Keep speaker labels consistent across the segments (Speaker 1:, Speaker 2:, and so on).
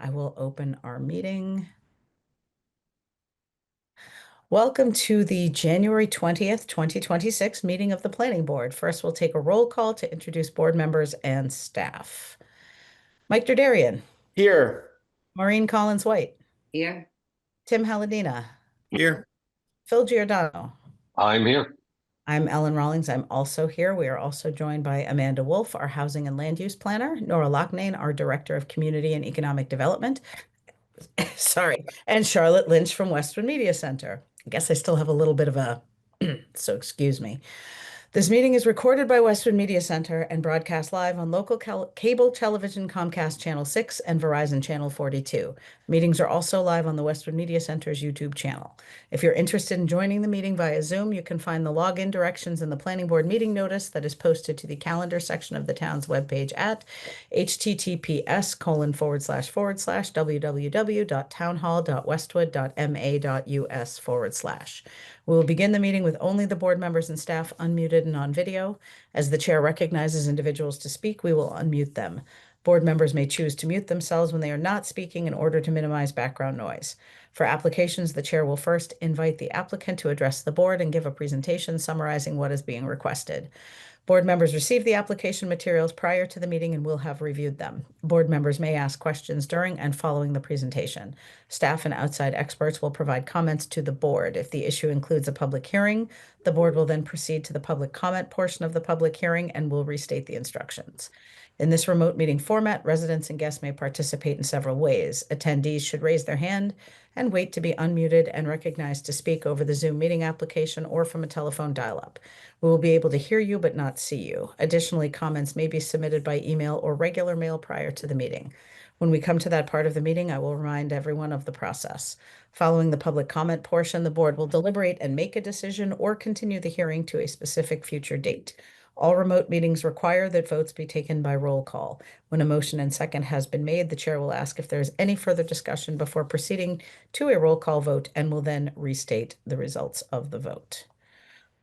Speaker 1: I will open our meeting. Welcome to the January 20th, 2026 meeting of the Planning Board. First, we'll take a roll call to introduce board members and staff. Mike Derderian.
Speaker 2: Here.
Speaker 1: Maureen Collins-White.
Speaker 3: Here.
Speaker 1: Tim Halladina.
Speaker 2: Here.
Speaker 1: Phil Giordano.
Speaker 4: I'm here.
Speaker 1: I'm Ellen Rawlings. I'm also here. We are also joined by Amanda Wolf, our Housing and Land Use Planner, Nora Loughnane, our Director of Community and Economic Development, sorry, and Charlotte Lynch from Westwood Media Center. I guess I still have a little bit of a, so excuse me. This meeting is recorded by Westwood Media Center and broadcast live on local cable television Comcast Channel 6 and Verizon Channel 42. Meetings are also live on the Westwood Media Center's YouTube channel. If you're interested in joining the meeting via Zoom, you can find the login directions in the Planning Board meeting notice that is posted to the calendar section of the town's webpage at https://www.townhall.westwood.ma.us/. We will begin the meeting with only the board members and staff unmuted and on video. As the chair recognizes individuals to speak, we will unmute them. Board members may choose to mute themselves when they are not speaking in order to minimize background noise. For applications, the chair will first invite the applicant to address the board and give a presentation summarizing what is being requested. Board members receive the application materials prior to the meeting and will have reviewed them. Board members may ask questions during and following the presentation. Staff and outside experts will provide comments to the board. If the issue includes a public hearing, the board will then proceed to the public comment portion of the public hearing and will restate the instructions. In this remote meeting format, residents and guests may participate in several ways. Attendees should raise their hand and wait to be unmuted and recognized to speak over the Zoom meeting application or from a telephone dial-up. We will be able to hear you but not see you. Additionally, comments may be submitted by email or regular mail prior to the meeting. When we come to that part of the meeting, I will remind everyone of the process. Following the public comment portion, the board will deliberate and make a decision or continue the hearing to a specific future date. All remote meetings require that votes be taken by roll call. When a motion and second has been made, the chair will ask if there is any further discussion before proceeding to a roll call vote and will then restate the results of the vote.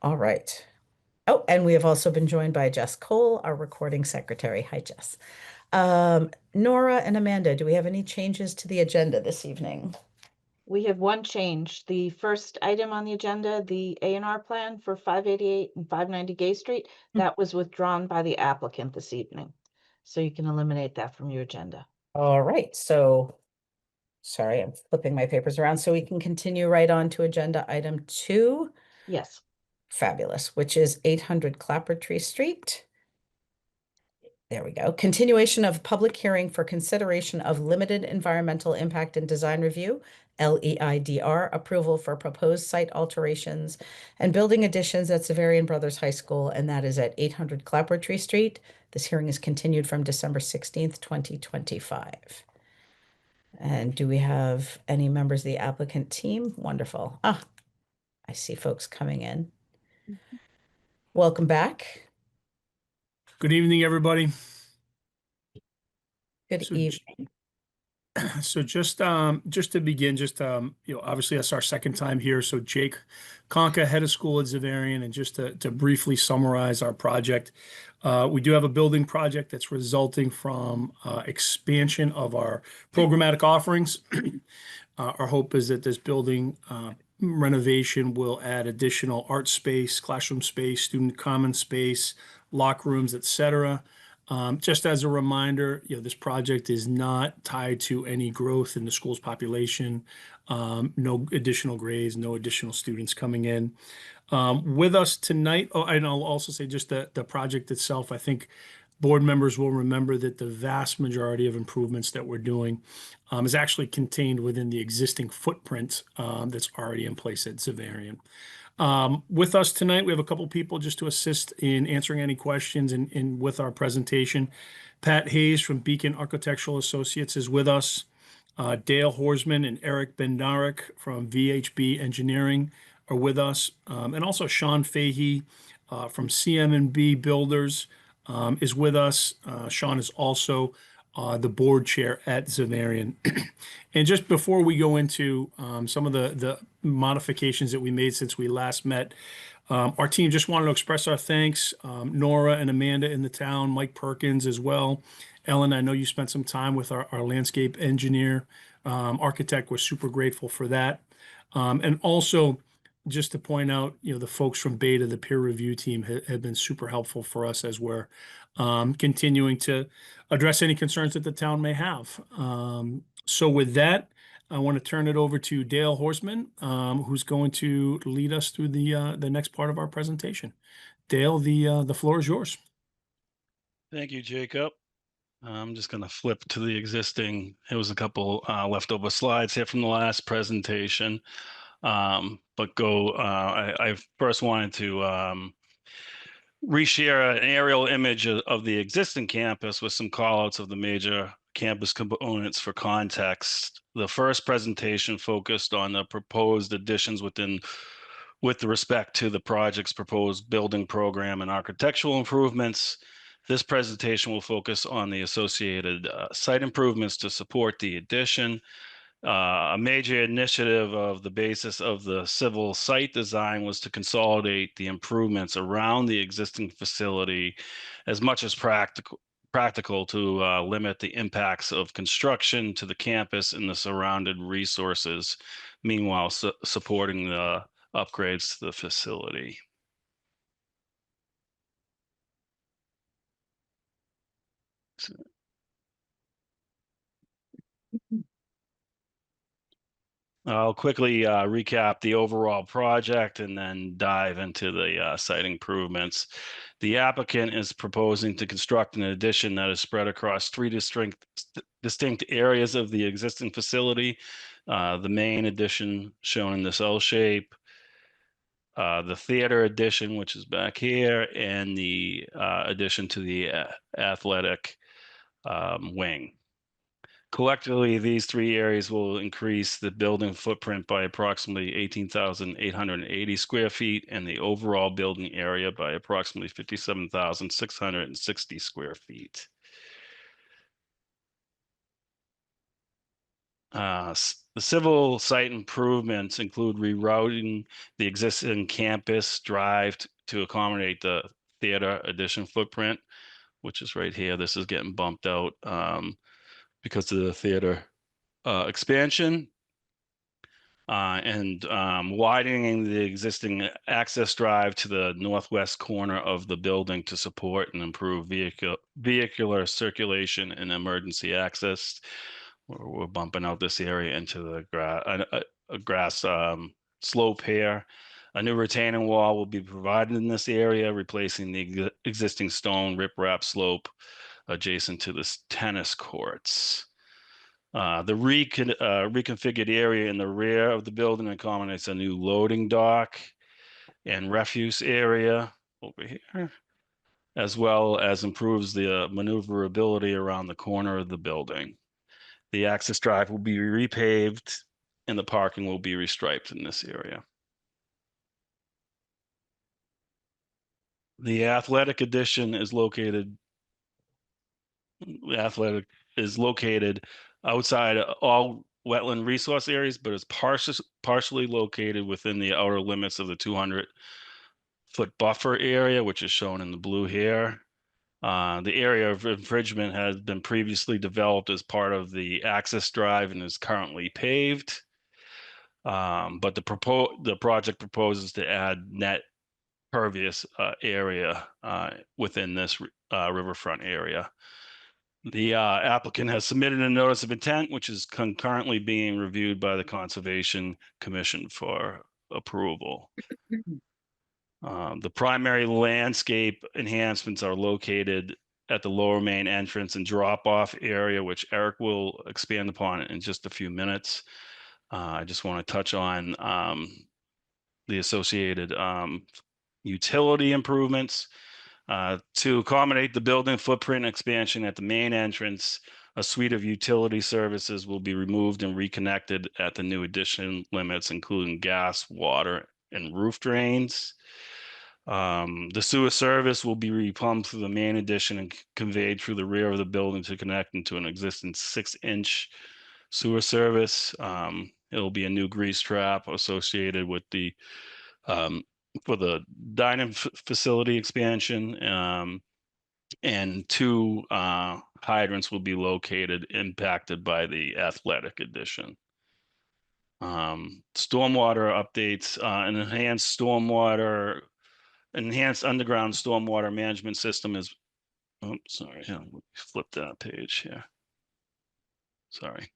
Speaker 1: All right. Oh, and we have also been joined by Jess Cole, our recording secretary. Hi, Jess. Nora and Amanda, do we have any changes to the agenda this evening?
Speaker 3: We have one change. The first item on the agenda, the A&R plan for 588 and 590 Gay Street, that was withdrawn by the applicant this evening. So you can eliminate that from your agenda.
Speaker 1: All right. So, sorry, I'm flipping my papers around so we can continue right on to agenda item 2.
Speaker 3: Yes.
Speaker 1: Fabulous, which is 800 Clapboardtree Street. There we go. Continuation of public hearing for consideration of limited environmental impact and design review, LEIDR, approval for proposed site alterations and building additions at Xaverian Brothers High School, and that is at 800 Clapboardtree Street. This hearing is continued from December 16th, 2025. And do we have any members of the applicant team? Wonderful. Ah, I see folks coming in. Welcome back.
Speaker 2: Good evening, everybody.
Speaker 1: Good evening.
Speaker 2: So just to begin, obviously that's our second time here. So Jake Conca, head of school at Xaverian, and just to briefly summarize our project, we do have a building project that's resulting from expansion of our programmatic offerings. Our hope is that this building renovation will add additional art space, classroom space, student common space, locker rooms, etc. Just as a reminder, this project is not tied to any growth in the school's population, no additional grades, no additional students coming in. With us tonight, and I'll also say just the project itself, I think board members will remember that the vast majority of improvements that we're doing is actually contained within the existing footprint that's already in place at Xaverian. With us tonight, we have a couple people just to assist in answering any questions and with our presentation. Pat Hayes from Beacon Architectural Associates is with us. Dale Horsman and Eric Bendarek from VHB Engineering are with us. And also Sean Fahey from CM&B Builders is with us. Sean is also the board chair at Xaverian. And just before we go into some of the modifications that we made since we last met, our team just wanted to express our thanks. Nora and Amanda in the town, Mike Perkins as well. Ellen, I know you spent some time with our landscape engineer, architect. We're super grateful for that. And also, just to point out, the folks from Beta, the peer review team, have been super helpful for us as we're continuing to address any concerns that the town may have. So with that, I want to turn it over to Dale Horseman, who's going to lead us through the next part of our presentation. Dale, the floor is yours.
Speaker 4: Thank you, Jacob. I'm just going to flip to the existing. There was a couple leftover slides here from the last presentation. But I first wanted to reshare an aerial image of the existing campus with some callouts of the major campus components for context. The first presentation focused on the proposed additions with respect to the project's proposed building program and architectural improvements. This presentation will focus on the associated site improvements to support the addition. A major initiative of the basis of the civil site design was to consolidate the improvements around the existing facility as much as practical to limit the impacts of construction to the campus and the surrounding resources, meanwhile supporting the upgrades to the facility. I'll quickly recap the overall project and then dive into the site improvements. The applicant is proposing to construct an addition that is spread across three distinct areas of the existing facility. The main addition shown in this L shape, the theater addition, which is back here, and the addition to the athletic wing. Collectively, these three areas will increase the building footprint by approximately 18,880 square feet and the overall building area by approximately 57,660 square feet. The civil site improvements include rerouting the existing campus drive to accommodate the theater addition footprint, which is right here. This is getting bumped out because of the theater expansion, and widening the existing access drive to the northwest corner of the building to support and improve vehicular circulation and emergency access. We're bumping out this area into the grass slope here. A new retaining wall will be provided in this area, replacing the existing stone riprap slope adjacent to the tennis courts. The reconfigured area in the rear of the building accommodates a new loading dock and refuse area over here, as well as improves the maneuverability around the corner of the building. The access drive will be repaved and the parking will be restriped in this area. The athletic addition is located outside all wetland resource areas, but is partially located within the outer limits of the 200-foot buffer area, which is shown in the blue here. The area of infringement has been previously developed as part of the access drive and is currently paved. But the project proposes to add net pervious area within this riverfront area. The applicant has submitted a notice of intent, which is concurrently being reviewed by the Conservation Commission for approval. The primary landscape enhancements are located at the lower main entrance and drop-off area, which Eric will expand upon in just a few minutes. I just want to touch on the associated utility improvements. To accommodate the building footprint expansion at the main entrance, a suite of utility services will be removed and reconnected at the new addition limits, including gas, water, and roof drains. The sewer service will be repumped through the main addition and conveyed through the rear of the building to connect into an existing 6-inch sewer service. It'll be a new grease trap associated with the for the dining facility expansion, and 2 hydrants will be located impacted by the athletic addition. Stormwater updates, an enhanced underground stormwater management system is, oh, sorry, let me flip that page here. Sorry.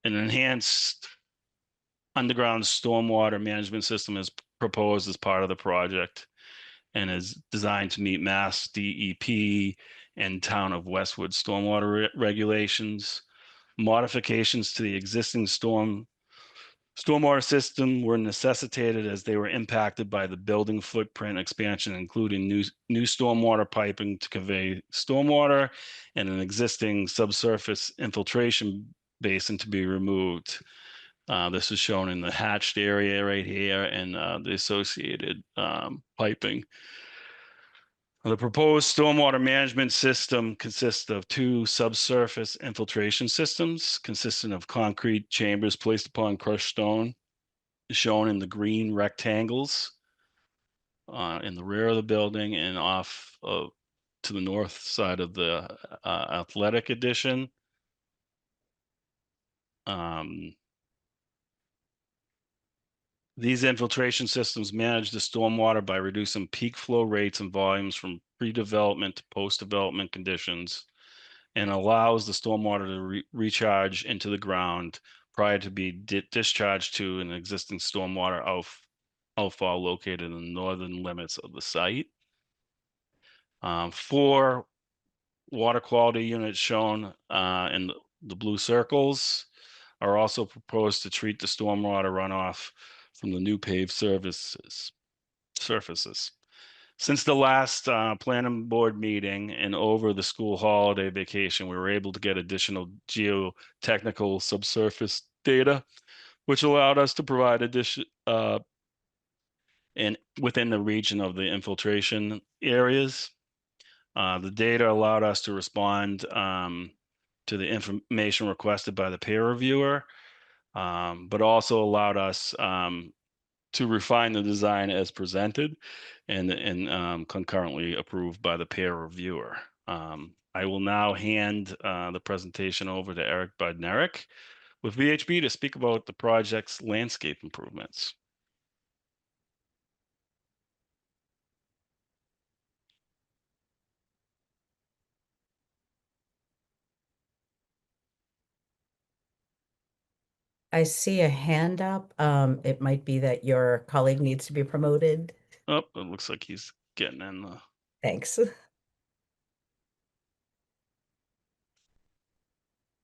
Speaker 4: An enhanced underground stormwater management system is proposed as part of the project and is designed to meet Mass DEP and Town of Westwood stormwater regulations. Modifications to the existing stormwater system were necessitated as they were impacted by the building footprint expansion, including new stormwater piping to convey stormwater and an existing subsurface infiltration basin to be removed. This is shown in the hatched area right here and the associated piping. The proposed stormwater management system consists of 2 subsurface infiltration systems consisting of concrete chambers placed upon crushed stone, shown in the green rectangles in the rear of the building and off to the north side of the athletic addition. These infiltration systems manage the stormwater by reducing peak flow rates and volumes from pre-development to post-development conditions, and allows the stormwater to recharge into the ground prior to be discharged to an existing stormwater outfall located in the northern limits of the site. 4 water quality units shown in the blue circles are also proposed to treat the stormwater runoff from the new paved surfaces. Since the last planning board meeting and over the school holiday vacation, we were able to get additional geotechnical subsurface data, which allowed us to provide within the region of the infiltration areas. The data allowed us to respond to the information requested by the peer reviewer, but also allowed us to refine the design as presented and concurrently approved by the peer reviewer. I will now hand the presentation over to Eric Budnerick with VHB to speak about the project's landscape improvements.
Speaker 1: I see a hand up. It might be that your colleague needs to be promoted.
Speaker 4: Oh, it looks like he's getting in the...
Speaker 1: Thanks.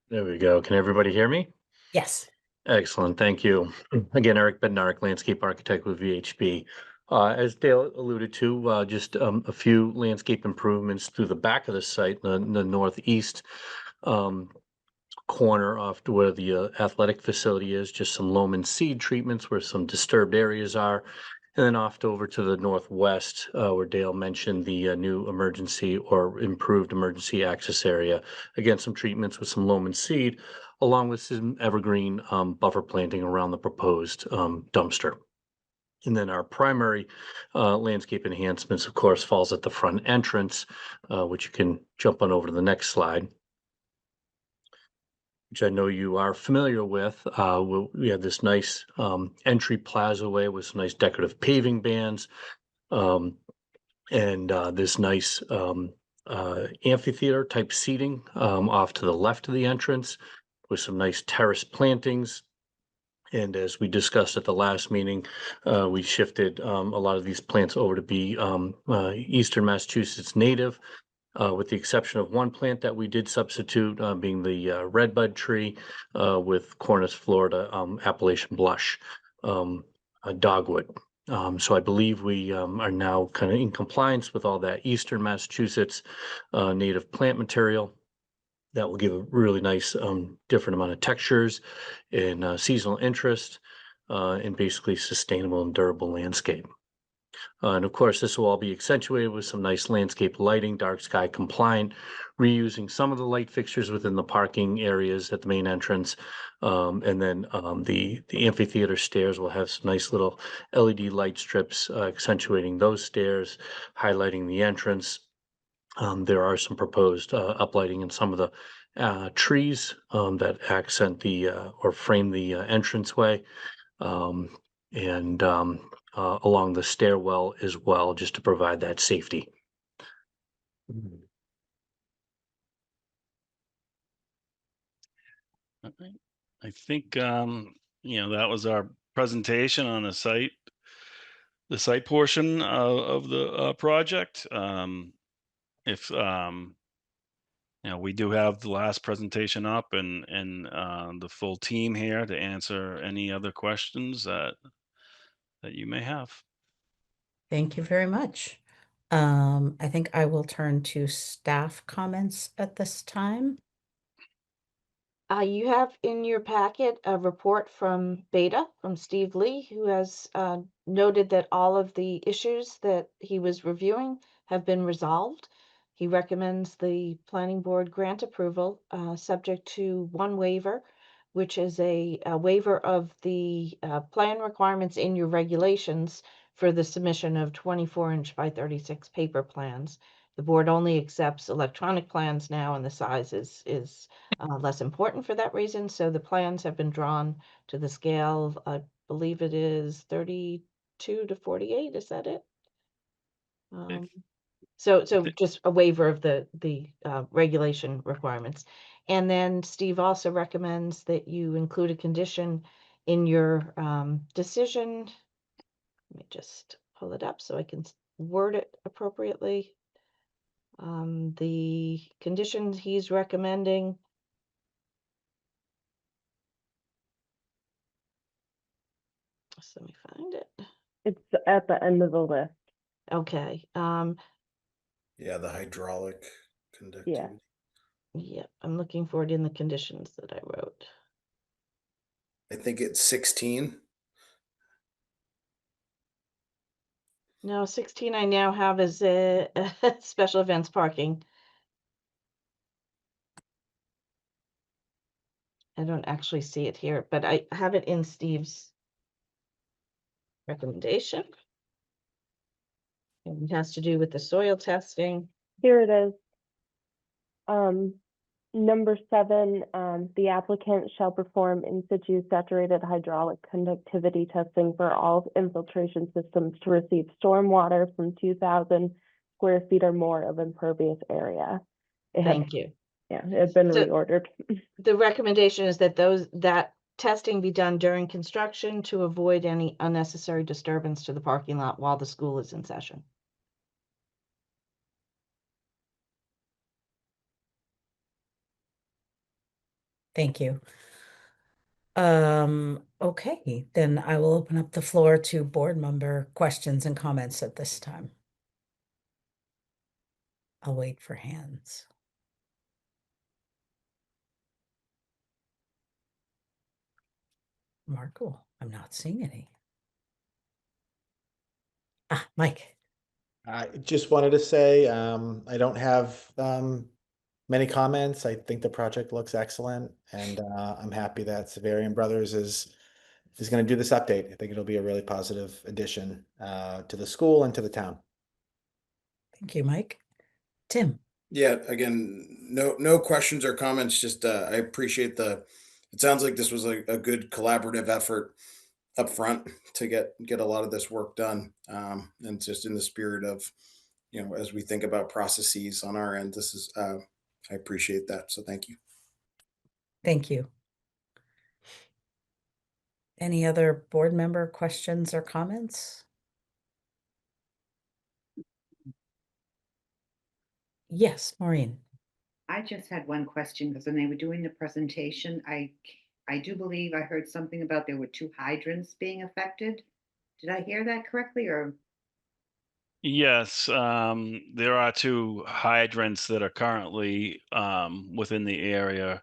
Speaker 5: There we go. Can everybody hear me?
Speaker 1: Yes.
Speaker 5: Excellent. Thank you. Again, Eric Bednarik, landscape architect with VHB. As Dale alluded to, just a few landscape improvements through the back of the site, the northeast corner off to where the athletic facility is, just some loam and seed treatments where some disturbed areas are. And then off to over to the northwest, where Dale mentioned the new emergency or improved emergency access area. Again, some treatments with some loam and seed, along with some evergreen buffer planting around the proposed dumpster. And then our primary landscape enhancements, of course, falls at the front entrance, which you can jump on over to the next slide, which I know you are familiar with. We have this nice entry plazaway with some nice decorative paving bands, and this nice amphitheater type seating off to the left of the entrance with some nice terrace plantings. And as we discussed at the last meeting, we shifted a lot of these plants over to be Eastern Massachusetts native, with the exception of one plant that we did substitute, being the redbud tree with Cornus Florida Appalachian blush dogwood. So I believe we are now kind of in compliance with all that Eastern Massachusetts native plant material. That will give a really nice different amount of textures and seasonal interest and basically sustainable and durable landscape. And of course, this will all be accentuated with some nice landscape lighting, dark sky compliant, reusing some of the light fixtures within the parking areas at the main entrance. And then the amphitheater stairs will have some nice little LED light strips accentuating those stairs, highlighting the entrance. There are some proposed uplighting in some of the trees that accent the or frame the entranceway. Um, and along the stairwell as well, just to provide that safety.
Speaker 4: I think that was our presentation on the site portion of the project. If we do have the last presentation up and the full team here to answer any other questions that you may have.
Speaker 1: Thank you very much. I think I will turn to staff comments at this time.
Speaker 3: You have in your packet a report from Beta, from Steve Lee, who has noted that all of the issues that he was reviewing have been resolved. He recommends the planning board grant approval, subject to one waiver, which is a waiver of the plan requirements in your regulations for the submission of 24-inch by 36 paper plans. The board only accepts electronic plans now, and the size is less important for that reason. So the plans have been drawn to the scale, I believe it is 32 to 48. Is that it? So just a waiver of the regulation requirements. And then Steve also recommends that you include a condition in your decision. Let me just pull it up so I can word it appropriately. The conditions he's recommending So let me find it.
Speaker 6: It's at the end of the list.
Speaker 3: Okay.
Speaker 7: Yeah, the hydraulic conductivity.
Speaker 3: Yep. I'm looking for it in the conditions that I wrote.
Speaker 7: I think it's 16.
Speaker 3: No, 16 I now have is a special events parking. I don't actually see it here, but I have it in Steve's recommendation. And it has to do with the soil testing.
Speaker 6: Here it is. Number 7, the applicant shall perform in situ saturated hydraulic conductivity testing for all infiltration systems to receive stormwater from 2,000 square feet or more of impervious area.
Speaker 3: Thank you.
Speaker 6: Yeah, it had been
Speaker 3: So-
Speaker 6: reordered.
Speaker 3: The recommendation is that that testing be done during construction to avoid any unnecessary disturbance to the parking lot while the school is in session.
Speaker 1: Thank you. Okay, then I will open up the floor to board member questions and comments at this time. I'll wait for hands. Marco, I'm not seeing any. Ah, Mike.
Speaker 8: I just wanted to say, I don't have many comments. I think the project looks excellent, and I'm happy that Xaverian Brothers is going to do this update. I think it'll be a really positive addition to the school and to the town.
Speaker 1: Thank you, Mike. Tim.
Speaker 7: Yeah, again, no questions or comments. Just I appreciate it sounds like this was a good collaborative effort up front to get a lot of this work done. And just in the spirit of, as we think about processes on our end, this is I appreciate that. So thank you.
Speaker 1: Thank you. Any other board member questions or comments? Yes, Maureen.
Speaker 9: I just had one question because when they were doing the presentation, I do believe I heard something about there were 2 hydrants being affected. Did I hear that correctly or?
Speaker 4: Yes, there are 2 hydrants that are currently within the area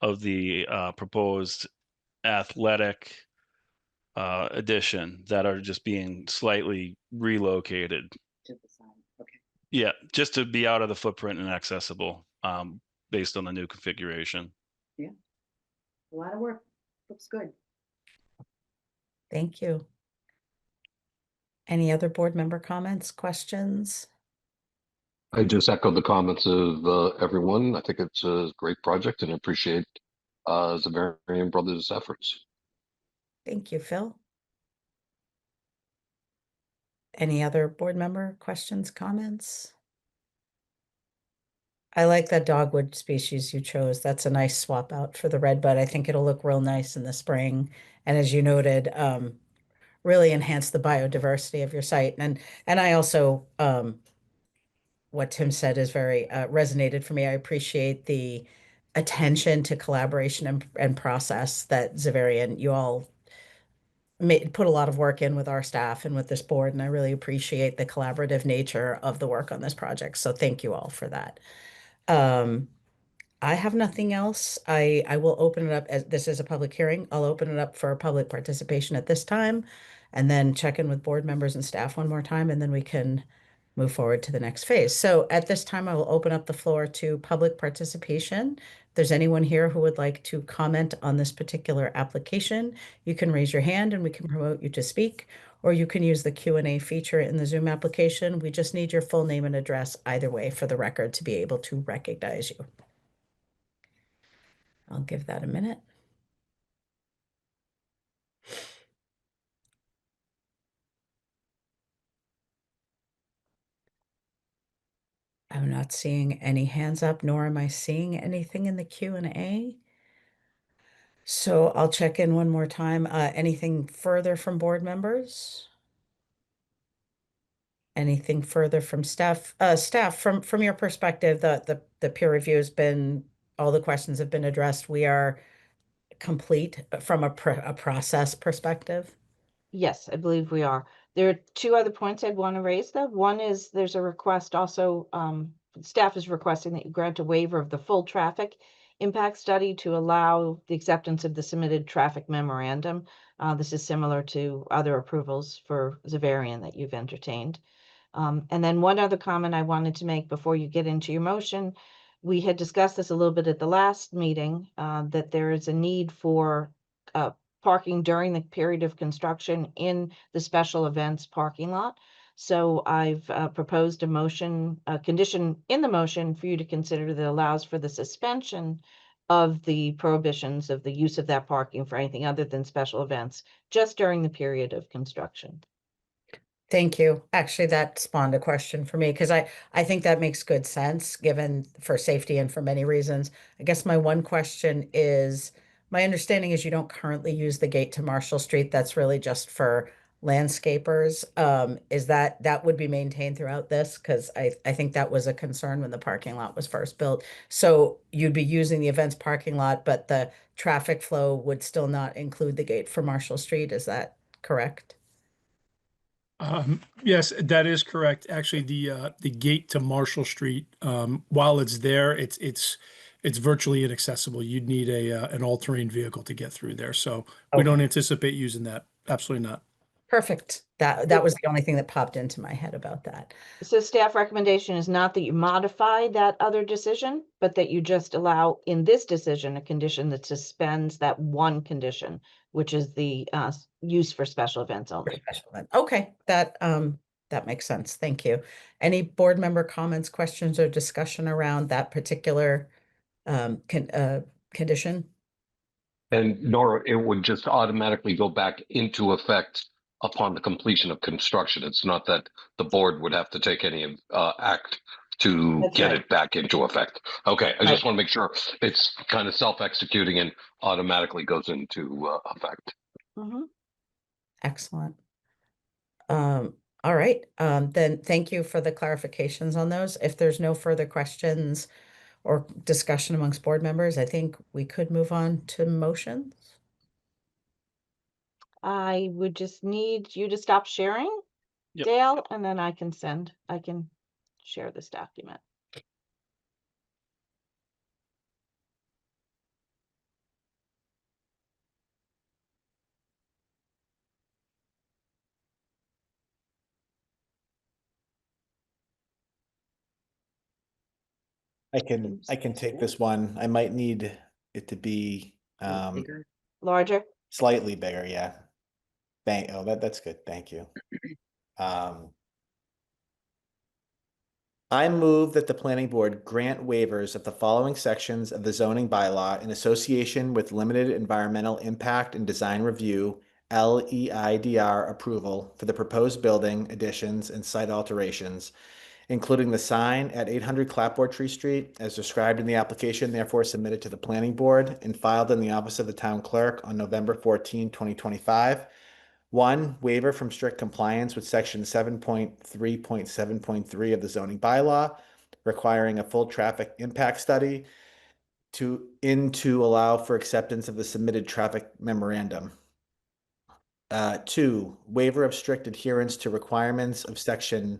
Speaker 4: of the proposed athletic addition that are just being slightly relocated.
Speaker 9: To the side, okay.
Speaker 4: Yeah, just to be out of the footprint and accessible, based on the new configuration.
Speaker 9: A lot of work, looks good.
Speaker 1: Thank you. Any other board member comments, questions?
Speaker 10: I just echo the comments of everyone. I think it's a great project and appreciate Xaverian Brothers' efforts.
Speaker 1: Thank you, Phil. Any other board member questions, comments? I like that dogwood species you chose. That's a nice swap out for the redbud. I think it'll look real nice in the spring. And as you noted, really enhance the biodiversity of your site. And I also, what Tim said is very resonated for me. I appreciate the attention to collaboration and process that Xaverian, you all put a lot of work in with our staff and with this board, and I really appreciate the collaborative nature of the work on this project. So thank you all for that. I have nothing else. I will open it up as this is a public hearing. I'll open it up for public participation at this time and then check in with board members and staff one more time, and then we can move forward to the next phase. So at this time, I will open up the floor to public participation. If there's anyone here who would like to comment on this particular application, you can raise your hand and we can promote you to speak, or you can use the Q&A feature in the Zoom application. We just need your full name and address either way for the record to be able to recognize you. I'll give that a minute. I'm not seeing any hands up, nor am I seeing anything in the Q&A. So I'll check in one more time. Anything further from board members? Anything further from staff? Staff, from your perspective, the peer review has been, all the questions have been addressed. We are complete from a process perspective.
Speaker 3: Yes, I believe we are. There are two other points I'd want to raise though. One is there's a request also, staff is requesting that you grant a waiver of the full traffic impact study to allow the acceptance of the submitted traffic memorandum. This is similar to other approvals for Xaverian that you've entertained. And then one other comment I wanted to make before you get into your motion. We had discussed this a little bit at the last meeting, that there is a need for parking during the period of construction in the special events parking lot. So I've proposed a motion, a condition in the motion for you to consider that allows for the suspension of the prohibitions of the use of that parking for anything other than special events, just during the period of construction.
Speaker 1: Thank you. Actually, that spawned a question for me because I think that makes good sense given for safety and for many reasons. I guess my one question is, my understanding is you don't currently use the gate to Marshall Street. That's really just for landscapers. Is that would be maintained throughout this? Because I think that was a concern when the parking lot was first built. So you'd be using the events parking lot, but the traffic flow would still not include the gate for Marshall Street. Is that correct?
Speaker 2: Yes, that is correct. Actually, the gate to Marshall Street, while it's there, it's virtually inaccessible. You'd need an all-terrain vehicle to get through there. So we don't anticipate using that. Absolutely not.
Speaker 1: Perfect. That was the only thing that popped into my head about that.
Speaker 3: So staff recommendation is not that you modify that other decision, but that you just allow in this decision a condition that suspends that one condition, which is the use for special events only.
Speaker 1: Okay, that makes sense. Thank you. Any board member comments, questions, or discussion around that particular condition?
Speaker 10: And Nora, it would just automatically go back into effect upon the completion of construction. It's not that the board would have to take any act to
Speaker 3: That's
Speaker 10: get
Speaker 3: right.
Speaker 10: it back into effect. Okay, I
Speaker 3: Right.
Speaker 10: just want to make sure it's kind of self-executing and automatically goes into effect.
Speaker 3: Mm-hmm.
Speaker 1: Excellent. All right. Then thank you for the clarifications on those. If there's no further questions or discussion amongst board members, I think we could move on to motions.
Speaker 3: I would just need you to stop sharing,
Speaker 4: Yep.
Speaker 3: Dale, and then I can share this document.
Speaker 8: I can take this one. I might need it to be
Speaker 9: Bigger.
Speaker 3: Larger?
Speaker 8: slightly bigger, yeah. Oh, that's good. Thank you. I move that the planning board grant waivers of the following sections of the zoning bylaw in association with limited environmental impact and design review, LEIDR approval for the proposed building additions and site alterations, including the sign at 800 Clapboardtree Street as described in the application, therefore submitted to the planning board and filed in the office of the town clerk on November 14, 2025. One, waiver from strict compliance with section 7.3.7.3 of the zoning bylaw, requiring a full traffic impact study to allow for acceptance of the submitted traffic memorandum. Two, waiver of strict adherence to requirements of section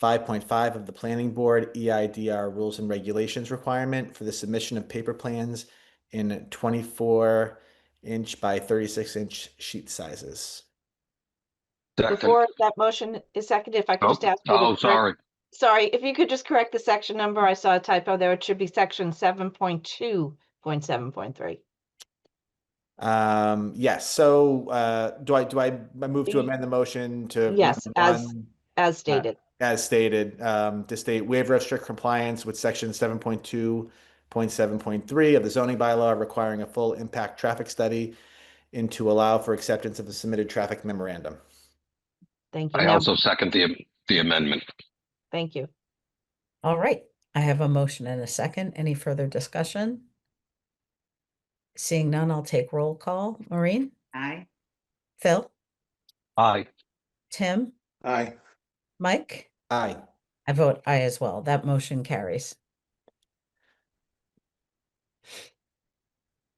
Speaker 8: 5.5 of the planning board EIDR rules and regulations requirement for the submission of paper plans in 24-inch by 36-inch sheet sizes.
Speaker 10: Second.
Speaker 3: Before that motion is seconded, if I could just ask you to
Speaker 10: Oh, sorry.
Speaker 3: Sorry, if you could just correct the section number, I saw a typo there. It should be section 7.2.7.3.
Speaker 8: Yes, so do I move to amend the motion to
Speaker 3: Yes,
Speaker 8: number one,
Speaker 3: as stated.
Speaker 8: as stated, to state waiver of strict compliance with section 7.2.7.3 of the zoning bylaw requiring a full impact traffic study and to allow for acceptance of the submitted traffic memorandum.
Speaker 3: Thank you.
Speaker 10: I
Speaker 3: Now,
Speaker 10: also second the amendment.
Speaker 3: thank you.
Speaker 1: All right, I have a motion and a second. Any further discussion? Seeing none, I'll take roll call. Maureen?
Speaker 9: Aye.
Speaker 1: Phil?
Speaker 10: Aye.
Speaker 1: Tim?
Speaker 7: Aye.
Speaker 1: Mike?
Speaker 8: Aye.
Speaker 1: I vote aye as well. That motion carries.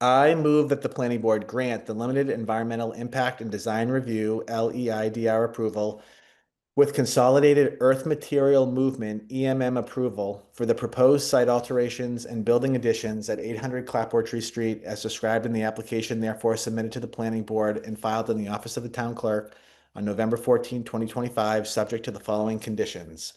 Speaker 8: I move that the planning board grant the limited environmental impact and design review LEIDR approval with consolidated earth material movement EMM approval for the proposed site alterations and building additions at 800 Clapboardtree Street as described in the application, therefore submitted to the planning board and filed in the office of the town clerk on November 14, 2025, subject to the following conditions.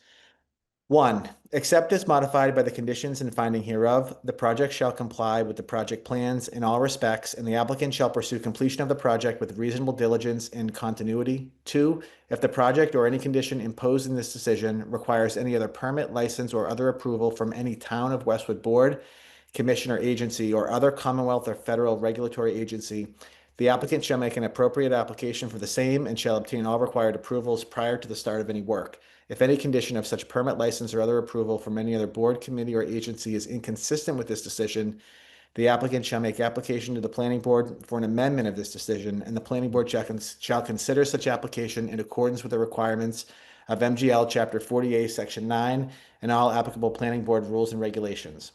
Speaker 8: 1. Except as modified by the conditions and finding hereof, the project shall comply with the project plans in all respects, and the applicant shall pursue completion of the project with reasonable diligence and continuity. 2. If the project or any condition imposed in this decision requires any other permit, license, or other approval from any town of Westwood board, commission, or agency, or other Commonwealth or federal regulatory agency, the applicant shall make an appropriate application for the same and shall obtain all required approvals prior to the start of any work. If any condition of such permit, license, or other approval from any other board, committee, or agency is inconsistent with this decision, the applicant shall make application to the planning board for an amendment of this decision, and the planning board shall consider such application in accordance with the requirements of MGL Chapter 48, Section 9, and all applicable planning board rules and regulations.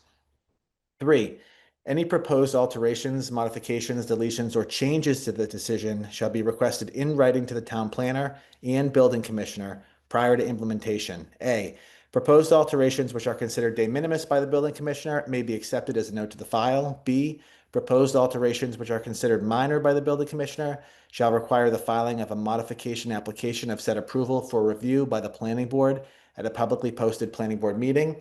Speaker 8: 3. Any proposed alterations, modifications, deletions, or changes to the decision shall be requested in writing to the town planner and building commissioner prior to implementation. A. Proposed alterations which are considered de minimis by the building commissioner may be accepted as a note to the file. B. Proposed alterations which are considered minor by the building commissioner shall require the filing of a modification application of said approval for review by the planning board at a publicly posted planning board meeting.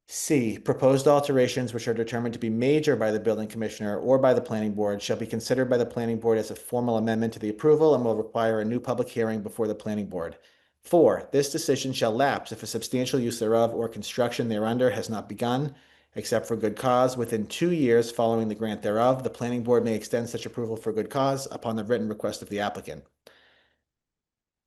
Speaker 8: C. Proposed alterations which are determined to be major by the building commissioner or by the planning board shall be considered by the planning board as a formal amendment to the approval and will require a new public hearing before the planning board. 4. This decision shall lapse if a substantial use thereof or construction thereunder has not begun, except for good cause, within 2 years following the grant thereof. The planning board may extend such approval for good cause upon the written request of the applicant.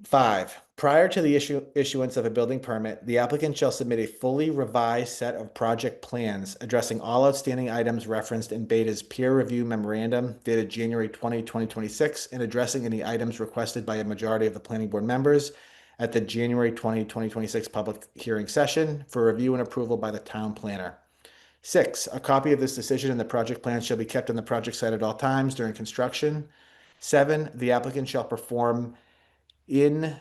Speaker 8: 5. Prior to the issuance of a building permit, the applicant shall submit a fully revised set of project plans addressing all outstanding items referenced in Beta's peer review memorandum dated January 20, 2026, and addressing any items requested by a majority of the planning board members at the January 20, 2026 public hearing session for review and approval by the town planner. 6. A copy of this decision and the project plan shall be kept on the project site at all times during construction. 7. The applicant shall perform in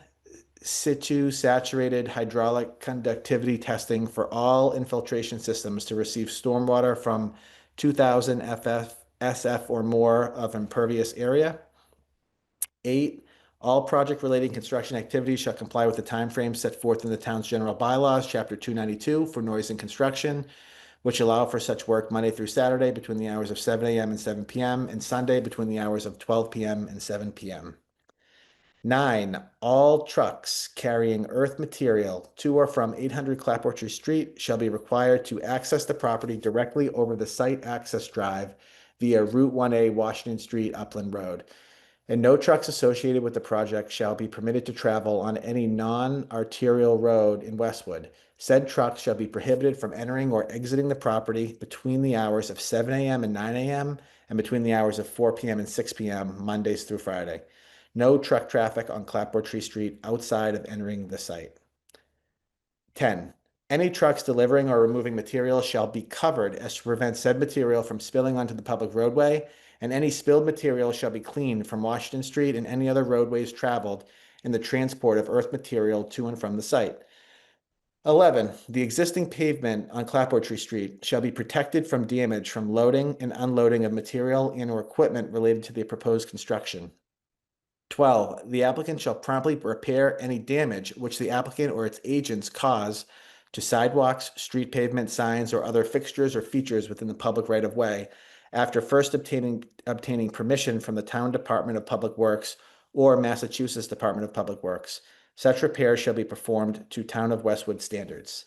Speaker 8: situ saturated hydraulic conductivity testing for all infiltration systems to receive stormwater from 2000 SF or more of impervious area. 8. All project-related construction activities shall comply with the timeframes set forth in the town's general bylaws, Chapter 292, for noise and construction, which allow for such work Monday through Saturday between the hours of 7 a.m. and 7 p.m. and Sunday between the hours of 12 p.m. and 7 p.m. 9. All trucks carrying earth material to or from 800 Clapboardtree Street shall be required to access the property directly over the site access drive via Route 1A Washington Street, Upland Road. And no trucks associated with the project shall be permitted to travel on any non-arterial road in Westwood. Said trucks shall be prohibited from entering or exiting the property between the hours of 7 a.m. and 9 a.m. and between the hours of 4 p.m. and 6 p.m. Mondays through Friday. No truck traffic on Clapboardtree Street outside of entering the site. 10. Any trucks delivering or removing material shall be covered as to prevent said material from spilling onto the public roadway, and any spilled material shall be cleaned from Washington Street and any other roadways traveled in the transport of earth material to and from the site. 11. The existing pavement on Clapboardtree Street shall be protected from damage from loading and unloading of material and or equipment related to the proposed construction. 12. The applicant shall promptly repair any damage which the applicant or its agents cause to sidewalks, street pavement, signs, or other fixtures or features within the public right-of-way after first obtaining permission from the Town Department of Public Works or Massachusetts Department of Public Works. Such repairs shall be performed to Town of Westwood standards.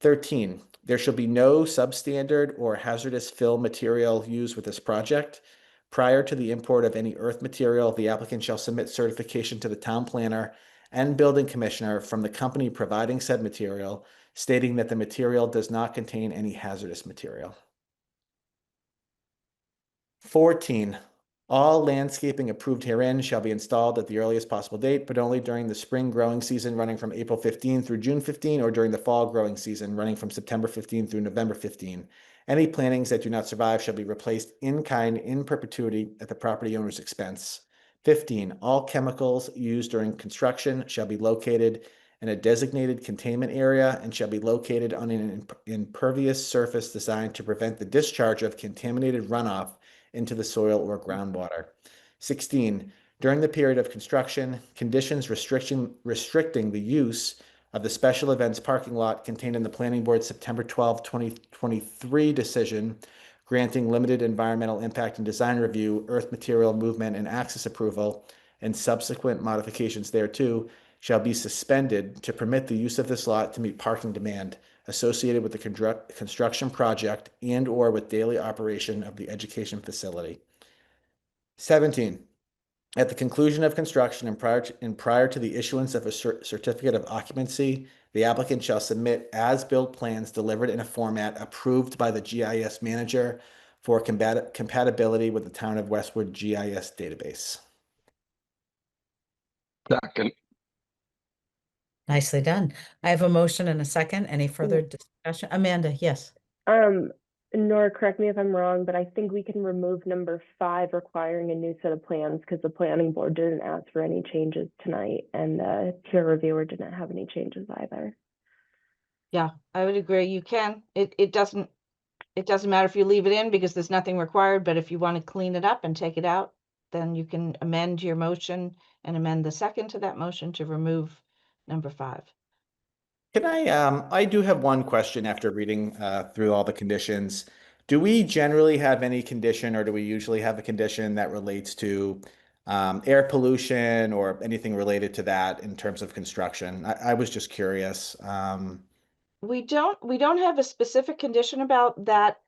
Speaker 8: 13. There shall be no substandard or hazardous fill material used with this project. Prior to the import of any earth material, the applicant shall submit certification to the town planner and building commissioner from the company providing said material, stating that the material does not contain any hazardous material. 14. All landscaping approved herein shall be installed at the earliest possible date, but only during the spring growing season running from April 15 through June 15, or during the fall growing season running from September 15 through November 15. Any plantings that do not survive shall be replaced in kind in perpetuity at the property owner's expense. 15. All chemicals used during construction shall be located in a designated containment area and shall be located on an impervious surface designed to prevent the discharge of contaminated runoff into the soil or groundwater. 16. During the period of construction, conditions restricting the use of the special events parking lot contained in the Planning Board's September 12, 2023 decision granting limited environmental impact and design review, earth material movement and access approval, and subsequent modifications thereto shall be suspended to permit the use of this lot to meet parking demand associated with the construction project and or with daily operation of the education facility. 17. At the conclusion of construction and prior to the issuance of a certificate of occupancy, the applicant shall submit as-built plans delivered in a format approved by the GIS manager for compatibility with the Town of Westwood GIS database.
Speaker 10: Second.
Speaker 1: Nicely done. I have a motion and a second. Any further discussion? Amanda, yes.
Speaker 6: Nora, correct me if I'm wrong, but I think we can remove number 5 requiring a new set of plans because the planning board didn't ask for any changes tonight and the peer reviewer didn't have any changes either.
Speaker 3: Yeah, I would agree. You can. It doesn't matter if you leave it in because there's nothing required, but if you want to clean it up and take it out, then you can amend your motion and amend the second to that motion to remove number 5.
Speaker 8: Can I do have one question after reading through all the conditions. Do we generally have any condition or do we usually have a condition that relates to air pollution or anything related to that in terms of construction? I was just curious.
Speaker 3: We don't have a specific condition about that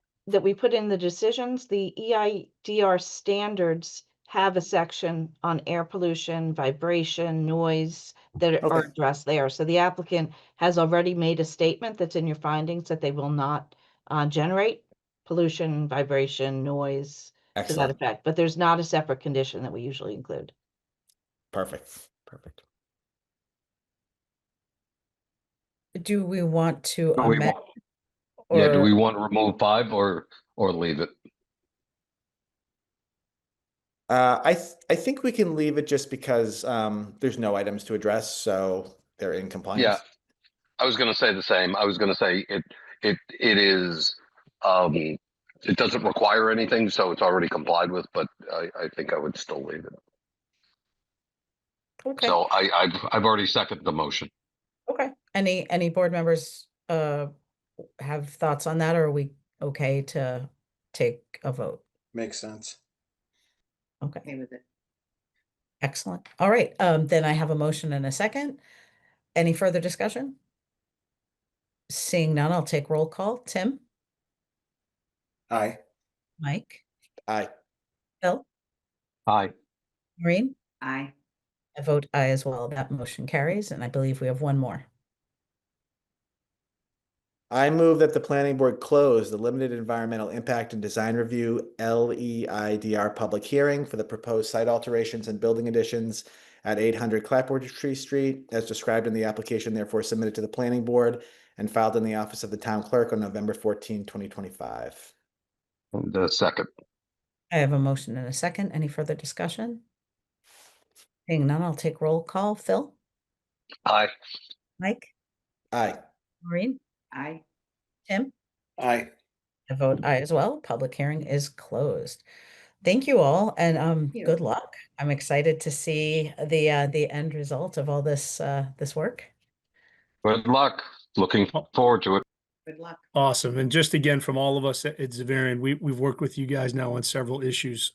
Speaker 3: we put in the decisions. The EIDR standards have a section on air pollution, vibration, noise that are addressed there. So the applicant has already made a statement that's in your findings that they will not generate pollution, vibration, noise to that effect. But there's not a separate condition that we usually include.
Speaker 8: Perfect.
Speaker 1: Do we want to
Speaker 10: Do we
Speaker 1: amend?
Speaker 10: want, do
Speaker 1: Or
Speaker 10: we want to remove 5 or leave it?
Speaker 8: I think we can leave it just because there's no items to address, so they're in compliance.
Speaker 10: Yeah, I was going to say the same. I was going to say it is it doesn't require anything, so it's already complied with. But I think I would still leave it.
Speaker 1: Okay.
Speaker 10: So I've already seconded the motion.
Speaker 1: Okay. Any board members have thoughts on that, or are we okay to take a vote?
Speaker 7: Makes sense.
Speaker 1: Okay,
Speaker 9: Okay with it.
Speaker 1: excellent. All right, then I have a motion and a second. Any further discussion? Seeing none, I'll take roll call. Tim,
Speaker 7: Aye.
Speaker 1: Mike,
Speaker 8: Aye.
Speaker 1: Phil,
Speaker 10: Aye.
Speaker 1: Maureen?
Speaker 9: Aye.
Speaker 1: I vote aye as well. That motion carries, and I believe we have one more.
Speaker 8: I move that the planning board close the limited environmental impact and design review LEIDR public hearing for the proposed site alterations and building additions at 800 Clapboardtree Street, as described in the application, therefore submitted to the planning board and filed in the office of the town clerk on November 14, 2025.
Speaker 10: And a second.
Speaker 1: I have a motion and a second. Any further discussion? Seeing none, I'll take roll call. Phil,
Speaker 10: Aye.
Speaker 1: Mike,
Speaker 8: Aye.
Speaker 1: Maureen,
Speaker 9: Aye.
Speaker 1: Tim?
Speaker 7: Aye.
Speaker 1: I vote aye as well. Public hearing is closed. Thank you all, and
Speaker 9: you.
Speaker 1: good luck. I'm excited to see the end result of all this this work.
Speaker 10: Good luck. Looking forward to it.
Speaker 9: Good luck.
Speaker 2: Awesome. And just again, from all of us at Xaverian, we've worked with you guys now on several issues.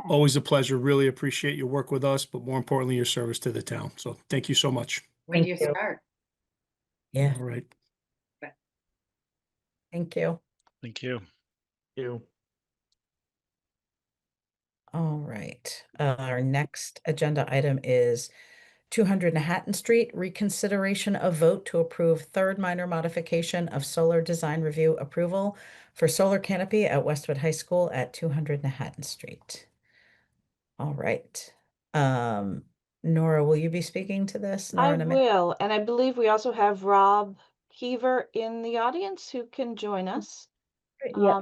Speaker 2: Always a pleasure. Really appreciate your work with us, but more importantly, your service to the town. So thank you so much.
Speaker 9: When do
Speaker 1: Thank
Speaker 9: you
Speaker 1: you.
Speaker 9: start?
Speaker 1: Yeah,
Speaker 2: All right.
Speaker 1: thank you.
Speaker 4: Thank you.
Speaker 8: You.
Speaker 1: All right. Our next agenda item is 200 Nahatan Street, reconsideration of vote to approve third minor modification of solar design review approval for solar canopy at Westwood High School at 200 Nahatan Street. All right. Nora, will you be speaking to this?
Speaker 3: I
Speaker 1: Nora in a minute?
Speaker 3: will, and I believe we also have Rob Heaver in the audience who can join us.
Speaker 6: Yeah,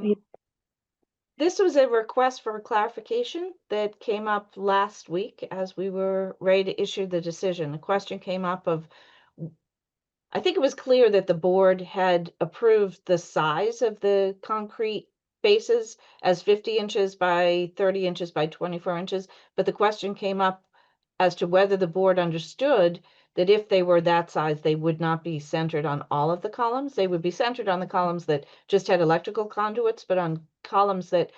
Speaker 3: This was a request for clarification that came up last week as we were ready to issue the decision. The question came up of, I think it was clear that the board had approved the size of the concrete bases as 50 inches by 30 inches by 24 inches, but the question came up as to whether the board understood that if they were that size, they would not be centered on all of the columns. They would be centered on the columns that just had electrical conduits, but on columns that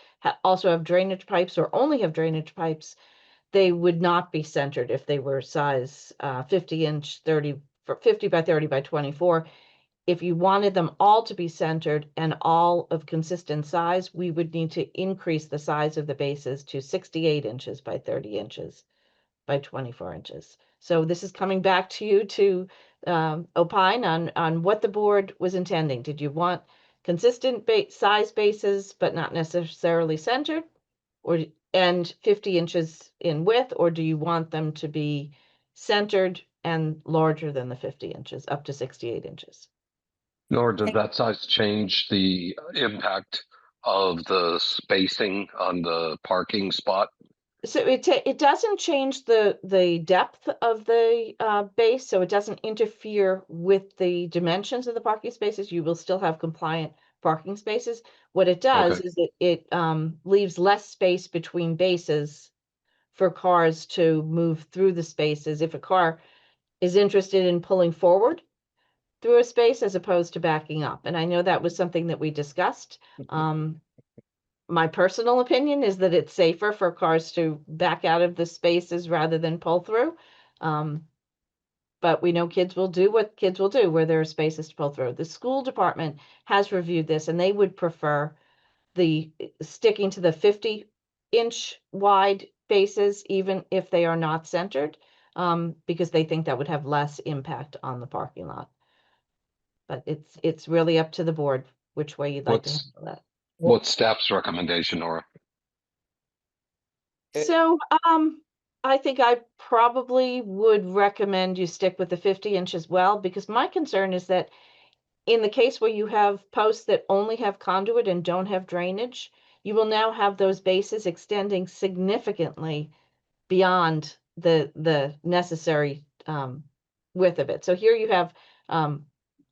Speaker 3: also have drainage pipes or only have drainage pipes, they would not be centered if they were size 50-inch, 50 by 30 by 24. If you wanted them all to be centered and all of consistent size, we would need to increase the size of the bases to 68 inches by 30 inches by 24 inches. So this is coming back to you to opine on what the board was intending. Did you want consistent size bases, but not necessarily centered, and 50 inches in width, or do you want them to be centered and larger than the 50 inches, up to 68 inches?
Speaker 10: Nor does that size change the impact of the spacing on the parking spot?
Speaker 3: So it doesn't change the depth of the base, so it doesn't interfere with the dimensions of the parking spaces. You will still have compliant parking spaces. What it does
Speaker 10: Okay.
Speaker 3: is it leaves less space between bases for cars to move through the spaces. If a car is interested in pulling forward through a space as opposed to backing up. And I know that was something that we discussed. My personal opinion is that it's safer for cars to back out of the spaces rather than pull through. But we know kids will do what kids will do where there are spaces to pull through. The school department has reviewed this and they would prefer the sticking to the 50-inch wide bases, even if they are not centered, because they think that would have less impact on the parking lot. But it's really up to the board which way you'd like to handle that.
Speaker 10: What's staff's recommendation, Nora?
Speaker 3: So, I think I probably would recommend you stick with the 50 inch as well, because my concern is that in the case where you have posts that only have conduit and don't have drainage, you will now have those bases extending significantly beyond the necessary width of it. So here you have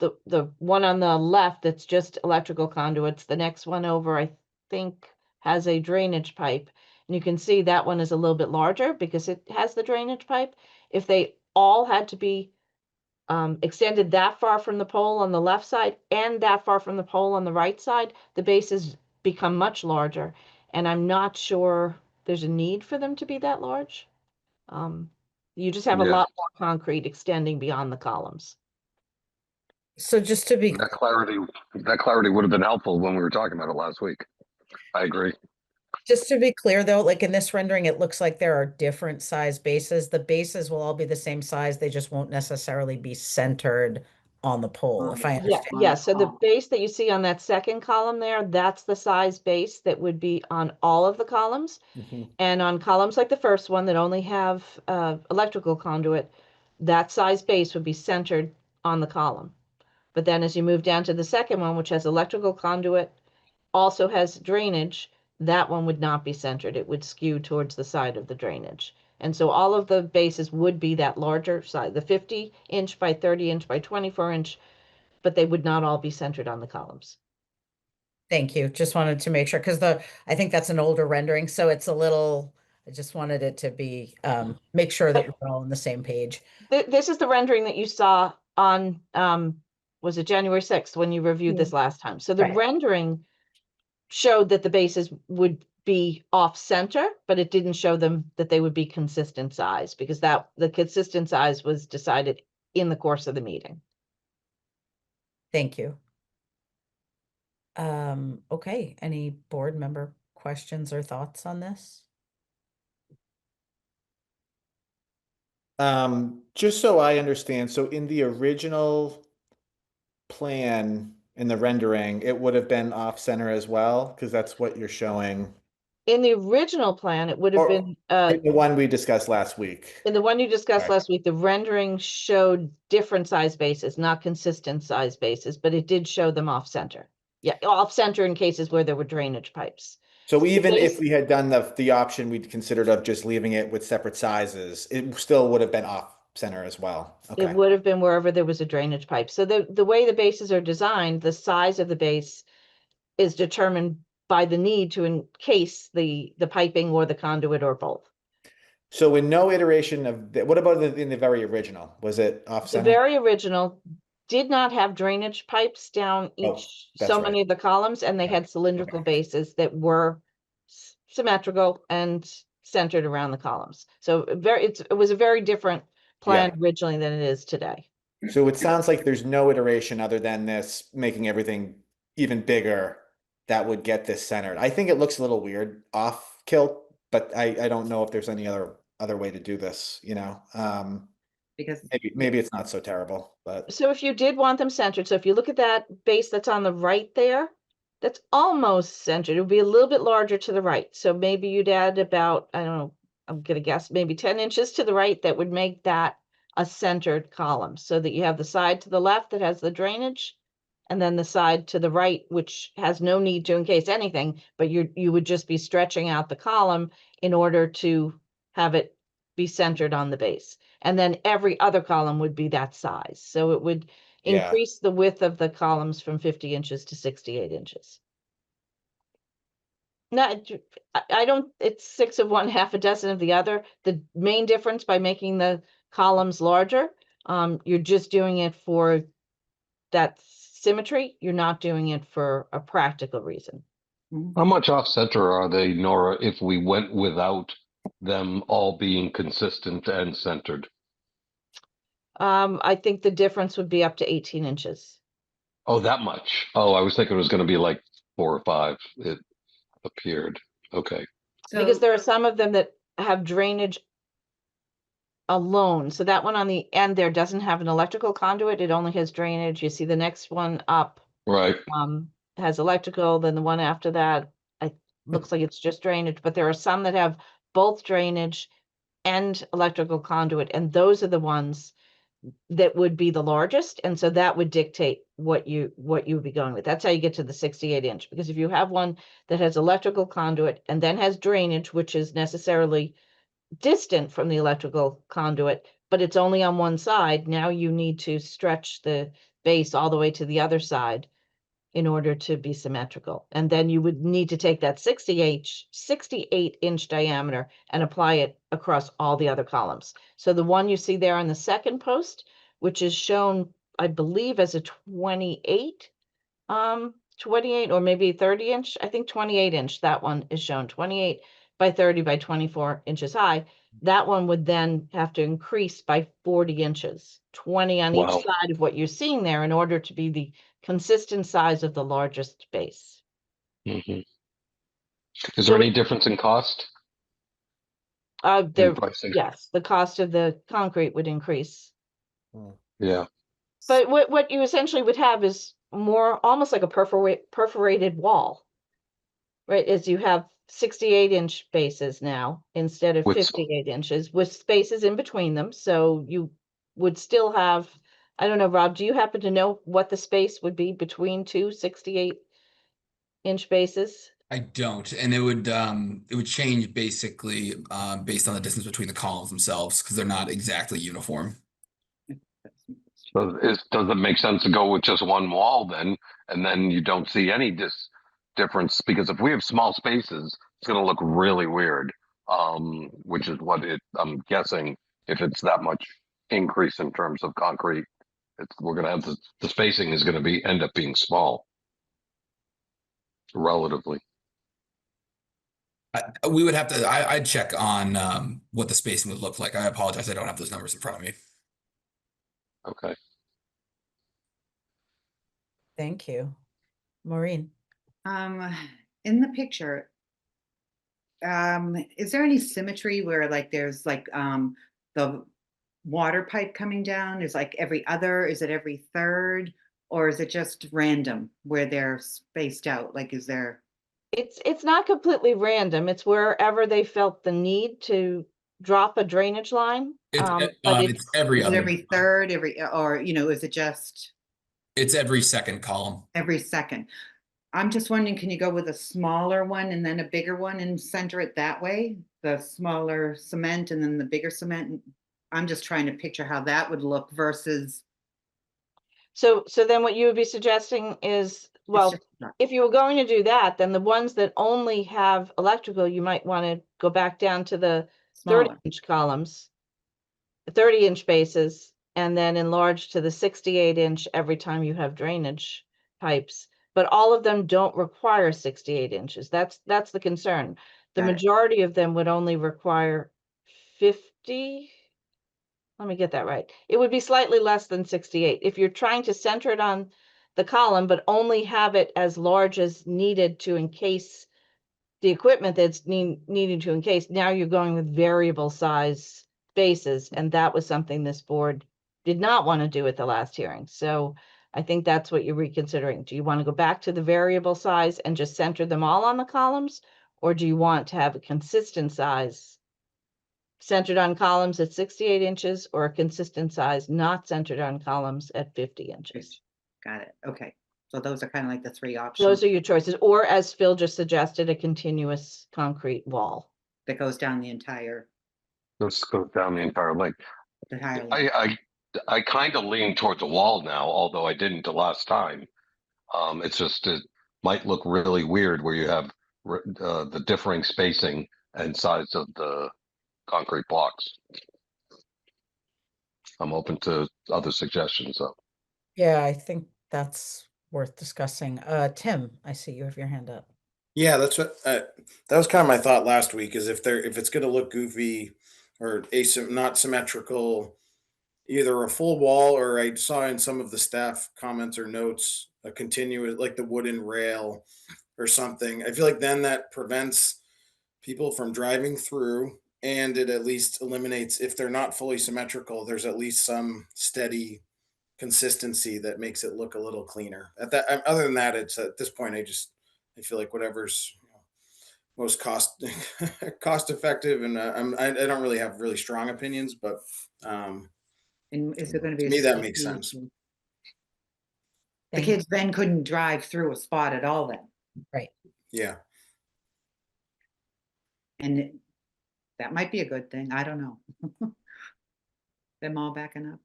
Speaker 3: the one on the left that's just electrical conduits. The next one over, I think, has a drainage pipe. And you can see that one is a little bit larger because it has the drainage pipe. If they all had to be extended that far from the pole on the left side and that far from the pole on the right side, the bases become much larger. And I'm not sure there's a need for them to be that large. You just have a
Speaker 10: Yeah.
Speaker 3: lot more concrete extending beyond the columns.
Speaker 1: So just to be,
Speaker 10: That clarity would have been helpful when we were talking about it last week. I agree.
Speaker 1: just to be clear though, like in this rendering, it looks like there are different size bases. The bases will all be the same size. They just won't necessarily be centered on the pole, if I
Speaker 3: Yeah,
Speaker 1: understand.
Speaker 3: yeah. So the base that you see on that second column there, that's the size base that would be on all of the columns.
Speaker 8: Mhm.
Speaker 3: And on columns like the first one that only have electrical conduit, that size base would be centered on the column. But then as you move down to the second one, which has electrical conduit, also has drainage, that one would not be centered. It would skew towards the side of the drainage. And so all of the bases would be that larger side, the 50-inch by 30-inch by 24-inch, but they would not all be centered on the columns.
Speaker 1: Thank you. Just wanted to make sure, because I think that's an older rendering, so it's a little, I just wanted it to be, make sure that we're all on the same page.
Speaker 3: This is the rendering that you saw on, was it January 6th when you reviewed this last time? So the
Speaker 1: Right.
Speaker 3: rendering showed that the bases would be off center, but it didn't show them that they would be consistent size, because that the consistent size was decided in the course of the meeting.
Speaker 1: Thank you. Okay, any board member questions or thoughts on this?
Speaker 8: Just so I understand, so in the original plan in the rendering, it would have been off center as well, because that's what you're showing.
Speaker 3: In the original plan, it would have
Speaker 8: Or
Speaker 3: been,
Speaker 8: in the one we discussed last week.
Speaker 3: in the one you discussed
Speaker 8: Okay.
Speaker 3: last week, the rendering showed different size bases, not consistent size bases, but it did show them off center. Yeah, off center in cases where there were drainage pipes.
Speaker 8: So even
Speaker 3: base-
Speaker 8: if we had done the option we'd considered of just leaving it with separate sizes, it still would have been off center as well.
Speaker 3: It
Speaker 8: Okay.
Speaker 3: would have been wherever there was a drainage pipe. So the way the bases are designed, the size of the base is determined by the need to encase the piping or the conduit or both.
Speaker 8: So in no iteration of what about in the very original? Was it off
Speaker 3: The
Speaker 8: center?
Speaker 3: very original did not have drainage pipes down
Speaker 8: Oh,
Speaker 3: each,
Speaker 8: that's
Speaker 3: so
Speaker 8: right.
Speaker 3: many of the columns, and they
Speaker 8: Yeah,
Speaker 3: had cylindrical bases that were symmetrical and centered around the columns. So it was a very different plan originally than it is today.
Speaker 8: So it sounds like there's no iteration other than this making everything even bigger that would get this centered. I think it looks a little weird off kilt, but I don't know if there's any other way to do this, you know.
Speaker 9: Because
Speaker 8: Maybe it's not so terrible, but
Speaker 3: So if you did want them centered, so if you look at that base that's on the right there, that's almost centered. It would be a little bit larger to the right. So maybe you'd add about, I don't know, I'm gonna guess maybe 10 inches to the right. That would make that a centered column, so that you have the side to the left that has the drainage, and then the side to the right, which has no need to encase anything, but you would just be stretching out the column in order to have it be centered on the base. And then every other column would be that size. So it would
Speaker 8: Yeah.
Speaker 3: increase the width of the columns from 50 inches to 68 inches. No, I don't, it's 6 of one, half a dozen of the other. The main difference by making the columns larger, you're just doing it for that symmetry. You're not doing it for a practical reason.
Speaker 10: How much off center are they, Nora, if we went without them all being consistent and centered?
Speaker 3: I think the difference would be up to 18 inches.
Speaker 10: Oh, that much. Oh, I was thinking it was going to be like 4 or 5. It appeared. Okay.
Speaker 3: Because there are some of them that have drainage alone. So that one on the end there doesn't have an electrical conduit. It only has drainage. You see the next one up
Speaker 10: Right.
Speaker 3: has electrical. Then the one after that, it looks like it's just drainage. But there are some that have both drainage and electrical conduit, and those are the ones that would be the largest. And so that would dictate what you would be going with. That's how you get to the 68 inch. Because if you have one that has electrical conduit and then has drainage, which is necessarily distant from the electrical conduit, but it's only on one side, now you need to stretch the base all the way to the other side in order to be symmetrical. And then you would need to take that 68 inch diameter and apply it across all the other columns. So the one you see there on the second post which is shown, I believe, as a 28 or maybe 30 inch. I think 28 inch, that one is shown 28 by 30 by 24 inches high. That one would then have to increase by 40 inches, 20 on each
Speaker 10: Wow.
Speaker 3: side of what you're seeing there in order to be the consistent size of the largest base.
Speaker 10: Mhm. Is
Speaker 3: So
Speaker 10: there any difference in cost?
Speaker 3: There,
Speaker 10: In pricing?
Speaker 3: yes, the cost of the concrete would increase.
Speaker 10: Yeah.
Speaker 3: But what you essentially would have is more almost like a perforated wall, right? As you have 68-inch bases now instead of
Speaker 10: With
Speaker 3: 58 inches with spaces in between them. So you would still have, I don't know, Rob, do you happen to know what the space would be between two 68-inch bases?
Speaker 11: I don't, and it would change basically based on the distance between the columns themselves because they're not exactly uniform.
Speaker 10: Does it make sense to go with just one wall then, and then you don't see any difference? Because if we have small spaces, it's going to look really weird. Which is what I'm guessing. If it's that much increase in terms of concrete, we're going to have the spacing is going to end up being small, relatively.
Speaker 11: We would have to. I'd check on what the spacing would look like. I apologize, I don't have those numbers in front of me.
Speaker 10: Okay.
Speaker 1: Thank you. Maureen.
Speaker 9: In the picture, is there any symmetry where like there's like the water pipe coming down is like every other, is it every third, or is it just random where they're spaced out? Like, is there?
Speaker 3: It's not completely random. It's wherever they felt the need to drop a drainage line. But
Speaker 11: It's every
Speaker 9: Is it
Speaker 11: other.
Speaker 9: every third, or is it just
Speaker 11: It's every second column.
Speaker 9: every second? I'm just wondering, can you go with a smaller one and then a bigger one and center it that way? The smaller cement and then the bigger cement? I'm just trying to picture how that would look versus.
Speaker 3: So then what you would be suggesting is, well, if you were going to do that, then the ones that only have electrical, you might want to go back down to the 30-inch columns, 30-inch bases, and then enlarge to the 68-inch every time you have drainage pipes. But all of them don't require 68 inches. That's the concern. The
Speaker 9: Got it.
Speaker 3: majority of them would only require 50. Let me get that right. It would be slightly less than 68. If you're trying to center it on the column, but only have it as large as needed to encase the equipment that's needed to encase, now you're going with variable size bases. And that was something this board did not want to do at the last hearing. So I think that's what you're reconsidering. Do you want to go back to the variable size and just center them all on the columns? Or do you want to have a consistent size centered on columns at 68 inches or a consistent size not centered on columns at 50 inches?
Speaker 9: Got it. Okay. So those are kind of like the three options.
Speaker 3: Those are your choices. Or as Phil just suggested, a continuous concrete wall.
Speaker 9: That goes down the entire.
Speaker 10: This goes down the entire length.
Speaker 9: The entire length.
Speaker 10: I kind of lean towards the wall now, although I didn't the last time. It's just it might look really weird where you have the differing spacing and size of the concrete blocks. I'm open to other suggestions though.
Speaker 1: Yeah, I think that's worth discussing. Tim, I see you have your hand up.
Speaker 7: Yeah, that's what that was kind of my thought last week. Is if it's going to look goofy or not symmetrical, either a full wall or I saw in some of the staff comments or notes a continuous like the wooden rail or something. I feel like then that prevents people from driving through, and it at least eliminates if they're not fully symmetrical. There's at least some steady consistency that makes it look a little cleaner. Other than that, it's at this point I feel like whatever's most cost effective, and I don't really have really strong opinions, but
Speaker 9: And is there going to be
Speaker 7: to me that makes sense.
Speaker 9: The kids then couldn't drive through a spot at all then.
Speaker 1: Right.
Speaker 7: Yeah.
Speaker 9: And that might be a good thing. I don't know. Them all backing up.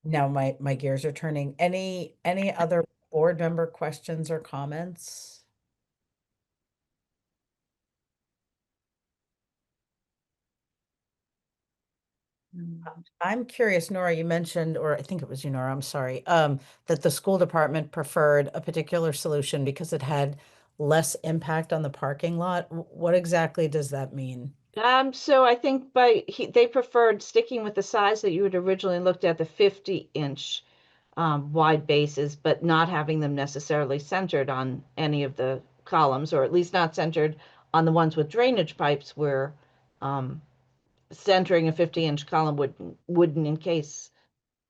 Speaker 1: Now my gears are turning. Any other board member questions or comments? I'm curious, Nora, you mentioned, or I think it was you, Nora, I'm sorry, that the school department preferred a particular solution because it had less impact on the parking lot. What exactly does that mean?
Speaker 3: So I think they preferred sticking with the size that you had originally looked at, the 50-inch wide bases, but not having them necessarily centered on any of the columns, or at least not centered on the ones with drainage pipes where centering a 50-inch column wouldn't encase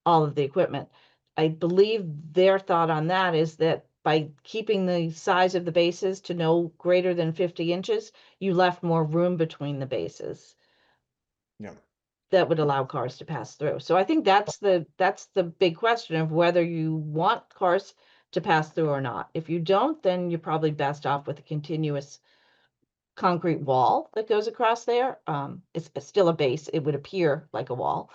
Speaker 3: all of the equipment. I believe their thought on that is that by keeping the size of the bases to no greater than 50 inches, you left more room between the bases
Speaker 8: Yeah.
Speaker 3: that would allow cars to pass through. So I think that's the big question of whether you want cars to pass through or not. If you don't, then you're probably best off with a continuous concrete wall that goes across there. It's still a base. It would appear like a wall.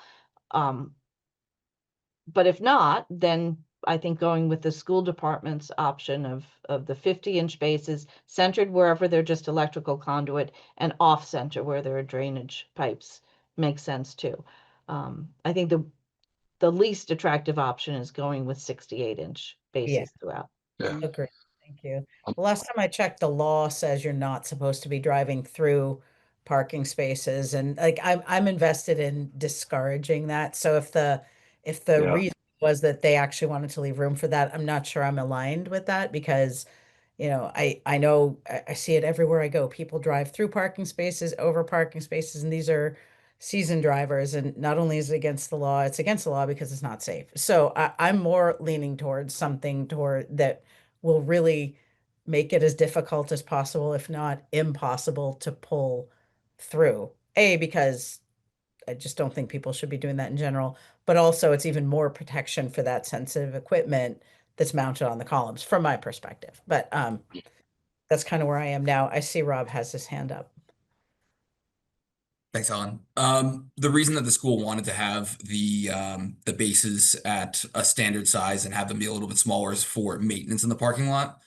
Speaker 3: But if not, then I think going with the school department's option of the 50-inch bases centered wherever they're just electrical conduit and off center where there are drainage pipes makes sense too. I think the least attractive option is going with 68-inch bases throughout.
Speaker 10: Yeah.
Speaker 1: Agree. Thank you. The last time I checked, the law says you're not supposed to be driving through parking spaces, and like I'm invested in discouraging that. So if the
Speaker 10: Yeah.
Speaker 1: reason was that they actually wanted to leave room for that, I'm not sure I'm aligned with that because I know I see it everywhere I go. People drive through parking spaces, over parking spaces, and these are seasoned drivers. And not only is it against the law, it's against the law because it's not safe. So I'm more leaning towards something toward that will really make it as difficult as possible, if not impossible, to pull through. Because I just don't think people should be doing that in general, but also it's even more protection for that sensitive equipment that's mounted on the columns from my perspective. But that's kind of where I am now. I see Rob has his hand up.
Speaker 11: Thanks, Alan. The reason that the school wanted to have the bases at a standard size and have them be a little bit smaller is for maintenance in the parking lot.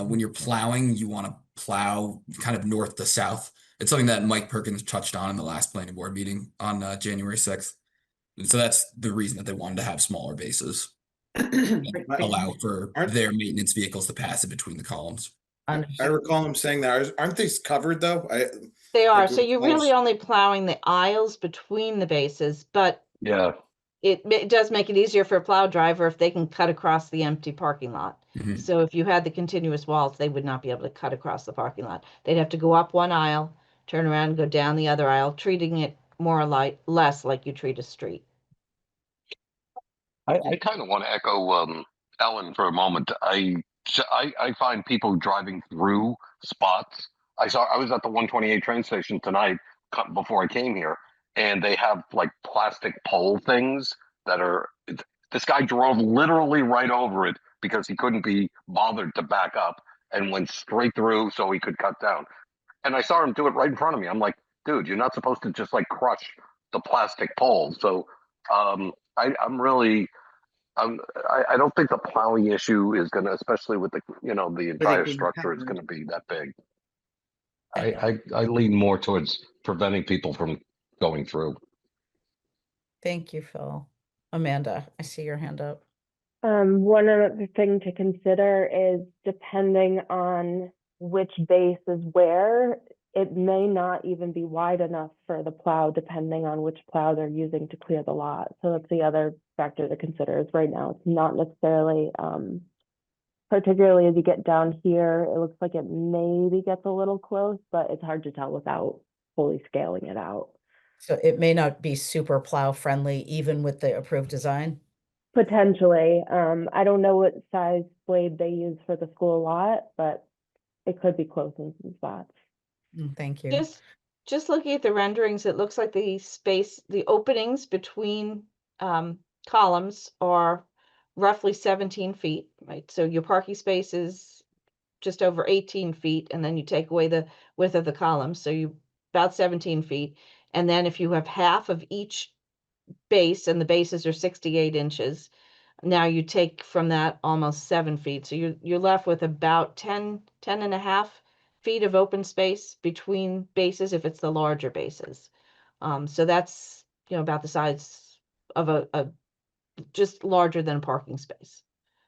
Speaker 11: When you're plowing, you want to plow kind of north to south. It's something that Mike Perkins touched on in the last planning board meeting on January 6th. And so that's the reason that they wanted to have smaller bases and allow for
Speaker 7: Aren't-
Speaker 11: their maintenance vehicles to pass in between the columns.
Speaker 7: I recall him saying that. Aren't these covered though?
Speaker 3: They are.
Speaker 7: Like
Speaker 3: So you're really only plowing the aisles between the bases, but
Speaker 10: Yeah.
Speaker 3: it does make it easier for a plow driver if they can cut across the empty parking lot.
Speaker 11: Mhm.
Speaker 3: So if you had the continuous walls, they would not be able to cut across the parking lot. They'd have to go up one aisle, turn around and go down the other aisle, treating it more less like you treat a street.
Speaker 10: I kind of want to echo Ellen for a moment. I find people driving through spots. I was at the 128 train station tonight before I came here, and they have like plastic pole things that are. This guy drove literally right over it because he couldn't be bothered to back up and went straight through so he could cut down. And I saw him do it right in front of me. I'm like, dude, you're not supposed to just like crush the plastic pole. So I'm really I don't think the plowing issue is going to, especially with the entire
Speaker 9: being
Speaker 10: structure, is
Speaker 9: covered.
Speaker 10: going to be that big. I lean more towards preventing people from going through.
Speaker 1: Thank you, Phil. Amanda, I see your hand up.
Speaker 6: One other thing to consider is depending on which base is where, it may not even be wide enough for the plow, depending on which plow they're using to clear the lot. So that's the other factor to consider is right now, it's not necessarily, particularly as you get down here, it looks like it maybe gets a little close, but it's hard to tell without fully scaling it out.
Speaker 1: So it may not be super plow friendly, even with the approved design.
Speaker 6: Potentially. I don't know what size blade they use for the school lot, but it could be close in some spots.
Speaker 1: Thank you.
Speaker 3: Just looking at the renderings, it looks like the openings between columns are roughly 17 feet, right? So your parking space is just over 18 feet, and then you take away the width of the columns, so you about 17 feet. And then if you have half of each base, and the bases are 68 inches, now you take from that almost 7 feet. So you're left with about 10 and a half feet of open space between bases if it's the larger bases. So that's about the size of a just larger than a parking space.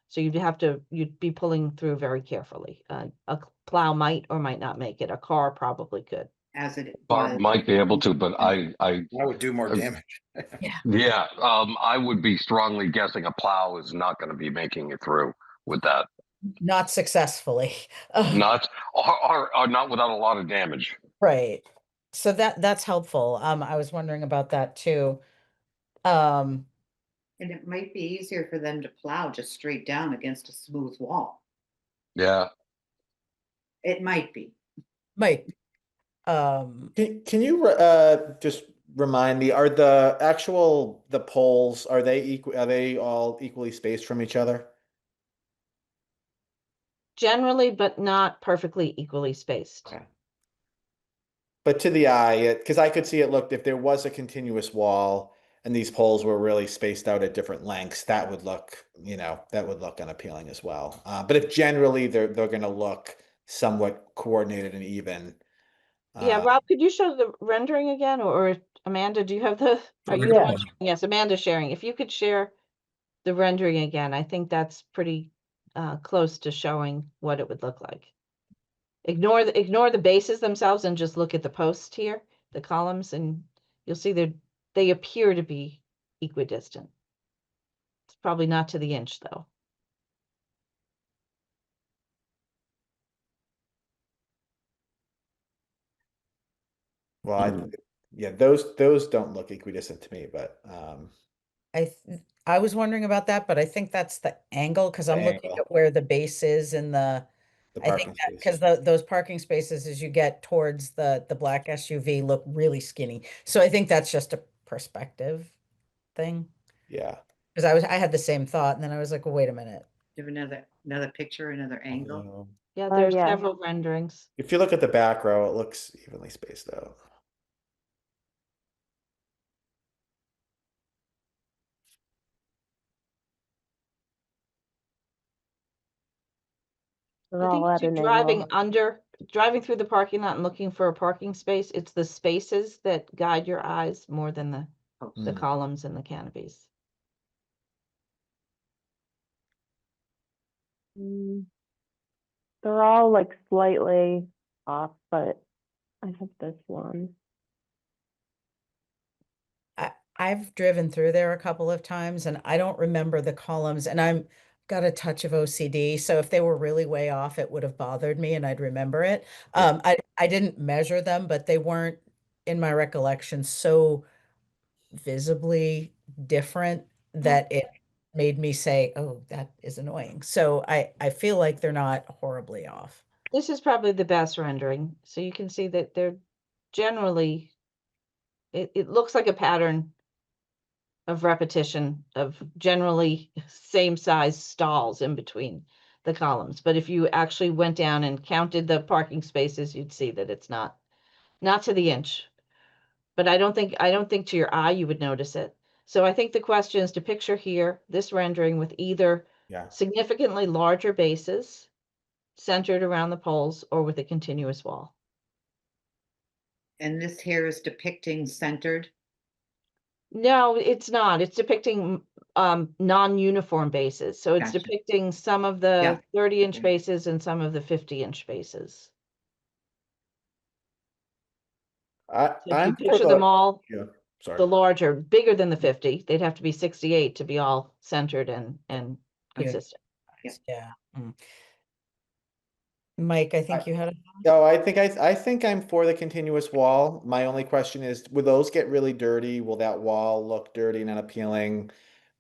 Speaker 3: So you'd be pulling through very carefully. A plow might or might not make it. A car probably could.
Speaker 9: As it
Speaker 10: Bart
Speaker 9: was.
Speaker 10: might be able to, but I
Speaker 7: That would do more
Speaker 10: Uh,
Speaker 7: damage.
Speaker 10: yeah, I would be strongly guessing a plow is not going to be making it through with that.
Speaker 1: Not successfully.
Speaker 10: Not or not without a lot of damage.
Speaker 1: Right. So that's helpful. I was wondering about that too. Um,
Speaker 9: And it might be easier for them to plow just straight down against a smooth wall.
Speaker 10: Yeah.
Speaker 9: It might be.
Speaker 1: Mike,
Speaker 8: Can you just remind me, are the poles, are they all equally spaced from each other?
Speaker 3: generally, but not perfectly equally spaced.
Speaker 8: Okay. But to the eye, because I could see it looked, if there was a continuous wall and these poles were really spaced out at different lengths, that would look, that would look unappealing as well. But if generally they're going to look somewhat coordinated and even.
Speaker 3: Yeah, Rob, could you show the rendering again, or Amanda, do you have are you the
Speaker 6: Yeah.
Speaker 3: one? Yes, Amanda's sharing. If you could share the rendering again, I think that's pretty close to showing what it would look like. Ignore the bases themselves and just look at the posts here, the columns, and you'll see they appear to be equidistant. It's probably not to the inch though.
Speaker 8: Well, yeah, those don't look equidistant to me, but
Speaker 1: I was wondering about that, but I think that's the angle because I'm looking
Speaker 8: angle.
Speaker 1: at where the base is in the I think
Speaker 8: parking
Speaker 1: that
Speaker 8: space.
Speaker 1: because those parking spaces as you get towards the black SUV look really skinny. So I think that's just a perspective thing.
Speaker 8: Yeah.
Speaker 1: Because I had the same thought and then I was like, well, wait a minute.
Speaker 9: Do you have another picture, another angle?
Speaker 3: Yeah,
Speaker 6: Oh,
Speaker 3: there's
Speaker 6: yeah.
Speaker 3: several renderings.
Speaker 8: If you look at the back row, it looks evenly spaced out.
Speaker 6: They're
Speaker 3: I think
Speaker 6: all
Speaker 3: if
Speaker 6: at
Speaker 3: you're
Speaker 6: an angle.
Speaker 3: driving through the parking lot and looking for a parking space, it's the spaces that guide your eyes more than the
Speaker 8: Mm.
Speaker 3: columns and the canopies.
Speaker 6: Mm, They're all like slightly off, but I have this one.
Speaker 1: I've driven through there a couple of times and I don't remember the columns and I'm got a touch of OCD. So if they were really way off, it would have bothered me and I'd remember it.
Speaker 8: Yeah.
Speaker 1: I didn't measure them, but they weren't in my recollection so visibly different that it made me say, oh, that is annoying. So I feel like they're not horribly off.
Speaker 3: This is probably the best rendering. So you can see that they're generally, it looks like a pattern of repetition of generally same size stalls in between the columns. But if you actually went down and counted the parking spaces, you'd see that it's not to the inch. But I don't think to your eye you would notice it. So I think the question is to picture here this rendering with either
Speaker 8: Yeah.
Speaker 3: significantly larger bases centered around the poles or with a continuous wall.
Speaker 9: And this here is depicting centered.
Speaker 3: No, it's not. It's depicting non-uniform bases. So it's
Speaker 9: Gotcha.
Speaker 3: depicting some of the 30-inch bases and some of the 50-inch bases. So if you
Speaker 8: I'm for
Speaker 3: picture them all,
Speaker 8: yeah. Sorry.
Speaker 3: the larger, bigger than the 50, they'd have to be 68 to be all centered and consistent.
Speaker 1: Yeah. Mike, I think you had a
Speaker 8: No, I think I'm for the continuous wall. My only question is, will those get really dirty? Will that wall look dirty and unappealing?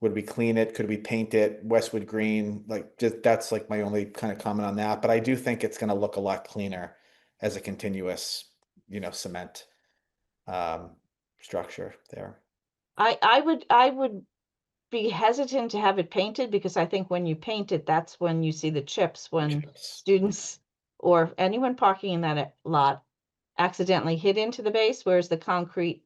Speaker 8: Would we clean it? Could we paint it Westwood green? Like, just that's like my only kind of comment on that. But I do think it's going to look a lot cleaner as a continuous, cement structure there.
Speaker 3: I would be hesitant to have it painted because I think when you paint it, that's when you see the chips when students or anyone parking in that lot accidentally hit into the base, whereas the concrete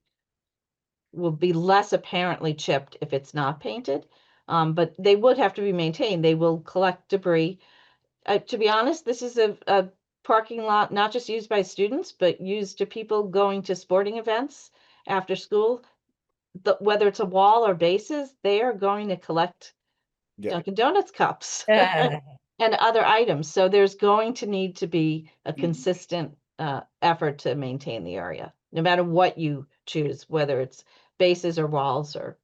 Speaker 3: will be less apparently chipped if it's not painted. But they would have to be maintained. They will collect debris. To be honest, this is a parking lot not just used by students, but used to people going to sporting events after school. whether it's a wall or bases, they are going to collect
Speaker 8: Yeah.
Speaker 3: Dunkin' Donuts cups
Speaker 1: Ah,
Speaker 3: and other items. So there's going to need to be a consistent effort to maintain the area, no matter what you choose, whether it's bases or walls or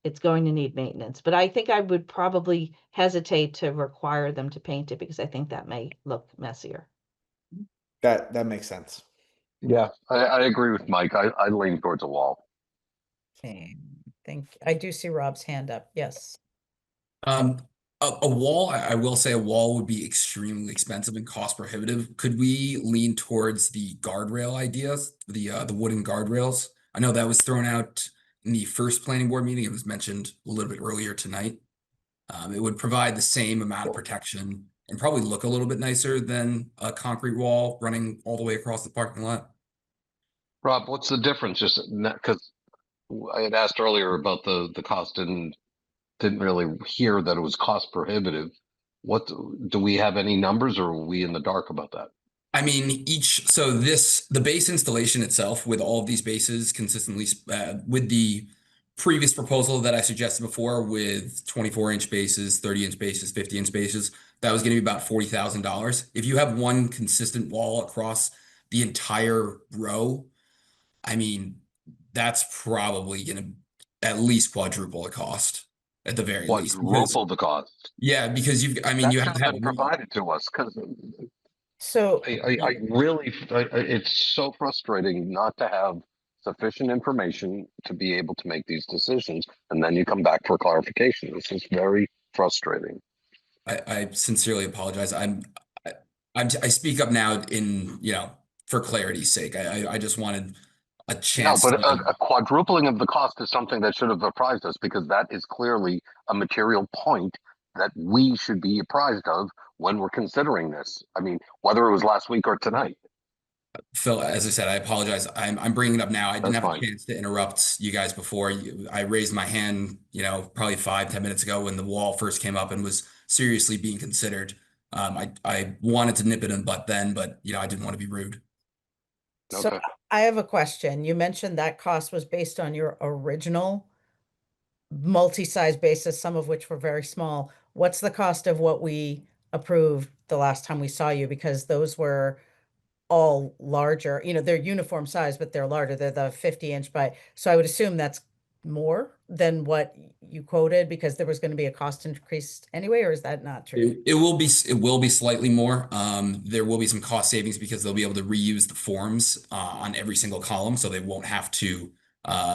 Speaker 3: it's going to need maintenance. But I think I would probably hesitate to require them to paint it because I think that may look messier.
Speaker 8: That makes sense.
Speaker 10: Yeah, I agree with Mike. I lean towards a wall.
Speaker 1: I do see Rob's hand up. Yes.
Speaker 11: A wall, I will say a wall would be extremely expensive and cost prohibitive. Could we lean towards the guardrail ideas, the wooden guardrails? I know that was thrown out in the first planning board meeting. It was mentioned a little bit earlier tonight. It would provide the same amount of protection and probably look a little bit nicer than a concrete wall running all the way across the parking lot.
Speaker 10: Rob, what's the difference? Just because I had asked earlier about the cost and didn't really hear that it was cost prohibitive. What do we have any numbers, or are we in the dark about that?
Speaker 11: I mean, the base installation itself with all of these bases consistently with the previous proposal that I suggested before with 24-inch bases, 30-inch bases, 50-inch bases, that was going to be about $40,000. If you have one consistent wall across the entire row, I mean, that's probably going to at least quadruple the cost at the very least.
Speaker 10: Quadruple the cost.
Speaker 11: Yeah, because you have
Speaker 10: That
Speaker 11: to
Speaker 10: should
Speaker 11: have
Speaker 10: been provided to us, because
Speaker 1: So
Speaker 10: I really, it's so frustrating not to have sufficient information to be able to make these decisions, and then you come back for clarification. This is very frustrating.
Speaker 11: I sincerely apologize. I speak up now for clarity's sake. I just wanted a
Speaker 10: No,
Speaker 11: chance.
Speaker 10: but a quadrupling of the cost is something that should have apprised us, because that is clearly a material point that we should be apprised of when we're considering this. I mean, whether it was last week or tonight.
Speaker 11: Phil, as I said, I apologize. I'm bringing it up now. I didn't
Speaker 10: That's
Speaker 11: have
Speaker 10: fine.
Speaker 11: a chance to interrupt you guys before. I raised my hand, probably 5-10 minutes ago when the wall first came up and was seriously being considered. I wanted to nip it in the butt then, but I didn't want to be rude.
Speaker 1: So
Speaker 10: Okay.
Speaker 1: I have a question. You mentioned that cost was based on your original multi-size basis, some of which were very small. What's the cost of what we approved the last time we saw you? Because those were all larger, they're uniform size, but they're larger. They're the 50-inch by, so I would assume that's more than what you quoted because there was going to be a cost increase anyway, or is that not true?
Speaker 11: It will be slightly more. There will be some cost savings because they'll be able to reuse the forms on every single column, so they won't have to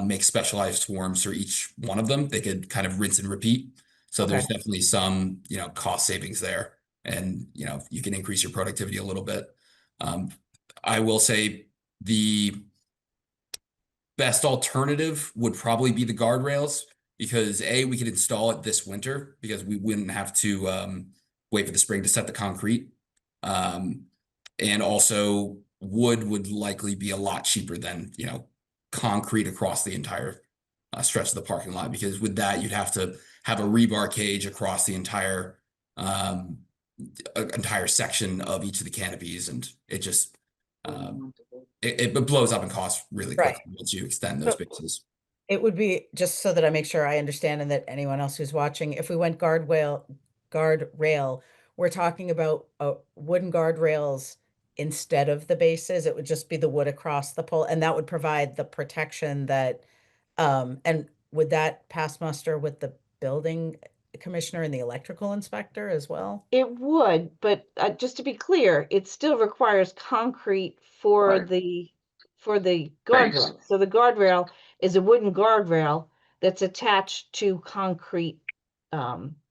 Speaker 11: make specialized forms for each one of them. They could kind of rinse and repeat. So there's
Speaker 1: Okay.
Speaker 11: definitely some cost savings there, and you can increase your productivity a little bit. I will say the best alternative would probably be the guardrails, because we could install it this winter because we wouldn't have to wait for the spring to set the concrete. And also wood would likely be a lot cheaper than, concrete across the entire stretch of the parking lot, because with that, you'd have to have a rebar cage across the entire section of each of the canopies. And it just, it blows up in cost really quickly once you extend those bases.
Speaker 1: It would be, just so that I make sure I understand and that anyone else who's watching, if we went guardrail, we're talking about wooden guardrails instead of the bases. It would just be the wood across the pole, and that would provide the protection that, and would that pass muster with the building commissioner and the electrical inspector as well?
Speaker 3: It would, but just to be clear, it still requires concrete for
Speaker 10: Right.
Speaker 3: the guardrail. So the guardrail is a wooden guardrail that's attached to concrete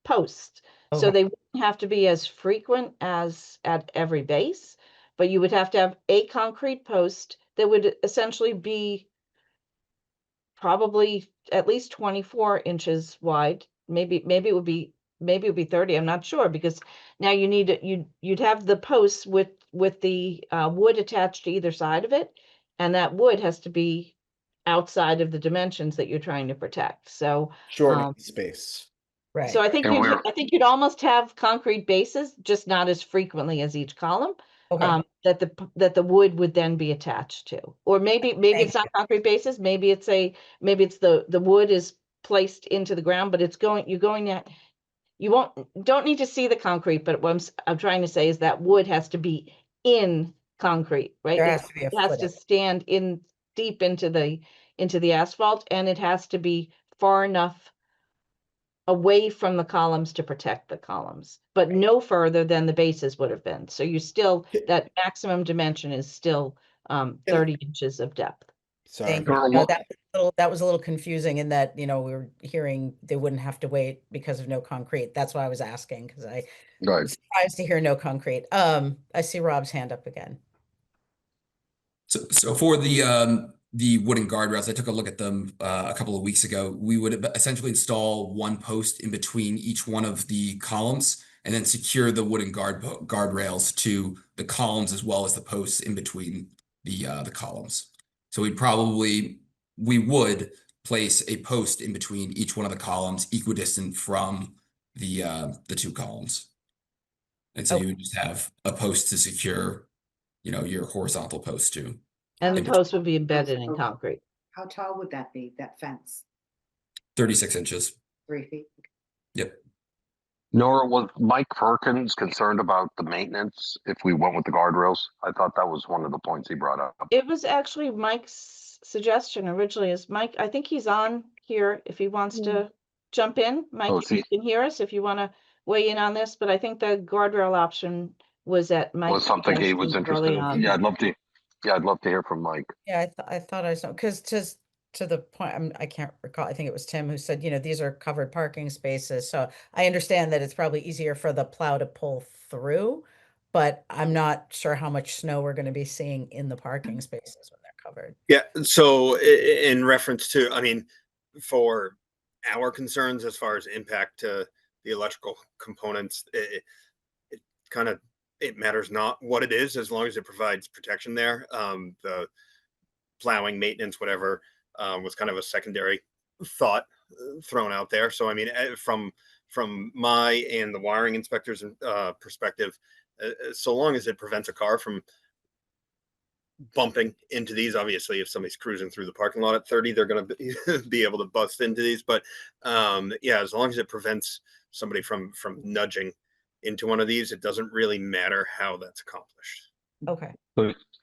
Speaker 3: posts. So
Speaker 1: Okay.
Speaker 3: they wouldn't have to be as frequent as at every base, but you would have to have a concrete post that would essentially be probably at least 24 inches wide. Maybe it would be 30. I'm not sure, because now you'd have the posts with the wood attached to either side of it, and that wood has to be outside of the dimensions that you're trying to protect. So
Speaker 8: Shortening space.
Speaker 1: Right.
Speaker 3: so I think
Speaker 10: And
Speaker 3: you'd almost have concrete bases, just not as frequently as each column,
Speaker 1: Okay.
Speaker 3: that the wood would then be attached to. Or maybe it's
Speaker 1: Thank
Speaker 3: not concrete bases, maybe it's the wood is placed into the ground, but you're going to, you don't need to see the concrete, but what I'm trying to say is that wood has to be in concrete, right?
Speaker 1: There has to be a
Speaker 3: It has to
Speaker 1: footing.
Speaker 3: stand in deep into the asphalt, and it has to be far enough away from the columns to protect the columns, but no further than the bases would have been. So you still, that maximum dimension is still 30 inches of depth.
Speaker 8: Sorry.
Speaker 1: Thank you.
Speaker 10: Or
Speaker 1: No,
Speaker 10: what-
Speaker 1: that was a little confusing in that, we were hearing they wouldn't have to wait because of no concrete. That's why I was asking, because I
Speaker 10: Right.
Speaker 1: was surprised to hear no concrete. I see Rob's hand up again.
Speaker 11: So for the wooden guardrails, I took a look at them a couple of weeks ago. We would essentially install one post in between each one of the columns, and then secure the wooden guardrails to the columns as well as the posts in between the columns. So we would place a post in between each one of the columns, equidistant from the two columns, and so
Speaker 1: Okay.
Speaker 11: you would just have a post to secure, your horizontal post too.
Speaker 3: And the
Speaker 11: In
Speaker 3: post would be embedded in concrete.
Speaker 9: How tall would that be, that fence?
Speaker 11: 36 inches.
Speaker 9: 3 feet?
Speaker 11: Yep.
Speaker 10: Nora, was Mike Perkins concerned about the maintenance if we went with the guardrails? I thought that was one of the points he brought up.
Speaker 3: It was actually Mike's suggestion originally. Is Mike, I think he's on here if he wants to jump in. Mike,
Speaker 10: Oh,
Speaker 3: if you
Speaker 10: see.
Speaker 3: can hear us, if you want to weigh in on this, but I think the guardrail option was at Mike's
Speaker 10: Was something he was
Speaker 3: suggestion
Speaker 10: interested
Speaker 3: early
Speaker 10: in.
Speaker 3: on.
Speaker 10: Yeah, I'd love to hear from Mike.
Speaker 1: Yeah, I thought I saw, because to the point, I can't recall, I think it was Tim who said, these are covered parking spaces. So I understand that it's probably easier for the plow to pull through, but I'm not sure how much snow we're going to be seeing in the parking spaces when they're covered.
Speaker 12: Yeah. So in reference to, for our concerns as far as impact to the electrical components, it kind of, it matters not what it is, as long as it provides protection there. The plowing, maintenance, whatever, was kind of a secondary thought thrown out there. So, from my and the wiring inspector's perspective, so long as it prevents a car from bumping into these, obviously if somebody's cruising through the parking lot at 30, they're going to be able to bust into these, but yeah, as long as it prevents somebody from nudging into one of these, it doesn't really matter how that's accomplished.
Speaker 1: Okay.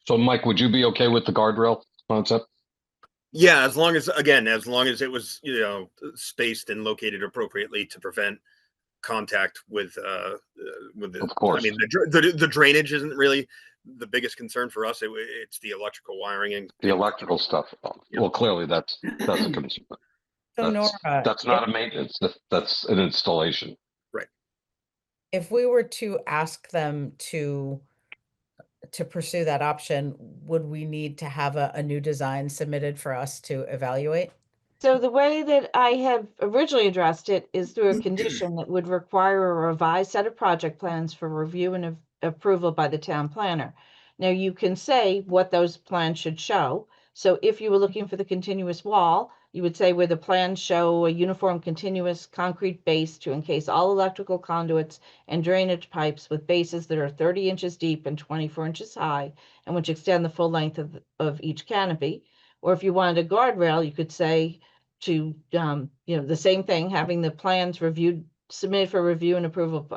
Speaker 10: So Mike, would you be okay with the guardrail concept?
Speaker 12: Yeah, as long as it was, spaced and located appropriately to prevent contact with the,
Speaker 10: Of course.
Speaker 12: the drainage isn't really the biggest concern for us. It's the electrical wiring and
Speaker 10: The electrical stuff. Well, clearly that's a concern.
Speaker 1: So Nora,
Speaker 10: That's not a maintenance. That's an installation.
Speaker 12: Right.
Speaker 1: if we were to ask them to pursue that option, would we need to have a new design submitted for us to evaluate?
Speaker 3: So the way that I have originally addressed it is through a condition that would require a revised set of project plans for review and approval by the town planner. Now you can say what those plans should show. So if you were looking for the continuous wall, you would say where the plans show a uniform continuous concrete base to encase all electrical conduits and drainage pipes with bases that are 30 inches deep and 24 inches high, and which extend the full length of each canopy. Or if you wanted a guardrail, you could say to, the same thing, having the plans submitted for review and approval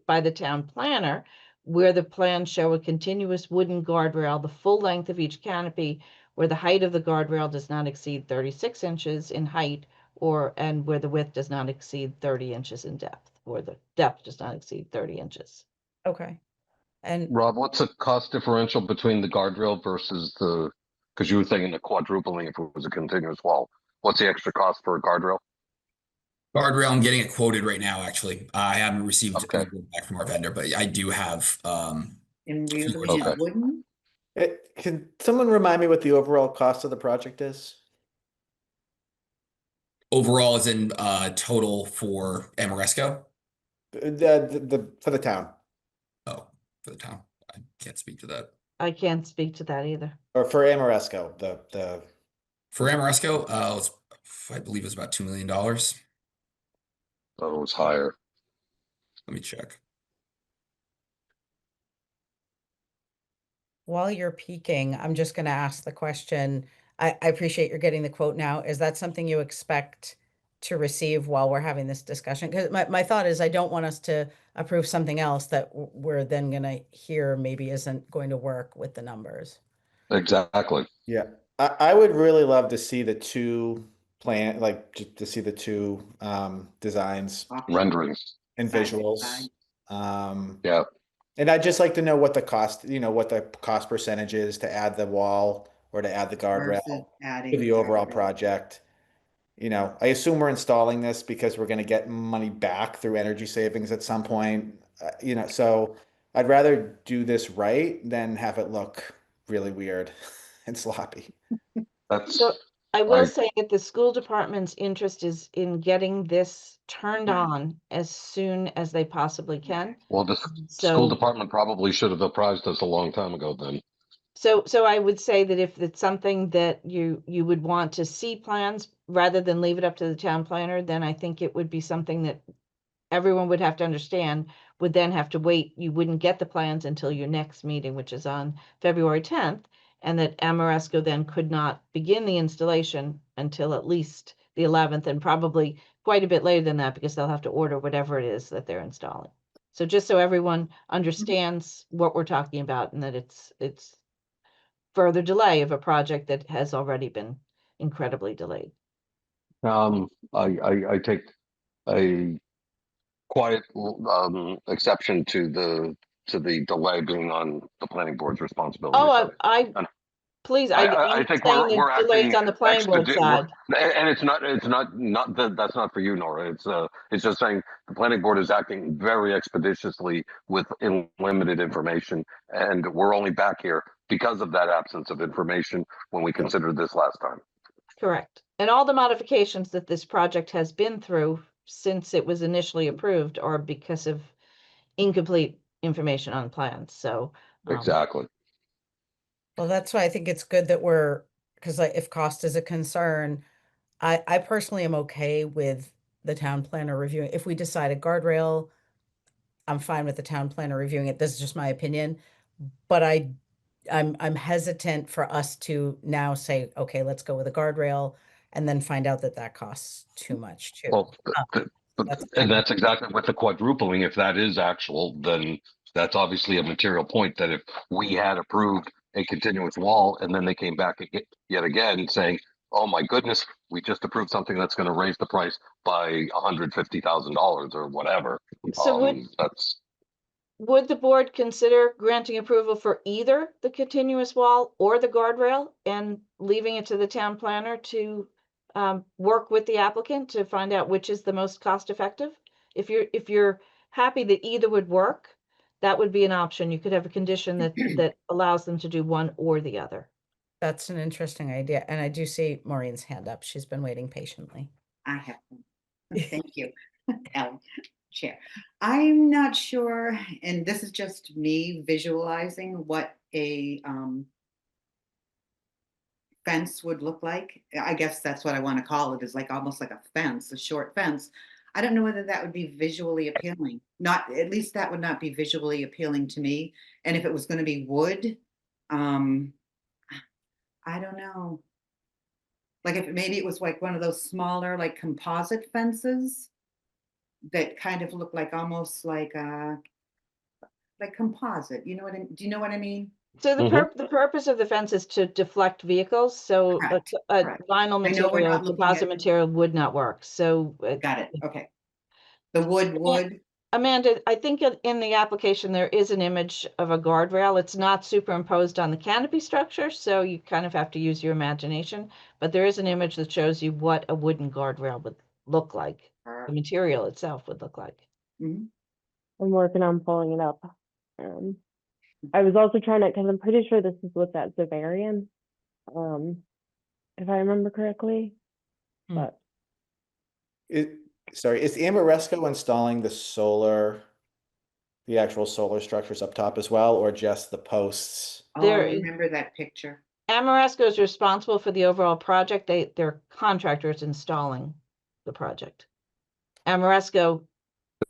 Speaker 3: by the town planner, where the plans show a continuous wooden guardrail, the full length of each canopy, where the height of the guardrail does not exceed 36 inches in height, and where the width does not exceed 30 inches in depth, or the depth does not exceed 30 inches.
Speaker 1: Okay. And
Speaker 10: Rob, what's the cost differential between the guardrail versus because you were thinking the quadrupling if it was a continuous wall. What's the extra cost for a guardrail?
Speaker 11: Guardrail, I'm getting it quoted right now, actually. I haven't received
Speaker 10: Okay.
Speaker 11: any word back from our vendor, but I do have
Speaker 9: And we're
Speaker 11: few
Speaker 9: looking
Speaker 10: Okay.
Speaker 9: at wooden?
Speaker 8: Can someone remind me what the overall cost of the project is?
Speaker 11: overall as in total for Amoresco.
Speaker 8: The for the town,
Speaker 11: Oh, for the town. I can't speak to that.
Speaker 3: I can't speak to that either.
Speaker 8: or for Amoresco, the
Speaker 11: For Amoresco, I believe it was about $2 million. Let
Speaker 10: Oh, it was higher.
Speaker 11: me check.
Speaker 1: While you're peeking, I'm just going to ask the question. I appreciate you're getting the quote now. Is that something you expect to receive while we're having this discussion? Because my thought is I don't want us to approve something else that we're then going to hear maybe isn't going to work with the numbers.
Speaker 10: Exactly.
Speaker 8: Yeah, I would really love to see the two to see the two designs
Speaker 9: Options
Speaker 10: Renderings.
Speaker 8: and
Speaker 9: side by
Speaker 8: visuals.
Speaker 9: side.
Speaker 10: Yeah.
Speaker 8: And I'd just like to know what the cost, what the cost percentage is to add the wall or to add the
Speaker 9: Versus
Speaker 8: guardrail to
Speaker 9: adding
Speaker 8: the overall
Speaker 9: guardrail.
Speaker 8: project. I assume we're installing this because we're going to get money back through energy savings at some point. So I'd rather do this right than have it look really weird and sloppy.
Speaker 10: That's
Speaker 3: So I will
Speaker 10: I
Speaker 3: say that the school department's interest is in getting this turned on as soon as they possibly can.
Speaker 10: well, the school
Speaker 3: So,
Speaker 10: department probably should have apprised us a long time ago then.
Speaker 3: so I would say that if it's something that you would want to see plans rather than leave it up to the town planner, then I think it would be something that everyone would have to understand, would then have to wait. You wouldn't get the plans until your next meeting, which is on February 10th, and that Amoresco then could not begin the installation until at least the 11th, and probably quite a bit later than that, because they'll have to order whatever it is that they're installing. So just so everyone understands what we're talking about, and that it's further delay of a project that has already been incredibly delayed.
Speaker 10: I take a quiet exception to the delay being on the planning board's responsibility.
Speaker 3: Oh,
Speaker 10: And
Speaker 3: please,
Speaker 10: I
Speaker 3: I'm
Speaker 10: think
Speaker 3: saying
Speaker 10: we're
Speaker 3: the delays
Speaker 10: acting
Speaker 3: on the planning board side.
Speaker 10: and it's not that that's not for you, Nora. It's just saying the planning board is acting very expeditiously with limited information, and we're only back here because of that absence of information when we considered this last time.
Speaker 3: Correct. And all the modifications that this project has been through since it was initially approved are because of incomplete information on plans. So,
Speaker 10: Exactly.
Speaker 1: Well, that's why I think it's good that because if cost is a concern, I personally am okay with the town planner reviewing. If we decide a guardrail, I'm fine with the town planner reviewing it. This is just my opinion. But I'm hesitant for us to now say, okay, let's go with a guardrail and then find out that costs too much too.
Speaker 10: Well,
Speaker 1: That's
Speaker 10: and that's exactly what the quadrupling, if that is actual, then that's obviously a material point that if we had approved a continuous wall and then they came back yet again saying, oh my goodness, we just approved something that's going to raise the price by $150,000 or whatever.
Speaker 3: so would the board consider granting approval for either the continuous wall or the guardrail and leaving it to the town planner to work with the applicant to find out which is the most cost effective? If you're happy that either would work, that would be an option. You could have a condition that allows them to do one or the other.
Speaker 1: That's an interesting idea. And I do see Maureen's hand up. She's been waiting patiently.
Speaker 9: I have one. Thank you, Ellen, Chair. I'm not sure, and this is just me visualizing what a fence would look like. I guess that's what I want to call it, is like almost like a fence, a short fence. I don't know whether that would be visually appealing. At least that would not be visually appealing to me. And if it was going to be wood, I don't know. Like if maybe it was like one of those smaller, like composite fences that kind of look like almost like composite. You know do you know what I mean?
Speaker 3: So the purpose of the fence is to deflect vehicles. So
Speaker 9: Correct,
Speaker 3: a
Speaker 9: correct.
Speaker 3: vinyl
Speaker 9: I know we're
Speaker 3: material,
Speaker 9: not looking
Speaker 3: composite
Speaker 9: at-
Speaker 3: material would not work. So
Speaker 9: Got it. Okay. The wood would.
Speaker 3: Amanda, I think in the application, there is an image of a guardrail. It's not superimposed on the canopy structure, so you kind of have to use your imagination, but there is an image that shows you what a wooden guardrail would look like. The material itself would look like.
Speaker 9: Mm-hmm.
Speaker 6: I'm working on pulling it up. I was also trying to, because I'm pretty sure this is with that Xaverian, if I remember correctly. But
Speaker 8: Sorry, is Amoresco installing the actual solar structures up top as well, or just the posts?
Speaker 9: Oh, I remember that picture.
Speaker 3: Amoresco is responsible for the overall project. Their contractor is installing the project. Amoresco.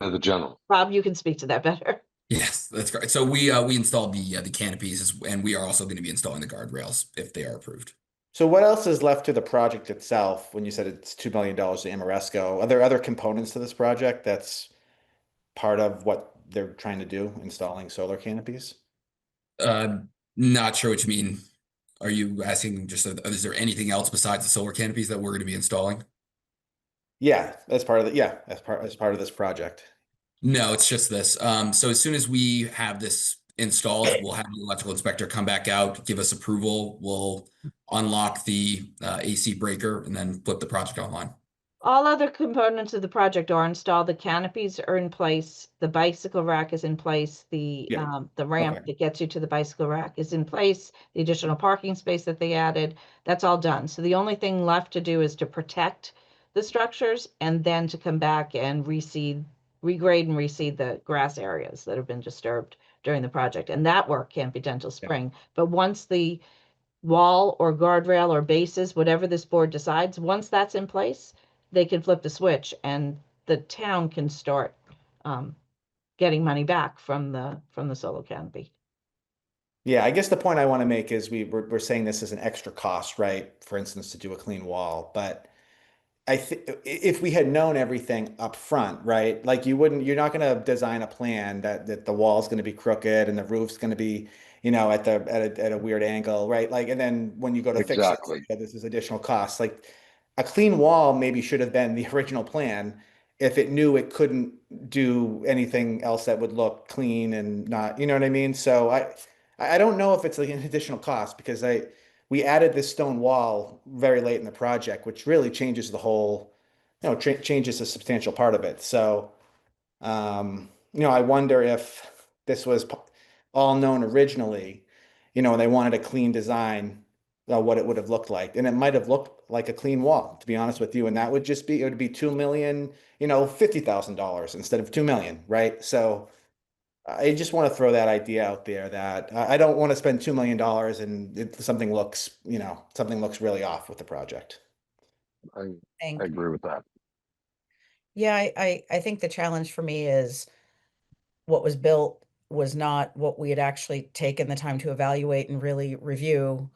Speaker 10: The general.
Speaker 3: Bob, you can speak to that better.
Speaker 11: Yes, that's correct. So we installed the canopies, and we are also going to be installing the guardrails if they are approved.
Speaker 8: So what else is left to the project itself when you said it's $2 million to Amoresco? Are there other components to this project that's part of what they're trying to do, installing solar canopies?
Speaker 11: Uh, Not sure what you mean. Are you asking just, is there anything else besides the solar canopies that we're going to be installing?
Speaker 8: Yeah, that's part of the, yeah, as part of this project.
Speaker 11: No, it's just this. So as soon as we have this installed, we'll have the electrical inspector come back out, give us approval. We'll unlock the AC breaker and then put the project online.
Speaker 3: All other components of the project are installed. The canopies are in place. The bicycle rack is in place. The
Speaker 8: Yeah.
Speaker 3: ramp
Speaker 8: Okay.
Speaker 3: that gets you to the bicycle rack is in place. The additional parking space that they added, that's all done. So the only thing left to do is to protect the structures and then to come back and regrade and reseed the grass areas that have been disturbed during the project. And that work can't be done till spring. But once the wall or guardrail or bases, whatever this board decides, once that's in place, they can flip the switch and the town can start getting money back from the solar canopy.
Speaker 8: Yeah, I guess the point I want to make is we're saying this is an extra cost, right? For instance, to do a clean wall, but I think if we had known everything up front, right? Like you're not going to design a plan that the wall's going to be crooked and the roof's going to be, at a weird angle, right? Like, and then when you go to fix it,
Speaker 10: Exactly.
Speaker 8: this is additional costs. Like a clean wall maybe should have been the original plan if it knew it couldn't do anything else that would look clean and not, you know what I mean? So I don't know if it's like an additional cost because we added this stone wall very late in the project, which really changes the whole, changes a substantial part of it. So, I wonder if this was all known originally, and they wanted a clean design, what it would have looked like. And it might have looked like a clean wall, to be honest with you. And that would just be, it would be 2 million, $50,000 instead of 2 million, right? So, I just want to throw that idea out there that I don't want to spend $2 million and something looks really off with the project.
Speaker 10: I
Speaker 1: Thank-
Speaker 10: agree with that.
Speaker 1: Yeah, I think the challenge for me is what was built was not what we had actually taken the time to evaluate and really review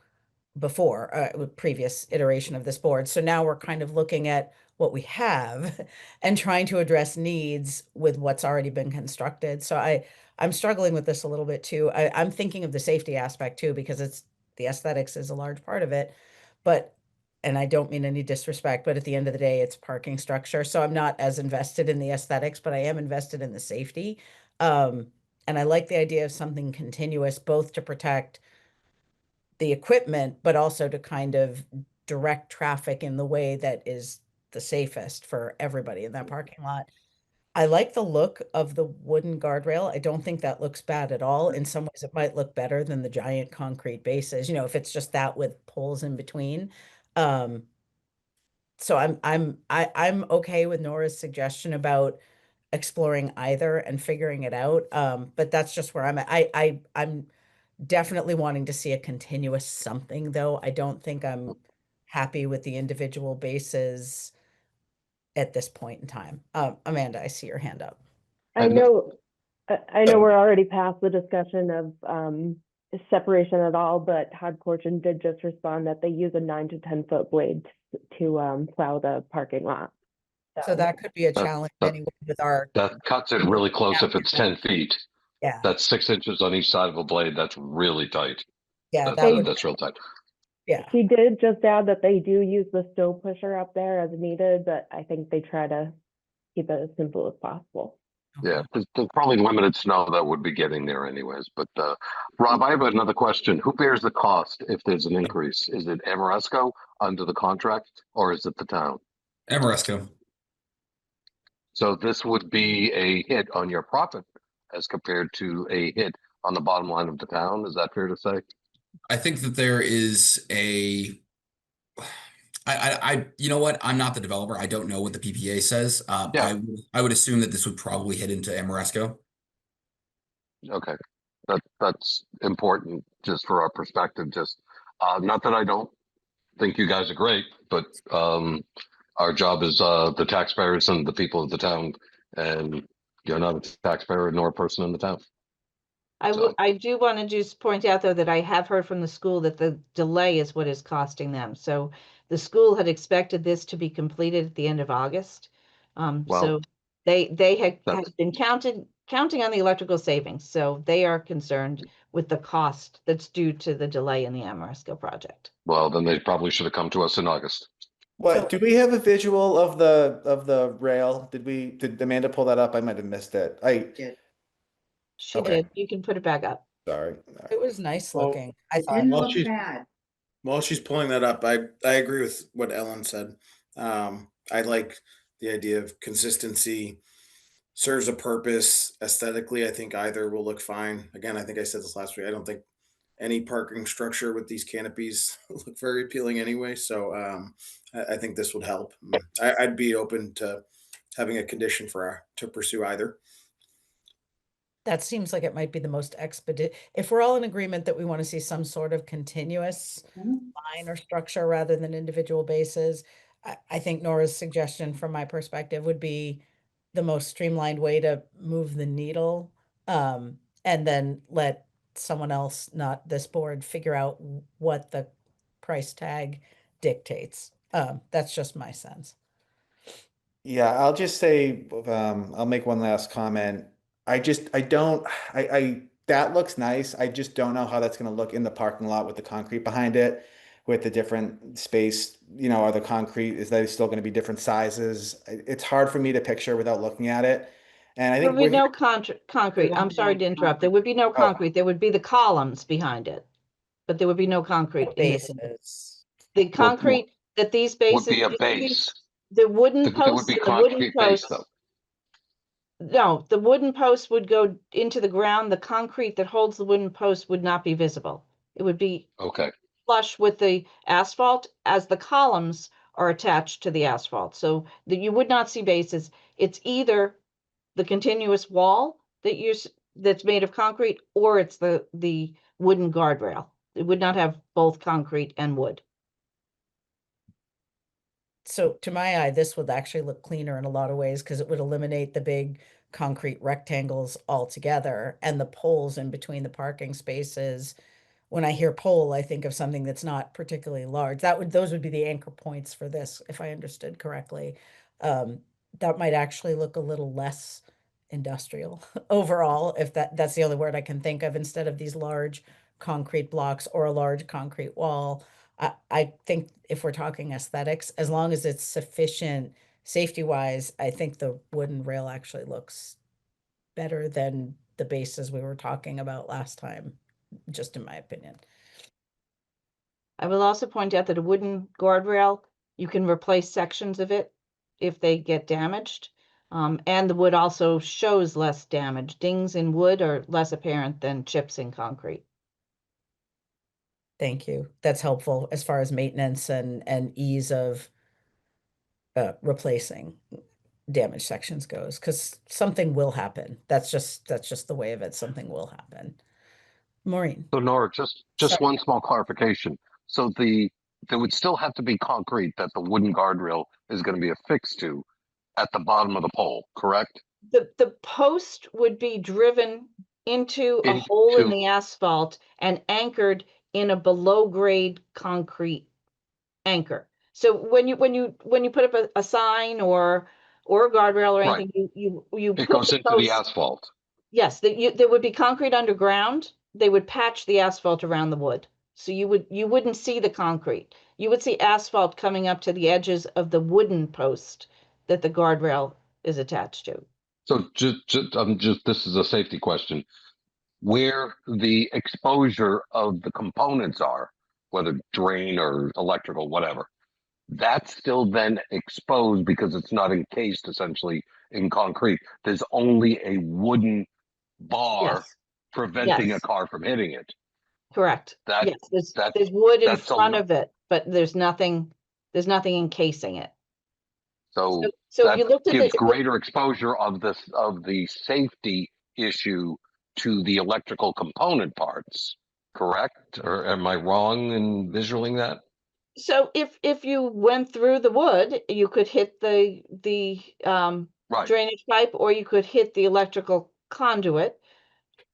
Speaker 1: before, with previous iteration of this board. So now we're kind of looking at what we have and trying to address needs with what's already been constructed. So I'm struggling with this a little bit too. I'm thinking of the safety aspect too, because the aesthetics is a large part of it. But, and I don't mean any disrespect, but at the end of the day, it's parking structure. So I'm not as invested in the aesthetics, but I am invested in the safety. And I like the idea of something continuous, both to protect the equipment, but also to kind of direct traffic in the way that is the safest for everybody in that parking lot. I like the look of the wooden guardrail. I don't think that looks bad at all. In some ways, it might look better than the giant concrete bases, if it's just that with poles in between. So I'm okay with Nora's suggestion about exploring either and figuring it out. But that's just where I'm at. I'm definitely wanting to see a continuous something, though. I don't think I'm happy with the individual bases at this point in time. Amanda, I see your hand up.
Speaker 6: I know we're already past the discussion of separation at all, but Hod Fortune did just respond that they use a 9 to 10 foot blade to plow the parking lot.
Speaker 1: So that could be a challenge anyway with our.
Speaker 10: That cuts it really close if it's 10 feet.
Speaker 1: Yeah.
Speaker 10: That's 6 inches on each side of a blade. That's really tight.
Speaker 1: Yeah,
Speaker 10: That's real tight.
Speaker 1: Yeah.
Speaker 6: She did just add that they do use the stow pusher up there as needed, but I think they try to keep it as simple as possible.
Speaker 10: Yeah, there's probably limited snow that would be getting there anyways. But Rob, I have another question. Who bears the cost if there's an increase? Is it Amoresco under the contract or is it the town?
Speaker 11: Amoresco.
Speaker 10: So this would be a hit on your profit as compared to a hit on the bottom line of the town. Is that fair to say?
Speaker 11: I think that there is you know what? I'm not the developer. I don't know what the PPA says.
Speaker 10: Yeah.
Speaker 11: I would assume that this would probably hit into Amoresco.
Speaker 10: Okay, that's important just for our perspective. Just not that I don't think you guys are great, but our job is the taxpayers and the people of the town, and you're not a taxpayer nor a person in the town. So-
Speaker 3: I do want to just point out, though, that I have heard from the school that the delay is what is costing them. So the school had expected this to be completed at the end of August.
Speaker 10: Well,
Speaker 3: So they had
Speaker 10: that's-
Speaker 3: been counting on the electrical savings. So they are concerned with the cost that's due to the delay in the Amoresco project.
Speaker 10: Well, then they probably should have come to us in August.
Speaker 8: What, do we have a visual of the rail? Did Amanda pull that up? I might have missed it.
Speaker 3: She
Speaker 8: Okay.
Speaker 3: did. You can put it back up.
Speaker 8: Sorry.
Speaker 1: It was nice
Speaker 7: Well,
Speaker 1: looking. I
Speaker 9: It
Speaker 1: thought.
Speaker 9: didn't
Speaker 7: Well,
Speaker 9: look
Speaker 7: she's-
Speaker 9: bad.
Speaker 7: While she's pulling that up, I agree with what Ellen said. I like the idea of consistency, serves a purpose aesthetically. I think either will look fine. Again, I think I said this last week. I don't think any parking structure with these canopies look very appealing anyway. So I think this would help. I'd be open to having a condition to pursue either.
Speaker 1: That seems like it might be the most expedite. If we're all in agreement that we want to see some sort of continuous
Speaker 9: Mhm.
Speaker 1: line or structure rather than individual bases, I think Nora's suggestion from my perspective would be the most streamlined way to move the needle. And then let someone else, not this board, figure out what the price tag dictates. That's just my sense.
Speaker 8: Yeah, I'll just say, I'll make one last comment. That looks nice. I just don't know how that's gonna look in the parking lot with the concrete behind it, with the different space, are the concrete, is that still gonna be different sizes? It's hard for me to picture without looking at it. And I
Speaker 3: There
Speaker 8: think
Speaker 3: would be
Speaker 8: we're,
Speaker 3: no concrete. I'm
Speaker 9: won't be
Speaker 3: sorry
Speaker 9: any
Speaker 3: to interrupt. There
Speaker 9: concrete.
Speaker 3: would be no
Speaker 8: Oh.
Speaker 3: concrete. There would be the columns behind it. But there would be no concrete in this.
Speaker 1: Bases.
Speaker 3: The concrete that these
Speaker 10: Would
Speaker 3: bases.
Speaker 10: be a
Speaker 3: these-
Speaker 10: base.
Speaker 3: The wooden
Speaker 10: There would
Speaker 3: posts,
Speaker 10: be
Speaker 3: and the wooden
Speaker 10: concrete base
Speaker 3: posts.
Speaker 10: though.
Speaker 3: No, the wooden posts would go into the ground. The concrete that holds the wooden post would not be visible. It would be
Speaker 10: Okay.
Speaker 3: flush with the asphalt as the columns are attached to the asphalt. So that you would not see bases. It's either the continuous wall that's made of concrete, or it's the wooden guardrail. It would not have both concrete and wood.
Speaker 1: So to my eye, this would actually look cleaner in a lot of ways because it would eliminate the big concrete rectangles altogether and the poles in between the parking spaces. When I hear pole, I think of something that's not particularly large. Those would be the anchor points for this, if I understood correctly. That might actually look a little less industrial overall, if that's the only word I can think of, instead of these large concrete blocks or a large concrete wall. I think if we're talking aesthetics, as long as it's sufficient safety wise, I think the wooden rail actually looks better than the bases we were talking about last time, just in my opinion.
Speaker 3: I will also point out that a wooden guardrail, you can replace sections of it if they get damaged. And the wood also shows less damage. Dings in wood are less apparent than chips in concrete.
Speaker 1: Thank you. That's helpful as far as maintenance and ease of replacing damaged sections goes, because something will happen. That's just the way of it. Something will happen. Maureen.
Speaker 10: So Nora, just
Speaker 1: Sorry.
Speaker 10: one small clarification. So there would still have to be concrete that the wooden guardrail is going to be affixed to at the bottom of the pole, correct?
Speaker 3: The post would be driven into a hole in the asphalt and anchored in a below grade concrete anchor. So when you put up a sign or a guardrail or
Speaker 10: Right.
Speaker 3: anything, you
Speaker 10: It
Speaker 3: put
Speaker 10: goes
Speaker 3: the
Speaker 10: into the
Speaker 3: post.
Speaker 10: asphalt.
Speaker 3: Yes, there would be concrete underground. They would patch the asphalt around the wood. So you wouldn't see the concrete. You would see asphalt coming up to the edges of the wooden post that the guardrail is attached to.
Speaker 10: So just this is a safety question. Where the exposure of the components are, whether drain or electrical, whatever, that's still then exposed because it's not encased essentially in concrete. There's only a wooden bar
Speaker 3: Yes,
Speaker 10: preventing a
Speaker 3: Yes.
Speaker 10: car from hitting it.
Speaker 3: correct.
Speaker 10: That
Speaker 3: Yes,
Speaker 10: that
Speaker 3: there's wood in
Speaker 10: that's a
Speaker 3: front
Speaker 10: lo-
Speaker 3: of it, but there's nothing encasing it.
Speaker 10: so
Speaker 3: So if
Speaker 10: that
Speaker 3: you looked at
Speaker 10: gives
Speaker 3: the,
Speaker 10: greater exposure of the safety issue to the electrical component parts, correct? Or am I wrong in visualing that?
Speaker 3: so if you went through the wood, you could hit the
Speaker 10: Right.
Speaker 3: drainage pipe, or you could hit the electrical conduit.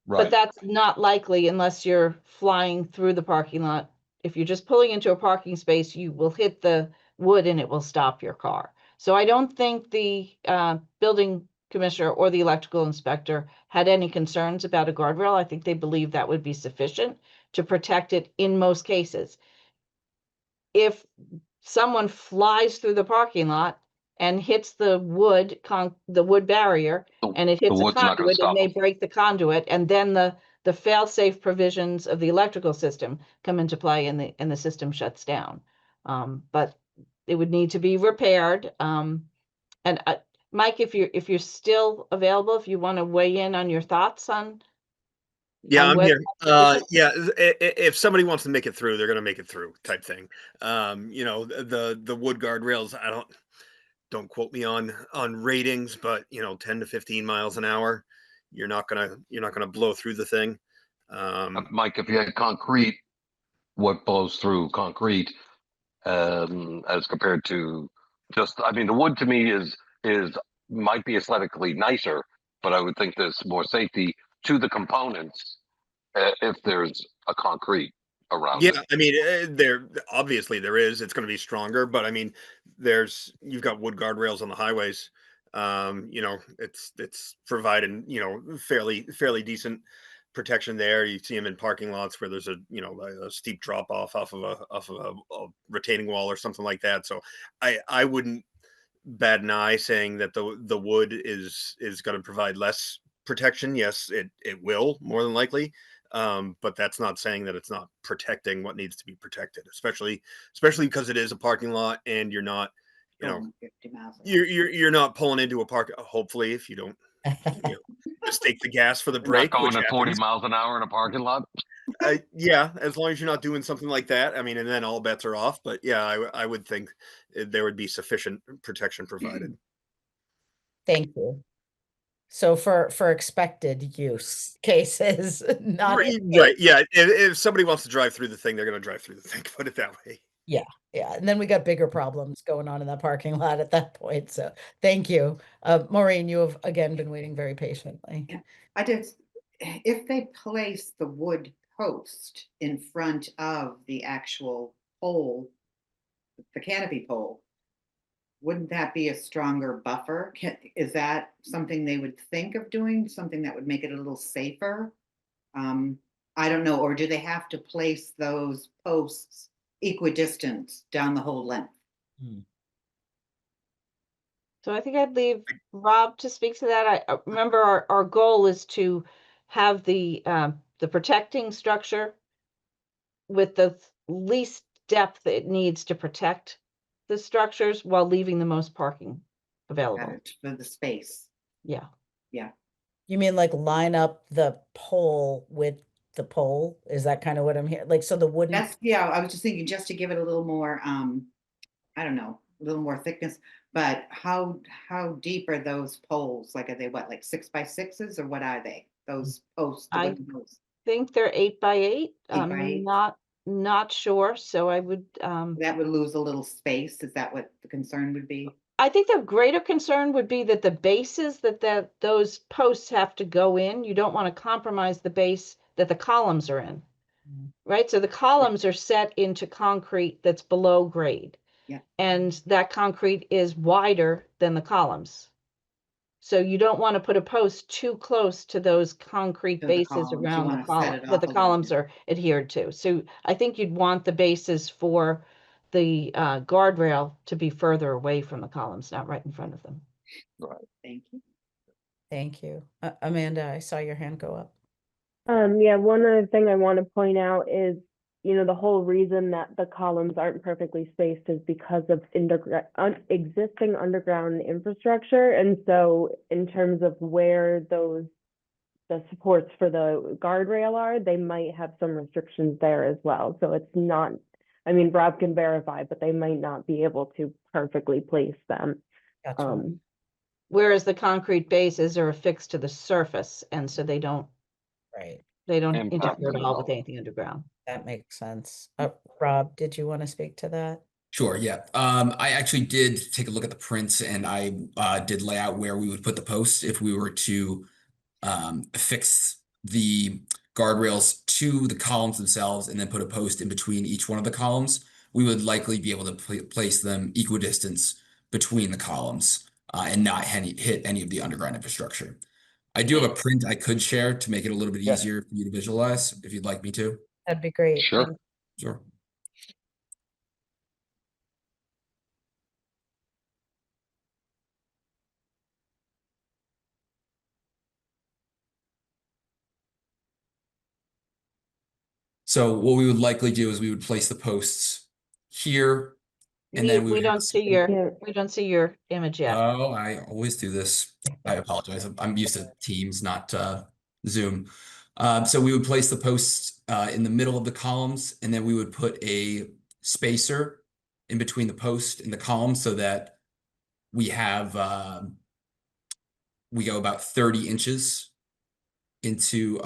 Speaker 3: But that's not likely unless you're flying through the parking lot. If you're just pulling into a parking space, you will hit the wood and it will stop your car. So I don't think the building commissioner or the electrical inspector had any concerns about a guardrail. I think they believe that would be sufficient to protect it in most cases. If someone flies through the parking lot and hits the wood barrier, and it hits a
Speaker 10: wood's not gonna
Speaker 3: conduit, it
Speaker 10: stop
Speaker 3: may
Speaker 10: them.
Speaker 3: break the conduit, and then the fail-safe provisions of the electrical system come into play, and the system shuts down. But it would need to be repaired. And Mike, if you're still available, if you want to weigh in on your thoughts on
Speaker 12: Yeah, I'm
Speaker 3: whether
Speaker 12: here.
Speaker 3: that's sufficient.
Speaker 12: Yeah, if somebody wants to make it through, they're gonna make it through, type thing. You know, the wood guardrails. I don't quote me on ratings, but you know, 10 to 15 miles an hour, you're not gonna blow through the thing.
Speaker 10: Mike, if you had concrete, what blows through concrete as compared to just, I mean, the wood to me is might be aesthetically nicer, but I would think there's more safety to the components if there's a concrete around
Speaker 12: Yeah,
Speaker 10: it.
Speaker 12: I mean, there obviously there is. It's going to be stronger, but I mean, you've got wood guardrails on the highways. You know, it's providing, you know, fairly decent protection there. You see them in parking lots where there's a steep drop off of a retaining wall or something like that. So I wouldn't bat an eye saying that the wood is going to provide less protection. Yes, it will, more than likely. But that's not saying that it's not protecting what needs to be protected, especially because it is a parking lot and you're not, you know,
Speaker 9: Going 50 miles an hour.
Speaker 12: you're not pulling into a park. Hopefully, if you don't, you know, mistake the gas for the
Speaker 10: You're not
Speaker 12: brake, which
Speaker 10: going at 40
Speaker 12: happens.
Speaker 10: miles an hour in a parking lot.
Speaker 12: Yeah, as long as you're not doing something like that. I mean, and then all bets are off. But yeah, I would think there would be sufficient protection provided.
Speaker 1: Thank you. So for expected use cases, not
Speaker 12: Right. Yeah. If somebody wants to drive through the thing, they're going to drive through the thing. Put it that way.
Speaker 1: yeah. And then we got bigger problems going on in that parking lot at that point. So thank you. Maureen, you have again been waiting very patiently.
Speaker 9: Yeah, I did. If they place the wood post in front of the actual pole, the canopy pole, wouldn't that be a stronger buffer? Is that something they would think of doing? Something that would make it a little safer? I don't know. Or do they have to place those posts equidistant down the whole length?
Speaker 3: So I think I'd leave Rob to speak to that. I remember our goal is to have the protecting structure with the least depth it needs to protect the structures while leaving the most parking available.
Speaker 9: For the space.
Speaker 3: Yeah.
Speaker 9: Yeah.
Speaker 1: You mean like line up the pole with the pole? Is that kind of what I'm hearing? Like, so the wooden.
Speaker 9: Yeah, I was just thinking just to give it a little more, I don't know, a little more thickness, but how deep are those poles? Like, are they what, like 6x6s or what are they? Those posts? The
Speaker 3: I
Speaker 9: wooden posts?
Speaker 3: think they're 8x8.
Speaker 9: 8x8?
Speaker 3: Not sure. So I would
Speaker 9: That would lose a little space. Is that what the concern would be?
Speaker 3: I think the greater concern would be that the bases that those posts have to go in, you don't want to compromise the base that the columns are in. Right? So the columns are set into concrete that's below grade.
Speaker 9: Yeah.
Speaker 3: And that concrete is wider than the columns. So you don't want to put a post too close to those concrete
Speaker 9: To the
Speaker 3: bases
Speaker 9: columns. You
Speaker 3: around the
Speaker 9: wanna set
Speaker 3: column
Speaker 9: it
Speaker 3: that
Speaker 9: off
Speaker 3: the
Speaker 9: a little
Speaker 3: columns
Speaker 9: bit.
Speaker 3: are adhered to. So I think you'd want the bases for the guardrail to be further away from the columns, not right in front of them.
Speaker 10: Right.
Speaker 9: Thank you.
Speaker 1: Thank you. Amanda, I saw your hand go up.
Speaker 6: Yeah, one other thing I want to point out is, you know, the whole reason that the columns aren't perfectly spaced is because of existing underground infrastructure. And so in terms of where the supports for the guardrail are, they might have some restrictions there as well. So it's not, I mean, Rob can verify, but they might not be able to perfectly place them.
Speaker 1: Gotcha.
Speaker 3: Whereas the concrete bases are affixed to the surface, and so they don't
Speaker 1: Right.
Speaker 3: interfere at all with
Speaker 10: all.
Speaker 3: anything underground.
Speaker 1: That makes sense. Rob, did you want to speak to that?
Speaker 11: Sure, yeah. I actually did take a look at the prints, and I did lay out where we would put the posts if we were to fix the guardrails to the columns themselves and then put a post in between each one of the columns, we would likely be able to place them equidistance between the columns and not hit any of the underground infrastructure. I do have a print I could share to make it a little bit
Speaker 8: Yeah.
Speaker 11: easier for you to visualize if you'd like me to.
Speaker 1: That'd be great.
Speaker 10: Sure.
Speaker 1: Thank-
Speaker 11: Sure. So what we would likely do is we would place the posts here, and then we
Speaker 3: We
Speaker 11: would have
Speaker 3: don't
Speaker 11: a
Speaker 3: see
Speaker 11: space-
Speaker 3: your, we don't see your image yet.
Speaker 11: Oh, I always do this. I apologize. I'm used to Teams, not Zoom. So we would place the posts in the middle of the columns, and then we would put a spacer in between the post and the column so that we have we go about 30 inches into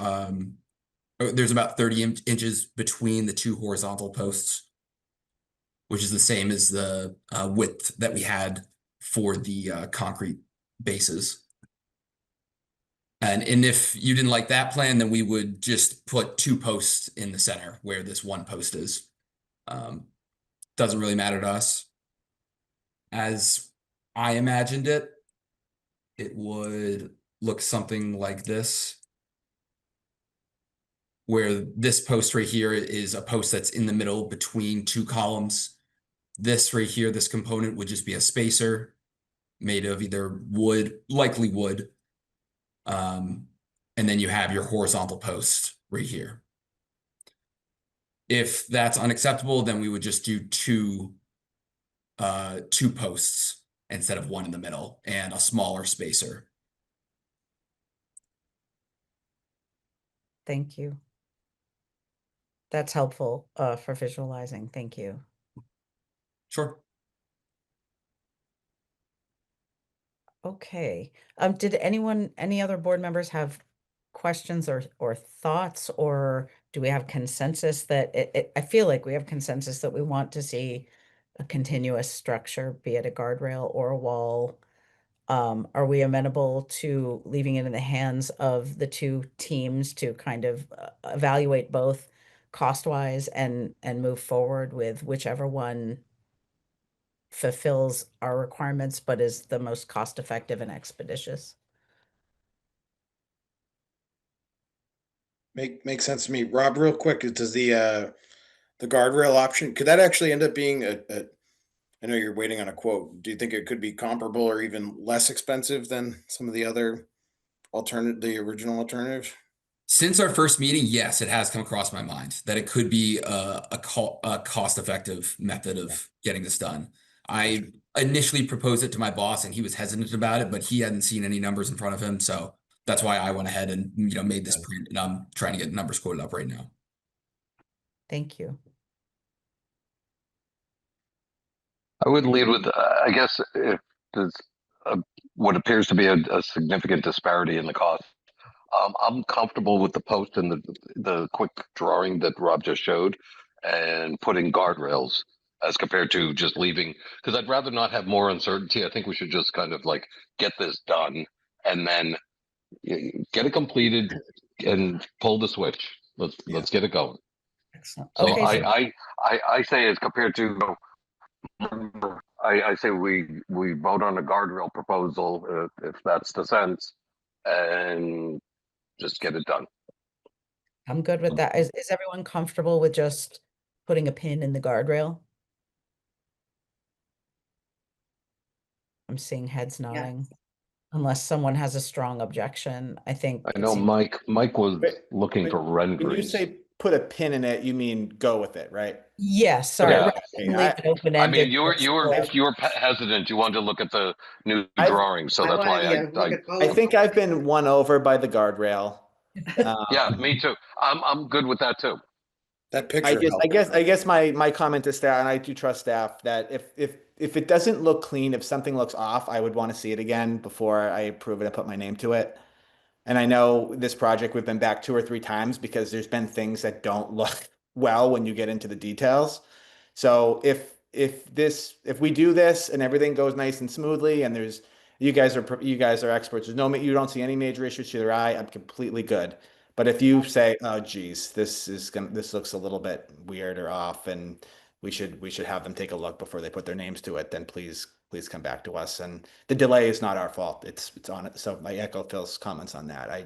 Speaker 11: there's about 30 inches between the two horizontal posts, which is the same as the width that we had for the concrete bases. And if you didn't like that plan, then we would just put two posts in the center where this one post is. Doesn't really matter to us. As I imagined it, it would look something like this, where this post right here is a post that's in the middle between two columns. This right here, this component would just be a spacer made of either wood, likely wood. And then you have your horizontal post right here. If that's unacceptable, then we would just do two posts instead of one in the middle and a smaller spacer.
Speaker 1: Thank you. That's helpful for visualizing. Thank you.
Speaker 11: Sure.
Speaker 1: Okay. Did any other board members have questions or thoughts, or do we have consensus that I feel like we have consensus that we want to see a continuous structure, be it a guardrail or a wall? Are we amenable to leaving it in the hands of the two teams to kind of evaluate both cost-wise and move forward with whichever one fulfills our requirements but is the most cost-effective and expeditious?
Speaker 7: Makes sense to me. Rob, real quick, does the guardrail option, could that actually end up being I know you're waiting on a quote. Do you think it could be comparable or even less expensive than some of the other the original alternative?
Speaker 11: Since our first meeting, yes, it has come across my mind that it could be a cost-effective method of getting this done. I initially proposed it to my boss, and he was hesitant about it, but he hadn't seen any numbers in front of him, so that's why I went ahead and made this print, and I'm trying to get numbers quoted up right now.
Speaker 1: Thank you.
Speaker 10: I would lead with, I guess, if there's what appears to be a significant disparity in the cost. I'm comfortable with the post and the quick drawing that Rob just showed, and putting guardrails as compared to just leaving, because I'd rather not have more uncertainty. I think we should just kind of like get this done and then get it completed and pull the switch. Let's get it going.
Speaker 1: Excellent.
Speaker 10: So
Speaker 1: Okay,
Speaker 10: I say as compared to, I say we vote on a guardrail proposal if that's the sense, and just get it done.
Speaker 1: I'm good with that. Is everyone comfortable with just putting a pin in the guardrail? I'm seeing heads nodding. Unless someone has a strong objection, I think.
Speaker 10: I know Mike was looking for
Speaker 8: When you
Speaker 10: renderings.
Speaker 8: say put a pin in it, you mean go with it, right?
Speaker 1: Yes, sorry.
Speaker 10: Yeah.
Speaker 1: rather than leave it
Speaker 10: I
Speaker 1: open-ended,
Speaker 10: mean, you were
Speaker 1: let's-
Speaker 10: hesitant. You wanted to look at the new
Speaker 8: I've-
Speaker 10: drawings, so
Speaker 9: I
Speaker 10: that's
Speaker 9: wanted
Speaker 10: why
Speaker 9: to look at both.
Speaker 8: I think I've been won over by the guardrail.
Speaker 10: yeah, me too. I'm good with that too.
Speaker 7: That picture
Speaker 8: I guess my comment to staff, and I do trust staff, that if it doesn't look clean, if something looks off, I would want to see it again before I approve it and put my name to it. And I know this project, we've been back 2 or 3 times because there's been things that don't look well when you get into the details. So if we do this and everything goes nice and smoothly, and you guys are experts, you don't see any major issues to your eye, I'm completely good. But if you say, oh geez, this looks a little bit weird or off, and we should have them take a look before they put their names to it, then please come back to us. And the delay is not our fault. It's on it. So I echo Phil's comments on that. I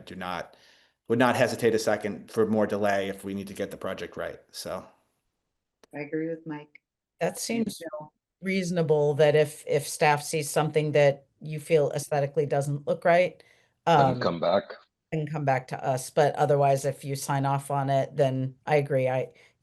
Speaker 8: would not hesitate a second for more delay if we need to get the project right. So
Speaker 9: I agree with Mike.
Speaker 1: That seems reasonable, that if staff sees something that you feel aesthetically doesn't look right,
Speaker 10: Then come back.
Speaker 1: and come back to us. But otherwise, if you sign off on it, then I agree.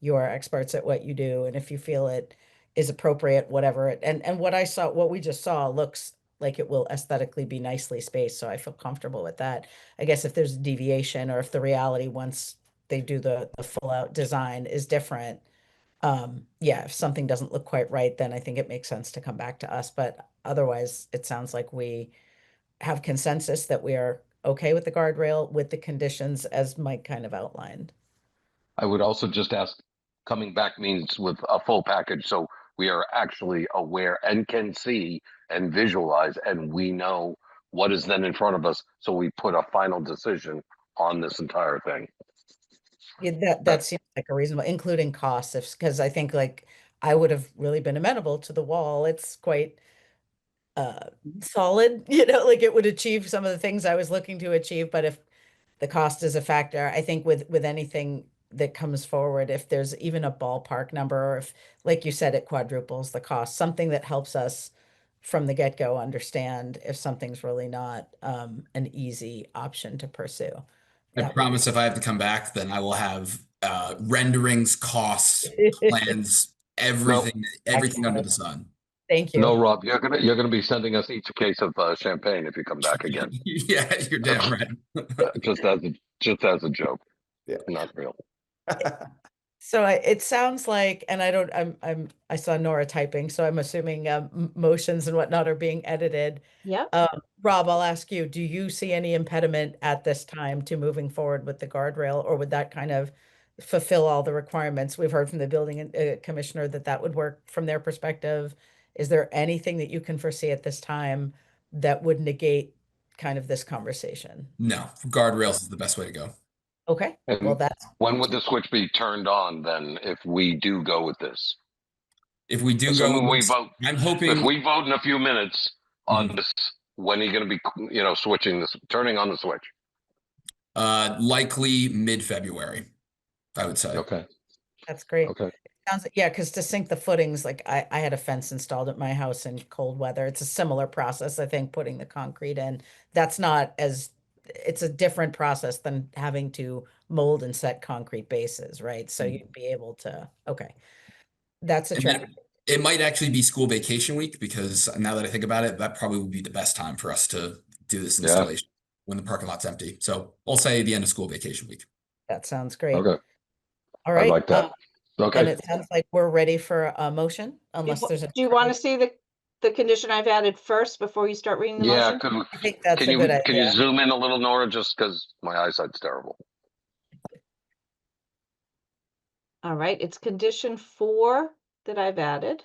Speaker 1: You are experts at what you do, and if you feel it is appropriate, whatever it, and what we just saw looks like it will aesthetically be nicely spaced, so I feel comfortable with that. I guess if there's a deviation, or if the reality once they do the full out design is different, yeah, if something doesn't look quite right, then I think it makes sense to come back to us. But otherwise, it sounds like we have consensus that we are okay with the guardrail with the conditions as Mike kind of outlined.
Speaker 10: I would also just ask, coming back means with a full package, so we are actually aware and can see and visualize, and we know what is then in front of us, so we put a final decision on this entire thing.
Speaker 1: Yeah, that seems like a reasonable, including costs, because I think like I would have really been amenable to the wall. It's quite solid, like it would achieve some of the things I was looking to achieve. But if the cost is a factor, I think with anything that comes forward, if there's even a ballpark number, or if, like you said, it quadruples the cost, something that helps us from the get-go understand if something's really not an easy option to pursue.
Speaker 11: I
Speaker 1: That would
Speaker 11: promise if I have to come back, then I will have renderings, costs, plans, everything under the sun.
Speaker 1: Thank you.
Speaker 10: No, Rob, you're gonna be sending us each a case of champagne if you come back again.
Speaker 11: Yeah, you're damn right.
Speaker 10: just as a joke.
Speaker 8: Yeah.
Speaker 10: Not real.
Speaker 1: So it sounds like, and I saw Nora typing, so I'm assuming motions and whatnot are being edited.
Speaker 3: Yeah.
Speaker 1: Rob, I'll ask you, do you see any impediment at this time to moving forward with the guardrail, or would that kind of fulfill all the requirements? We've heard from the building commissioner that would work from their perspective. Is there anything that you can foresee at this time that would negate kind of this conversation?
Speaker 11: No, guardrails is the best way to go.
Speaker 1: Okay,
Speaker 10: And
Speaker 1: well, that's.
Speaker 10: when would the switch be turned on then if we do go with this?
Speaker 11: If we do
Speaker 10: Assuming
Speaker 11: go,
Speaker 10: we vote,
Speaker 11: I'm hoping
Speaker 10: if we vote in a few minutes on this, when are you going to be, switching this, turning on the switch?
Speaker 11: Likely mid-February, I would say.
Speaker 10: Okay.
Speaker 1: That's great.
Speaker 10: Okay.
Speaker 1: Sounds, yeah, because to sink the footings, like I had a fence installed at my house in cold weather. It's a similar process, I think, putting the concrete in. It's a different process than having to mold and set concrete bases, right? So you'd be able to, okay. That's a track.
Speaker 11: It might actually be school vacation week, because now that I think about it, that probably would be the best time for us to do this installation when the parking lot's empty. So I'll say the end of school vacation week.
Speaker 1: That sounds great.
Speaker 10: Okay.
Speaker 1: All right.
Speaker 10: I like that. Okay.
Speaker 1: And it sounds like we're ready for a motion, unless there's a.
Speaker 3: Do you want to see the condition I've added first before you start reading the motion?
Speaker 1: I think that's a good idea.
Speaker 10: Can you zoom in a little, Nora, just because my eyesight's terrible?
Speaker 3: All right, it's condition 4 that I've added,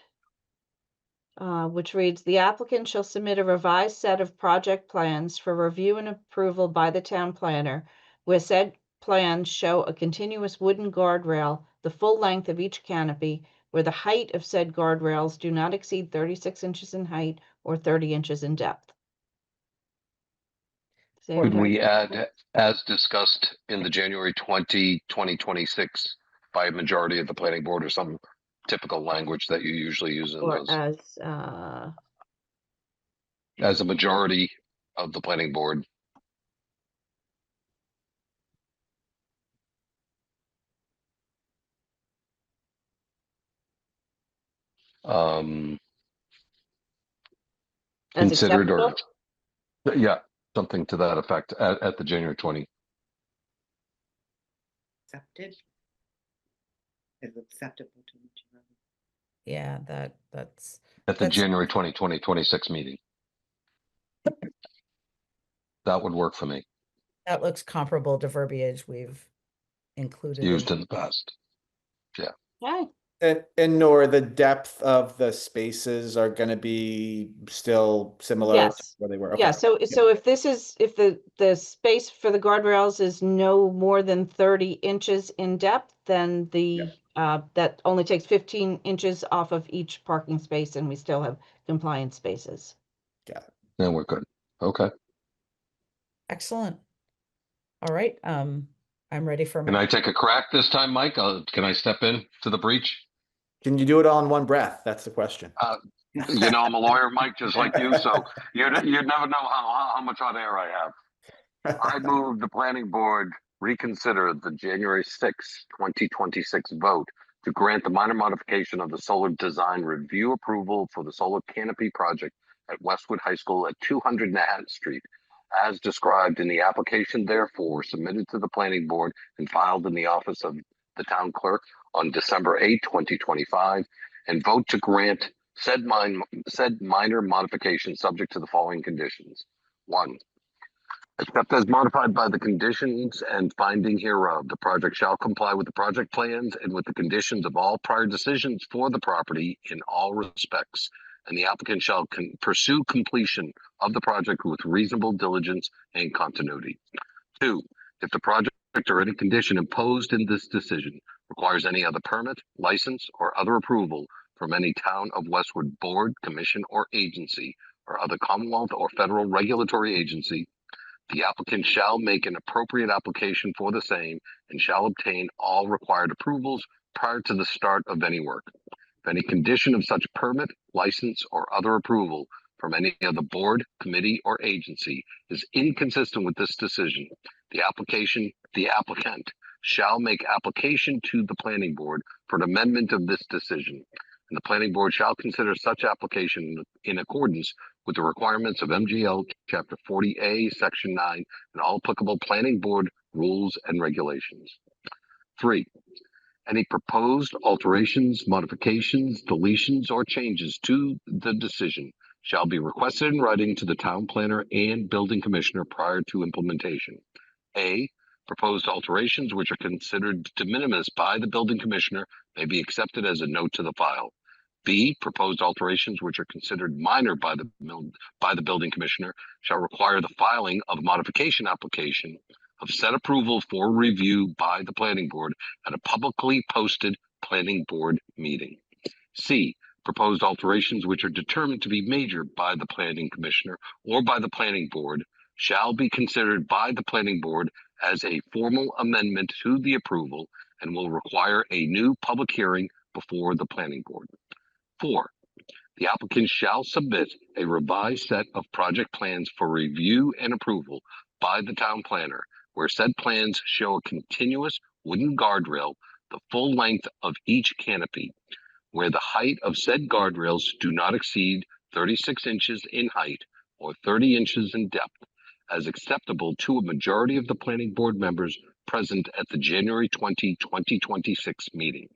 Speaker 3: which reads, the applicant shall submit a revised set of project plans for review and approval by the town planner, where said plans show a continuous wooden guardrail, the full length of each canopy, where the height of said guardrails do not exceed 36 inches in height or 30 inches in depth.
Speaker 10: Could we add, as discussed in the January 2026 by a majority of the planning board, or some typical language that you usually use in
Speaker 3: or
Speaker 10: those? As a majority of the planning board. Considered, or yeah, something to that effect at the January 20.
Speaker 9: Accepted. Is acceptable to each other.
Speaker 1: Yeah, that's
Speaker 10: At the January 2026 meeting. That would work for me.
Speaker 1: That looks comparable to verbiage we've included.
Speaker 10: Used in the past. Yeah.
Speaker 3: Okay.
Speaker 8: And nor the depth of the spaces are going to be still similar to
Speaker 3: Yes.
Speaker 8: where they were.
Speaker 3: Yeah,
Speaker 8: Okay.
Speaker 3: so if the space for the guardrails is no more than 30 inches in depth, then that only takes 15 inches off of each parking space, and we still have compliant spaces.
Speaker 8: Got it.
Speaker 10: Then we're good. Okay.
Speaker 1: Excellent. All right, I'm ready for
Speaker 10: Can I take a crack this time, Mike? Can I step in to the breach?
Speaker 8: Can you do it all in one breath? That's the question.
Speaker 10: I'm a lawyer, Mike, just like you, so you'd never know how much hot air I have. I move the planning board reconsider the January 6, 2026 vote to grant the minor modification of the solar design review approval for the solar canopy project at Westwood High School at 200 Nahatan Street, as described in the application, therefore submitted to the planning board and filed in the office of the town clerk on December 8, 2025, and vote to grant said minor modification subject to the following conditions. 1, except as modified by the conditions and finding hereof, the project shall comply with the project plans and with the conditions of all prior decisions for the property in all respects, and the applicant shall pursue completion of the project with reasonable diligence and continuity. 2, if the project or any condition imposed in this decision requires any other permit, license, or other approval from any town of Westwood board, commission, or agency, or other Commonwealth or federal regulatory agency, the applicant shall make an appropriate application for the same and shall obtain all required approvals prior to the start of any work. If any condition of such permit, license, or other approval from any other board, committee, or agency is inconsistent with this decision, the applicant shall make application to the planning board for an amendment of this decision, and the planning board shall consider such application in accordance with the requirements of MGL Chapter 40A, Section 9, and all applicable planning board rules and regulations. 3, any proposed alterations, modifications, deletions, or changes to the decision shall be requested in writing to the town planner and building commissioner prior to implementation. A, proposed alterations which are considered de minimis by the building commissioner may be accepted as a note to the file. B, proposed alterations which are considered minor by the building commissioner shall require the filing of a modification application of said approval for review by the planning board at a publicly posted planning board meeting. C, proposed alterations which are determined to be major by the planning commissioner or by the planning board shall be considered by the planning board as a formal amendment to the approval and will require a new public hearing before the planning board. 4, the applicant shall submit a revised set of project plans for review and approval by the town planner, where said plans show a continuous wooden guardrail the full length of each canopy, where the height of said guardrails do not exceed 36 inches in height or 30 inches in depth, as acceptable to a majority of the planning board members present at the January 20, 2026 meeting.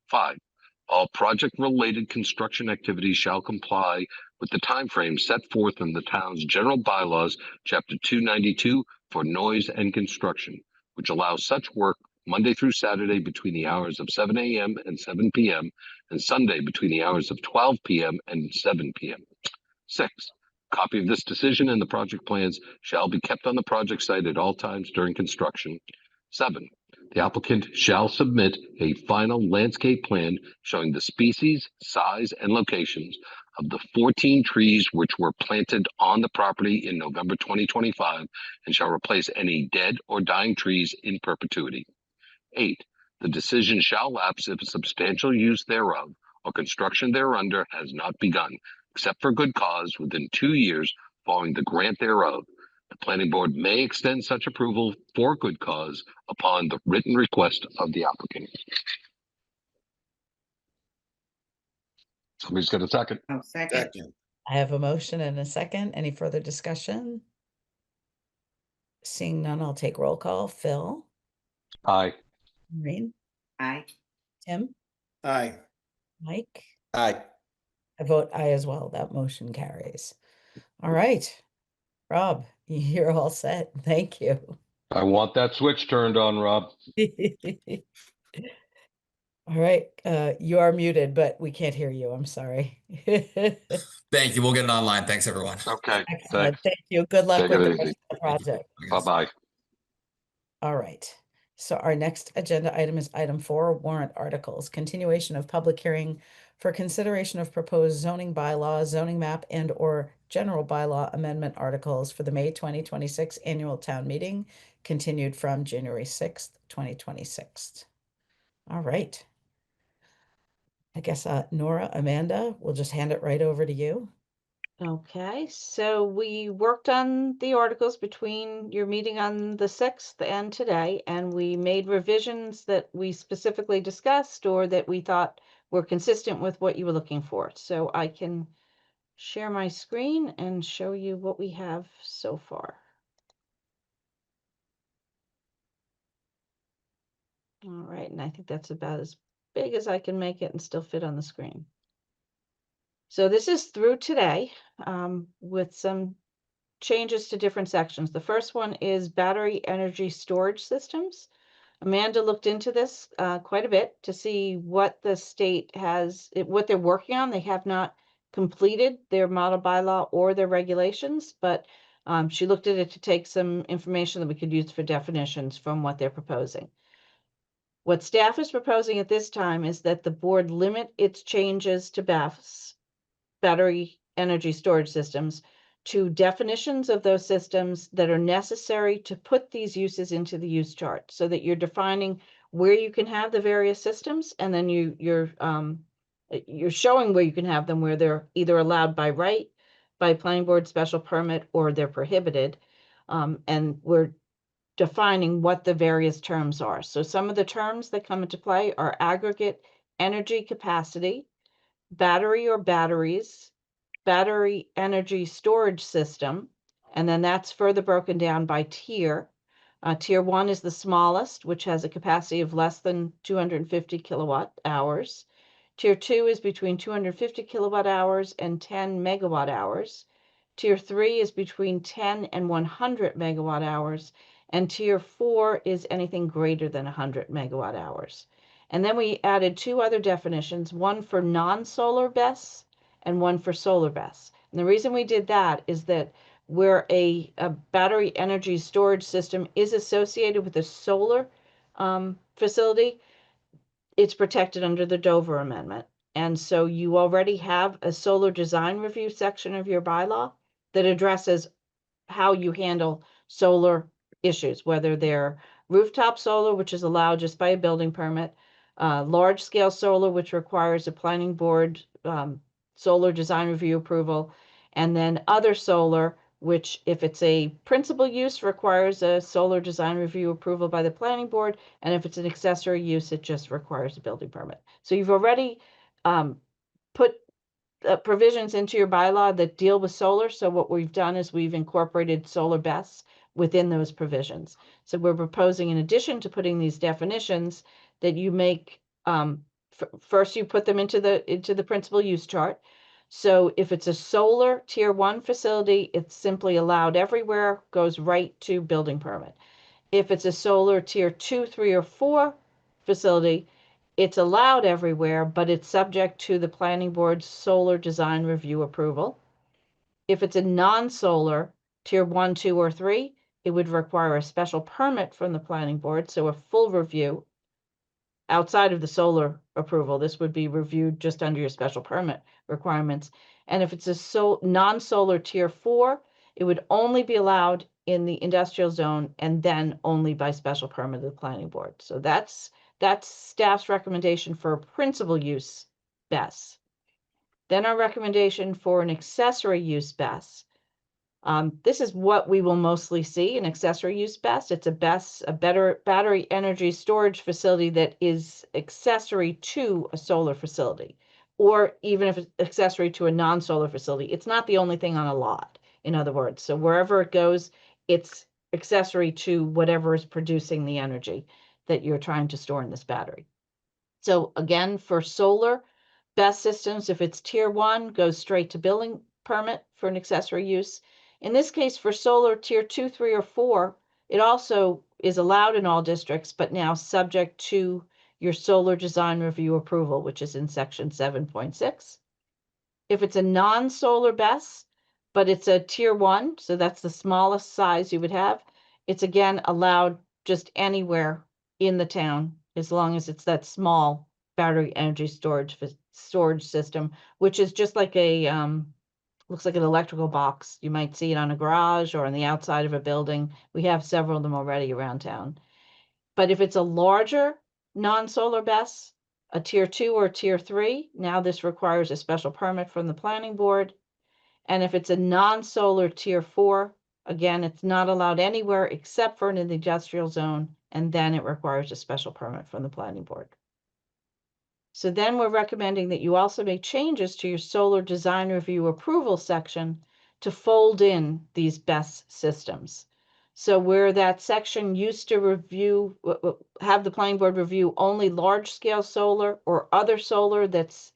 Speaker 10: 5, all project-related construction activities shall comply with the timeframe set forth in the town's general bylaws, Chapter 292, for noise and construction, which allows such work Monday through Saturday between the hours of 7 a.m. and 7 p.m., and Sunday between the hours of 12 p.m. and 7 p.m. 6, a copy of this decision and the project plans shall be kept on the project site at all times during construction. 7, the applicant shall submit a final landscape plan showing the species, size, and locations of the 14 trees which were planted on the property in November 2025 and shall replace any dead or dying trees in perpetuity. 8, the decision shall lapse if a substantial use thereof or construction thereunder has not begun, except for good cause within 2 years following the grant thereof. The planning board may extend such approval for good cause upon the written request of the applicant. Somebody's got a second.
Speaker 9: Oh, second.
Speaker 7: Second.
Speaker 1: I have a motion and a second. Any further discussion? Seeing none, I'll take roll call. Phil?
Speaker 10: Aye.
Speaker 1: Maureen?
Speaker 9: Aye.
Speaker 1: Tim?
Speaker 7: Aye.
Speaker 1: Mike?
Speaker 8: Aye.
Speaker 1: I vote aye as well. That motion carries. All right. Rob, you're all set. Thank you.
Speaker 10: I want that switch turned on, Rob.
Speaker 1: All right, you are muted, but we can't hear you. I'm sorry.
Speaker 11: Thank you. We'll get it online. Thanks, everyone.
Speaker 10: Okay,
Speaker 1: Excellent.
Speaker 10: thanks.
Speaker 1: Thank you. Good luck
Speaker 10: Take
Speaker 1: with
Speaker 10: it
Speaker 1: the
Speaker 10: easy.
Speaker 1: rest of the
Speaker 11: Thank you.
Speaker 1: project.
Speaker 10: Bye-bye.
Speaker 1: All right. So our next agenda item is item 4, warrant articles, continuation of public hearing for consideration of proposed zoning bylaw, zoning map, and or general bylaw amendment articles for the May 2026 annual town meeting, continued from January 6th, 2026. All right. I guess Nora, Amanda, we'll just hand it right over to you.
Speaker 3: Okay, so we worked on the articles between your meeting on the 6th and today, and we made revisions that we specifically discussed or that we thought were consistent with what you were looking for. So I can share my screen and show you what we have so far. All right, and I think that's about as big as I can make it and still fit on the screen. So this is through today with some changes to different sections. The first one is battery energy storage systems. Amanda looked into this quite a bit to see what the state has, what they're working on. They have not completed their model bylaw or their regulations, but she looked at it to take some information that we could use for definitions from what they're proposing. What staff is proposing at this time is that the board limit its changes to BESS, battery energy storage systems, to definitions of those systems that are necessary to put these uses into the use chart, so that you're defining where you can have the various systems, and then you're showing where you can have them, where they're either allowed by right, by planning board special permit, or they're prohibited. And we're defining what the various terms are. So some of the terms that come into play are aggregate energy capacity, battery or batteries, battery energy storage system, and then that's further broken down by tier. Tier 1 is the smallest, which has a capacity of less than 250 kilowatt hours. Tier 2 is between 250 kilowatt hours and 10 megawatt hours. Tier 3 is between 10 and 100 megawatt hours. And Tier 4 is anything greater than 100 megawatt hours. And then we added 2 other definitions, one for non-solar BESS and one for solar BESS. And the reason we did that is that where a battery energy storage system is associated with a solar facility, it's protected under the Dover Amendment. And so you already have a solar design review section of your bylaw that addresses how you handle solar issues, whether they're rooftop solar, which is allowed just by a building permit, large scale solar, which requires a planning board solar design review approval, and then other solar, which if it's a principal use requires a solar design review approval by the planning board, and if it's an accessory use, it just requires a building permit. So you've already put provisions into your bylaw that deal with solar. So what we've done is we've incorporated solar BESS within those provisions. So we're proposing, in addition to putting these definitions, that you make first you put them into the principal use chart. So if it's a solar tier 1 facility, it's simply allowed everywhere, goes right to building permit. If it's a solar tier 2, 3, or 4 facility, it's allowed everywhere, but it's subject to the planning board's solar design review approval. If it's a non-solar tier 1, 2, or 3, it would require a special permit from the planning board, so a full review outside of the solar approval. This would be reviewed just under your special permit requirements. And if it's a non-solar tier 4, it would only be allowed in the industrial zone and then only by special permit of the planning board. So that's staff's recommendation for a principal use BESS. Then our recommendation for an accessory use BESS. This is what we will mostly see, an accessory use BESS. It's a better battery energy storage facility that is accessory to a solar facility, or even if it's accessory to a non-solar facility. It's not the only thing on a lot, in other words. So wherever it goes, it's accessory to whatever is producing the energy that you're trying to store in this battery. So again, for solar BESS systems, if it's tier 1, goes straight to building permit for an accessory use. In this case, for solar tier 2, 3, or 4, it also is allowed in all districts, but now subject to your solar design review approval, which is in section 7.6. If it's a non-solar BESS, but it's a tier 1, so that's the smallest size you would have, it's again allowed just anywhere in the town, as long as it's that small battery energy storage system, which is just like a looks like an electrical box. You might see it on a garage or on the outside of a building. We have several of them already around town. But if it's a larger non-solar BESS, a tier 2 or tier 3, now this requires a special permit from the planning board. And if it's a non-solar tier 4, again, it's not allowed anywhere except for in the industrial zone, and then it requires a special permit from the planning board. So then we're recommending that you also make changes to your solar design review approval section to fold in these BESS systems. So where that section used to review, have the planning board review only large scale solar or other solar that's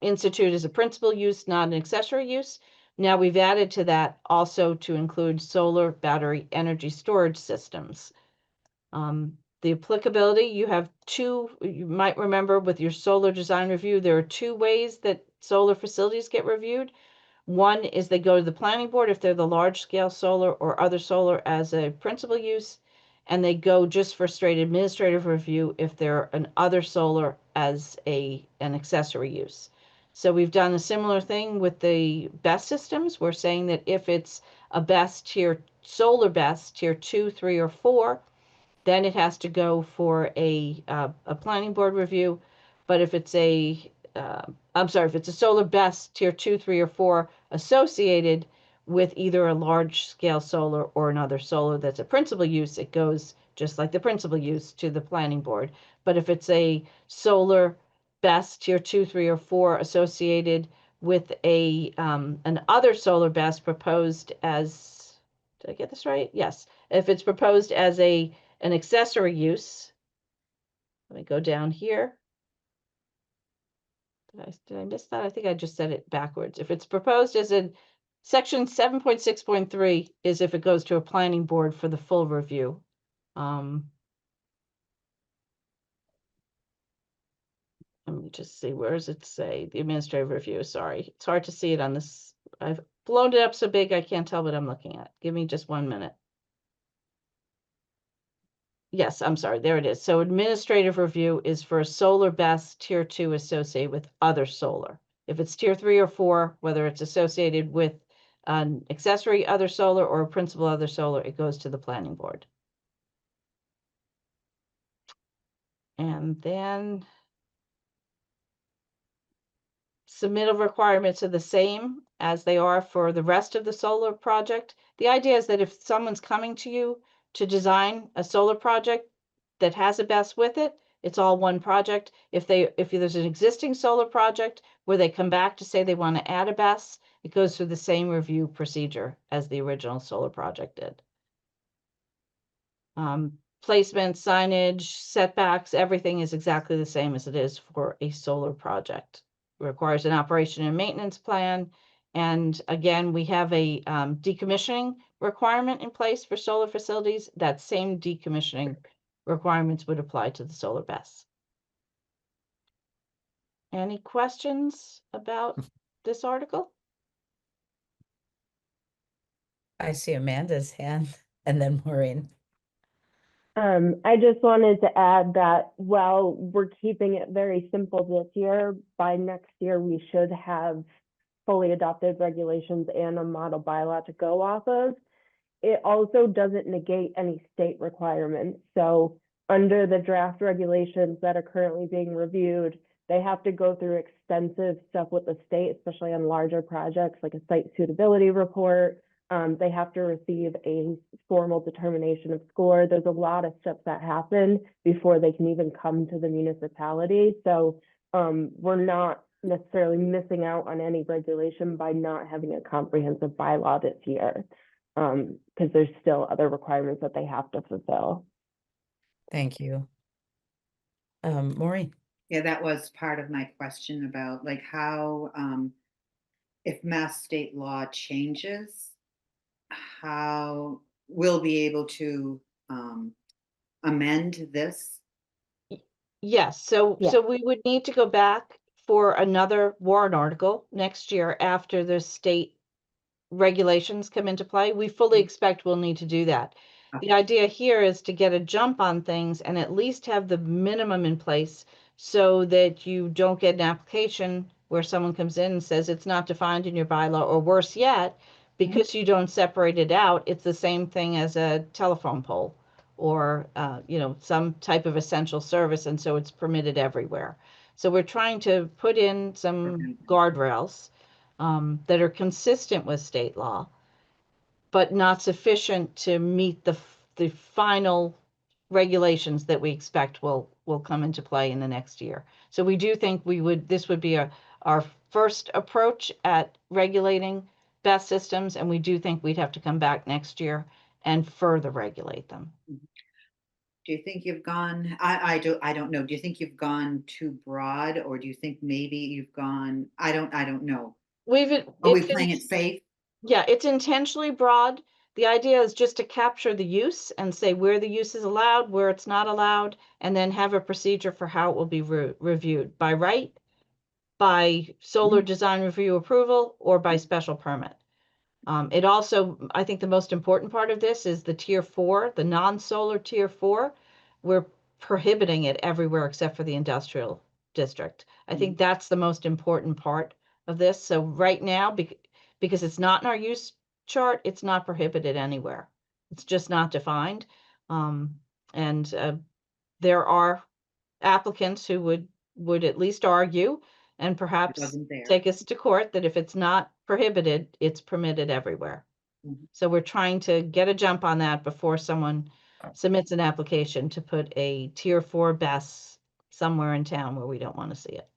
Speaker 3: instituted as a principal use, not an accessory use. Now we've added to that also to include solar battery energy storage systems. The applicability, you have two, you might remember with your solar design review, there are two ways that solar facilities get reviewed. One is they go to the planning board if they're the large scale solar or other solar as a principal use, and they go just for straight administrative review if they're an other solar as an accessory use. So we've done a similar thing with the BESS systems. We're saying that if it's a BESS tier, solar BESS tier 2, 3, or 4, then it has to go for a planning board review. But if it's a, if it's a solar BESS tier 2, 3, or 4 associated with either a large scale solar or another solar that's a principal use, it goes just like the principal use to the planning board. But if it's a solar BESS tier 2, 3, or 4 associated with a an other solar BESS proposed as, did I get this right? Yes. If it's proposed as an accessory use, let me go down here. Did I miss that? I think I just said it backwards. If it's proposed as in section 7.6.3 is if it goes to a planning board for the full review. Let me just see, where does it say? The administrative review, sorry. It's hard to see it on this. I've blown it up so big I can't tell what I'm looking at. Give me just 1 minute. Yes, I'm sorry, there it is. So administrative review is for a solar BESS tier 2 associated with other solar. If it's tier 3 or 4, whether it's associated with an accessory other solar or a principal other solar, it goes to the planning board. And then submittal requirements are the same as they are for the rest of the solar project. The idea is that if someone's coming to you to design a solar project that has a BESS with it, it's all one project. If there's an existing solar project where they come back to say they want to add a BESS, it goes through the same review procedure as the original solar project did. Placement, signage, setbacks, everything is exactly the same as it is for a solar project. It requires an operation and maintenance plan. And again, we have a decommissioning requirement in place for solar facilities. That same decommissioning requirements would apply to the solar BESS. Any questions about this article?
Speaker 1: I see Amanda's hand and then Maureen.
Speaker 6: I just wanted to add that while we're keeping it very simple this year, by next year we should have fully adopted regulations and a model bylaw to go off of. It also doesn't negate any state requirements. So under the draft regulations that are currently being reviewed, they have to go through extensive stuff with the state, especially on larger projects like a site suitability report. They have to receive a formal determination of score. There's a lot of steps that happen before they can even come to the municipality. So we're not necessarily missing out on any regulation by not having a comprehensive bylaw this year, because there's still other requirements that they have to fulfill.
Speaker 1: Thank you. Maureen.
Speaker 9: Yeah, that was part of my question about like how, if Mass state law changes, how we'll be able to amend this
Speaker 3: Yes, so
Speaker 6: Yeah.
Speaker 3: we would need to go back for another warrant article next year after the state regulations come into play. We fully expect we'll need to do that. The idea here is to get a jump on things and at least have the minimum in place so that you don't get an application where someone comes in and says it's not defined in your bylaw, or worse yet, because you don't separate it out, it's the same thing as a telephone pole or some type of essential service, and so it's permitted everywhere. So we're trying to put in some guardrails that are consistent with state law, but not sufficient to meet the final regulations that we expect will come into play in the next year. So we do think this would be our first approach at regulating best systems, and we do think we'd have to come back next year and further regulate them.
Speaker 9: Do you think you've gone, I don't know. Do you think you've gone too broad, or do you think maybe you've gone, I don't know. Are we playing it safe?
Speaker 3: Yeah, it's intentionally broad. The idea is just to capture the use and say where the use is allowed, where it's not allowed, and then have a procedure for how it will be reviewed by right, by solar design review approval, or by special permit. It also, I think the most important part of this is the tier 4, the non-solar tier 4. We're prohibiting it everywhere except for the industrial district. I think that's the most important part of this. So right now, because it's not in our use chart, it's not prohibited anywhere. It's just not defined. There are applicants who would at least argue and perhaps take us to court that if it's not prohibited, it's permitted everywhere. So we're trying to get a jump on that before someone submits an application to put a tier 4 BESS somewhere in town where we don't want to see it.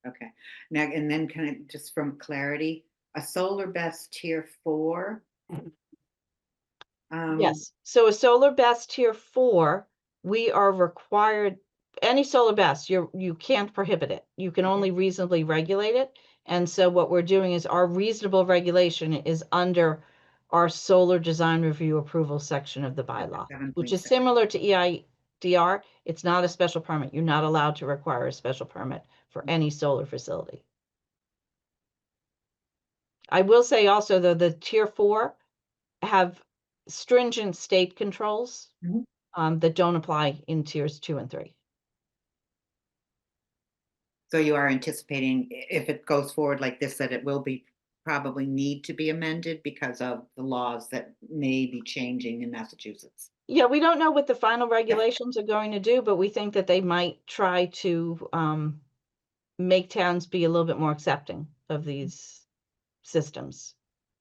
Speaker 9: Okay. Now, and then kind of just from clarity, a solar BESS tier 4.
Speaker 3: Yes. So a solar BESS tier 4, we are required, any solar BESS, you can't prohibit it. You can only reasonably regulate it. And so what we're doing is our reasonable regulation is under our solar design review approval section of the bylaw, which is similar to EIDR. It's not a special permit. You're not allowed to require a special permit for any solar facility. I will say also, though, the tier 4 have stringent state controls that don't apply in tiers 2 and 3.
Speaker 9: So you are anticipating, if it goes forward like this, that it will be probably need to be amended because of the laws that may be changing in Massachusetts.
Speaker 3: Yeah, we don't know what the final regulations are going to do, but we think that they might try to make towns be a little bit more accepting of these systems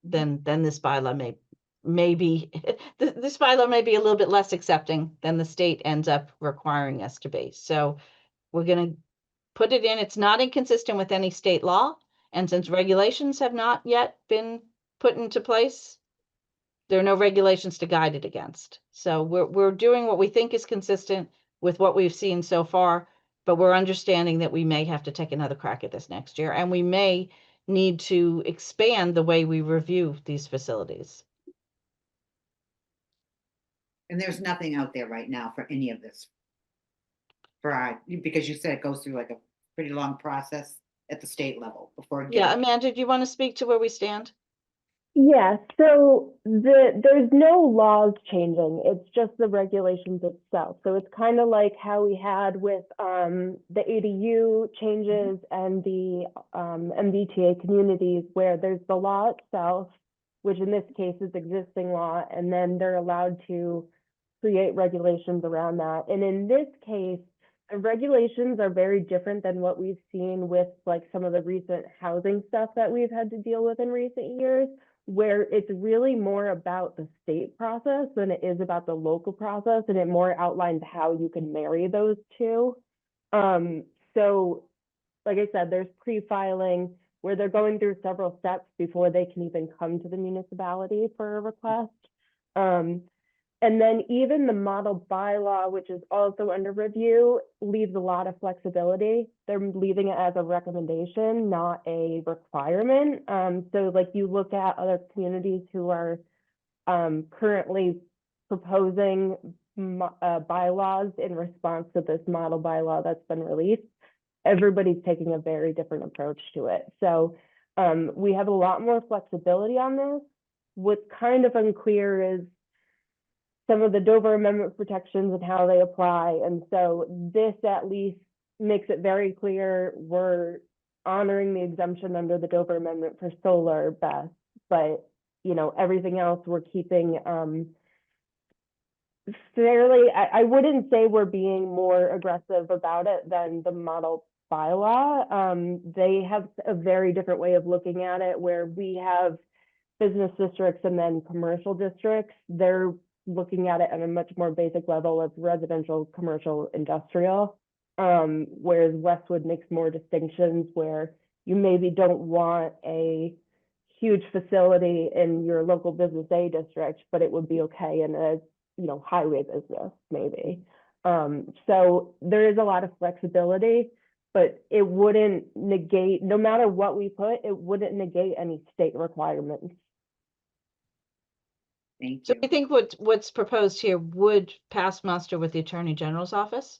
Speaker 3: than this bylaw may be. This bylaw may be a little bit less accepting than the state ends up requiring us to be. So we're going to put it in. It's not inconsistent with any state law. And since regulations have not yet been put into place, there are no regulations to guide it against. So we're doing what we think is consistent with what we've seen so far, but we're understanding that we may have to take another crack at this next year, and we may need to expand the way we review these facilities.
Speaker 9: And there's nothing out there right now for any of this. Because you said it goes through like a pretty long process at the state level before.
Speaker 3: Yeah, Amanda, do you want to speak to where we stand?
Speaker 6: Yeah, so there's no laws changing. It's just the regulations itself. So it's kind of like how we had with the ADU changes and the MBTA communities, where there's the law itself, which in this case is existing law, and then they're allowed to create regulations around that. And in this case, the regulations are very different than what we've seen with like some of the recent housing stuff that we've had to deal with in recent years, where it's really more about the state process than it is about the local process, and it more outlines how you can marry those two. So like I said, there's pre-filing where they're going through several steps before they can even come to the municipality for a request. And then even the model bylaw, which is also under review, leaves a lot of flexibility. They're leaving it as a recommendation, not a requirement. So like you look at other communities who are currently proposing bylaws in response to this model bylaw that's been released, everybody's taking a very different approach to it. So we have a lot more flexibility on this. What's kind of unclear is some of the Dover Amendment protections and how they apply. And so this at least makes it very clear we're honoring the exemption under the Dover Amendment for solar BESS, but you know, everything else we're keeping fairly, I wouldn't say we're being more aggressive about it than the model bylaw. They have a very different way of looking at it, where we have business districts and then commercial districts. They're looking at it at a much more basic level of residential, commercial, industrial, whereas Westwood makes more distinctions where you maybe don't want a huge facility in your local business A district, but it would be okay in a highway business maybe. So there is a lot of flexibility, but it wouldn't negate, no matter what we put, it wouldn't negate any state requirements.
Speaker 9: Thank
Speaker 3: So
Speaker 9: you.
Speaker 3: I think what's proposed here would pass muster with the Attorney General's office.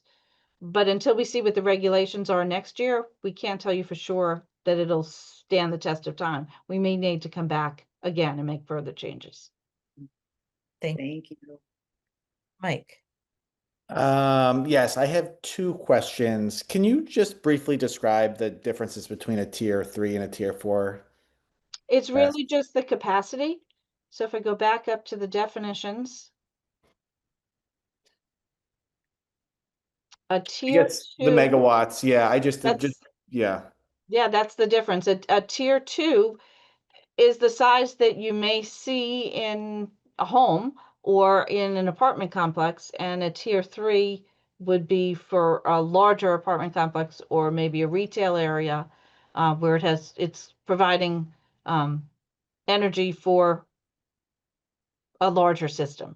Speaker 3: But until we see what the regulations are next year, we can't tell you for sure that it'll stand the test of time. We may need to come back again and make further changes.
Speaker 1: Thank
Speaker 9: Thank you.
Speaker 1: Mike.
Speaker 8: Yes, I have two questions. Can you just briefly describe the differences between a tier 3 and a tier 4?
Speaker 3: It's really just the capacity. So if I go back up to the definitions, a tier
Speaker 8: Yes,
Speaker 3: 2,
Speaker 8: the megawatts. Yeah, yeah.
Speaker 3: yeah, that's the difference. A tier 2 is the size that you may see in a home or in an apartment complex, and a tier 3 would be for a larger apartment complex or maybe a retail area where it's providing energy for a larger system.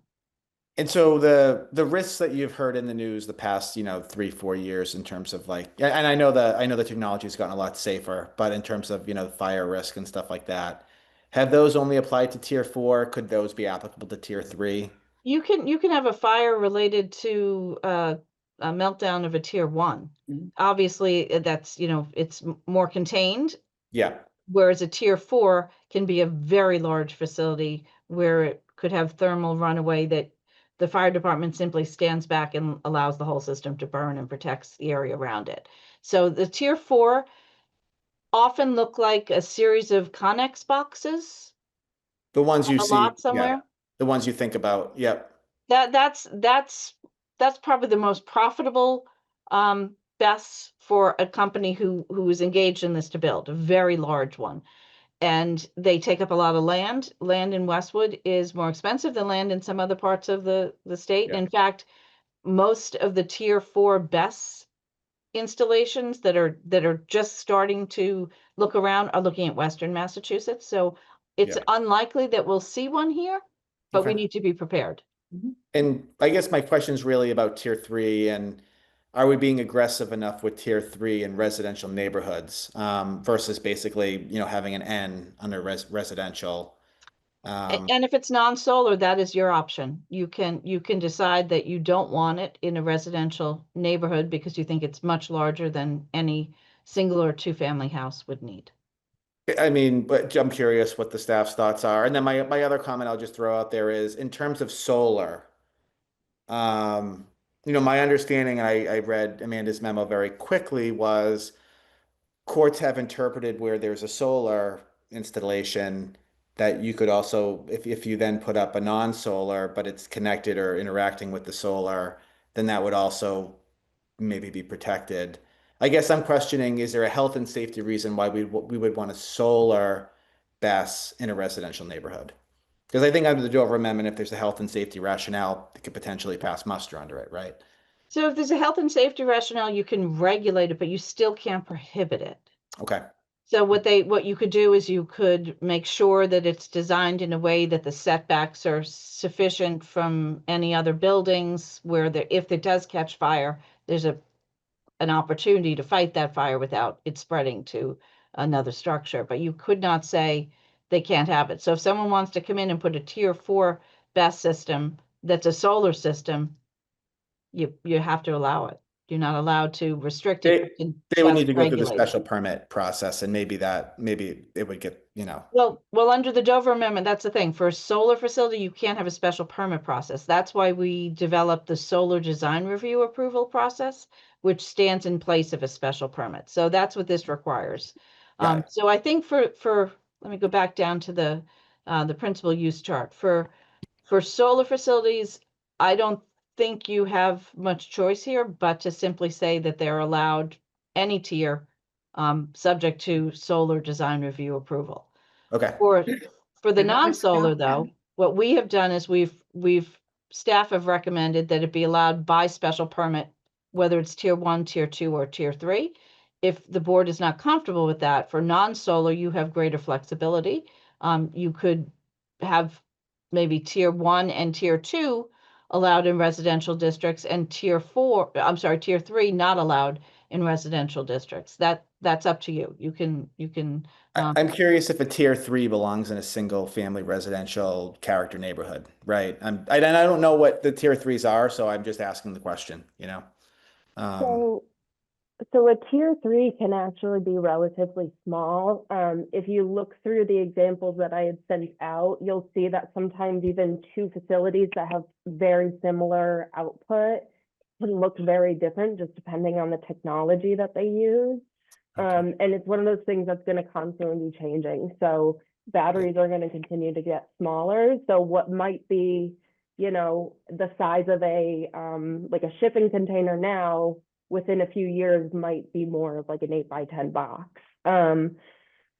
Speaker 8: And so the risks that you've heard in the news the past, 3-4 years in terms of and I know the technology has gotten a lot safer, but in terms of, fire risk and stuff like that, have those only applied to tier 4? Could those be applicable to tier 3?
Speaker 3: You can have a fire related to a meltdown of a tier 1.
Speaker 9: Mhm.
Speaker 3: Obviously, that's it's more contained.
Speaker 8: Yeah.
Speaker 3: Whereas a tier 4 can be a very large facility where it could have thermal runaway that the fire department simply stands back and allows the whole system to burn and protects the area around it. So the tier 4 often look like a series of Connex boxes
Speaker 8: The ones you
Speaker 3: on a
Speaker 8: see,
Speaker 3: lot somewhere.
Speaker 8: the ones you think about. Yep.
Speaker 3: That's probably the most profitable BESS for a company who is engaged in this to build a very large one. And they take up a lot of land. Land in Westwood is more expensive than land in some other parts of the state.
Speaker 8: Yeah.
Speaker 3: In fact, most of the tier 4 BESS installations that are just starting to look around are looking at Western Massachusetts. So it's
Speaker 8: Yeah.
Speaker 3: unlikely that we'll see one here, but we
Speaker 8: Okay.
Speaker 3: need to be prepared.
Speaker 8: And I guess my question is really about tier 3, and are we being aggressive enough with tier 3 in residential neighborhoods versus basically, having an N under residential?
Speaker 3: And if it's non-solar, that is your option. You can decide that you don't want it in a residential neighborhood because you think it's much larger than any single or two-family house would need.
Speaker 8: I mean, but I'm curious what the staff's thoughts are. And then my other comment I'll just throw out there is in terms of solar, my understanding, and I read Amanda's memo very quickly, was courts have interpreted where there's a solar installation that you could also, if you then put up a non-solar, but it's connected or interacting with the solar, then that would also maybe be protected. I guess I'm questioning, is there a health and safety reason why we would want a solar BESS in a residential neighborhood? Because I think under the Dover Amendment, if there's a health and safety rationale, it could potentially pass muster under it, right?
Speaker 3: So if there's a health and safety rationale, you can regulate it, but you still can't prohibit it.
Speaker 8: Okay.
Speaker 3: So what you could do is you could make sure that it's designed in a way that the setbacks are sufficient from any other buildings where if it does catch fire, there's an opportunity to fight that fire without it spreading to another structure. But you could not say they can't have it. So if someone wants to come in and put a tier 4 BESS system that's a solar system, you have to allow it. You're not allowed to restrict it. You can
Speaker 8: They would
Speaker 3: just
Speaker 8: need to go through the
Speaker 3: regulate it.
Speaker 8: special permit process, and maybe it would get,
Speaker 3: Well, under the Dover Amendment, that's the thing. For a solar facility, you can't have a special permit process. That's why we developed the solar design review approval process, which stands in place of a special permit. So that's what this requires.
Speaker 8: Got it.
Speaker 3: So I think let me go back down to the principal use chart. For solar facilities, I don't think you have much choice here, but to simply say that they're allowed any tier, subject to solar design review approval.
Speaker 8: Okay.
Speaker 3: For the
Speaker 9: And what was
Speaker 3: non-solar
Speaker 9: that
Speaker 3: though,
Speaker 9: then?
Speaker 3: what we have done is staff have recommended that it be allowed by special permit, whether it's tier 1, tier 2, or tier 3. If the board is not comfortable with that, for non-solar, you have greater flexibility. You could have maybe tier 1 and tier 2 allowed in residential districts, and tier 3 not allowed in residential districts. That's up to you. You can
Speaker 8: I'm curious if a tier 3 belongs in a single family residential character neighborhood, right? I don't know what the tier 3s are, so I'm just asking the question,
Speaker 6: So a tier 3 can actually be relatively small. If you look through the examples that I had sent out, you'll see that sometimes even two facilities that have very similar output can look very different just depending on the technology that they use.
Speaker 8: Okay.
Speaker 6: And it's one of those things that's going to constantly be changing. So batteries are going to continue to get smaller. So what might be, the size of a like a shipping container now, within a few years might be more of like an 8x10 box.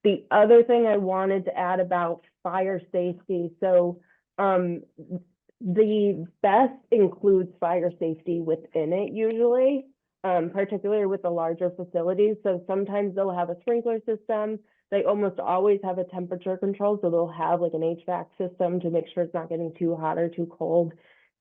Speaker 6: The other thing I wanted to add about fire safety. So the BEST includes fire safety within it usually, particularly with the larger facilities. So sometimes they'll have a sprinkler system. They almost always have a temperature control. So they'll have like an HVAC system to make sure it's not getting too hot or too cold.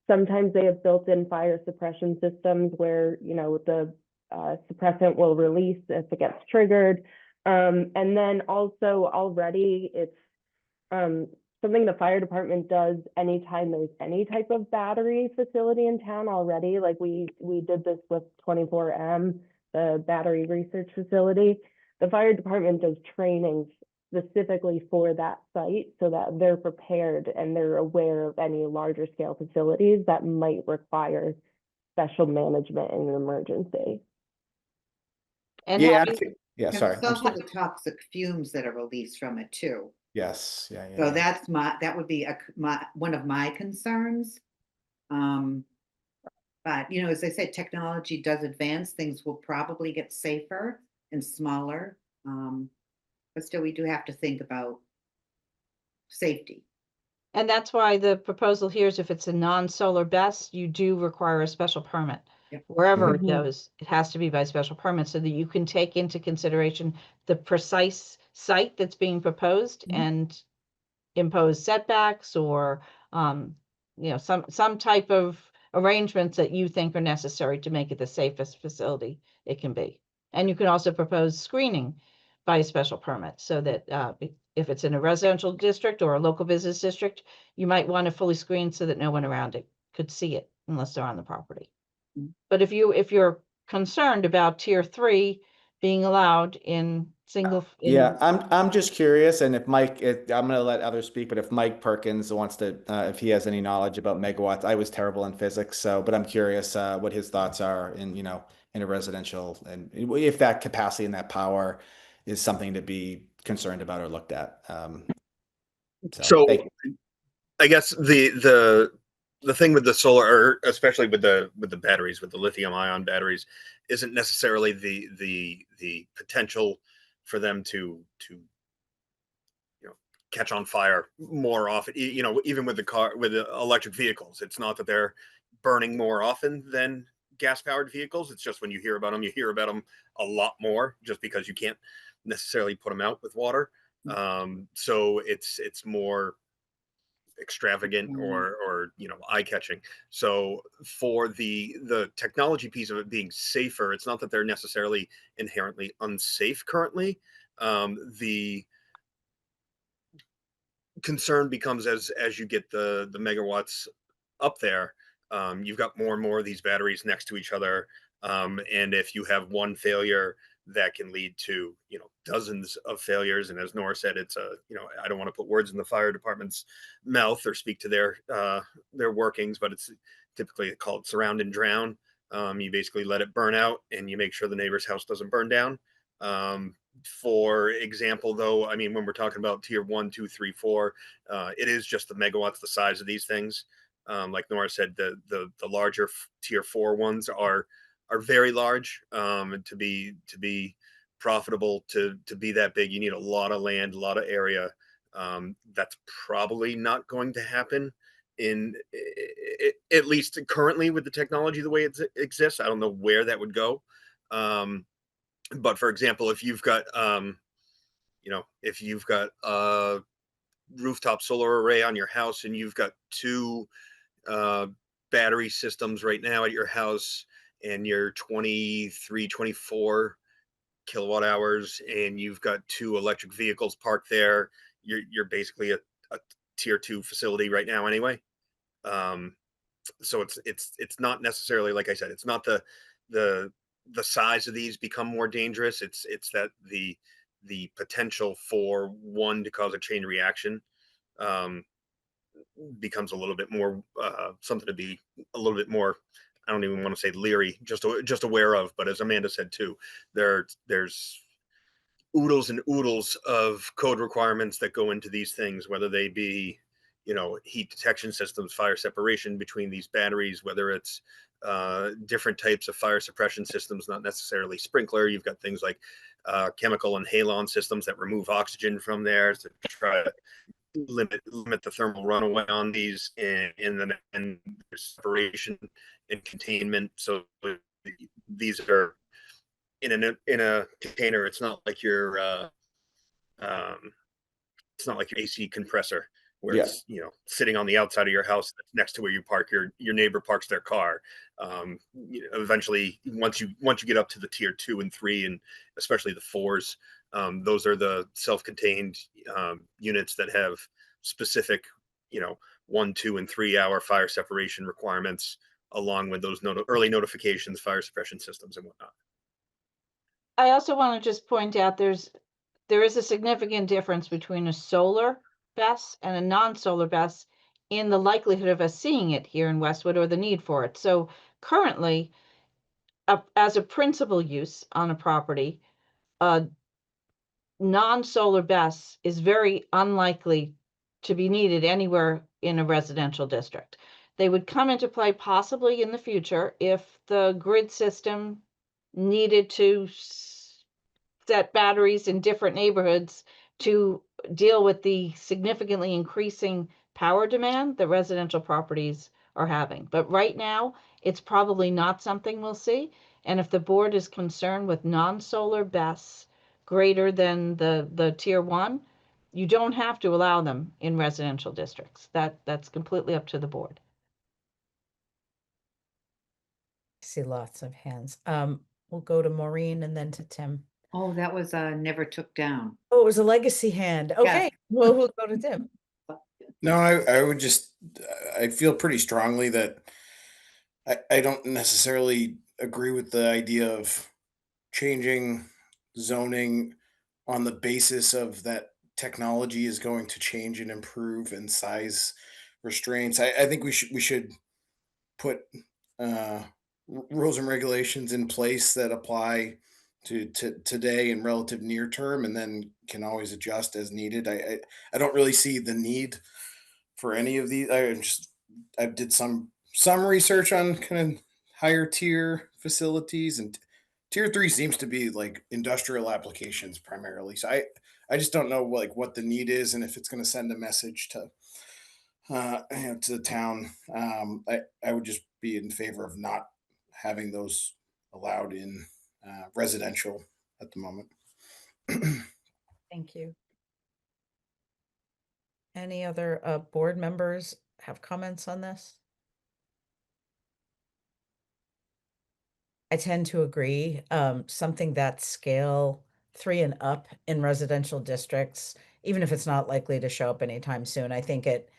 Speaker 6: Sometimes they have built-in fire suppression systems where, the suppressant will release if it gets triggered. And then also already it's something the fire department does anytime there's any type of battery facility in town already. Like we did this with 24M, the battery research facility. The fire department does trainings specifically for that site so that they're prepared and they're aware of any larger scale facilities that might require special management in an emergency.
Speaker 3: and
Speaker 8: Yeah,
Speaker 3: having,
Speaker 8: yeah,
Speaker 9: And
Speaker 8: sorry.
Speaker 9: it's also the toxic fumes that are released from it too.
Speaker 8: Yes, yeah.
Speaker 9: So that would be one of my concerns. But as I said, technology does advance. Things will probably get safer and smaller. But still, we do have to think about safety.
Speaker 3: and that's why the proposal here is if it's a non-solar BEST, you do require a special permit.
Speaker 9: Yep.
Speaker 3: Wherever
Speaker 6: Mhm.
Speaker 3: it goes, it has to be by special permit so that you can take into consideration the precise site that's being proposed and impose setbacks or some type of arrangements that you think are necessary to make it the safest facility it can be. And you can also propose screening by a special permit so that if it's in a residential district or a local business district, you might want to fully screen so that no one around it could see it unless they're on the property. But if you're concerned about tier 3 being allowed in
Speaker 8: Yeah, I'm just curious, and if I'm going to let others speak, but if Mike Perkins wants to, if he has any knowledge about megawatts, I was terrible in physics, but I'm curious what his thoughts are in a residential, and if that capacity and that power is something to be concerned about or looked at.
Speaker 12: So
Speaker 8: thank you.
Speaker 12: I guess the thing with the solar, or especially with the batteries, with the lithium ion batteries, isn't necessarily the potential for them to catch on fire more often. Even with the electric vehicles, it's not that they're burning more often than gas powered vehicles. It's just when you hear about them, a lot more, just because you can't necessarily put them out with water. So it's more extravagant or eye-catching. So for the technology piece of it being safer, it's not that they're necessarily inherently unsafe currently. The concern becomes as you get the megawatts up there, You've got more and more of these batteries next to each other. And if you have one failure, that can lead to, dozens of failures. And as Nora said, it's I don't want to put words in the fire department's mouth or speak to their workings, but it's typically called surround and drown. You basically let it burn out and you make sure the neighbor's house doesn't burn down. For example, though, I mean, when we're talking about tier 1, 2, 3, 4, it is just the megawatts, the size of these things. Like Nora said, the larger tier 4 ones are very large. To be profitable, to be that big, you need a lot of land, a lot of area. That's probably not going to happen at least currently with the technology the way it exists. I don't know where that would go. But for example, if you've got a rooftop solar array on your house and you've got 2 battery systems right now at your house and you're 23, 24 kilowatt hours and you've got 2 electric vehicles parked there, you're basically a tier 2 facility right now anyway. So it's not necessarily, like I said, it's not the size of these become more dangerous. It's that the potential for one to cause a chain reaction becomes a little bit more something to be a little bit more, I don't even want to say leery, just aware of. But as Amanda said too, there's oodles and oodles of code requirements that go into these things, whether they be heat detection systems, fire separation between these batteries, whether it's different types of fire suppression systems, not necessarily sprinkler. You've got things like chemical and halon systems that remove oxygen from there to try to limit the thermal runaway on these, and then separation and containment. So these are in a container. It's not like your AC compressor where it's sitting on the outside of your house next to where you park your neighbor parks their car. Eventually, once you get up to the tier 2 and 3, and especially the 4s, those are the self-contained units that have specific 1, 2, and 3 hour fire separation requirements, along with those early notifications, fire suppression systems, and whatnot.
Speaker 3: I also want to just point out there is a significant difference between a solar BESS and a non-solar BESS in the likelihood of us seeing it here in Westwood, or the need for it. So currently, as a principal use on a property, a non-solar BESS is very unlikely to be needed anywhere in a residential district. They would come into play possibly in the future if the grid system needed to set batteries in different neighborhoods to deal with the significantly increasing power demand that residential properties are having. But right now, it's probably not something we'll see. And if the board is concerned with non-solar BESS greater than the tier 1, you don't have to allow them in residential districts. That's completely up to the board.
Speaker 1: I see lots of hands. We'll go to Maureen and then to Tim.
Speaker 9: Oh, that was never took down.
Speaker 1: Oh, it was a legacy hand. Okay, well, we'll go to Tim.
Speaker 7: No, I would just, I feel pretty strongly that I don't necessarily agree with the idea of changing zoning on the basis of that technology is going to change and improve and size restraints. I think we should put rules and regulations in place that apply to today and relative near term, and then can always adjust as needed. I don't really see the need for any of these. I did some research on kind of higher tier facilities, and tier 3 seems to be like industrial applications primarily. So I just don't know what the need is, and if it's going to send a message to to the town. I would just be in favor of not having those allowed in residential at the moment.
Speaker 1: Thank you. Any other board members have comments on this? I tend to agree. Something that scale 3 and up in residential districts, even if it's not likely to show up anytime soon, I think it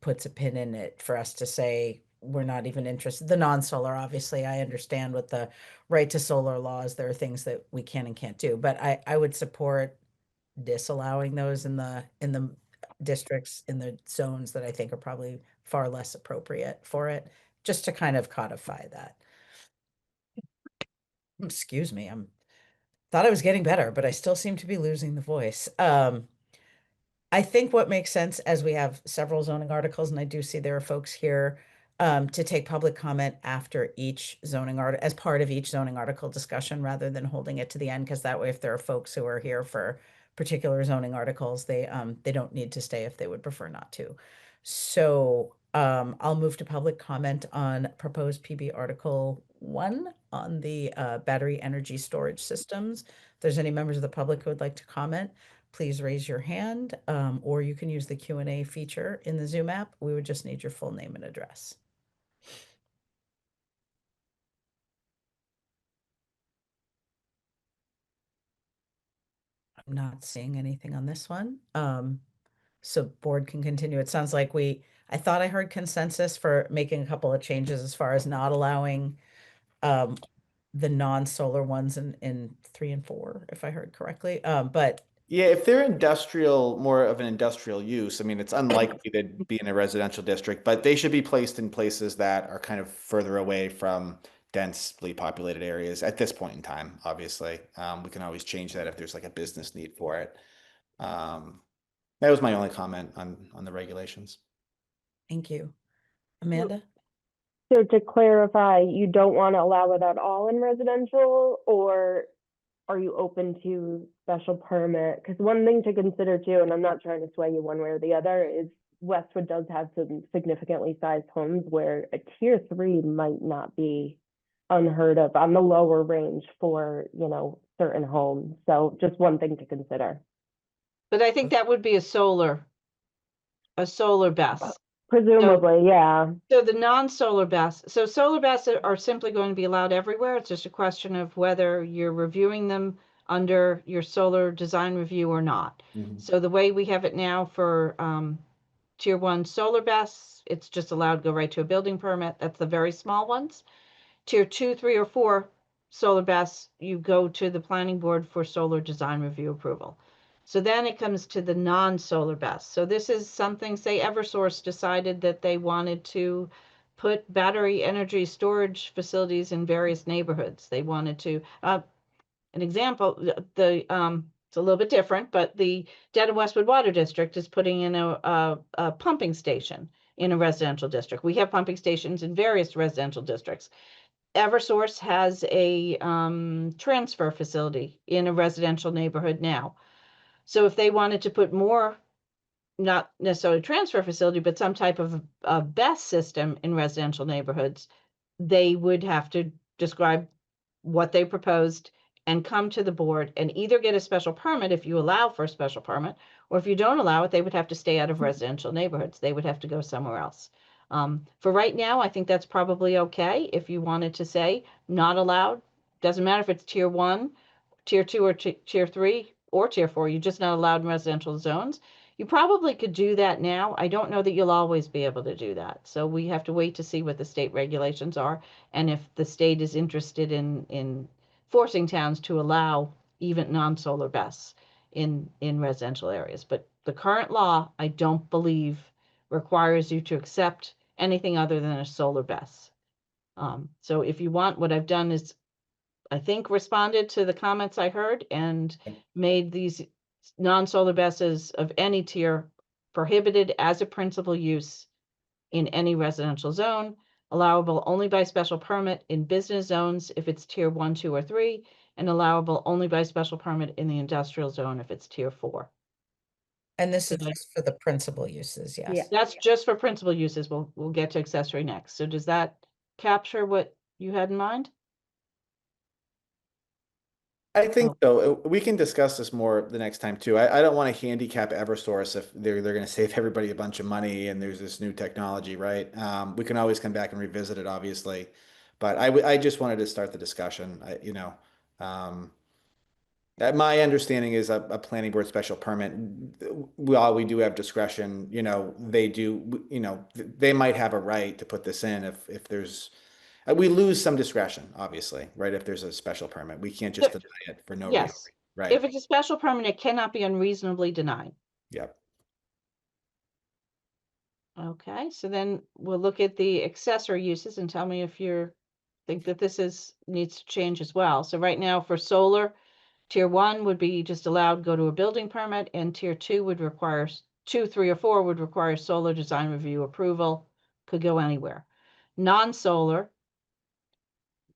Speaker 1: puts a pin in it for us to say we're not even interested. The non-solar, obviously, I understand with the right to solar laws, there are things that we can and can't do, but I would support disallowing those in the districts, in the zones that I think are probably far less appropriate for it, just to kind of codify that. Excuse me, thought I was getting better, but I still seem to be losing the voice. I think what makes sense, as we have several zoning articles, and I do see there are folks here, to take public comment after each zoning art, as part of each zoning article discussion, rather than holding it to the end, because that way, if there are folks who are here for particular zoning articles, they don't need to stay if they would prefer not to. So, I'll move to public comment on proposed PB Article 1 on the battery energy storage systems. If there's any members of the public who would like to comment, please raise your hand, or you can use the Q&A feature in the Zoom app. We would just need your full name and address. I'm not seeing anything on this one. So board can continue. It sounds like I thought I heard consensus for making a couple of changes as far as not allowing the non-solar ones in 3 and 4, if I heard correctly. But
Speaker 8: Yeah, if they're industrial, more of an industrial use, I mean, it's unlikely they'd be in a residential district, but they should be placed in places that are kind of further away from densely populated areas at this point in time, obviously. We can always change that if there's like a business need for it. That was my only comment on the regulations.
Speaker 1: thank you. Amanda?
Speaker 6: So to clarify, you don't want to allow it at all in residential, or are you open to special permit? Because one thing to consider too, and I'm not trying to sway you one way or the other, is Westwood does have some significantly sized homes where a tier 3 might not be unheard of on the lower range for, certain homes. So just one thing to consider.
Speaker 3: But I think that would be a solar BESS.
Speaker 6: Presumably, yeah.
Speaker 3: So the non-solar BESS, so solar BESS are simply going to be allowed everywhere. It's just a question of whether you're reviewing them under your solar design review or not. So the way we have it now for tier 1 solar BESS, it's just allowed to go right to a building permit. That's the very small ones. Tier 2, 3, or 4 solar BESS, you go to the planning board for solar design review approval. So then it comes to the non-solar BESS. So this is something, say Eversource decided that they wanted to put battery energy storage facilities in various neighborhoods. They wanted to, an example, it's a little bit different, but the Dedham Westwood Water District is putting in a pumping station in a residential district. We have pumping stations in various residential districts. Eversource has a transfer facility in a residential neighborhood now. So if they wanted to put more, not necessarily a transfer facility, but some type of a BESS system in residential neighborhoods, they would have to describe what they proposed and come to the board and either get a special permit if you allow for a special permit, or if you don't allow it, they would have to stay out of residential neighborhoods. They would have to go somewhere else. For right now, I think that's probably okay. If you wanted to say not allowed, doesn't matter if it's tier 1, tier 2, or tier 3, or tier 4, you're just not allowed in residential zones. You probably could do that now. I don't know that you'll always be able to do that. So we have to wait to see what the state regulations are and if the state is interested in forcing towns to allow even non-solar BESS in residential areas. But the current law, I don't believe, requires you to accept anything other than a solar BESS. So if you want, what I've done is I think responded to the comments I heard and made these non-solar BESSes of any tier prohibited as a principal use in any residential zone, allowable only by special permit in business zones if it's tier 1, 2, or 3, and allowable only by special permit in the industrial zone if it's tier 4.
Speaker 1: And this is just for the principal uses, yes.
Speaker 6: Yeah.
Speaker 3: That's just for principal uses. We'll get to accessory next. So does that capture what you had in mind?
Speaker 8: I think so. We can discuss this more the next time too. I don't want to handicap Eversource if they're going to save everybody a bunch of money and there's this new technology, right? We can always come back and revisit it, obviously, but I just wanted to start the discussion. My understanding is a planning board special permit, while we do have discretion, they do, they might have a right to put this in if there's, we lose some discretion, obviously, right? If there's a special permit, we can't just deny it for no reason,
Speaker 3: Yes.
Speaker 8: right?
Speaker 3: If it's a special permit, it cannot be unreasonably denied.
Speaker 8: Yep.
Speaker 3: Okay, so then we'll look at the accessory uses and tell me if you think that this needs to change as well. So right now for solar, tier 1 would be just allowed go to a building permit, and tier 2 would require 2, 3, or 4 would require solar design review approval, could go anywhere. Non-solar,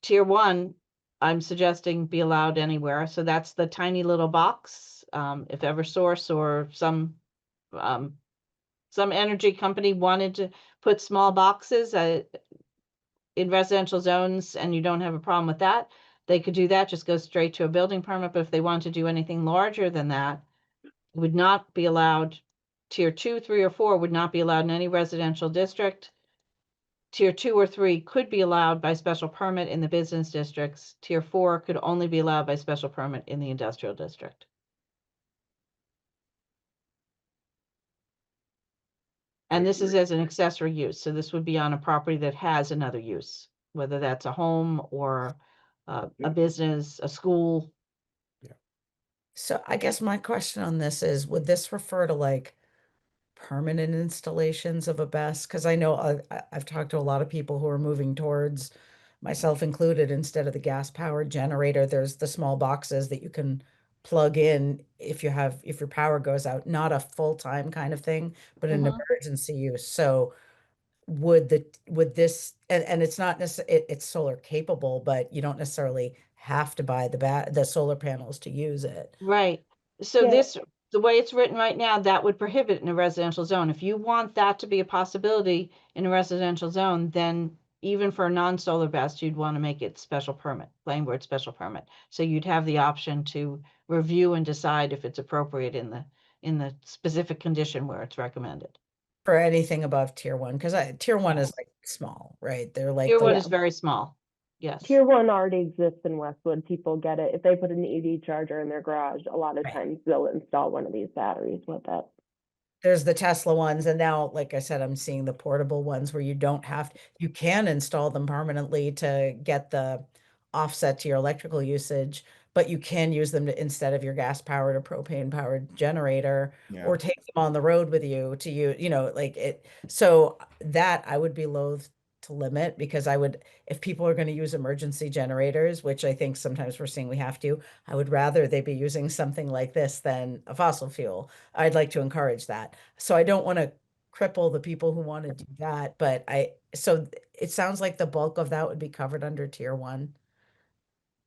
Speaker 3: tier 1, I'm suggesting be allowed anywhere. So that's the tiny little box. If Eversource or some energy company wanted to put small boxes in residential zones and you don't have a problem with that, they could do that, just go straight to a building permit. But if they want to do anything larger than that, it would not be allowed. Tier 2, 3, or 4 would not be allowed in any residential district. Tier 2 or 3 could be allowed by special permit in the business districts. Tier 4 could only be allowed by special permit in the industrial district. And this is as an accessory use. So this would be on a property that has another use, whether that's a home or a business, a school.
Speaker 1: So I guess my question on this is, would this refer to like permanent installations of a BESS? Because I know I've talked to a lot of people who are moving towards, myself included, instead of the gas powered generator, there's the small boxes that you can plug in if your power goes out, not a full-time kind of thing, but an emergency use. So would this, and it's not necessarily, it's solar capable, but you don't necessarily have to buy the solar panels to use it.
Speaker 3: Right. So
Speaker 6: Yeah.
Speaker 3: the way it's written right now, that would prohibit in a residential zone. If you want that to be a possibility in a residential zone, then even for a non-solar BESS, you'd want to make it special permit, planning board special permit. So you'd have the option to review and decide if it's appropriate in the specific condition where it's recommended.
Speaker 1: For anything above tier 1, because tier 1 is like small, right? They're like
Speaker 3: Tier
Speaker 1: the
Speaker 3: 1 is very small. Yes.
Speaker 6: Tier 1 already exists in Westwood. People get it. If they put an EV charger in their garage, a lot of
Speaker 1: Right.
Speaker 6: times they'll install one of these batteries with it.
Speaker 1: There's the Tesla ones, and now, like I said, I'm seeing the portable ones where you can install them permanently to get the offset to your electrical usage, but you can use them instead of your gas powered or propane powered generator,
Speaker 8: Yeah.
Speaker 1: or take them on the road with you to like it. So that I would be loath to limit, because if people are going to use emergency generators, which I think sometimes we're seeing we have to, I would rather they be using something like this than a fossil fuel. I'd like to encourage that. So I don't want to cripple the people who want to do that, but so it sounds like the bulk of that would be covered under tier 1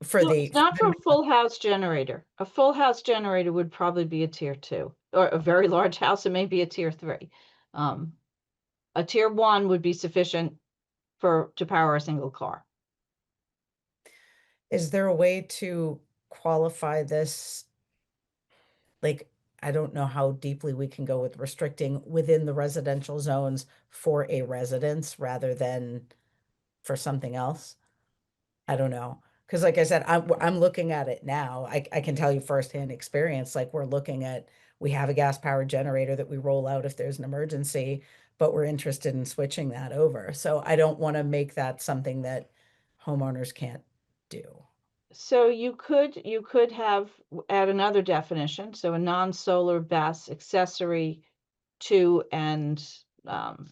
Speaker 1: for
Speaker 3: No, it's not for a full house generator. A full house generator would probably be a tier 2, or a very large house, it may be a tier 3. A tier 1 would be sufficient to power a single car.
Speaker 1: Is there a way to qualify this? Like, I don't know how deeply we can go with restricting within the residential zones for a residence rather than for something else. I don't know. Because like I said, I'm looking at it now. I can tell you firsthand experience, like we have a gas powered generator that we roll out if there's an emergency, but we're interested in switching that over. So I don't want to make that something that homeowners can't do.
Speaker 3: So you could add another definition. So a non-solar BESS accessory to and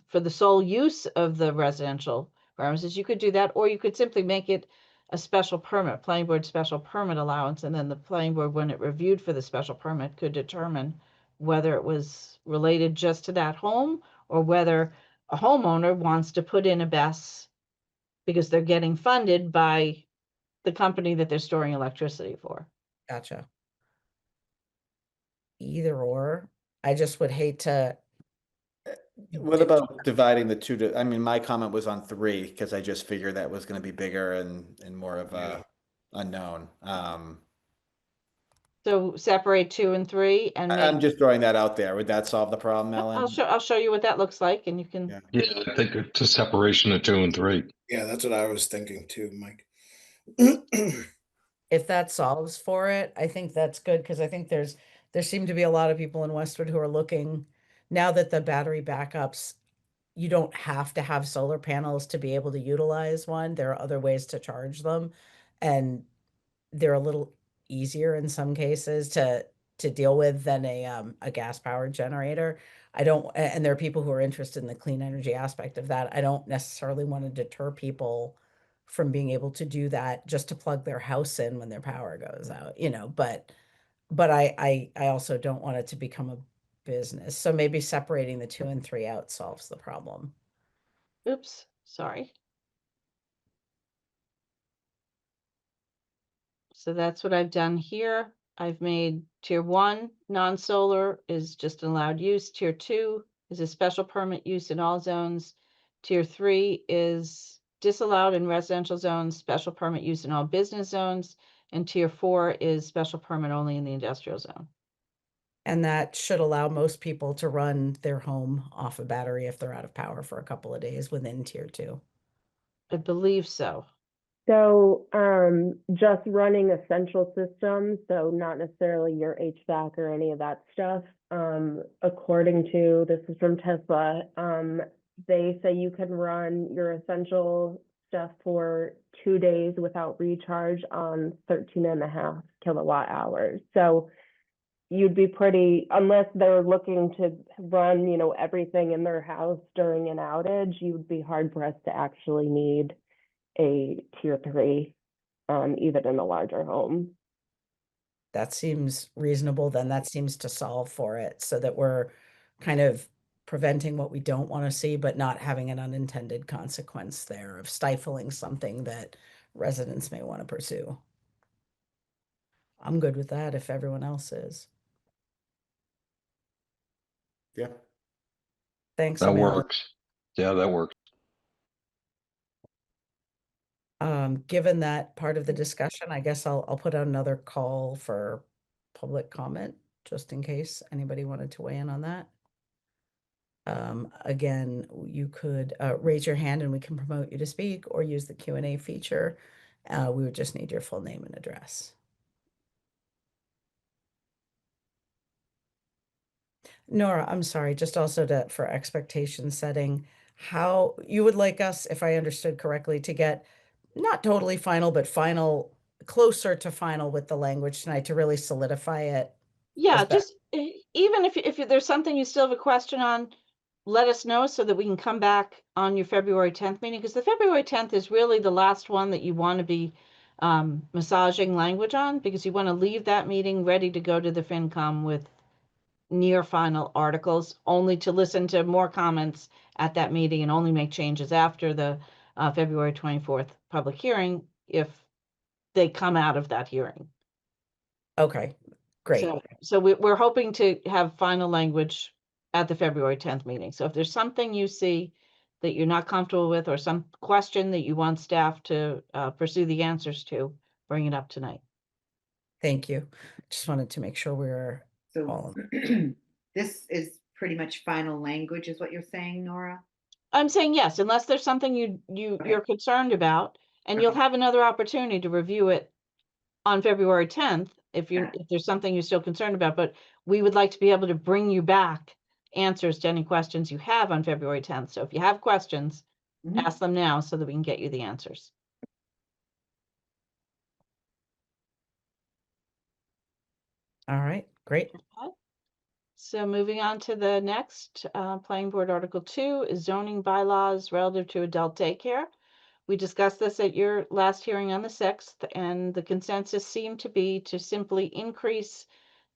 Speaker 3: for the sole use of the residential premises, you could do that, or you could simply make it a special permit, planning board special permit allowance, and then the planning board, when it reviewed for the special permit, could determine whether it was related just to that home or whether a homeowner wants to put in a BESS because they're getting funded by the company that they're storing electricity for.
Speaker 1: Gotcha. Either or. I just would hate to.
Speaker 8: What about dividing the two I mean, my comment was on 3 because I just figured that was going to be bigger and more of a unknown.
Speaker 3: So separate 2 and 3 and
Speaker 8: I'm just throwing that out there. Would that solve the problem, Ellen?
Speaker 3: I'll show you what that looks like, and you can.
Speaker 10: Yeah, I think it's a separation of 2 and 3.
Speaker 7: Yeah, that's what I was thinking too, Mike.
Speaker 1: if that solves for it, I think that's good, because I think there seem to be a lot of people in Westwood who are looking, now that the battery backups, you don't have to have solar panels to be able to utilize one. There are other ways to charge them, and they're a little easier in some cases to deal with than a gas powered generator. I don't, and there are people who are interested in the clean energy aspect of that. I don't necessarily want to deter people from being able to do that just to plug their house in when their power goes out, but I also don't want it to become a business. So maybe separating the 2 and 3 out solves the problem.
Speaker 3: Oops, sorry. So that's what I've done here. I've made tier 1, non-solar is just an allowed use. Tier 2 is a special permit use in all zones. Tier 3 is disallowed in residential zones, special permit use in all business zones. And tier 4 is special permit only in the industrial zone.
Speaker 1: And that should allow most people to run their home off a battery if they're out of power for a couple of days within tier 2.
Speaker 3: I believe so.
Speaker 6: So just running essential systems, so not necessarily your HVAC or any of that stuff. According to, this is from Tesla, they say you can run your essential stuff for 2 days without recharge on 13.5 kilowatt hours. So you'd be pretty, unless they're looking to run, everything in their house during an outage, you'd be hard pressed to actually need a tier 3, even in a larger home.
Speaker 1: That seems reasonable. Then that seems to solve for it, so that we're kind of preventing what we don't want to see, but not having an unintended consequence there of stifling something that residents may want to pursue. I'm good with that if everyone else is.
Speaker 8: Yeah.
Speaker 1: Thanks,
Speaker 10: That
Speaker 1: Amanda.
Speaker 10: works. Yeah, that works.
Speaker 1: Given that part of the discussion, I guess I'll put out another call for public comment, just in case anybody wanted to weigh in on that. Again, you could raise your hand and we can promote you to speak, or use the Q&A feature. We would just need your full name and address. Nora, I'm sorry, just also for expectation setting, how you would like us, if I understood correctly, to get not totally final, but final, closer to final with the language tonight to really solidify it.
Speaker 3: Yeah,
Speaker 1: as best-
Speaker 3: just even if there's something you still have a question on, let us know so that we can come back on your February 10th meeting, because the February 10th is really the last one that you want to be massaging language on, because you want to leave that meeting ready to go to the FinCom with near final articles, only to listen to more comments at that meeting and only make changes after the February 24th public hearing if they come out of that hearing.
Speaker 1: Okay, great.
Speaker 3: So we're hoping to have final language at the February 10th meeting. So if there's something you see that you're not comfortable with, or some question that you want staff to pursue the answers to, bring it up tonight.
Speaker 1: Thank you. Just wanted to make sure we were all.
Speaker 9: So this is pretty much final language is what you're saying, Nora?
Speaker 3: I'm saying yes, unless there's something you're concerned about, and you'll
Speaker 9: Okay.
Speaker 3: have another opportunity to review it on February 10th if there's something you're still concerned about. But we would like to be able to bring you back answers to any questions you have on February 10th. So if you have questions, ask them now so that we can get you the answers.
Speaker 1: All right, great.
Speaker 3: Okay. So moving on to the next Planning Board Article 2 is zoning bylaws relative to adult daycare. We discussed this at your last hearing on the 6th, and the consensus seemed to be to simply increase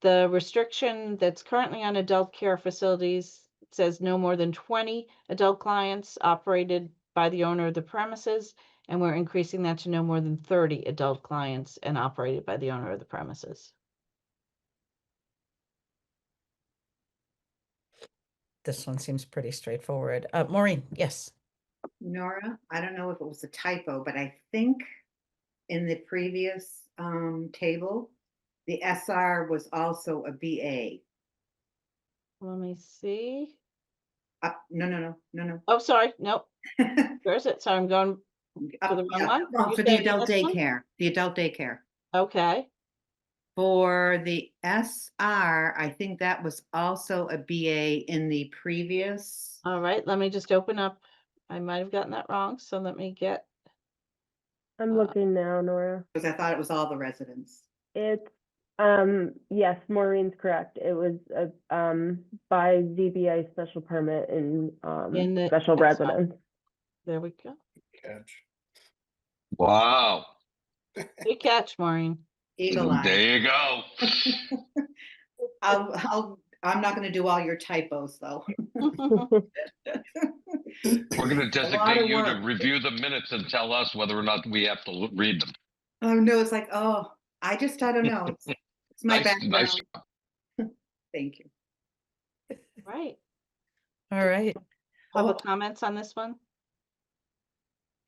Speaker 3: the restriction that's currently on adult care facilities. It says no more than 20 adult clients operated by the owner of the premises, and we're increasing that to no more than 30 adult clients and operated by the owner of the premises.
Speaker 1: This one seems pretty straightforward. Maureen, yes.
Speaker 9: Nora, I don't know if it was a typo, but I think in the previous table, the SR was also a BA.
Speaker 3: Let me see.
Speaker 9: No.
Speaker 3: Oh, sorry. Nope. Where is it? Sorry, I'm going for the wrong one.
Speaker 9: Oh,
Speaker 3: You
Speaker 9: for the
Speaker 3: said
Speaker 9: adult
Speaker 3: this one?
Speaker 9: daycare, the adult daycare.
Speaker 3: Okay,
Speaker 9: For the SR, I think that was also a BA in the previous.
Speaker 3: all right, let me just open up. I might have gotten that wrong, so let me get,
Speaker 6: I'm looking now, Nora.
Speaker 9: Because I thought it was all the residents.
Speaker 6: It's, yes, Maureen's correct. It was, by ZBA special permit in
Speaker 3: the
Speaker 6: special
Speaker 3: SR.
Speaker 6: residence.
Speaker 3: There we go.
Speaker 7: Catch.
Speaker 10: Wow.
Speaker 3: Good catch, Maureen.
Speaker 9: Eagle eye.
Speaker 10: There you go.
Speaker 9: I'm not gonna do all your typos, though.
Speaker 10: We're going to
Speaker 9: of
Speaker 10: designate you to
Speaker 9: work.
Speaker 10: review the minutes and tell us whether or not we have to read them.
Speaker 9: Oh, no, it's like, oh, I don't know. It's my background.
Speaker 10: Nice.
Speaker 9: Thank you.
Speaker 3: Right.
Speaker 1: All right.
Speaker 3: Public comments on this one?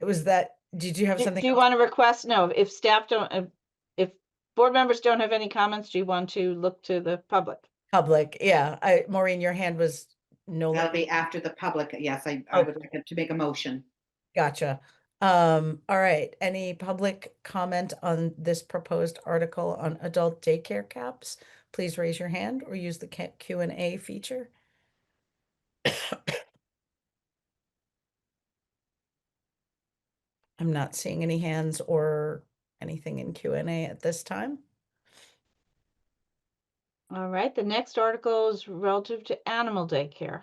Speaker 1: It was that, did you have
Speaker 3: Do
Speaker 1: something
Speaker 3: you
Speaker 1: else?
Speaker 3: want to request? No, if staff don't, if board members don't have any comments, do you want to look to the public?
Speaker 1: Public, yeah. Maureen, your hand was no.
Speaker 9: That'll be after the public. Yes, I
Speaker 1: Oh.
Speaker 9: would like to make a motion.
Speaker 1: Gotcha. All right. Any public comment on this proposed article on adult daycare caps? Please raise your hand or use the Q&A feature. I'm not seeing any hands or anything in Q&A at this time.
Speaker 3: All right, the next article is relative to animal daycare.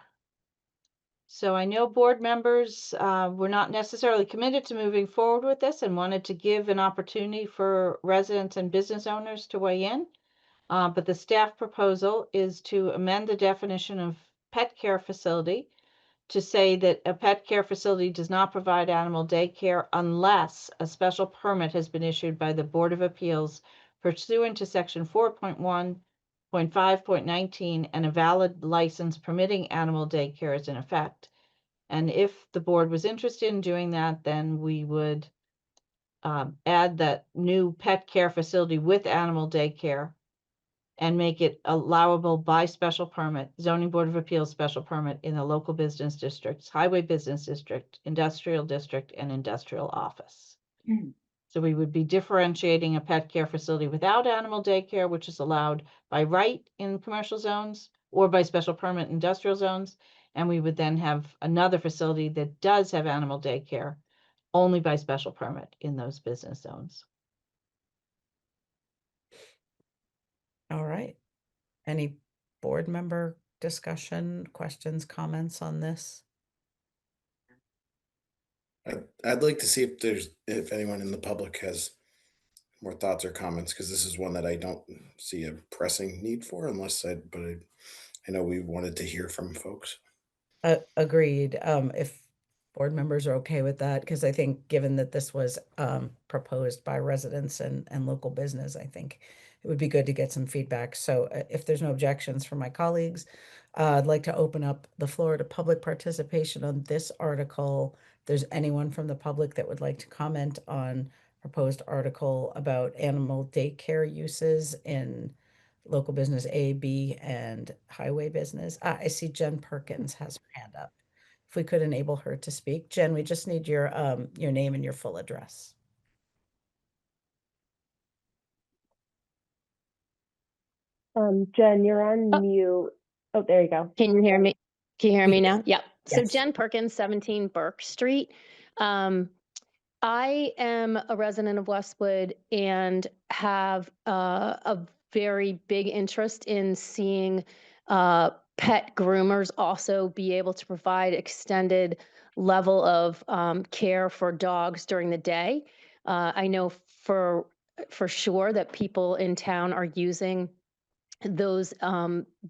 Speaker 3: So I know board members were not necessarily committed to moving forward with this and wanted to give an opportunity for residents and business owners to weigh in. But the staff proposal is to amend the definition of pet care facility to say that a pet care facility does not provide animal daycare unless a special permit has been issued by the Board of Appeals pursuant to section 4.1.5.19 and a valid license permitting animal daycare is in effect. And if the board was interested in doing that, then we would add that new pet care facility with animal daycare and make it allowable by special permit, zoning board of appeals special permit in the local business districts, highway business district, industrial district, and industrial office. So we would be differentiating a pet care facility without animal daycare, which is allowed by right in commercial zones or by special permit industrial zones. And we would then have another facility that does have animal daycare only by special permit in those business zones.
Speaker 1: All right. Any board member discussion, questions, comments on this?
Speaker 7: I'd like to see if anyone in the public has more thoughts or comments, because this is one that I don't see a pressing need for but I know we wanted to hear from folks.
Speaker 1: Agreed. If board members are okay with that, because I think given that this was proposed by residents and local business, I think it would be good to get some feedback. So if there's no objections from my colleagues, I'd like to open up the floor to public participation on this article. If there's anyone from the public that would like to comment on proposed article about animal daycare uses in local business A, B, and highway business. I see Jen Perkins has her hand up. If we could enable her to speak. Jen, we just need your name and your full address.
Speaker 6: Jen, you're on mute. Oh, there you go.
Speaker 13: Can you hear me? Can you hear me now? Yeah. So
Speaker 1: Yes.
Speaker 13: Jen Perkins, 17 Burke Street. I am a resident of Westwood and have a very big interest in seeing pet groomers also be able to provide extended level of care for dogs during the day. I know for sure that people in town are using those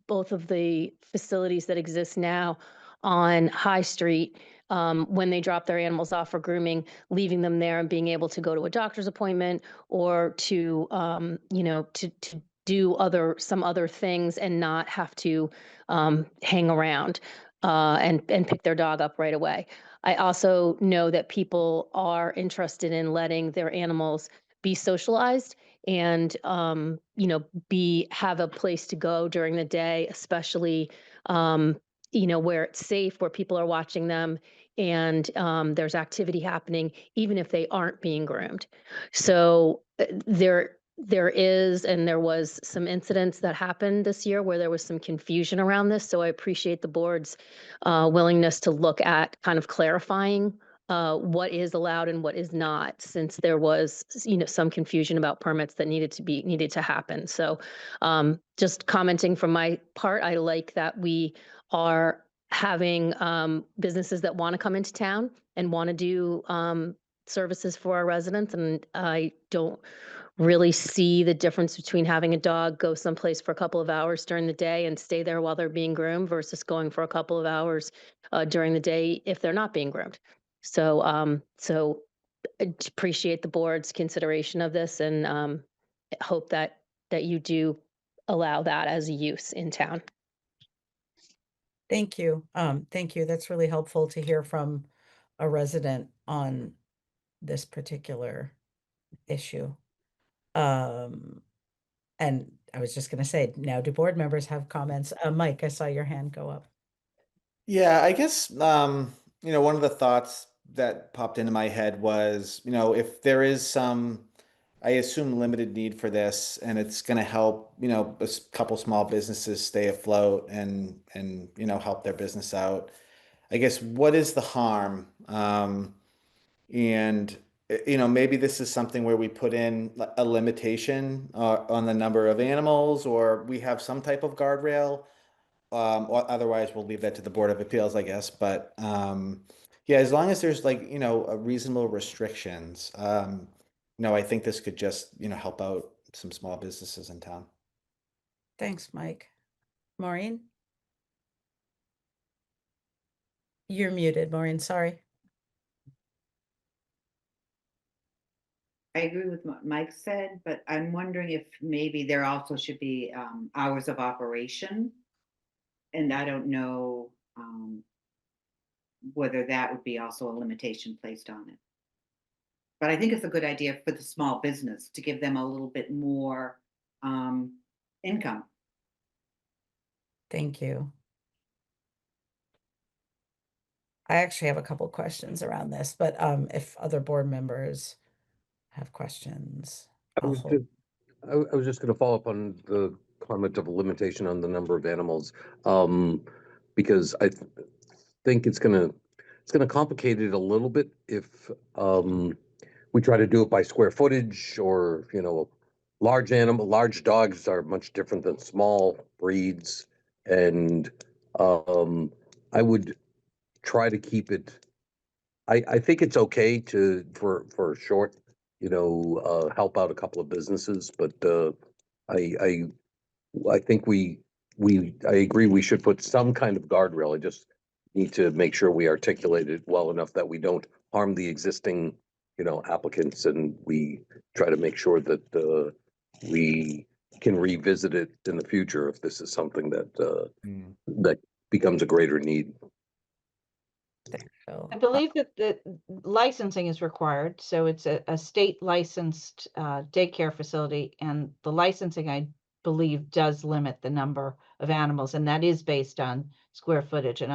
Speaker 13: both of the facilities that exist now on High Street when they drop their animals off for grooming, leaving them there and being able to go to a doctor's appointment or to to do some other things and not have to hang around and pick their dog up right away. I also know that people are interested in letting their animals be socialized and have a place to go during the day, especially where it's safe, where people are watching them, and there's activity happening, even if they aren't being groomed. So there is, and there was some incidents that happened this year where there was some confusion around this. So I appreciate the board's willingness to look at kind of clarifying what is allowed and what is not, since there was, some confusion about permits that needed to happen. So just commenting from my part, I like that we are having businesses that want to come into town and want to do services for our residents. And I don't really see the difference between having a dog go someplace for a couple of hours during the day and stay there while they're being groomed versus going for a couple of hours during the day if they're not being groomed. So, I appreciate the board's consideration of this, and hope that you do allow that as a use in town.
Speaker 1: Thank you. Thank you. That's really helpful to hear from a resident on this particular issue. And I was just going to say, now do board members have comments? Mike, I saw your hand go up.
Speaker 8: Yeah, I guess, one of the thoughts that popped into my head was, if there is some, I assume, limited need for this, and it's going to help, a couple small businesses stay afloat and help their business out. I guess, what is the harm? And maybe this is something where we put in a limitation on the number of animals, or we have some type of guardrail. Or otherwise, we'll leave that to the Board of Appeals, I guess. But yeah, as long as there's a reasonable restrictions, I think this could just help out some small businesses in town.
Speaker 1: Thanks, Mike. Maureen? You're muted, Maureen. Sorry.
Speaker 9: I agree with what Mike said, but I'm wondering if maybe there also should be hours of operation. And I don't know whether that would be also a limitation placed on it. But I think it's a good idea for the small business to give them a little bit more income.
Speaker 1: Thank you. I actually have a couple questions around this, but if other board members have questions,
Speaker 14: I was just going to follow up on the comment of a limitation on the number of animals, because I think it's going to complicate it a little bit if we try to do it by square footage, or large dogs are much different than small breeds, and I would try to keep it. I think it's okay for short, help out a couple of businesses, but I think I agree we should put some kind of guardrail. I just need to make sure we articulate it well enough that we don't harm the existing, applicants, and we try to make sure that we can revisit it in the future if this is something that becomes a greater need.
Speaker 3: I believe that the licensing is required, so it's a state licensed daycare facility, and the licensing, I believe, does limit the number of animals, and that is based on square footage. And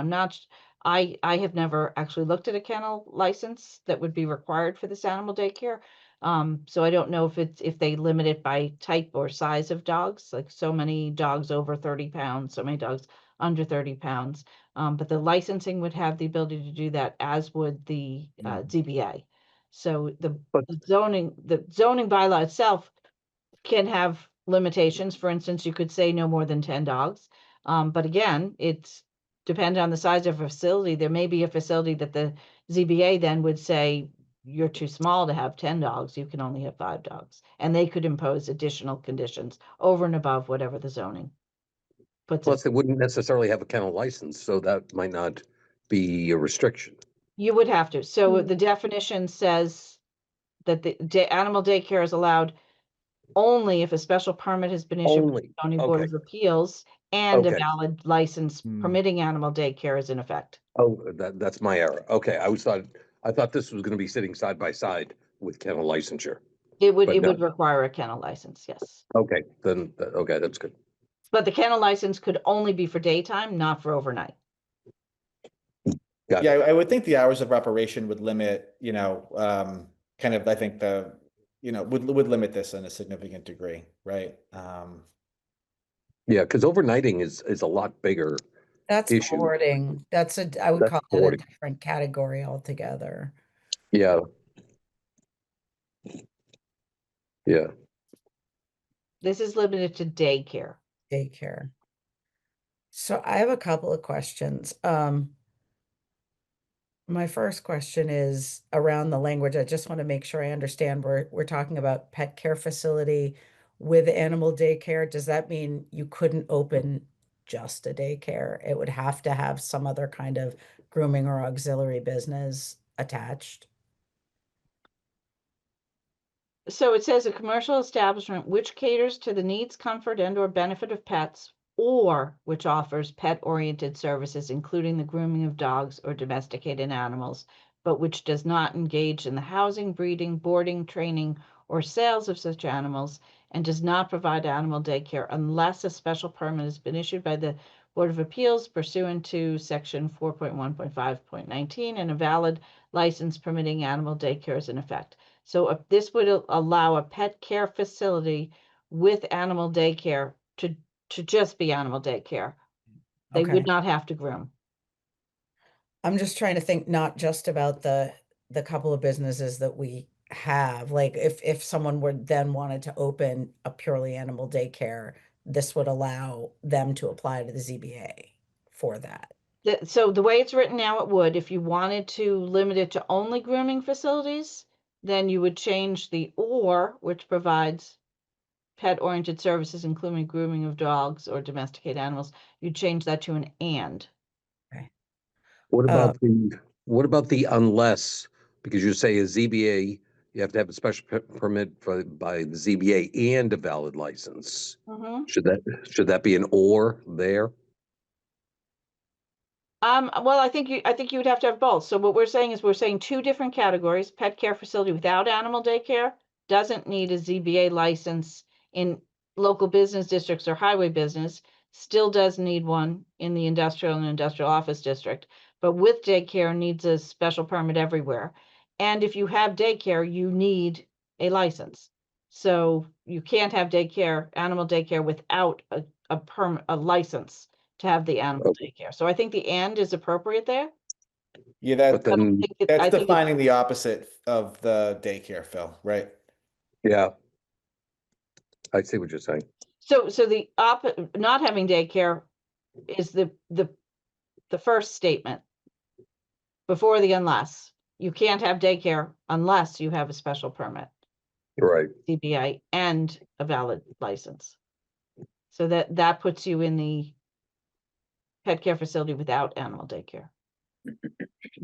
Speaker 3: I have never actually looked at a kennel license that would be required for this animal daycare. So I don't know if they limit it by type or size of dogs, like so many dogs over 30 pounds, so many dogs under 30 pounds. But the licensing would have the ability to do that, as would the ZBA. So the zoning bylaw itself can have limitations. For instance, you could say no more than 10 dogs. But again, it's dependent on the size of a facility. There may be a facility that the ZBA then would say, you're too small to have 10 dogs, you can only have 5 dogs. And they could impose additional conditions over and above whatever the zoning puts.
Speaker 14: Plus, they wouldn't necessarily have a kennel license, so that might not be a restriction.
Speaker 3: You would have to. So the definition says that the animal daycare is allowed only if a special permit has been issued by the zoning board of appeals and a valid license permitting animal daycare is in effect.
Speaker 14: Oh, that's my error. Okay, I thought this was going to be sitting side by side with kennel licensure.
Speaker 3: It would require a kennel license, yes.
Speaker 14: Okay, then okay, that's good.
Speaker 3: But the kennel license could only be for daytime, not for overnight.
Speaker 8: I would think the hours of operation would limit, kind of, I think would limit this in a significant degree, right?
Speaker 14: Yeah, because overnighting is a lot bigger
Speaker 1: That's
Speaker 14: issue.
Speaker 1: boarding. I would
Speaker 14: That's
Speaker 1: call that a
Speaker 14: boarding.
Speaker 1: different category altogether.
Speaker 14: Yeah. Yeah.
Speaker 3: This is limited to daycare.
Speaker 1: Daycare. So I have a couple of questions. My first question is around the language. I just want to make sure I understand. We're talking about pet care facility with animal daycare. Does that mean you couldn't open just a daycare? It would have to have some other kind of grooming or auxiliary business attached?
Speaker 3: So it says a commercial establishment which caters to the needs, comfort, and/or benefit of pets, or which offers pet-oriented services, including the grooming of dogs or domesticated animals, but which does not engage in the housing, breeding, boarding, training, or sales of such animals, and does not provide animal daycare unless a special permit has been issued by the Board of Appeals pursuant to section 4.1.5.19 and a valid license permitting animal daycare is in effect. So this would allow a pet care facility with animal daycare to just be animal daycare. They
Speaker 1: Okay.
Speaker 3: would not have to groom.
Speaker 1: I'm just trying to think not just about the couple of businesses that we have. Like if someone would then wanted to open a purely animal daycare, this would allow them to apply to the ZBA for that.
Speaker 3: So the way it's written now, it would. If you wanted to limit it to only grooming facilities, then you would change the or, which provides pet-oriented services, including grooming of dogs or domesticated animals. You'd change that to an and.
Speaker 1: Okay.
Speaker 14: What about the unless? Because you say a ZBA, you have to have a special permit by the ZBA and a valid license.
Speaker 3: Mhm.
Speaker 14: Should that be an or there?
Speaker 3: Well, I think you would have to have both. So what we're saying is we're saying two different categories. Pet care facility without animal daycare doesn't need a ZBA license in local business districts or highway business, still does need one in the industrial and industrial office district, but with daycare needs a special permit everywhere. And if you have daycare, you need a license. So you can't have animal daycare without a license to have the animal daycare. So I think the and is appropriate there.
Speaker 8: Yeah,
Speaker 14: But then,
Speaker 8: that's defining the opposite of the daycare, Phil, right?
Speaker 14: yeah, I see what you're saying.
Speaker 3: So the not having daycare is the first statement before the unless. You can't have daycare unless you have a special permit,
Speaker 14: Right.
Speaker 3: CBI, and a valid license. So that puts you in the pet care facility without animal daycare.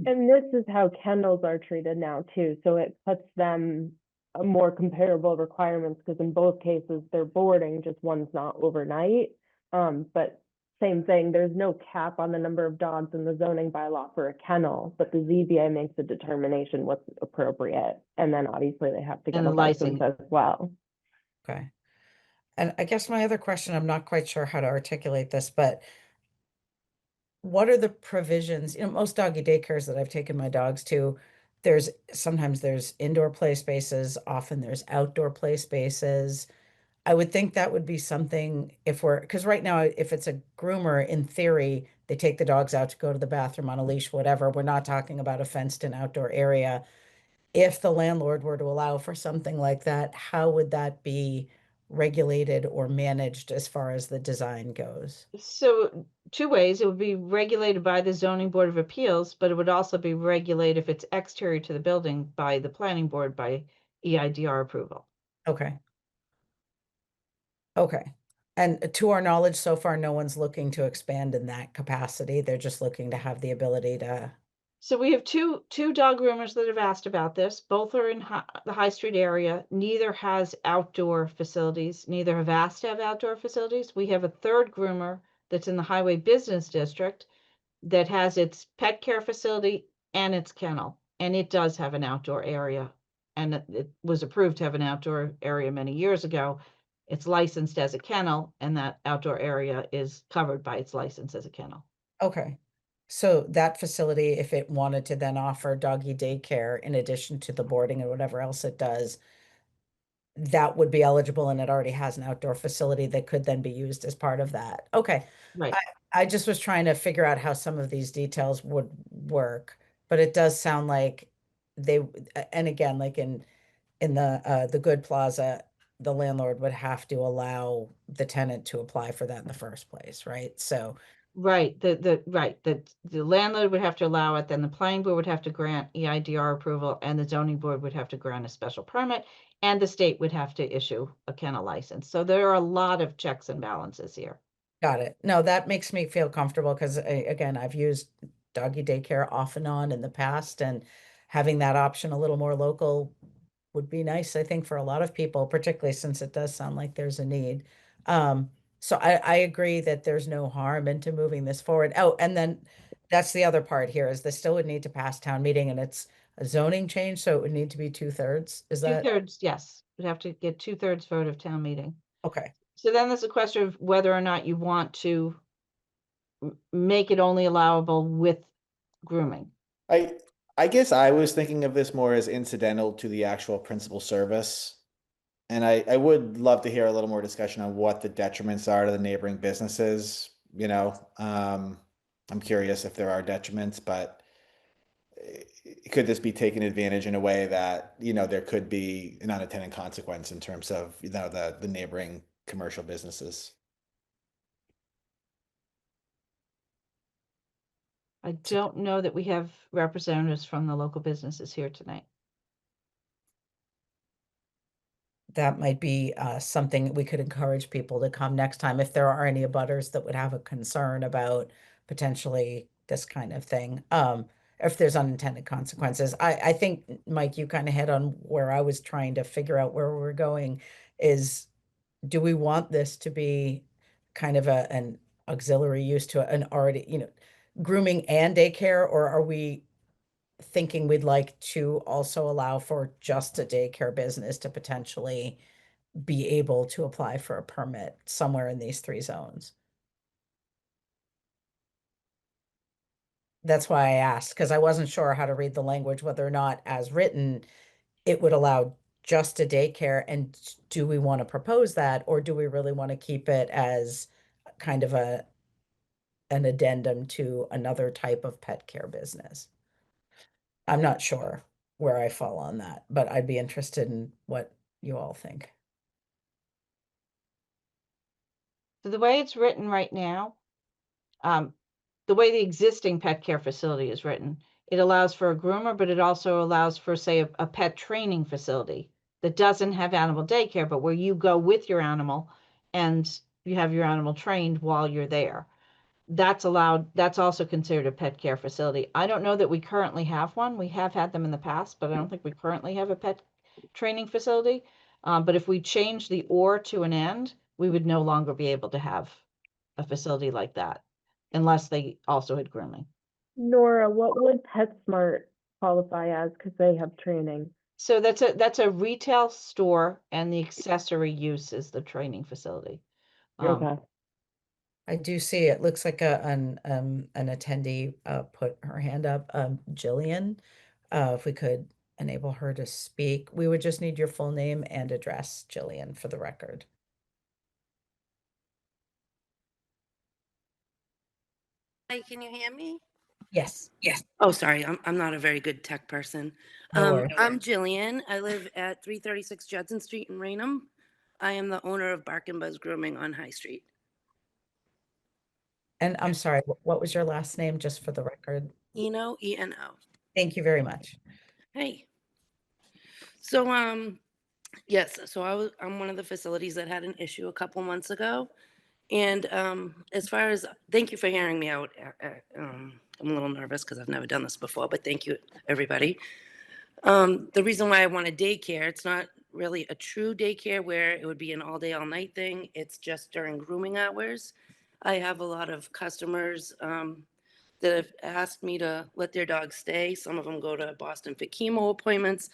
Speaker 6: And this is how kennels are treated now too. So it puts them a more comparable requirements because in both cases they're boarding, just one's not overnight. But same thing, there's no cap on the number of dogs in the zoning bylaw for a kennel, but the ZBA makes a determination what's appropriate. And then obviously they have to get
Speaker 3: And
Speaker 6: a
Speaker 3: the
Speaker 6: license
Speaker 3: licensing.
Speaker 6: as well.
Speaker 1: Okay. And I guess my other question, I'm not quite sure how to articulate this, but what are the provisions? Most doggy daycares that I've taken my dogs to, sometimes there's indoor play spaces, often there's outdoor play spaces. I would think that would be something because right now, if it's a groomer, in theory, they take the dogs out to go to the bathroom on a leash, whatever. We're not talking about a fenced-in outdoor area. If the landlord were to allow for something like that, how would that be regulated or managed as far as the design goes?
Speaker 3: So two ways. It would be regulated by the zoning board of appeals, but it would also be regulated if it's exterior to the building by the planning board by EIDR approval.
Speaker 1: Okay. Okay. And to our knowledge, so far, no one's looking to expand in that capacity. They're just looking to have the ability to.
Speaker 3: So we have two dog groomers that have asked about this. Both are in the High Street area. Neither has outdoor facilities. Neither have asked to have outdoor facilities. We have a third groomer that's in the Highway Business District that has its pet care facility and its kennel, and it does have an outdoor area. And it was approved to have an outdoor area many years ago. It's licensed as a kennel, and that outdoor area is covered by its license as a kennel.
Speaker 1: Okay. So that facility, if it wanted to then offer doggy daycare in addition to the boarding and whatever else it does, that would be eligible and it already has an outdoor facility that could then be used as part of that. Okay.
Speaker 3: Right.
Speaker 1: I just was trying to figure out how some of these details would work, but it does sound like and again, like in the Good Plaza, the landlord would have to allow the tenant to apply for that in the first place, right? So,
Speaker 3: Right, the landlord would have to allow it, then the planning board would have to grant EIDR approval, and the zoning board would have to grant a special permit, and the state would have to issue a kennel license. So there are a lot of checks and balances here.
Speaker 1: got it. No, that makes me feel comfortable because again, I've used doggy daycare off and on in the past, and having that option a little more local would be nice, I think, for a lot of people, particularly since it does sound like there's a need. So I agree that there's no harm into moving this forward. Oh, and then that's the other part here is this still would need to pass town meeting and it's a zoning change, so it would need to be 2/3. Is that
Speaker 3: 2/3, yes, would have to get 2/3 vote of town meeting.
Speaker 1: okay?
Speaker 3: So then there's a question of whether or not you want to make it only allowable with grooming.
Speaker 8: I guess I was thinking of this more as incidental to the actual principal service. And I would love to hear a little more discussion on what the detriments are to the neighboring businesses, you know. I'm curious if there are detriments, but could this be taken advantage in a way that, you know, there could be an unintended consequence in terms of, you know, the neighboring commercial businesses?
Speaker 3: I don't know that we have representatives from the local businesses here tonight.
Speaker 1: That might be something we could encourage people to come next time if there are any abutters that would have a concern about potentially this kind of thing. If there's unintended consequences. I think, Mike, you kind of hit on where I was trying to figure out where we're going is, do we want this to be kind of an auxiliary use to an already, you know, grooming and daycare, or are we thinking we'd like to also allow for just a daycare business to potentially be able to apply for a permit somewhere in these 3 zones? That's why I asked, because I wasn't sure how to read the language, whether or not as written, it would allow just a daycare. And do we want to propose that, or do we really want to keep it as kind of an addendum to another type of pet care business? I'm not sure where I fall on that, but I'd be interested in what you all think.
Speaker 3: So the way it's written right now, the way the existing pet care facility is written, it allows for a groomer, but it also allows for, say, a pet training facility that doesn't have animal daycare, but where you go with your animal and you have your animal trained while you're there. That's allowed. That's also considered a pet care facility. I don't know that we currently have one. We have had them in the past, but I don't think we currently have a pet training facility. But if we change the or to an and, we would no longer be able to have a facility like that unless they also had grooming.
Speaker 6: Nora, what would PetSmart qualify as because they have training?
Speaker 3: So that's a retail store, and the accessory use is the training facility.
Speaker 6: Okay.
Speaker 1: I do see it looks like an attendee put her hand up. Jillian, if we could enable her to speak, we would just need your full name and address, Jillian, for the record.
Speaker 15: Hi, can you hear me?
Speaker 1: Yes.
Speaker 15: Yes. Oh, sorry, I'm not a very good tech person.
Speaker 1: No worries.
Speaker 15: I'm Jillian. I live at 336 Judson Street in Raynham. I am the owner of Bark and Buzz Grooming on High Street.
Speaker 1: And I'm sorry, what was your last name, just for the record?
Speaker 15: Eno, E-N-O.
Speaker 1: Thank you very much.
Speaker 15: Hey. So, yes, so I'm one of the facilities that had an issue a couple months ago. And as far as, thank you for hearing me out. I'm a little nervous because I've never done this before, but thank you, everybody. The reason why I want a daycare, it's not really a true daycare where it would be an all day, all night thing. It's just during grooming hours. I have a lot of customers that have asked me to let their dogs stay. Some of them go to Boston for chemo appointments.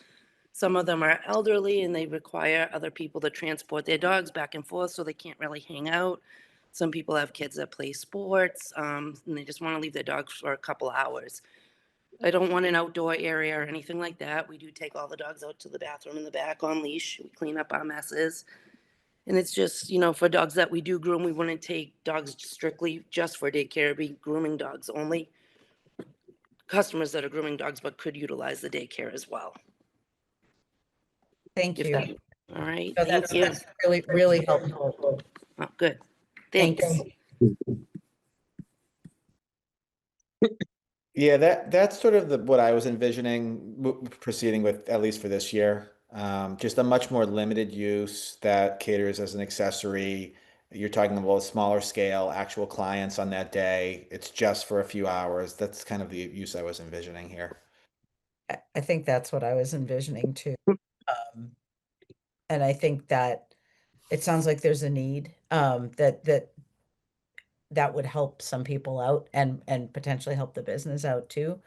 Speaker 15: Some of them are elderly and they require other people to transport their dogs back and forth, so they can't really hang out. Some people have kids that play sports and they just want to leave their dogs for a couple hours. I don't want an outdoor area or anything like that. We do take all the dogs out to the bathroom in the back on leash. We clean up our messes. And it's just, for dogs that we do groom, we wouldn't take dogs strictly just for daycare. It'd be grooming dogs only. Customers that are grooming dogs but could utilize the daycare as well.
Speaker 1: Thank
Speaker 15: If
Speaker 1: you.
Speaker 15: that, all right,
Speaker 1: So
Speaker 15: thank you.
Speaker 1: that's really, really helpful.
Speaker 15: Oh, good.
Speaker 1: Thank
Speaker 15: Thanks.
Speaker 8: Yeah, that's sort of what I was envisioning proceeding with, at least for this year. Just a much more limited use that caters as an accessory. You're talking about a smaller scale, actual clients on that day. It's just for a few hours. That's kind of the use I was envisioning here.
Speaker 1: I think that's what I was envisioning too. And I think that it sounds like there's a need, that would help some people out and potentially help the business out too.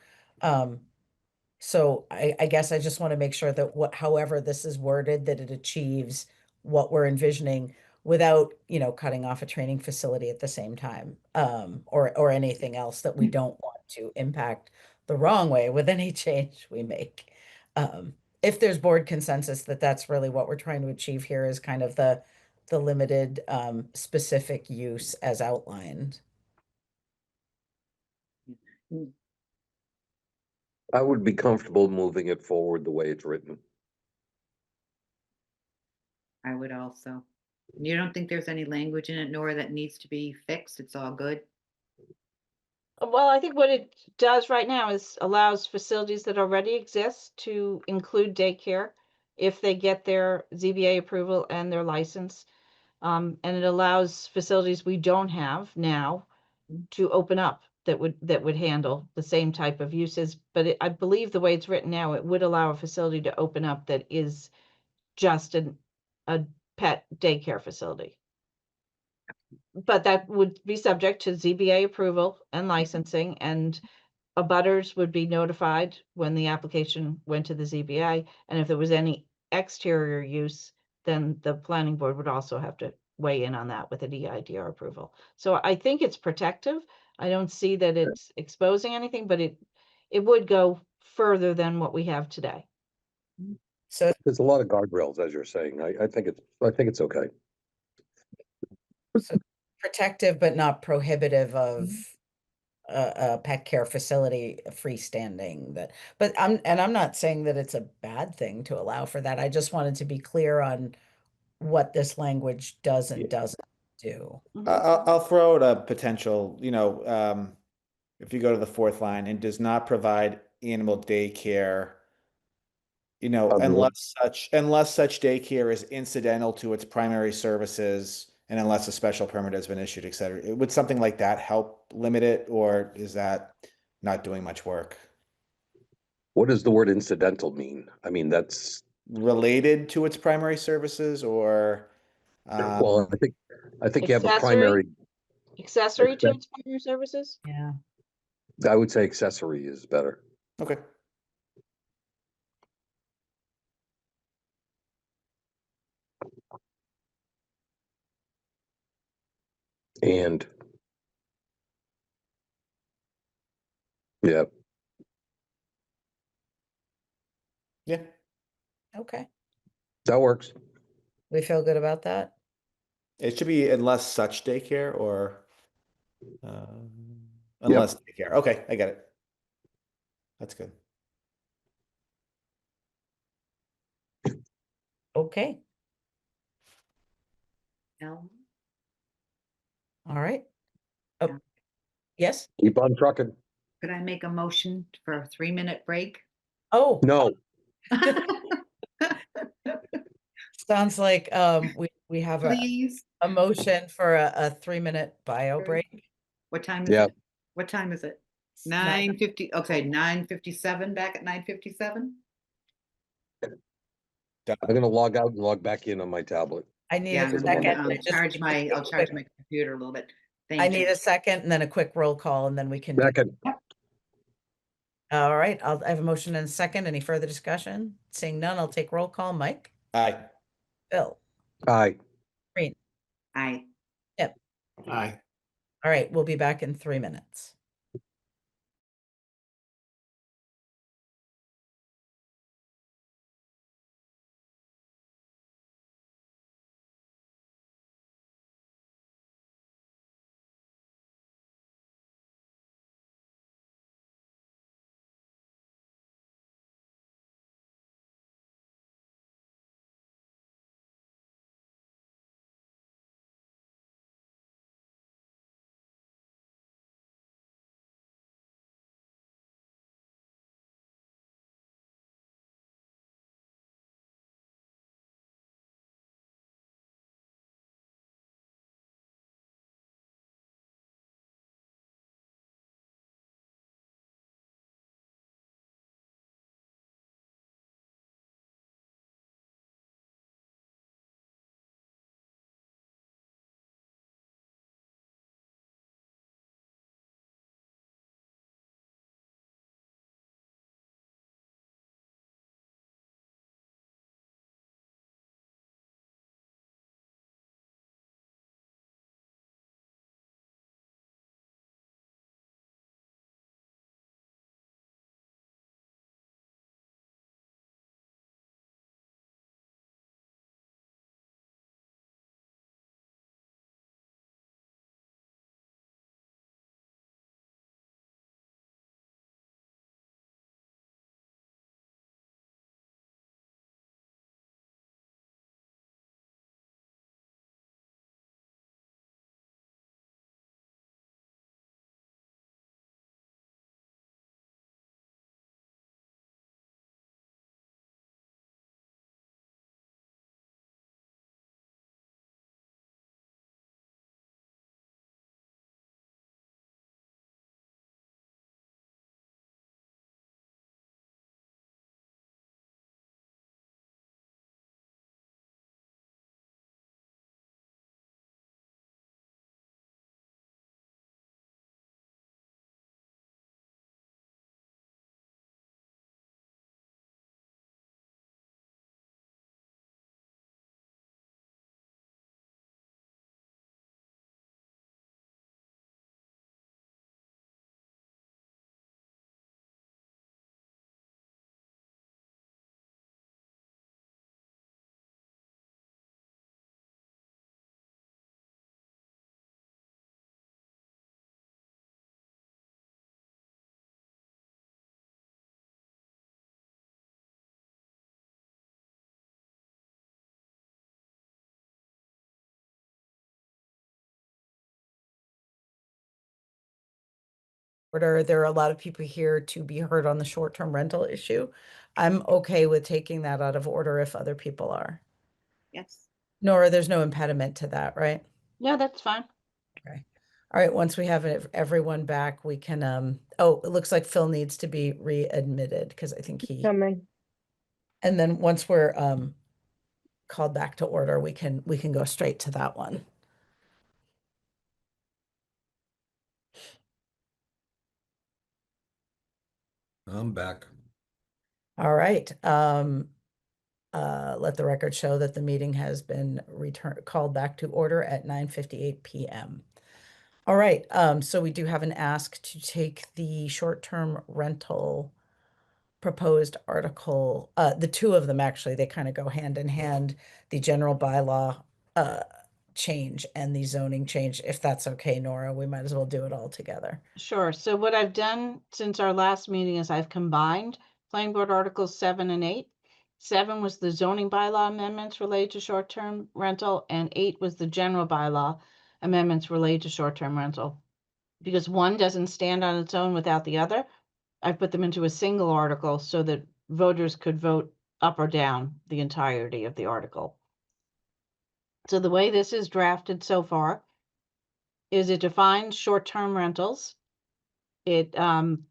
Speaker 1: So I guess I just want to make sure that however this is worded, that it achieves what we're envisioning without, cutting off a training facility at the same time, or anything else that we don't want to impact the wrong way with any change we make. If there's board consensus that that's really what we're trying to achieve here is kind of the limited, specific use as outlined.
Speaker 14: I would be comfortable moving it forward the way it's written.
Speaker 9: I would also. You don't think there's any language in it, Nora, that needs to be fixed? It's all good?
Speaker 3: Well, I think what it does right now is allows facilities that already exist to include daycare if they get their ZBA approval and their license. And it allows facilities we don't have now to open up that would handle the same type of uses. But I believe the way it's written now, it would allow a facility to open up that is just a pet daycare facility. But that would be subject to ZBA approval and licensing, and abutters would be notified when the application went to the ZBA. And if there was any exterior use, then the planning board would also have to weigh in on that with an EIDR approval. So I think it's protective. I don't see that it's exposing anything, but it would go further than what we have today.
Speaker 1: So
Speaker 14: There's a lot of guardrails, as you're saying. I think it's okay.
Speaker 1: protective, but not prohibitive of a pet care facility freestanding. But I'm not saying that it's a bad thing to allow for that. I just wanted to be clear on what this language does and doesn't do.
Speaker 8: I'll throw out a potential, if you go to the fourth line, and does not provide animal daycare, unless such daycare is incidental to its primary services and unless a special permit has been issued, et cetera. Would something like that help limit it, or is that not doing much work?
Speaker 14: What does the word incidental mean? I mean, that's
Speaker 8: related to its primary services, or
Speaker 14: well, I think you have a
Speaker 3: Accessory?
Speaker 14: primary.
Speaker 3: Accessory to its primary services?
Speaker 1: Yeah.
Speaker 14: I would say accessory is better.
Speaker 8: Okay.
Speaker 14: And yeah.
Speaker 8: Yeah.
Speaker 1: Okay.
Speaker 14: That works.
Speaker 1: We feel good about that?
Speaker 8: It should be unless such daycare, or unless daycare. Okay, I get it. That's good.
Speaker 1: Okay.
Speaker 9: No.
Speaker 1: All right. Oh, yes.
Speaker 14: Keep on trucking.
Speaker 9: Could I make a motion for a 3-minute break?
Speaker 1: Oh.
Speaker 14: No.
Speaker 1: Sounds like we have
Speaker 9: Please.
Speaker 1: a motion for a 3-minute bio break.
Speaker 9: What time is
Speaker 14: Yeah.
Speaker 9: it? What time is it? 9:50. Okay, 9:57. Back at 9:57.
Speaker 14: I'm gonna log out and log back in on my tablet.
Speaker 1: I need
Speaker 9: Yeah,
Speaker 1: a
Speaker 9: I'm gonna
Speaker 1: second.
Speaker 9: charge my computer a little bit. Thank
Speaker 1: I
Speaker 9: you.
Speaker 1: need a second and then a quick roll call, and then we can.
Speaker 14: Second.
Speaker 1: All right, I have a motion and a second. Any further discussion? Seeing none, I'll take roll call. Mike?
Speaker 8: Aye.
Speaker 1: Bill?
Speaker 14: Aye.
Speaker 1: Green?
Speaker 9: Aye.
Speaker 1: Yep.
Speaker 8: Aye.
Speaker 1: All right, we'll be back in 3 minutes. order. There are a lot of people here to be heard on the short-term rental issue. I'm okay with taking that out of order if other people are.
Speaker 9: Yes.
Speaker 1: Nora, there's no impediment to that, right?
Speaker 3: Yeah, that's fine.
Speaker 1: Okay. All right, once we have everyone back, we can, oh, it looks like Phil needs to be readmitted because I think he,
Speaker 6: Coming.
Speaker 1: and then once we're called back to order, we can go straight to that one.
Speaker 16: I'm back.
Speaker 1: All right. Let the record show that the meeting has been called back to order at 9:58 p.m. All right, so we do have an ask to take the short-term rental proposed article, the two of them actually, they kind of go hand in hand, the general bylaw change and the zoning change. If that's okay, Nora, we might as well do it all together.
Speaker 3: Sure. So what I've done since our last meeting is I've combined planning board articles 7 and 8. 7 was the zoning bylaw amendments related to short-term rental, and 8 was the general bylaw amendments related to short-term rental. Because one doesn't stand on its own without the other, I've put them into a single article so that voters could vote up or down the entirety of the article. So the way this is drafted so far is it defines short-term rentals. It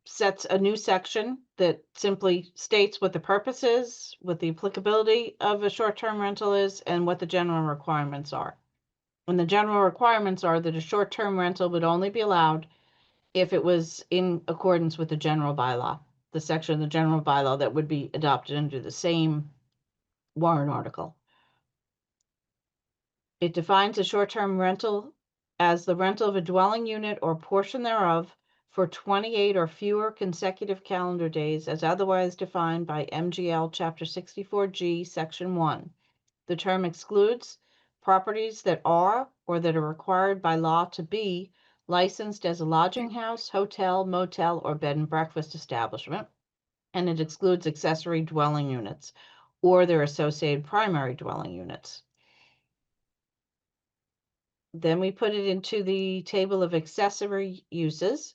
Speaker 3: sets a new section that simply states what the purpose is, what the applicability of a short-term rental is, and what the general requirements are. And the general requirements are that a short-term rental would only be allowed if it was in accordance with the general bylaw, the section of the general bylaw that would be adopted under the same warrant article. It defines a short-term rental as the rental of a dwelling unit or portion thereof for 28 or fewer consecutive calendar days as otherwise defined by MGL Chapter 64G, Section 1. The term excludes properties that are or that are required by law to be licensed as a lodging house, hotel, motel, or bed and breakfast establishment, and it excludes accessory dwelling units or their associated primary dwelling units. Then we put it into the table of accessory uses.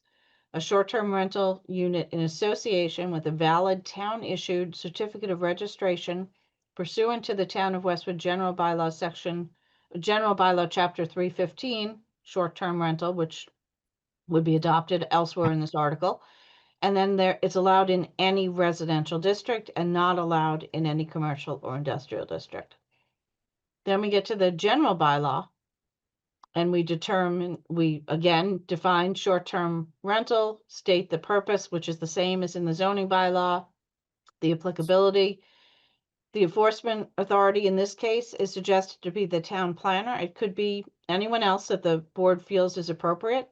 Speaker 3: A short-term rental unit in association with a valid town-issued certificate of registration pursuant to the Town of Westwood General Bylaw Chapter 315, short-term rental, which would be adopted elsewhere in this article. And then it's allowed in any residential district and not allowed in any commercial or industrial district. Then we get to the general bylaw, and we again define short-term rental, state the purpose, which is the same as in the zoning bylaw, the applicability. The enforcement authority in this case is suggested to be the town planner. It could be anyone else that the board feels is appropriate.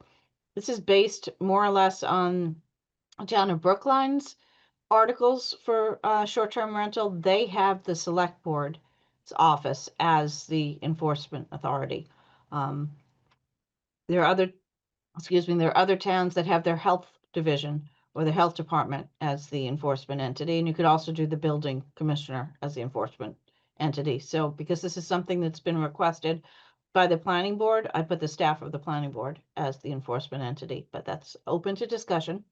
Speaker 3: This is based more or less on Town of Brookline's articles for short-term rental. They have the select board's office as the enforcement authority. There are other towns that have their health division or the health department as the enforcement entity, and you could also do the building commissioner as the enforcement entity. So because this is something that's been requested by the planning board, I put the staff of the planning board as the enforcement entity, but that's open to discussion.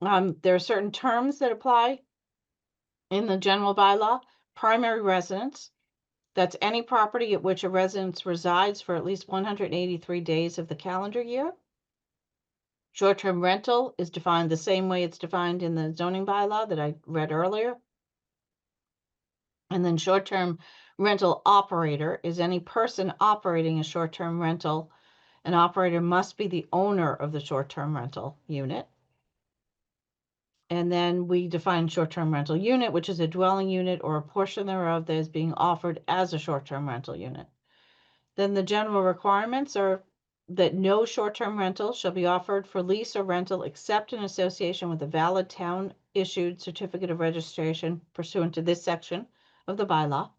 Speaker 3: There are certain terms that apply in the general bylaw. Primary residence, that's any property at which a residence resides for at least 183 days of the calendar year. Short-term rental is defined the same way it's defined in the zoning bylaw that I read earlier. And then short-term rental operator is any person operating a short-term rental. An operator must be the owner of the short-term rental unit. And then we define short-term rental unit, which is a dwelling unit or a portion thereof that is being offered as a short-term rental unit. Then the general requirements are that no short-term rental shall be offered for lease or rental except in association with a valid town-issued certificate of registration pursuant to this section of the bylaw.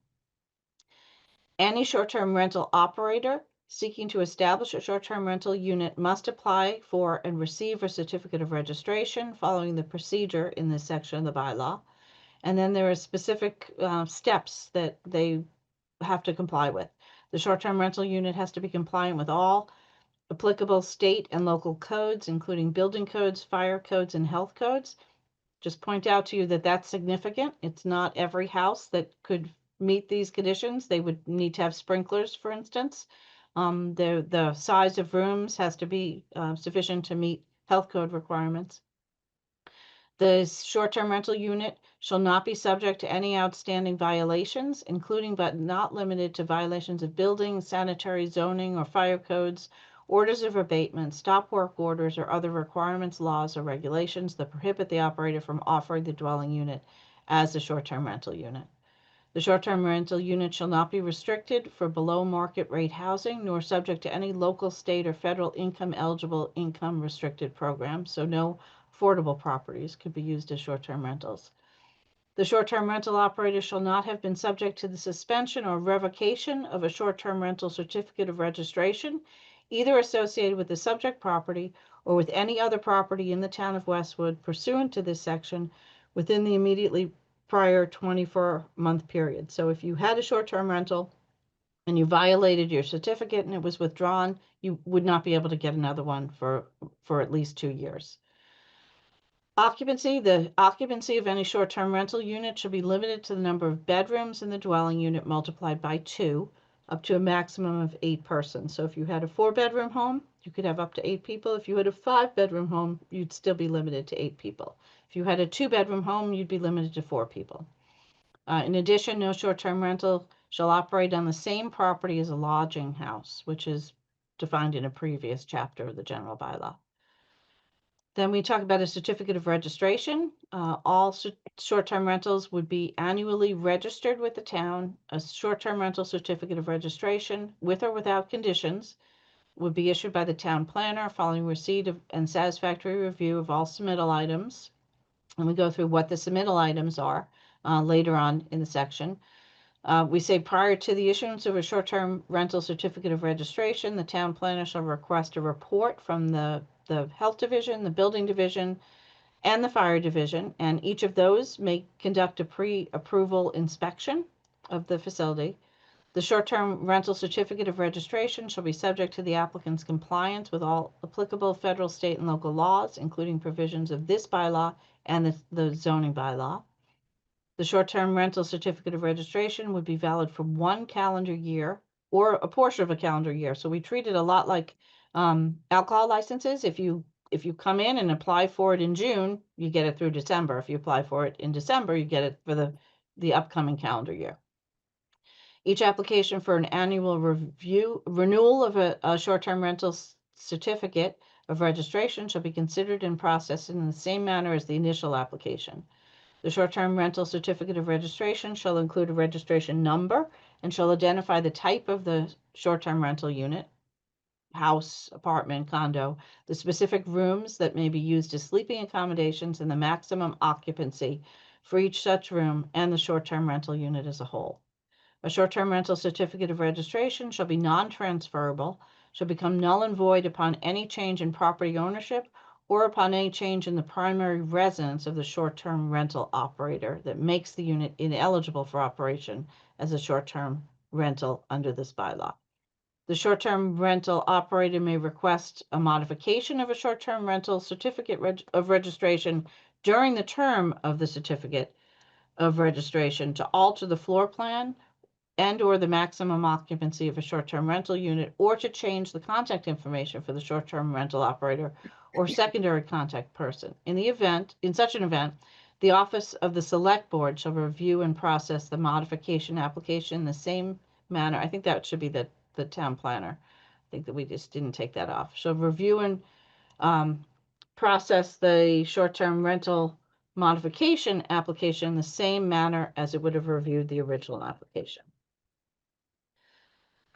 Speaker 3: Any short-term rental operator seeking to establish a short-term rental unit must apply for and receive a certificate of registration following the procedure in this section of the bylaw. And then there are specific steps that they have to comply with. The short-term rental unit has to be compliant with all applicable state and local codes, including building codes, fire codes, and health codes. Just point out to you that that's significant. It's not every house that could meet these conditions. They would need to have sprinklers, for instance. The size of rooms has to be sufficient to meet health code requirements. The short-term rental unit shall not be subject to any outstanding violations, including but not limited to violations of building, sanitary, zoning, or fire codes, orders of abatement, stop work orders, or other requirements, laws, or regulations that prohibit the operator from offering the dwelling unit as a short-term rental unit. The short-term rental unit shall not be restricted for below market rate housing, nor subject to any local, state, or federal income-eligible, income-restricted program, so no affordable properties could be used as short-term rentals. The short-term rental operator shall not have been subject to the suspension or revocation of a short-term rental certificate of registration, either associated with the subject property or with any other property in the town of Westwood pursuant to this section within the immediately prior 24-month period. So if you had a short-term rental and you violated your certificate and it was withdrawn, you would not be able to get another one for at least 2 years. Occupancy. The occupancy of any short-term rental unit should be limited to the number of bedrooms in the dwelling unit multiplied by 2, up to a maximum of 8 persons. So if you had a 4-bedroom home, you could have up to 8 people. If you had a 5-bedroom home, you'd still be limited to 8 people. If you had a 2-bedroom home, you'd be limited to 4 people. In addition, no short-term rental shall operate on the same property as a lodging house, which is defined in a previous chapter of the general bylaw. Then we talk about a certificate of registration. All short-term rentals would be annually registered with the town. A short-term rental certificate of registration, with or without conditions, would be issued by the town planner following receipt of and satisfactory review of all submittal items. And we go through what the submittal items are later on in the section. We say prior to the issuance of a short-term rental certificate of registration, the town planner shall request a report from the health division, the building division, and the fire division, and each of those may conduct a pre-approval inspection of the facility. The short-term rental certificate of registration shall be subject to the applicant's compliance with all applicable federal, state, and local laws, including provisions of this bylaw and the zoning bylaw. The short-term rental certificate of registration would be valid for 1 calendar year or a portion of a calendar year. So we treat it a lot like alcohol licenses. If you come in and apply for it in June, you get it through December. If you apply for it in December, you get it for the upcoming calendar year. Each application for an annual renewal of a short-term rental certificate of registration shall be considered and processed in the same manner as the initial application. The short-term rental certificate of registration shall include a registration number and shall identify the type of the short-term rental unit, house, apartment, condo, the specific rooms that may be used as sleeping accommodations, and the maximum occupancy for each such room and the short-term rental unit as a whole. A short-term rental certificate of registration shall be non-transferable, shall become null and void upon any change in property ownership or upon any change in the primary residence of the short-term rental operator that makes the unit ineligible for operation as a short-term rental under this bylaw. The short-term rental operator may request a modification of a short-term rental certificate of registration during the term of the certificate of registration to alter the floor plan and or the maximum occupancy of a short-term rental unit, or to change the contact information for the short-term rental operator or secondary contact person. In such an event, the office of the select board shall review and process the modification application in the same manner. I think that should be the town planner. I think that we just didn't take that off. Shall review and process the short-term rental modification application in the same manner as it would have reviewed the original application.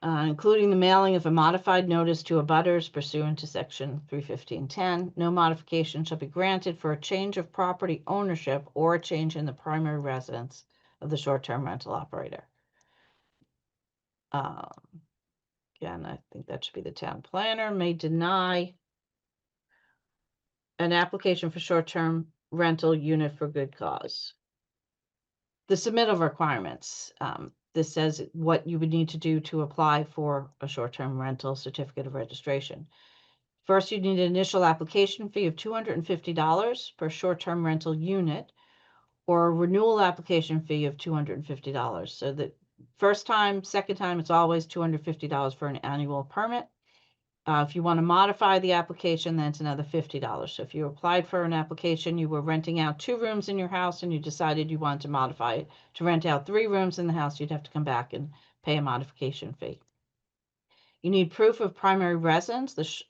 Speaker 3: Including the mailing of a modified notice to abutters pursuant to section 315.10. No modification shall be granted for a change of property ownership or a change in the primary residence of the short-term rental operator. Again, I think that should be the town planner may deny an application for short-term rental unit for good cause. The submittal requirements. this says what you would need to do to apply for a short-term rental certificate of registration. First, you need an initial application fee of $250 per short-term rental unit, or a renewal application fee of $250. So the first time, second time, it's always $250 for an annual permit. If you want to modify the application, then it's another $50. So if you applied for an application, you were renting out 2 rooms in your house and you decided you wanted to modify it to rent out 3 rooms in the house, you'd have to come back and pay a modification fee. You need proof of primary residence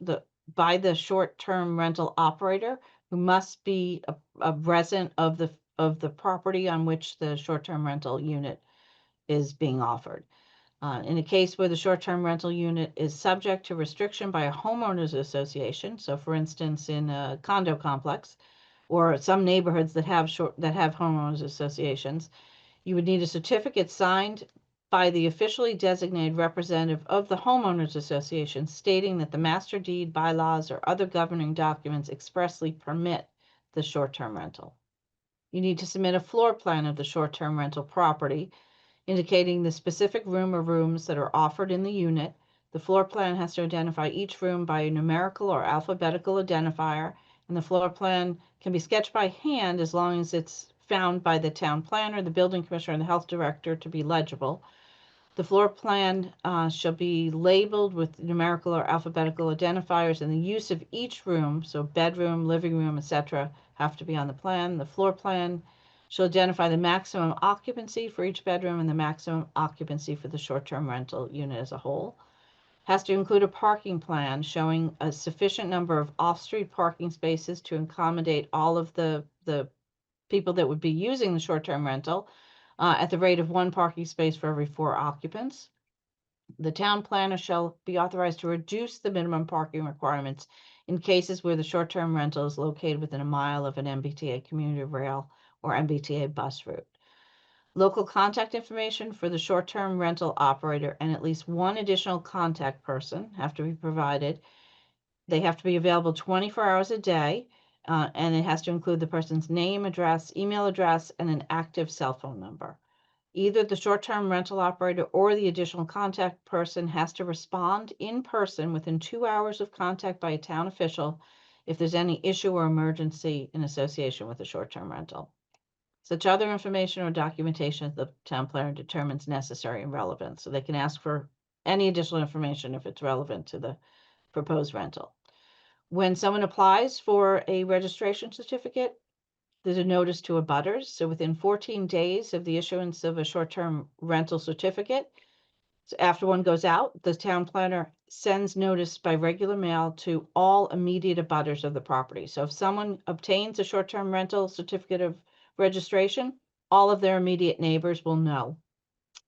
Speaker 3: by the short-term rental operator, who must be a resident of the property on which the short-term rental unit is being offered. In a case where the short-term rental unit is subject to restriction by a homeowners association, so for instance, in a condo complex or some neighborhoods that have homeowners associations, you would need a certificate signed by the officially designated representative of the homeowners association stating that the master deed, bylaws, or other governing documents expressly permit the short-term rental. You need to submit a floor plan of the short-term rental property indicating the specific room or rooms that are offered in the unit. The floor plan has to identify each room by a numerical or alphabetical identifier, and the floor plan can be sketched by hand as long as it's found by the town planner, the building commissioner, and the health director to be legible. The floor plan shall be labeled with numerical or alphabetical identifiers, and the use of each room, so bedroom, living room, etc., have to be on the plan. The floor plan shall identify the maximum occupancy for each bedroom and the maximum occupancy for the short-term rental unit as a whole. Has to include a parking plan showing a sufficient number of off-street parking spaces to accommodate all of the people that would be using the short-term rental at the rate of 1 parking space for every 4 occupants. The town planner shall be authorized to reduce the minimum parking requirements in cases where the short-term rental is located within a mile of an MBTA commuter rail or MBTA bus route. Local contact information for the short-term rental operator and at least 1 additional contact person have to be provided. They have to be available 24 hours a day, and it has to include the person's name, address, email address, and an active cell phone number. Either the short-term rental operator or the additional contact person has to respond in person within 2 hours of contact by a town official if there's any issue or emergency in association with a short-term rental. Such other information or documentation the town planner determines necessary and relevant. So they can ask for any additional information if it's relevant to the proposed rental. When someone applies for a registration certificate, there's a notice to abutters. So within 14 days of the issuance of a short-term rental certificate, so after one goes out, the town planner sends notice by regular mail to all immediate abutters of the property. So if someone obtains a short-term rental certificate of registration, all of their immediate neighbors will know.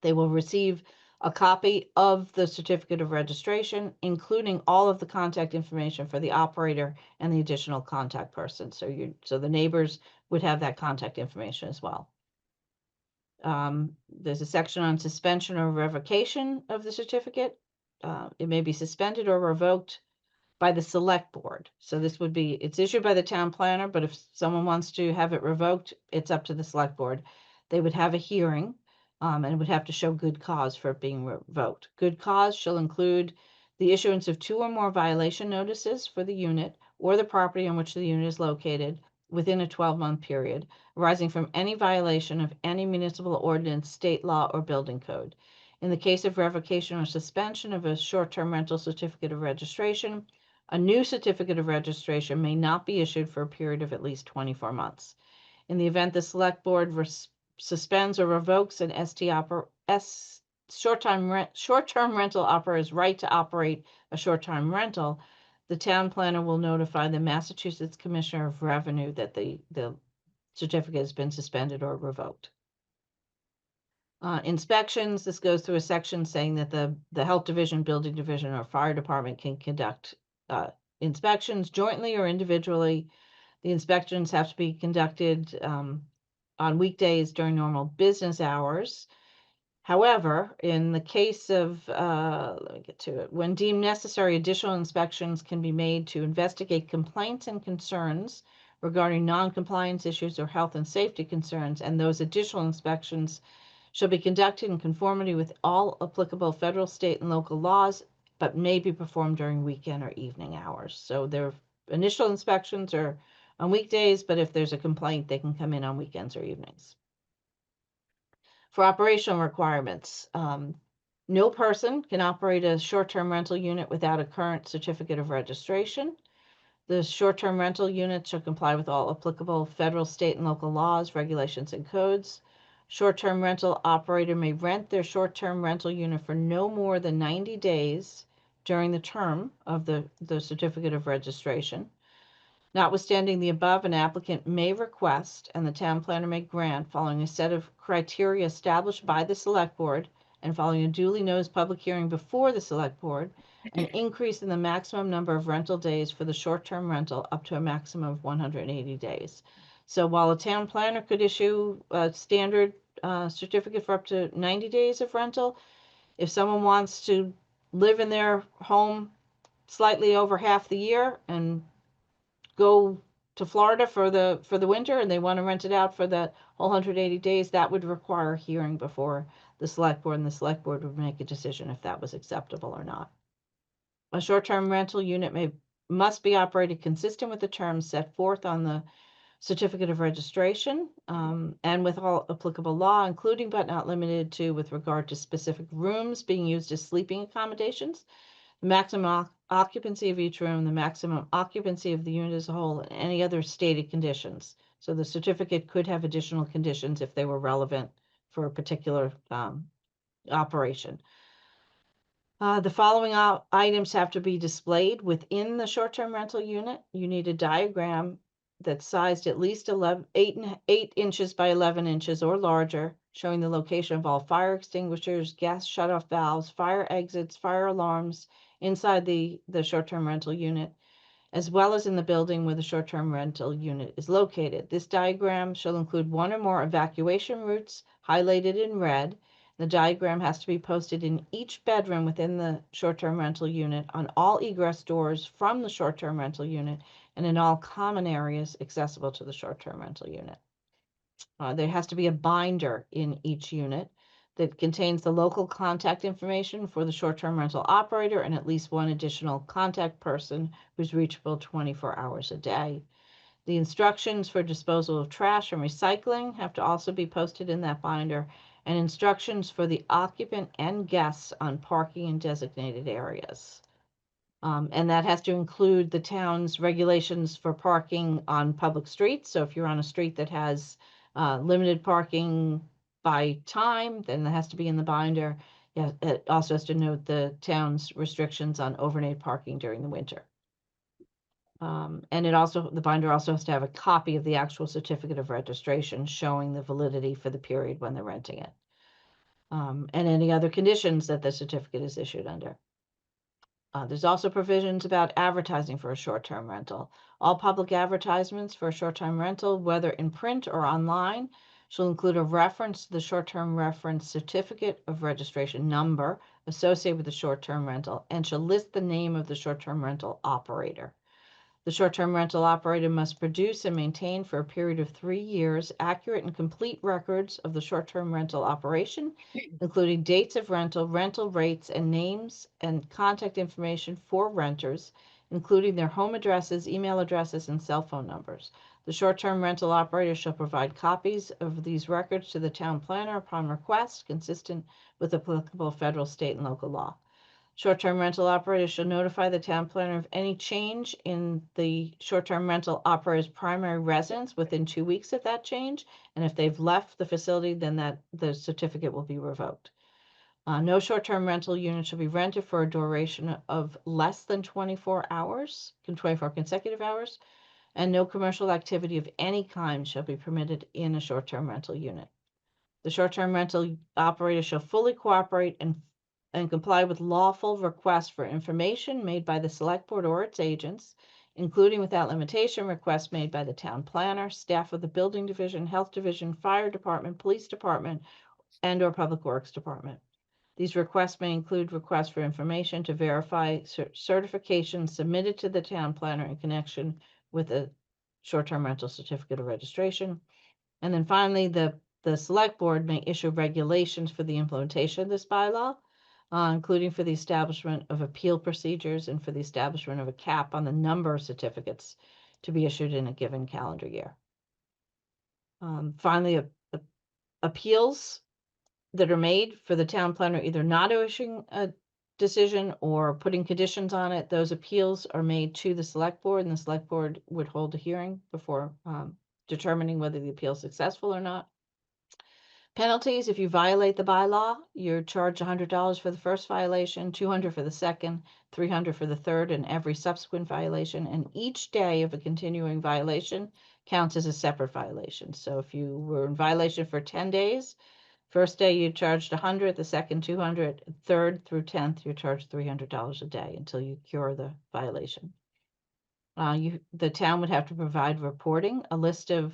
Speaker 3: They will receive a copy of the certificate of registration, including all of the contact information for the operator and the additional contact person. So the neighbors would have that contact information as well. There's a section on suspension or revocation of the certificate. It may be suspended or revoked by the select board. So this would be, it's issued by the town planner, but if someone wants to have it revoked, it's up to the select board. They would have a hearing and would have to show good cause for it being revoked. Good cause shall include the issuance of 2 or more violation notices for the unit or the property on which the unit is located within a 12-month period, arising from any violation of any municipal ordinance, state law, or building code. In the case of revocation or suspension of a short-term rental certificate of registration, a new certificate of registration may not be issued for a period of at least 24 months. In the event the select board suspends or revokes an short-term rental operator's right to operate a short-term rental, the town planner will notify the Massachusetts Commissioner of Revenue that the certificate has been suspended or revoked. Inspections, this goes through a section saying that the health division, building division, or fire department can conduct inspections jointly or individually. The inspections have to be conducted on weekdays during normal business hours. However, in the case of, let me get to it, when deemed necessary, additional inspections can be made to investigate complaints and concerns regarding non-compliance issues or health and safety concerns, and those additional inspections shall be conducted in conformity with all applicable federal, state, and local laws, but may be performed during weekend or evening hours. So their initial inspections are on weekdays, but if there's a complaint, they can come in on weekends or evenings. For operational requirements, no person can operate a short-term rental unit without a current certificate of registration. The short-term rental unit shall comply with all applicable federal, state, and local laws, regulations, and codes. Short-term rental operator may rent their short-term rental unit for no more than 90 days during the term of the certificate of registration. Notwithstanding the above, an applicant may request, and the town planner may grant, following a set of criteria established by the select board and following a duly noticed public hearing before the select board, an increase in the maximum number of rental days for the short-term rental up to a maximum of 180 days. So while a town planner could issue a standard certificate for up to 90 days of rental, if someone wants to live in their home slightly over half the year and go to Florida for the winter and they want to rent it out for the whole 180 days, that would require a hearing before the select board, and the select board would make a decision if that was acceptable or not. A short-term rental unit must be operated consistent with the terms set forth on the certificate of registration, and with all applicable law, including but not limited to with regard to specific rooms being used as sleeping accommodations, the maximum occupancy of each room, the maximum occupancy of the unit as a whole, and any other stated conditions. So the certificate could have additional conditions if they were relevant for a particular operation. The following items have to be displayed within the short-term rental unit. You need a diagram that's sized at least 8 inches by 11 inches or larger, showing the location of all fire extinguishers, gas shutoff valves, fire exits, fire alarms inside the short-term rental unit, as well as in the building where the short-term rental unit is located. This diagram shall include one or more evacuation routes highlighted in red. The diagram has to be posted in each bedroom within the short-term rental unit, on all egress doors from the short-term rental unit, and in all common areas accessible to the short-term rental unit. There has to be a binder in each unit that contains the local contact information for the short-term rental operator and at least one additional contact person who's reachable 24 hours a day. The instructions for disposal of trash and recycling have to also be posted in that binder, and instructions for the occupant and guests on parking in designated areas. And that has to include the town's regulations for parking on public streets. So if you're on a street that has limited parking by time, then that has to be in the binder. Yeah, it also has to note the town's restrictions on overnight parking during the winter. And the binder also has to have a copy of the actual certificate of registration showing the validity for the period when they're renting it. And any other conditions that the certificate is issued under. There's also provisions about advertising for a short-term rental. All public advertisements for a short-term rental, whether in print or online, shall include a reference to the short-term reference certificate of registration number associated with the short-term rental and shall list the name of the short-term rental operator. The short-term rental operator must produce and maintain for a period of 3 years accurate and complete records of the short-term rental operation, including dates of rental, rental rates, and names and contact information for renters, including their home addresses, email addresses, and cell phone numbers. The short-term rental operator shall provide copies of these records to the town planner upon request, consistent with applicable federal, state, and local law. Short-term rental operators shall notify the town planner of any change in the short-term rental operator's primary residence within 2 weeks of that change. And if they've left the facility, then the certificate will be revoked. No short-term rental unit shall be rented for a duration of less than 24 hours, 24 consecutive hours, and no commercial activity of any kind shall be permitted in a short-term rental unit. The short-term rental operator shall fully cooperate and comply with lawful requests for information made by the select board or its agents, including without limitation requests made by the town planner, staff of the building division, health division, fire department, police department, and or public works department. These requests may include requests for information to verify certifications submitted to the town planner in connection with a short-term rental certificate of registration. And then finally, the the select board may issue regulations for the implementation of this bylaw, including for the establishment of appeal procedures and for the establishment of a cap on the number of certificates to be issued in a given calendar year. Finally, appeals that are made for the town planner either not issuing a decision or putting conditions on it, those appeals are made to the select board, and the select board would hold a hearing before determining whether the appeal is successful or not. Penalties: if you violate the bylaw, you're charged $100 for the first violation, $200 for the second, $300 for the third, and every subsequent violation. And each day of a continuing violation counts as a separate violation. So if you were in violation for 10 days, first day you charged $100, the second $200, third through 10th you're charged $300 a day until you cure the violation. The town would have to provide reporting. A list of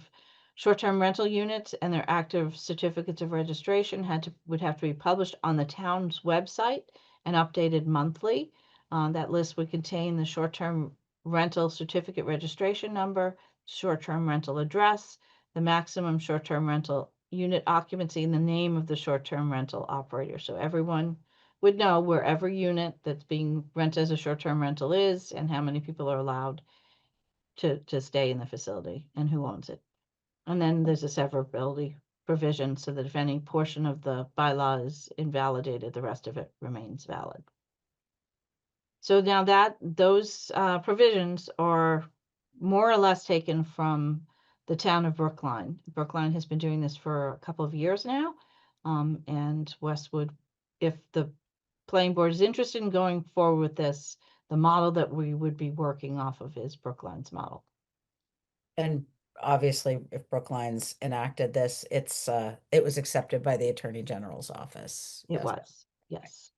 Speaker 3: short-term rental units and their active certificates of registration would have to be published on the town's website and updated monthly. That list would contain the short-term rental certificate registration number, short-term rental address, the maximum short-term rental unit occupancy, and the name of the short-term rental operator. So everyone would know where every unit that's being rented as a short-term rental is and how many people are allowed to stay in the facility and who owns it. And then there's a severability provision so that if any portion of the bylaw is invalidated, the rest of it remains valid. So now that those provisions are more or less taken from the town of Brookline. Brookline has been doing this for a couple of years now. And Westwood, if the planning board is interested in going forward with this, the model that we would be working off of is Brookline's model.
Speaker 1: And obviously, if Brookline's enacted this, it was accepted by the Attorney General's office.
Speaker 3: It was, yes.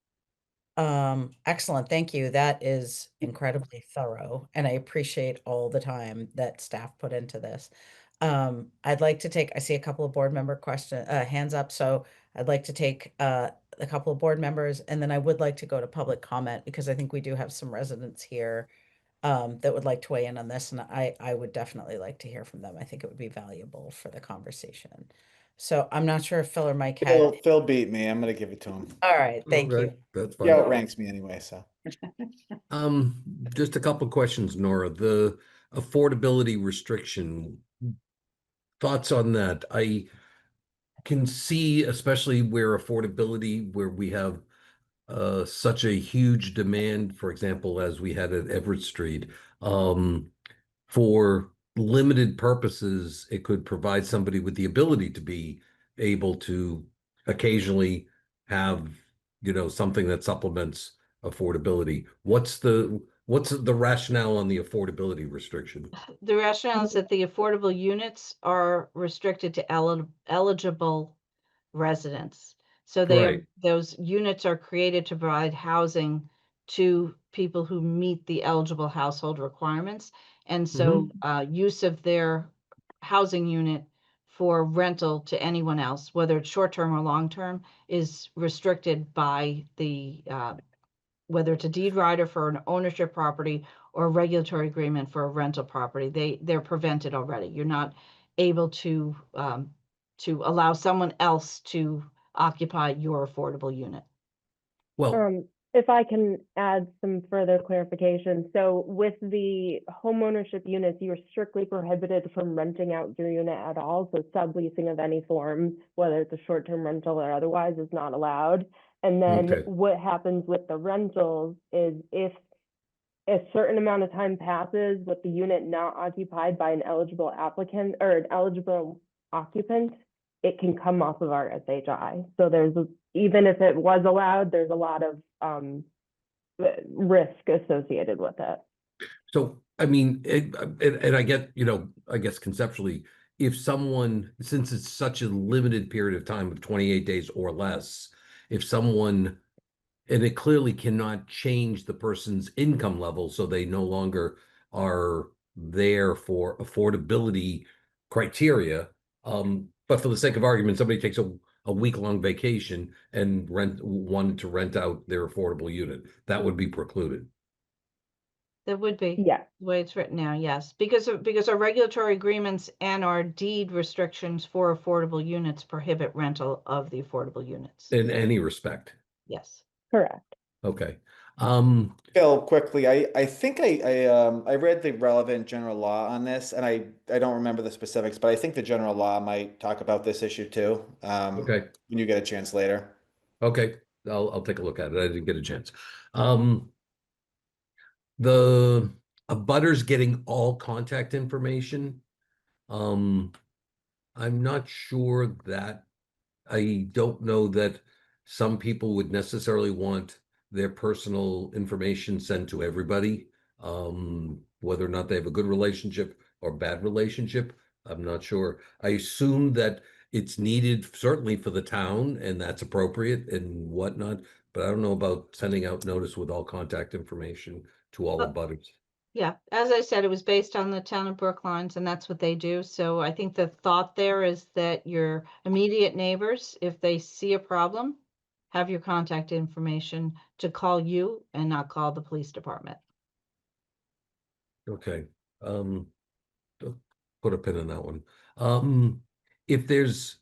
Speaker 1: Excellent. Thank you. That is incredibly thorough, and I appreciate all the time that staff put into this. I'd like to take, I see a couple of board member hands up, so I'd like to take a couple of board members, and then I would like to go to public comment because I think we do have some residents here that would like to weigh in on this, and I would definitely like to hear from them. I think it would be valuable for the conversation. So I'm not sure if Phil or Mike had.
Speaker 8: Phil beat me. I'm gonna give it to him.
Speaker 1: All right, thank you.
Speaker 16: That's
Speaker 8: He outranks me anyway, so.
Speaker 14: Just a couple of questions, Nora. The affordability restriction, thoughts on that? I can see, especially where we have such a huge demand, for example, as we had at Everett Street, for limited purposes, it could provide somebody with the ability to be able to occasionally have, something that supplements affordability. What's the rationale on the affordability restriction?
Speaker 3: The rationale is that the affordable units are restricted to eligible residents. So those units are created to provide housing to people who meet the eligible household requirements. And so use of their housing unit for rental to anyone else, whether it's short-term or long-term, is restricted by the whether it's a deed rider for an ownership property or a regulatory agreement for a rental property. They're prevented already. You're not able to allow someone else to occupy your affordable unit.
Speaker 14: Well,
Speaker 6: if I can add some further clarification. So with the homeownership units, you are strictly prohibited from renting out your unit at all. So subleasing of any form, whether it's a short-term rental or otherwise, is not allowed. And then what happens with the rentals is if a certain amount of time passes with the unit not occupied by an eligible applicant or an eligible occupant, it can come off of our SHI. So even if it was allowed, there's a lot of risk associated with it.
Speaker 14: So, I mean, and I get, I guess conceptually, if someone, since it's such a limited period of time of 28 days or less, if someone, and it clearly cannot change the person's income level, so they no longer are there for affordability criteria. But for the sake of argument, somebody takes a week-long vacation and wanted to rent out their affordable unit, that would be precluded.
Speaker 3: That would be.
Speaker 6: Yeah.
Speaker 3: The way it's written now, yes. Because our regulatory agreements and our deed restrictions for affordable units prohibit rental of the affordable units.
Speaker 14: In any respect.
Speaker 3: Yes.
Speaker 6: Correct.
Speaker 14: Okay.
Speaker 8: Phil, quickly, I think I read the relevant general law on this, and I don't remember the specifics, but I think the general law might talk about this issue too.
Speaker 14: Okay.
Speaker 8: When you get a chance later.
Speaker 14: Okay. I'll take a look at it. I didn't get a chance. The abutters getting all contact information. I'm not sure that I don't know that some people would necessarily want their personal information sent to everybody. Whether or not they have a good relationship or bad relationship, I'm not sure. I assume that it's needed certainly for the town and that's appropriate and whatnot, but I don't know about sending out notice with all contact information to all the butters.
Speaker 3: Yeah, as I said, it was based on the town of Brooklines, and that's what they do. So I think the thought there is that your immediate neighbors, if they see a problem, have your contact information to call you and not call the police department.
Speaker 14: Okay. Put a pin in that one. If there's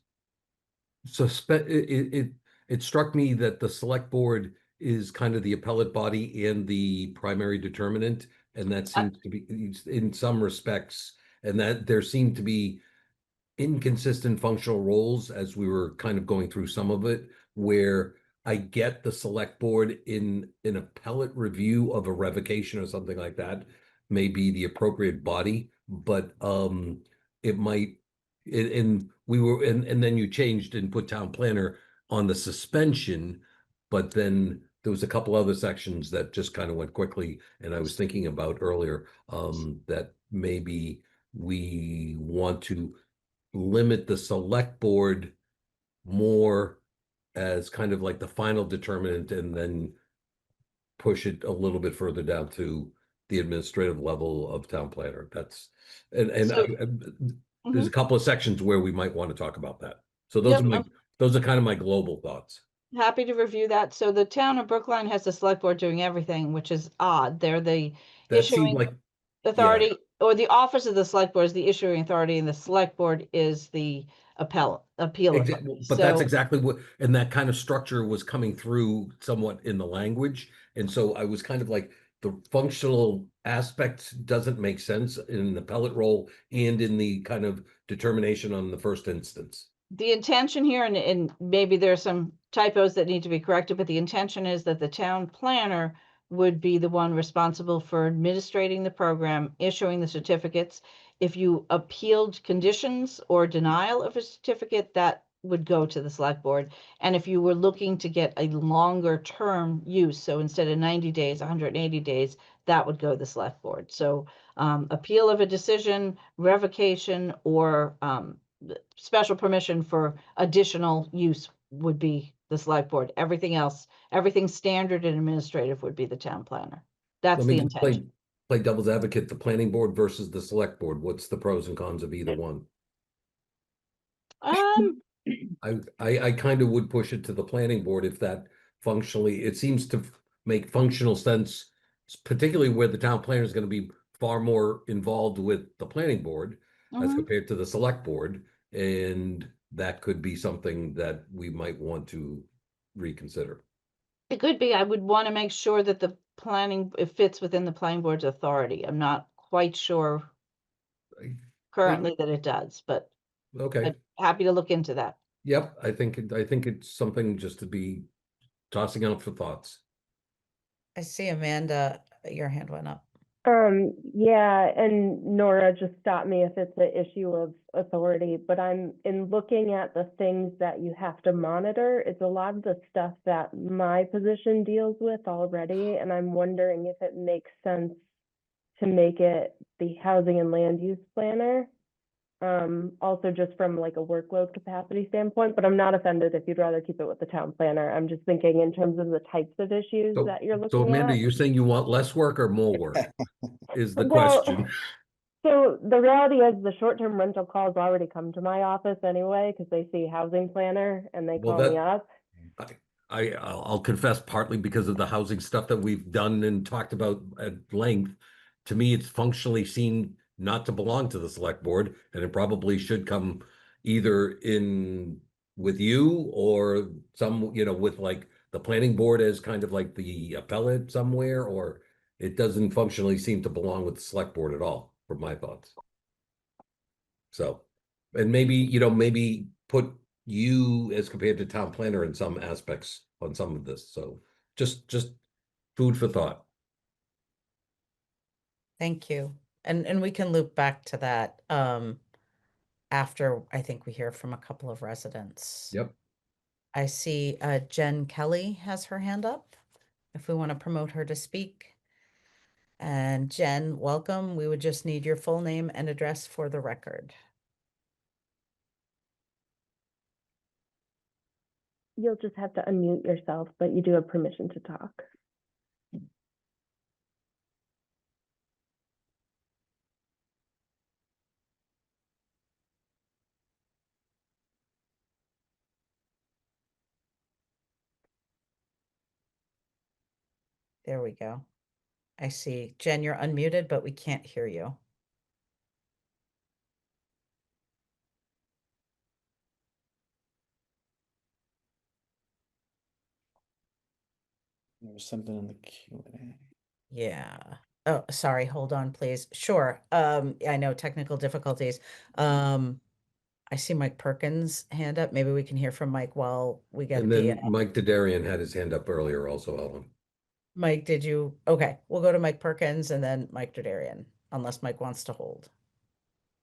Speaker 14: it struck me that the select board is kind of the appellate body and the primary determinant, and that seems to be in some respects, and that there seemed to be inconsistent functional roles as we were kind of going through some of it, where I get the select board in an appellate review of a revocation or something like that may be the appropriate body, but it might and we were and then you changed and put town planner on the suspension, but then there was a couple other sections that just kind of went quickly, and I was thinking about earlier that maybe we want to limit the select board more as kind of like the final determinant and then push it a little bit further down to the administrative level of town planner. That's and
Speaker 3: So-
Speaker 14: there's a couple of sections where we might want to talk about that. So
Speaker 3: Yep,
Speaker 14: those are kind of my global thoughts.
Speaker 3: happy to review that. So the town of Brookline has the select board doing everything, which is odd. They're the
Speaker 14: That seemed
Speaker 3: issuing
Speaker 14: like
Speaker 3: authority, or the office of the select board is the issuing authority, and the select board is the appeal authority.
Speaker 14: But that's
Speaker 3: So-
Speaker 14: exactly what, and that kind of structure was coming through somewhat in the language. And so I was kind of like, the functional aspect doesn't make sense in the appellate role and in the kind of determination on the first instance.
Speaker 3: The intention here, and maybe there's some typos that need to be corrected, but the intention is that the town planner would be the one responsible for administrating the program, issuing the certificates. If you appealed conditions or denial of a certificate, that would go to the select board. And if you were looking to get a longer term use, so instead of 90 days, 180 days, that would go to the select board. So appeal of a decision, revocation, or special permission for additional use would be the select board. Everything else, everything standard and administrative would be the town planner. That's
Speaker 14: Let
Speaker 3: the
Speaker 14: me just
Speaker 3: intention.
Speaker 14: play devil's advocate, the planning board versus the select board. What's the pros and cons of either one? I kind of would push it to the planning board if that functionally, it seems to make functional sense, particularly where the town planner is going to be far more involved with the planning board as
Speaker 3: Mhm.
Speaker 14: compared to the select board. And that could be something that we might want to reconsider.
Speaker 3: It could be. I would want to make sure that the planning, it fits within the planning board's authority. I'm not quite sure currently that it does, but
Speaker 14: Okay.
Speaker 3: I'm happy to look into that.
Speaker 14: Yep. I think it's something just to be tossing out for thoughts.
Speaker 1: I see Amanda, your hand went up.
Speaker 6: Yeah, and Nora, just stop me if it's an issue of authority, but I'm in looking at the things that you have to monitor, it's a lot of the stuff that my position deals with already, and I'm wondering if it makes sense to make it the housing and land use planner. Also just from like a workload capacity standpoint, but I'm not offended if you'd rather keep it with the town planner. I'm just thinking in terms of the types of issues that you're looking
Speaker 14: So Amanda,
Speaker 6: at.
Speaker 14: you're saying you want less work or more work is the
Speaker 6: Well,
Speaker 14: question.
Speaker 6: So the reality is the short-term rental calls already come to my office anyway, because they see housing planner and they
Speaker 14: Well,
Speaker 6: call me up.
Speaker 14: I'll confess partly because of the housing stuff that we've done and talked about at length. to me, it's functionally seen not to belong to the select board, and it probably should come either in with you or some, with like the planning board as kind of like the appellate somewhere, or it doesn't functionally seem to belong with the select board at all, from my thoughts. So, and maybe put you as compared to town planner in some aspects on some of this. So just food for thought.
Speaker 1: Thank you. And we can loop back to that after I think we hear from a couple of residents.
Speaker 14: Yep.
Speaker 1: I see Jen Kelly has her hand up if we want to promote her to speak. And Jen, welcome. We would just need your full name and address for the record.
Speaker 6: You'll just have to unmute yourself, but you do have permission to talk.
Speaker 1: There we go. I see. Jen, you're unmuted, but we can't hear you.
Speaker 8: There was something in the Q&A.
Speaker 1: Yeah. Oh, sorry. Hold on, please. Sure. I know technical difficulties. I see Mike Perkins' hand up. Maybe we can hear from Mike while we get
Speaker 14: And
Speaker 1: the
Speaker 14: then Mike Dadarian had his hand up earlier also, Ellen.
Speaker 1: Mike, did you? Okay, we'll go to Mike Perkins and then Mike Derderian, unless Mike wants to hold.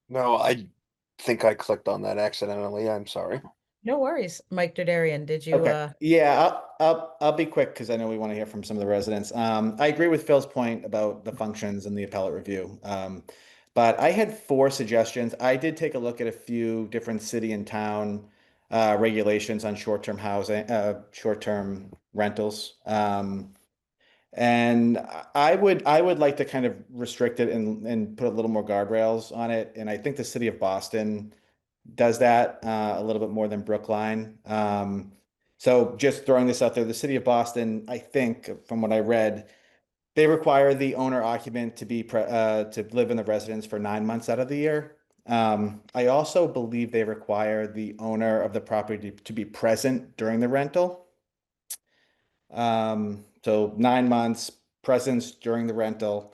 Speaker 12: No, I think I clicked on that accidentally. I'm sorry.
Speaker 1: No worries. Mike Derderian, did you
Speaker 8: Okay. Yeah, I'll be quick because I know we want to hear from some of the residents. I agree with Phil's point about the functions and the appellate review. But I had 4 suggestions. I did take a look at a few different city and town regulations on short-term housing, short-term rentals. And I would like to kind of restrict it and put a little more guardrails on it. And I think the city of Boston does that a little bit more than Brookline. So just throwing this out there, the city of Boston, I think from what I read, they require the owner occupant to be to live in the residence for 9 months out of the year. I also believe they require the owner of the property to be present during the rental. So 9 months presence during the rental.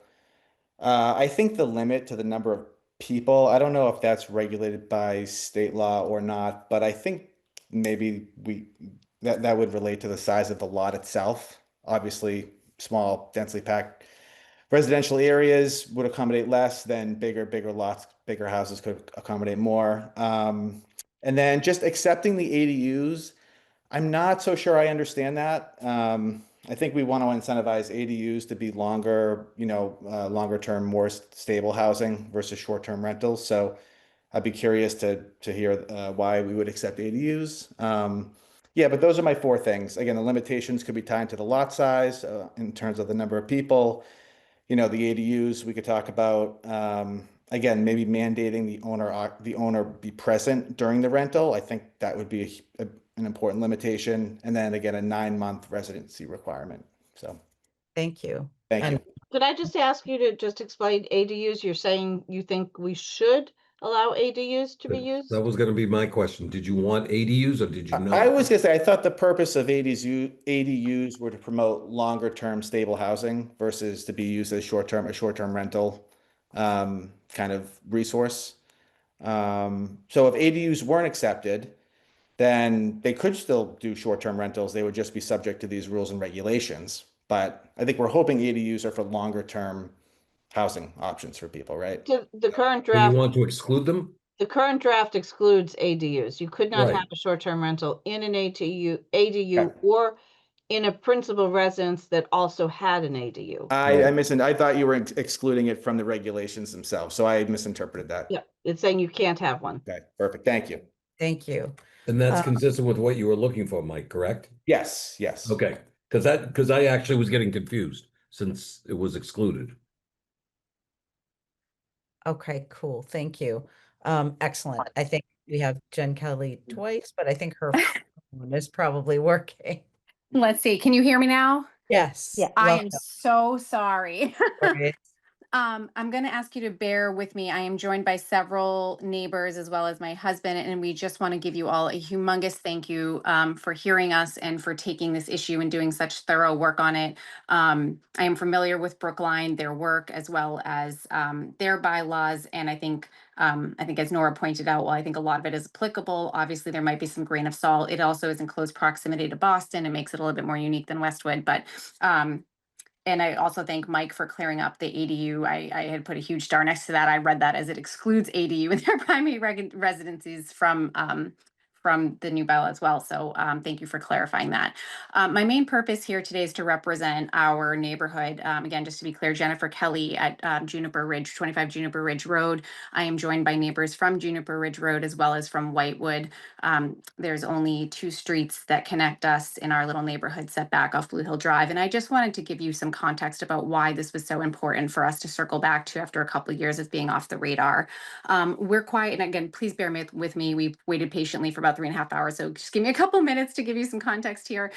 Speaker 8: I think the limit to the number of people, I don't know if that's regulated by state law or not, but I think maybe that would relate to the size of the lot itself. Obviously, small, densely packed residential areas would accommodate less than bigger lots, bigger houses could accommodate more. And then just accepting the ADUs, I'm not so sure I understand that. I think we want to incentivize ADUs to be longer, longer term, more stable housing versus short term rentals. So I'd be curious to hear why we would accept ADUs. Yeah, but those are my 4 things. Again, the limitations could be tied to the lot size in terms of the number of people. The ADUs we could talk about. Again, maybe mandating the owner be present during the rental. I think that would be an important limitation. And then again, a 9-month residency requirement. So
Speaker 1: Thank you.
Speaker 8: thank you.
Speaker 3: Could I just ask you to just explain ADUs? You're saying you think we should allow ADUs to be used?
Speaker 14: That was going to be my question. Did you want ADUs or did you not?
Speaker 8: I was going to say, I thought the purpose of ADUs were to promote longer term stable housing versus to be used as a short term rental kind of resource. So if ADUs weren't accepted, then they could still do short-term rentals. They would just be subject to these rules and regulations. But I think we're hoping ADUs are for longer-term housing options for people, right?
Speaker 3: The current
Speaker 14: Do you
Speaker 3: draft,
Speaker 14: want to exclude them?
Speaker 3: the current draft excludes ADUs. You could not
Speaker 14: Right.
Speaker 3: have a short-term rental in an ADU
Speaker 8: Yeah.
Speaker 3: or in a principal residence that also had an ADU.
Speaker 8: I thought you were excluding it from the regulations themselves, so I misinterpreted that.
Speaker 3: Yeah, it's saying you can't have one.
Speaker 8: Okay, perfect. Thank you.
Speaker 1: Thank you.
Speaker 14: And that's consistent with what you were looking for, Mike, correct?
Speaker 8: Yes, yes.
Speaker 14: Okay, because I actually was getting confused since it was excluded.
Speaker 1: Okay, cool. Thank you. Excellent. I think we have Jen Kelly twice, but I think her phone is probably working.
Speaker 17: Let's see. Can you hear me now?
Speaker 1: Yes.
Speaker 17: Yeah. I am so sorry.
Speaker 1: Right.
Speaker 17: I'm going to ask you to bear with me. I am joined by several neighbors as well as my husband, and we just want to give you all a humongous thank you for hearing us and for taking this issue and doing such thorough work on it. I am familiar with Brookline, their work, as well as their bylaws, and I think as Nora pointed out, while I think a lot of it is applicable, obviously there might be some grain of salt. It also is in close proximity to Boston. It makes it a little bit more unique than Westwood, but and I also thank Mike for clearing up the ADU. I had put a huge star next to that. I read that as it excludes ADU in their primary residencies from the new bylaw as well. So thank you for clarifying that. My main purpose here today is to represent our neighborhood. Again, just to be clear, Jennifer Kelly at Juniper Ridge, 25 Juniper Ridge Road. I am joined by neighbors from Juniper Ridge Road as well as from Whitewood. There's only 2 streets that connect us in our little neighborhood setback off Blue Hill Drive. And I just wanted to give you some context about why this was so important for us to circle back to after a couple of years of being off the radar. We're quiet, and again, please bear with me. We've waited patiently for about 3.5 hours, so just give me a couple minutes to give you some context here.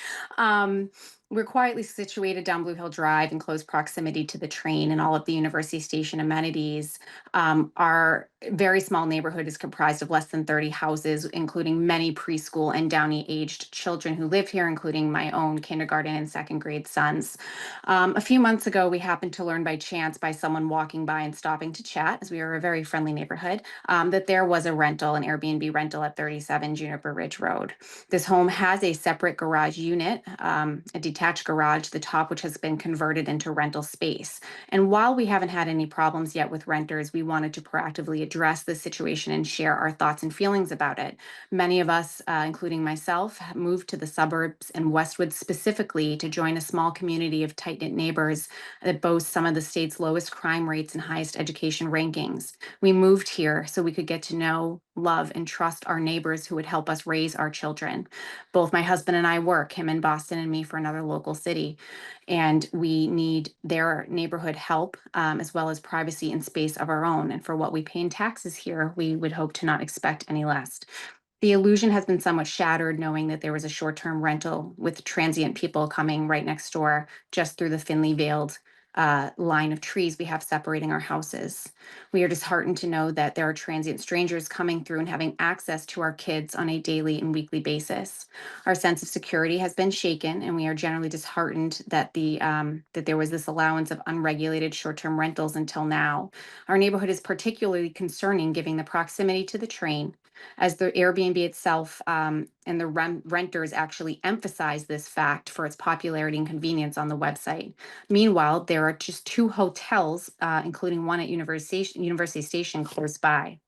Speaker 17: We're quietly situated down Blue Hill Drive in close proximity to the train and all of the University Station amenities. Our very small neighborhood is comprised of less than 30 houses, including many preschool and Downey aged children who live here, including my own kindergarten and 2nd grade sons. A few months ago, we happened to learn by chance by someone walking by and stopping to chat, as we are a very friendly neighborhood, that there was a rental, an Airbnb rental at 37 Juniper Ridge Road. This home has a separate garage unit, a detached garage, the top which has been converted into rental space. And while we haven't had any problems yet with renters, we wanted to proactively address the situation and share our thoughts and feelings about it. Many of us, including myself, moved to the suburbs and Westwood specifically to join a small community of tight-knit neighbors that boasts some of the state's lowest crime rates and highest education rankings. We moved here so we could get to know, love, and trust our neighbors who would help us raise our children. Both my husband and I work, him in Boston and me for another local city, and we need their neighborhood help as well as privacy and space of our own. And for what we pay in taxes here, we would hope to not expect any less. The illusion has been somewhat shattered knowing that there was a short-term rental with transient people coming right next door just through the thinly veiled line of trees we have separating our houses. We are disheartened to know that there are transient strangers coming through and having access to our kids on a daily and weekly basis. Our sense of security has been shaken, and we are generally disheartened that that there was this allowance of unregulated short-term rentals until now. Our neighborhood is particularly concerning given the proximity to the train, as the Airbnb itself and the renters actually emphasize this fact for its popularity and convenience on the website. Meanwhile, there are just 2 hotels, including one at University Station close by.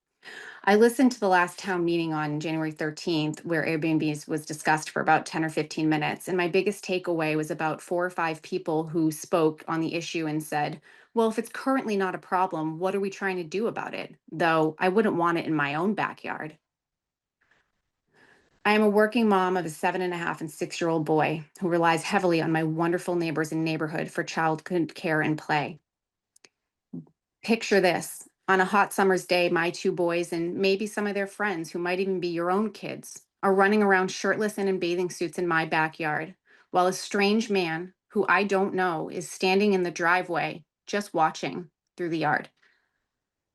Speaker 17: I listened to the last town meeting on January 13th, where Airbnbs was discussed for about 10 or 15 minutes. And my biggest takeaway was about 4 or 5 people who spoke on the issue and said, well, if it's currently not a problem, what are we trying to do about it? Though I wouldn't want it in my own backyard. I am a working mom of a 7.5 and 6-year-old boy who relies heavily on my wonderful neighbors and neighborhood for child care and play. Picture this. On a hot summer's day, my 2 boys and maybe some of their friends, who might even be your own kids, are running around shirtless and in bathing suits in my backyard, while a strange man, who I don't know, is standing in the driveway just watching through the yard.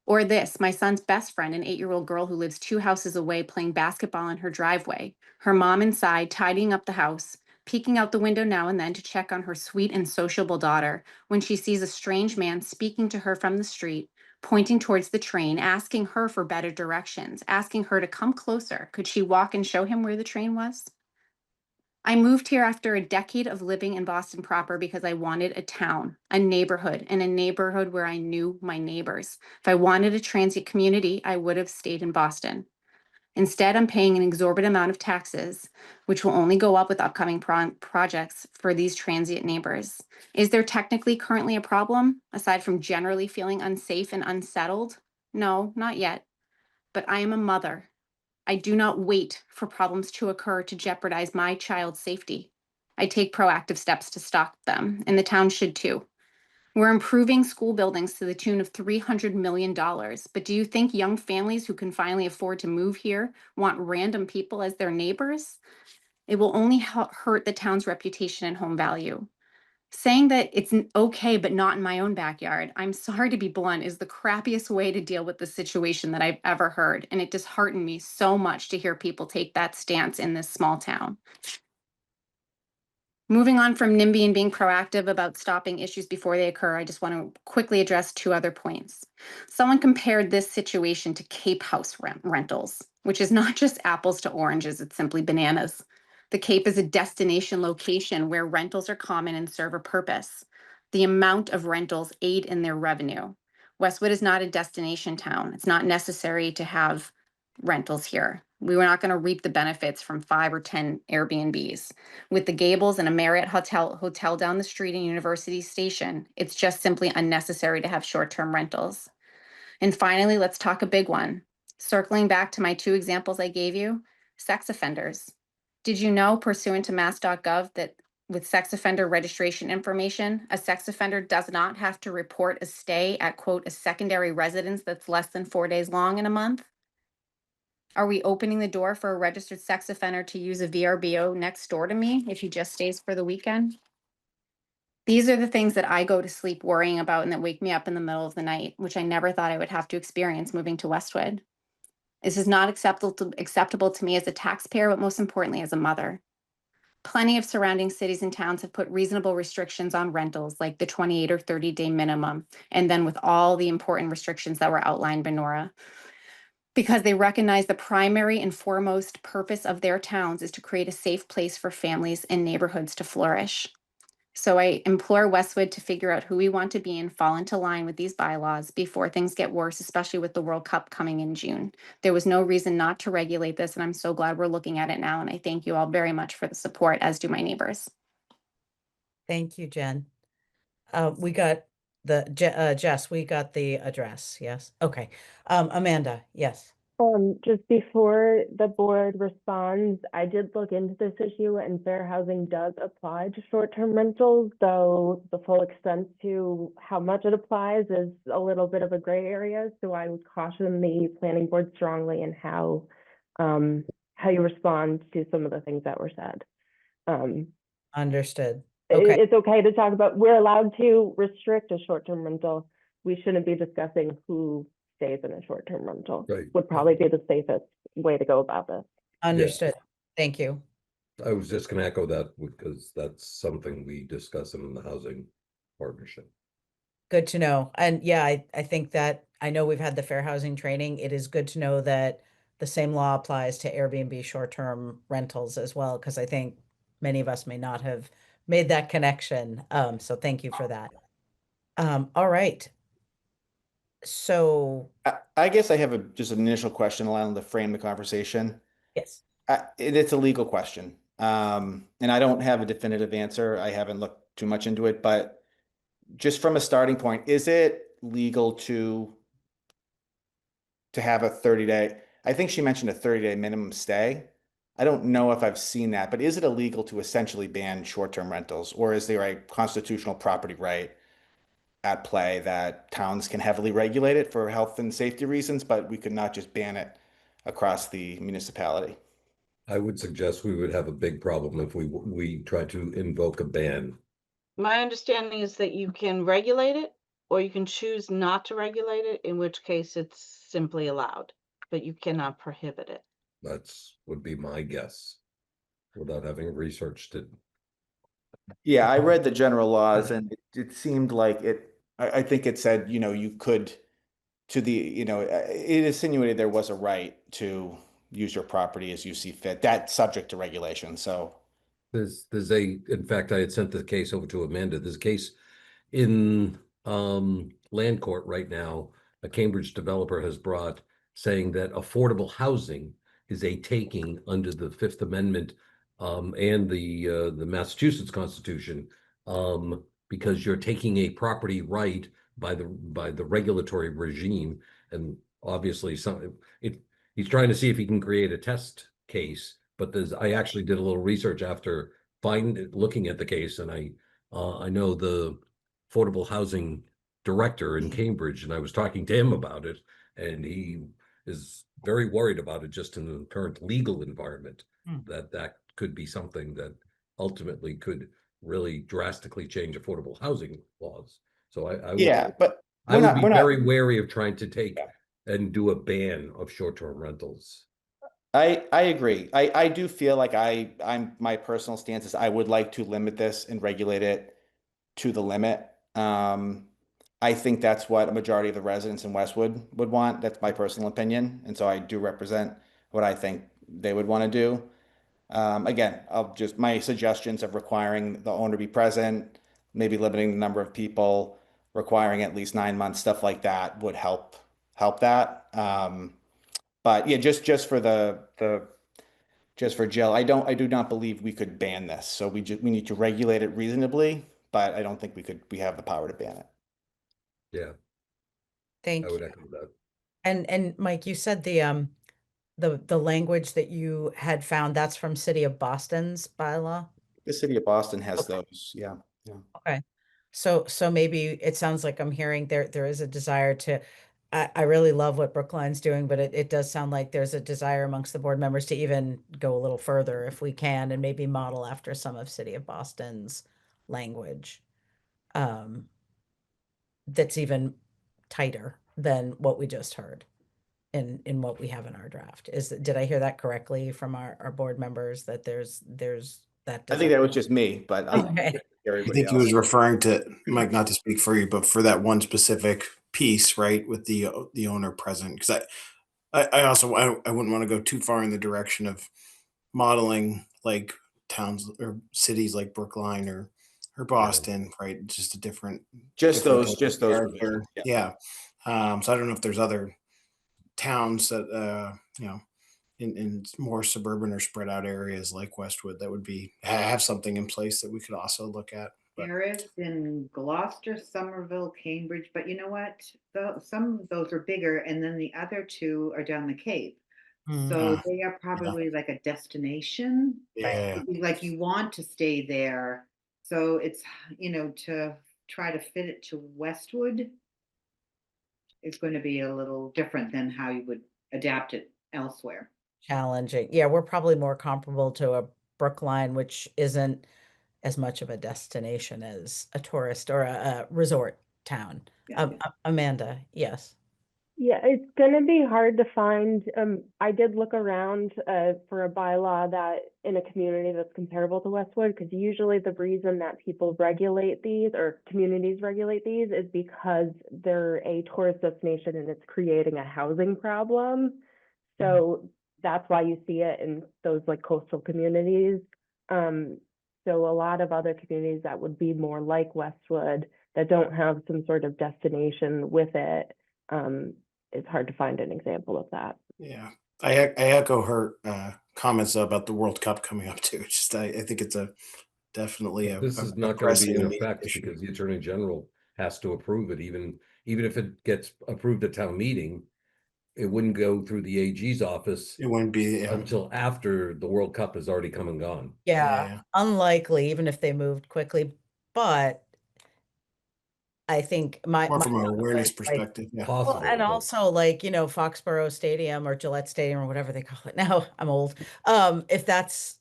Speaker 17: Or this, my son's best friend, an 8-year-old girl who lives 2 houses away playing basketball in her driveway, her mom inside tidying up the house, peeking out the window now and then to check on her sweet and sociable daughter when she sees a strange man speaking to her from the street, pointing towards the train, asking her for better directions, asking her to come closer. Could she walk and show him where the train was? I moved here after a decade of living in Boston proper because I wanted a town, a neighborhood, and a neighborhood where I knew my neighbors. If I wanted a transient community, I would have stayed in Boston. Instead, I'm paying an exorbitant amount of taxes, which will only go up with upcoming projects for these transient neighbors. Is there technically currently a problem, aside from generally feeling unsafe and unsettled? No, not yet. But I am a mother. I do not wait for problems to occur to jeopardize my child's safety. I take proactive steps to stop them, and the town should too. We're improving school buildings to the tune of $300 million, but do you think young families who can finally afford to move here want random people as their neighbors? It will only hurt the town's reputation and home value. Saying that it's okay, but not in my own backyard, I'm sorry to be blunt, is the crappiest way to deal with the situation that I've ever heard. And it disheartened me so much to hear people take that stance in this small town. Moving on from NIMBY and being proactive about stopping issues before they occur, I just want to quickly address 2 other points. Someone compared this situation to Cape House rentals, which is not just apples to oranges, it's simply bananas. The Cape is a destination location where rentals are common and serve a purpose. The amount of rentals aid in their revenue. Westwood is not a destination town. It's not necessary to have rentals here. We were not going to reap the benefits from 5 or 10 Airbnbs. With the Gables and a Marriott hotel down the street in University Station, it's just simply unnecessary to have short-term rentals. And finally, let's talk a big one. Circling back to my 2 examples I gave you, sex offenders. Did you know, pursuant to mass.gov, that with sex offender registration information, a sex offender does not have to report a stay at, quote, a secondary residence that's less than 4 days long in a month? Are we opening the door for a registered sex offender to use a VRBO next door to me if he just stays for the weekend? These are the things that I go to sleep worrying about and that wake me up in the middle of the night, which I never thought I would have to experience moving to Westwood. This is not acceptable to me as a taxpayer, but most importantly, as a mother. Plenty of surrounding cities and towns have put reasonable restrictions on rentals, like the 28 or 30-day minimum, and then with all the important restrictions that were outlined by Nora, because they recognize the primary and foremost purpose of their towns is to create a safe place for families and neighborhoods to flourish. So I implore Westwood to figure out who we want to be and fall into line with these bylaws before things get worse, especially with the World Cup coming in June. There was no reason not to regulate this, and I'm so glad we're looking at it now, and I thank you all very much for the support, as do my neighbors.
Speaker 1: Thank you, Jen. We got Jess, we got the address, yes? Okay. Amanda, yes.
Speaker 6: Just before the board responds, I did look into this issue, and fair housing does apply to short-term rentals, though the full extent to how much it applies is a little bit of a gray area. So I would caution the planning board strongly in how you respond to some of the things that were said.
Speaker 1: Understood. Okay.
Speaker 6: It's okay to talk about, we're allowed to restrict a short-term rental. We shouldn't be discussing who stays in a short-term rental.
Speaker 14: Right.
Speaker 6: Would probably be the safest way to go about this.
Speaker 1: Understood. Thank you.
Speaker 14: I was just gonna echo that because that's something we discuss in the housing partnership.
Speaker 1: Good to know. And yeah, I think that I know we've had the fair housing training. It is good to know that the same law applies to Airbnb short-term rentals as well, because I think many of us may not have made that connection. So thank you for that. All right. So
Speaker 8: I guess I have just an initial question allowing to frame the conversation.
Speaker 1: yes.
Speaker 8: It's a legal question. And I don't have a definitive answer. I haven't looked too much into it, but just from a starting point, is it legal to have a 30-day? I think she mentioned a 30-day minimum stay. I don't know if I've seen that, but is it illegal to essentially ban short-term rentals, or is there a constitutional property right at play that towns can heavily regulate it for health and safety reasons, but we could not just ban it across the municipality?
Speaker 14: I would suggest we would have a big problem if we try to invoke a ban.
Speaker 3: My understanding is that you can regulate it, or you can choose not to regulate it, in which case it's simply allowed, but you cannot prohibit it.
Speaker 14: Would be my guess, without having researched it.
Speaker 8: Yeah, I read the general laws, and it seemed like I think it said, you could, it insinuated there was a right to use your property as you see fit. That's subject to regulation. So
Speaker 14: in fact, I had sent the case over to Amanda. There's a case in land court right now. A Cambridge developer has brought saying that affordable housing is a taking under the Fifth Amendment and the Massachusetts Constitution, because you're taking a property right by the regulatory regime, and obviously he's trying to see if he can create a test case. But I actually did a little research after looking at the case, and I know the affordable housing director in Cambridge, and I was talking to him about it, and he is very worried about it just in the current legal environment, that could be something that ultimately could really drastically change affordable housing laws. So I would,
Speaker 8: Yeah, but
Speaker 14: I
Speaker 8: we're
Speaker 14: would
Speaker 8: not,
Speaker 14: be
Speaker 8: we're not,
Speaker 14: very wary of trying to take
Speaker 8: Yeah.
Speaker 14: and do a ban of short-term rentals.
Speaker 8: I agree. I do feel like my personal stance is I would like to limit this and regulate it to the limit. I think that's what a majority of the residents in Westwood would want. That's my personal opinion. And so I do represent what I think they would want to do. Again, my suggestions of requiring the owner be present, maybe limiting the number of people, requiring at least 9 months, stuff like that would help that. But yeah, just for just for Jill, I do not believe we could ban this. So we need to regulate it reasonably, but I don't think we have the power to ban it.
Speaker 14: Yeah,
Speaker 1: Thank
Speaker 14: I would
Speaker 1: you.
Speaker 14: echo that.
Speaker 1: And Mike, you said the language that you had found, that's from City of Boston's bylaw?
Speaker 8: The city of Boston has
Speaker 1: Okay.
Speaker 8: those. Yeah. Yeah.
Speaker 1: Okay. So maybe it sounds like I'm hearing there is a desire to, I really love what Brookline's doing, but it does sound like there's a desire amongst the board members to even go a little further if we can, and maybe model after some of City of Boston's language. That's even tighter than what we just heard in what we have in our draft. Did I hear that correctly from our board members that there's that
Speaker 8: I think that was just me, but
Speaker 1: Okay.
Speaker 7: I
Speaker 8: everybody
Speaker 7: think he
Speaker 8: else.
Speaker 7: was referring to, Mike, not to speak for you, but for that one specific piece, right, with the owner present. Because I also I wouldn't want to go too far in the direction of modeling like towns or cities like Brookline or Boston, right? Just a different
Speaker 8: Just
Speaker 7: different
Speaker 8: those
Speaker 7: type of
Speaker 8: provisions.
Speaker 7: character.
Speaker 8: Yeah.
Speaker 7: Yeah. So I don't know if there's other towns that in more suburban or spread out areas like Westwood that would be have something in place that we could also look at. But
Speaker 9: There is in Gloucester, Somerville, Cambridge, but you know what? Some of those are bigger, and then the other two are down the Cape. So they are probably like a destination.
Speaker 7: yeah.
Speaker 9: Like you want to stay there. So it's, to try to fit it to Westwood is going to be a little different than how you would adapt it elsewhere.
Speaker 1: Challenging. Yeah, we're probably more comparable to a Brookline, which isn't as much of a destination as a tourist or a resort town. Amanda, yes.
Speaker 6: Yeah, it's going to be hard to find. I did look around for a bylaw that in a community that's comparable to Westwood, because usually the reason that people regulate these or communities regulate these is because they're a tourist destination and it's creating a housing problem. So that's why you see it in those like coastal communities. So a lot of other communities that would be more like Westwood that don't have some sort of destination with it, it's hard to find an example of that.
Speaker 7: Yeah. I echo her comments about the World Cup coming up too. It's just I think it's definitely
Speaker 14: This is not going to
Speaker 7: pressing
Speaker 14: be in
Speaker 7: immediate
Speaker 14: effect
Speaker 7: issue.
Speaker 14: because the Attorney General has to approve it. Even if it gets approved at town meeting, it wouldn't go through the AG's office.
Speaker 7: It wouldn't be
Speaker 14: until after the World Cup has already come and gone.
Speaker 1: Yeah, unlikely, even if they moved quickly, but I think
Speaker 7: more from an
Speaker 1: thought
Speaker 7: awareness
Speaker 1: was, like,
Speaker 7: perspective. Yeah.
Speaker 14: Possible,
Speaker 1: and
Speaker 14: but-
Speaker 1: also like, Foxborough Stadium or Gillette Stadium or whatever they call it now, I'm old. If that's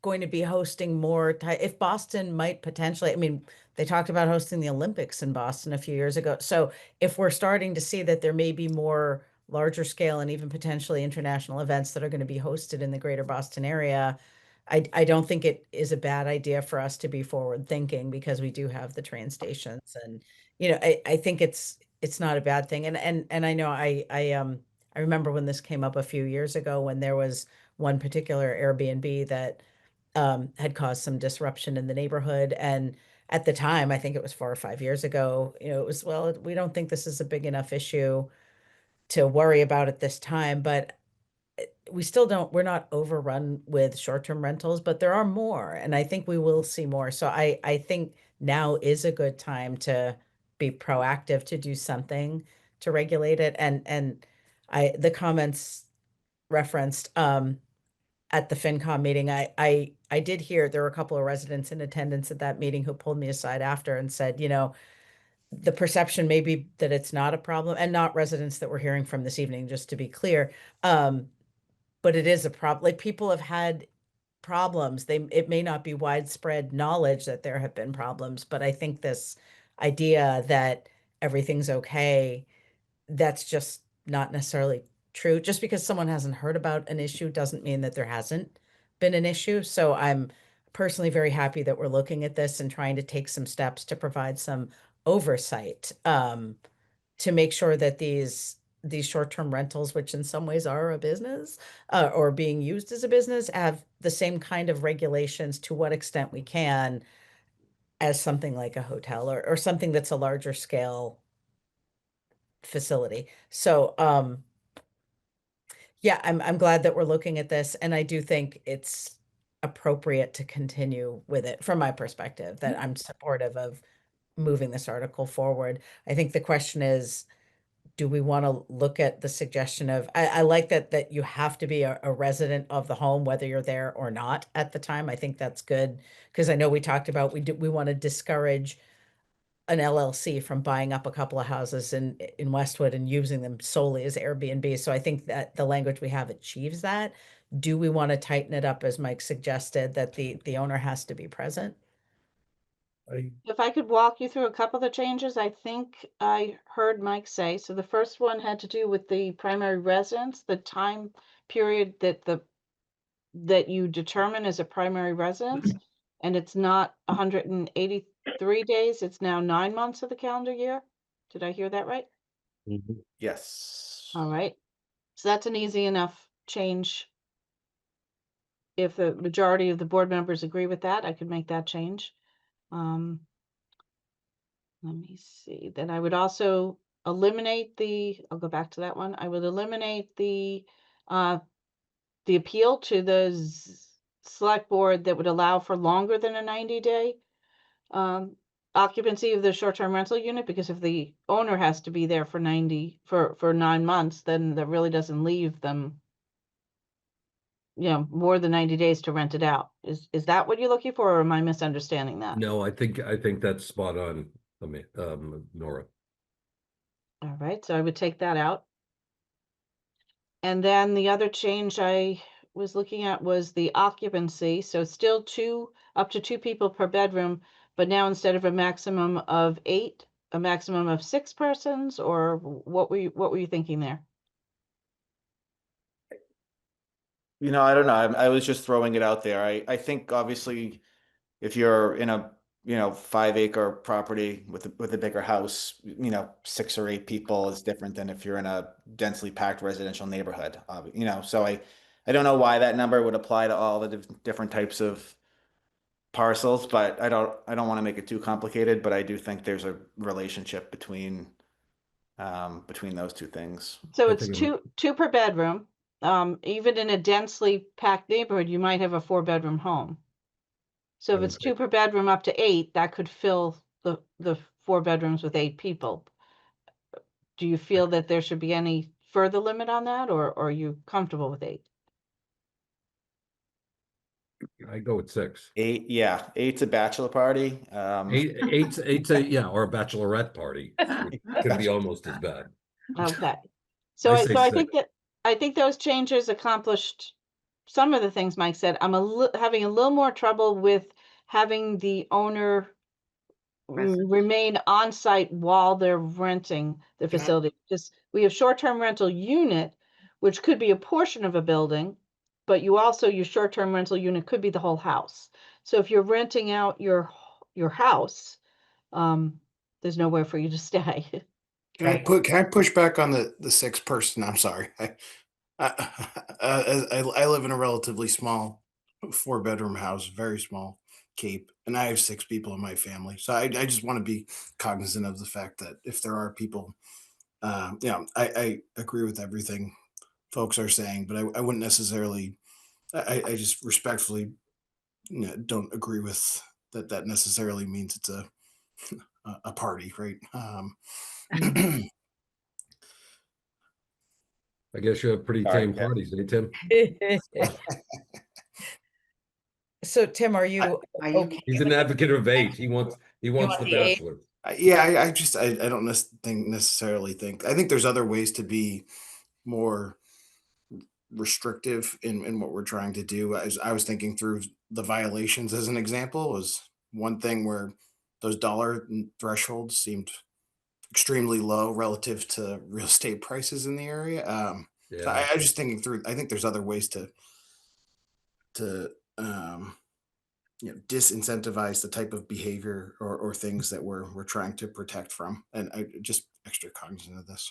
Speaker 1: going to be hosting more, if Boston might potentially, I mean, they talked about hosting the Olympics in Boston a few years ago. So if we're starting to see that there may be more larger scale and even potentially international events that are going to be hosted in the greater Boston area, I don't think it is a bad idea for us to be forward thinking because we do have the train stations and, I think it's not a bad thing. And I know I remember when this came up a few years ago when there was one particular Airbnb that had caused some disruption in the neighborhood. And at the time, I think it was 4 or 5 years ago, it was, well, we don't think this is a big enough issue to worry about at this time. But we're not overrun with short-term rentals, but there are more. And I think we will see more. So I think now is a good time to be proactive, to do something to regulate it. And the comments referenced, at the FinCom meeting, I did hear there were a couple of residents in attendance at that meeting who pulled me aside after and said, the perception may be that it's not a problem, and not residents that we're hearing from this evening, just to be clear. But it is a problem. Like, people have had problems. It may not be widespread knowledge that there have been problems, but I think this idea that everything's okay, that's just not necessarily true. Just because someone hasn't heard about an issue doesn't mean that there hasn't been an issue. So I'm personally very happy that we're looking at this and trying to take some steps to provide some oversight, to make sure that these short-term rentals, which in some ways are a business, or being used as a business, have the same kind of regulations to what extent we can as something like a hotel or something that's a larger scale facility. So, yeah, I'm glad that we're looking at this, and I do think it's appropriate to continue with it from my perspective, that I'm supportive of moving this article forward. I think the question is, do we want to look at the suggestion of, I like that you have to be a resident of the home, whether you're there or not at the time. I think that's good, because I know we talked about, we want to discourage an LLC from buying up a couple of houses in Westwood and using them solely as Airbnb. So I think that the language we have achieves that. Do we want to tighten it up, as Mike suggested, that the owner has to be present?
Speaker 3: If I could walk you through a couple of the changes, I think I heard Mike say. So the first one had to do with the primary residence, the time period that you determine as a primary residence, and it's not 183 days, it's now 9 months of the calendar year. Did I hear that right?
Speaker 8: Yes.
Speaker 3: All right. So that's an easy enough change. If the majority of the board members agree with that, I could make that change. Let me see. Then I would also eliminate I'll go back to that one. I would eliminate the appeal to the select board that would allow for longer than a 90-day occupancy of the short-term rental unit, because if the owner has to be there for 9 months, then that really doesn't leave them, more than 90 days to rent it out. Is that what you're looking for, or am I misunderstanding that?
Speaker 16: No, I think that's spot on, Nora.
Speaker 3: All right, so I would take that out. And then the other change I was looking at was the occupancy. So still up to two people per bedroom, but now instead of a maximum of 8, a maximum of 6 persons, or what were you thinking there?
Speaker 8: I don't know. I was just throwing it out there. I think obviously if you're in a 5-acre property with a bigger house, 6 or 8 people is different than if you're in a densely packed residential neighborhood. So I don't know why that number would apply to all the different types of parcels, but I don't want to make it too complicated, but I do think there's a relationship between those two things.
Speaker 3: So it's two per bedroom. Even in a densely packed neighborhood, you might have a 4-bedroom home. So if it's 2 per bedroom up to 8, that could fill the 4 bedrooms with 8 people. Do you feel that there should be any further limit on that, or are you comfortable with 8?
Speaker 16: I go with 6.
Speaker 8: 8, yeah. 8's a bachelor party.
Speaker 16: Eight's or a bachelorette party. Could be almost as bad.
Speaker 3: Okay. So
Speaker 16: I say
Speaker 3: I
Speaker 16: 6.
Speaker 3: think I think those changes accomplished some of the things Mike said. I'm having a little more trouble with having the owner remain on site while they're renting the facility. Just we have short-term rental unit, which could be a portion of a building, but your short-term rental unit could be the whole house. So if you're renting out your house, there's nowhere for you to stay.
Speaker 7: Can I push back on the 6 person? I'm sorry. I live in a relatively small 4-bedroom house, very small Cape, and I have 6 people in my family. So I just want to be cognizant of the fact that if there are people, I agree with everything folks are saying, but I wouldn't necessarily. I just respectfully don't agree with that necessarily means it's a party, right?
Speaker 16: I guess you have pretty
Speaker 8: Sorry,
Speaker 16: tame
Speaker 8: Tim.
Speaker 16: parties, eh, Tim?
Speaker 1: So Tim, are you okay?
Speaker 16: He's an advocate of 8. He wants the
Speaker 1: want the 8?
Speaker 16: bachelor.
Speaker 7: Yeah, I don't necessarily think. I think there's other ways to be more restrictive in what we're trying to do. As I was thinking through the violations as an example, was one thing where those dollar thresholds seemed extremely low relative to real estate prices in the area. So
Speaker 16: Yeah.
Speaker 7: I was just thinking through. I think there's other ways to disincentivize the type of behavior or things that we're trying to protect from, and I just extra cognizant of this.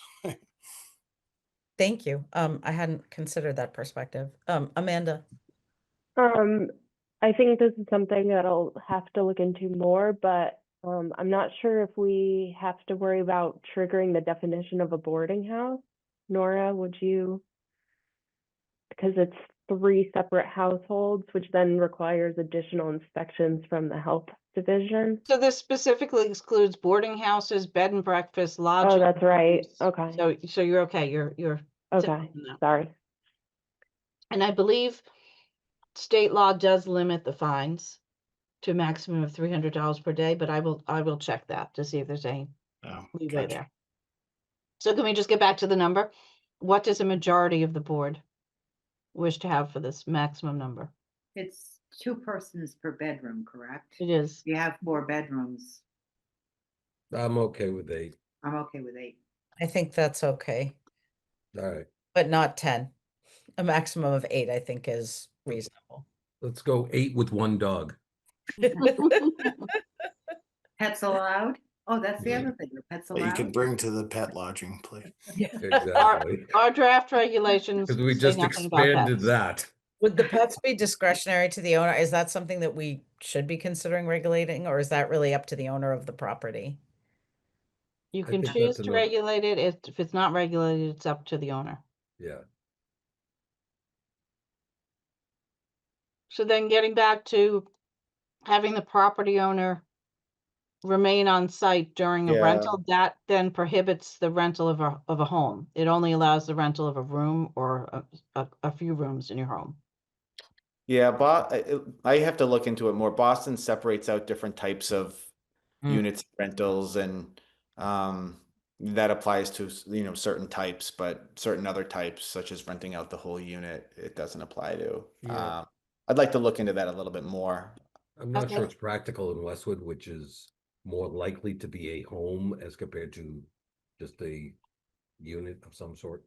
Speaker 1: Thank you. I hadn't considered that perspective. Amanda.
Speaker 6: I think this is something that I'll have to look into more, but I'm not sure if we have to worry about triggering the definition of a boarding house. Nora, would you? Because it's 3 separate households, which then requires additional inspections from the health division.
Speaker 3: So this specifically excludes boarding houses, bed and breakfast, lodging.
Speaker 6: Oh, that's right.
Speaker 3: rooms.
Speaker 6: Okay.
Speaker 3: So you're okay. You're
Speaker 6: Okay.
Speaker 3: on that.
Speaker 6: Sorry.
Speaker 3: And I believe state law does limit the fines to a maximum of $300 per day, but I will check that to see if there's any leeway there. So can we just get back to the number? What does a majority of the board wish to have for this maximum number?
Speaker 9: It's 2 persons per bedroom, correct?
Speaker 3: It is.
Speaker 9: You have 4 bedrooms.
Speaker 16: I'm okay with 8.
Speaker 9: I'm okay with 8.
Speaker 1: I think that's okay,
Speaker 16: All right.
Speaker 1: but not 10. A maximum of 8, I think, is reasonable.
Speaker 16: Let's go 8 with 1 dog.
Speaker 9: Pets allowed? Oh, that's the other thing. Are pets
Speaker 7: That you
Speaker 9: allowed?
Speaker 7: could bring to the pet lodging place.
Speaker 16: Exactly.
Speaker 3: Our draft regulations
Speaker 16: Because we
Speaker 3: say
Speaker 16: just
Speaker 3: nothing about
Speaker 16: expanded
Speaker 3: pets.
Speaker 16: that.
Speaker 1: Would the pets be discretionary to the owner? Is that something that we should be considering regulating, or is that really up to the owner of the property?
Speaker 3: You
Speaker 16: I
Speaker 3: can
Speaker 16: think
Speaker 3: choose
Speaker 16: that's
Speaker 3: to
Speaker 16: enough.
Speaker 3: regulate it. If it's not regulated, it's up to the owner.
Speaker 16: Yeah.
Speaker 3: So then getting back to having the property owner remain on site during a
Speaker 8: Yeah.
Speaker 3: rental, that then prohibits the rental of a home. It only allows the rental of a room or a few rooms in your home.
Speaker 8: Yeah, I have to look into it more. Boston separates out different types of units, rentals, and that applies to certain types, but certain other types, such as renting out the whole unit, it doesn't apply to.
Speaker 16: Yeah.
Speaker 8: I'd like to look into that a little bit more.
Speaker 16: I'm not
Speaker 3: Okay.
Speaker 16: sure it's practical in Westwood, which is more likely to be a home as compared to just a unit of some sort.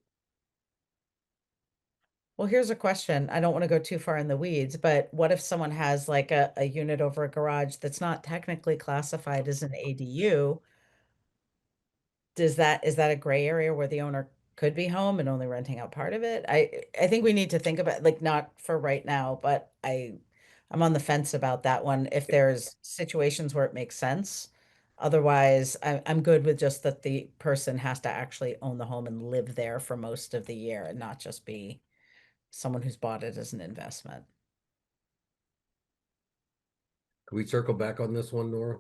Speaker 1: Well, here's a question. I don't want to go too far in the weeds, but what if someone has like a unit over a garage that's not technically classified as an ADU? Is that a gray area where the owner could be home and only renting out part of it? I think we need to think about, like, not for right now, but I'm on the fence about that one. If there's situations where it makes sense. Otherwise, I'm good with just that the person has to actually own the home and live there for most of the year and not just be someone who's bought it as an investment.
Speaker 16: Can we circle back on this one, Nora?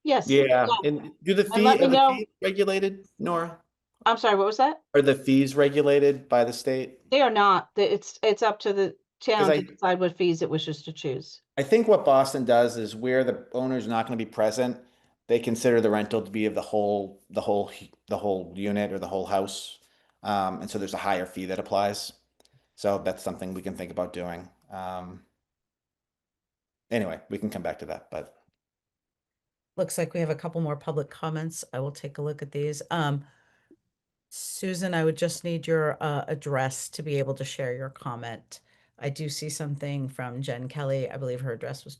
Speaker 3: Yes.
Speaker 8: Yeah, and do the
Speaker 3: And let me know.
Speaker 8: fees regulated, Nora?
Speaker 3: I'm sorry, what was that?
Speaker 8: Are the fees regulated by the state?
Speaker 3: They are not. It's up to the town
Speaker 8: I-
Speaker 3: to decide what fees it wishes to choose.
Speaker 8: I think what Boston does is where the owner's not going to be present, they consider the rental to be of the whole unit or the whole house. And so there's a higher fee that applies. So that's something we can think about doing. Anyway, we can come back to that, but
Speaker 1: Looks like we have a couple more public comments. I will take a look at these. Susan, I would just need your address to be able to share your comment. I do see something from Jen Kelly. I believe her address was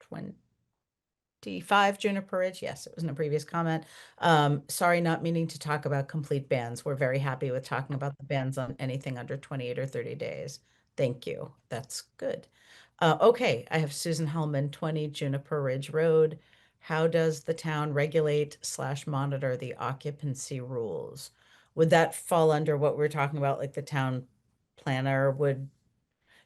Speaker 1: 25 Juniper Ridge. Yes, it was in a previous comment. Sorry, not meaning to talk about complete bans. We're very happy with talking about the bans on anything under 28 or 30 days. Thank you. That's good. Okay, I have Susan Hellman, 20 Juniper Ridge Road. How does the town regulate / monitor the occupancy rules? Would that fall under what we're talking about, like the town planner would?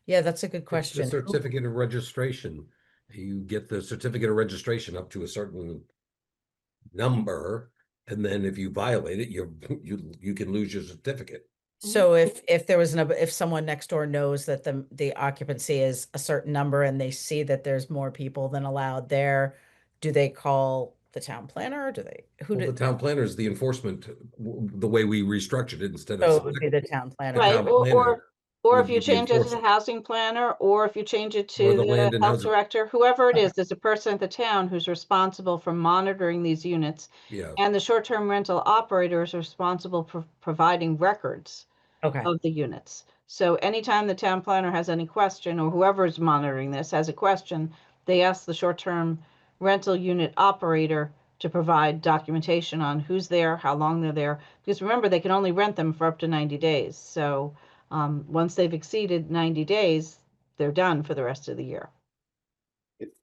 Speaker 1: Yeah, that's a good
Speaker 16: It's the
Speaker 1: question.
Speaker 16: certificate of registration. You get the certificate of registration up to a certain number, and then if you violate it, you can lose your certificate.
Speaker 1: So if there was if someone next door knows that the occupancy is a certain number and they see that there's more people than allowed there, do they call the town planner, or do they,
Speaker 16: Well, the town planner is the enforcement, the way we restructured it instead of.
Speaker 1: So it would be the town planner.
Speaker 3: Right,
Speaker 16: town planner.
Speaker 3: Or
Speaker 16: would
Speaker 3: if you
Speaker 16: be the
Speaker 3: change it to the
Speaker 16: enforcer.
Speaker 3: housing planner, or if you change it
Speaker 16: Or
Speaker 3: to
Speaker 16: the land
Speaker 3: the
Speaker 16: and
Speaker 3: health
Speaker 16: housing.
Speaker 3: director, whoever it
Speaker 1: Okay.
Speaker 3: is, there's a person at the town who's responsible for monitoring these units.
Speaker 16: Yeah,
Speaker 3: And the short-term rental operator is responsible for providing records
Speaker 1: Okay.
Speaker 3: of the units. So anytime the town planner has any question, or whoever is monitoring this has a question, they ask the short-term rental unit operator to provide documentation on who's there, how long they're there. Because remember, they can only rent them for up to 90 days. So once they've exceeded 90 days, they're done for the rest of the year.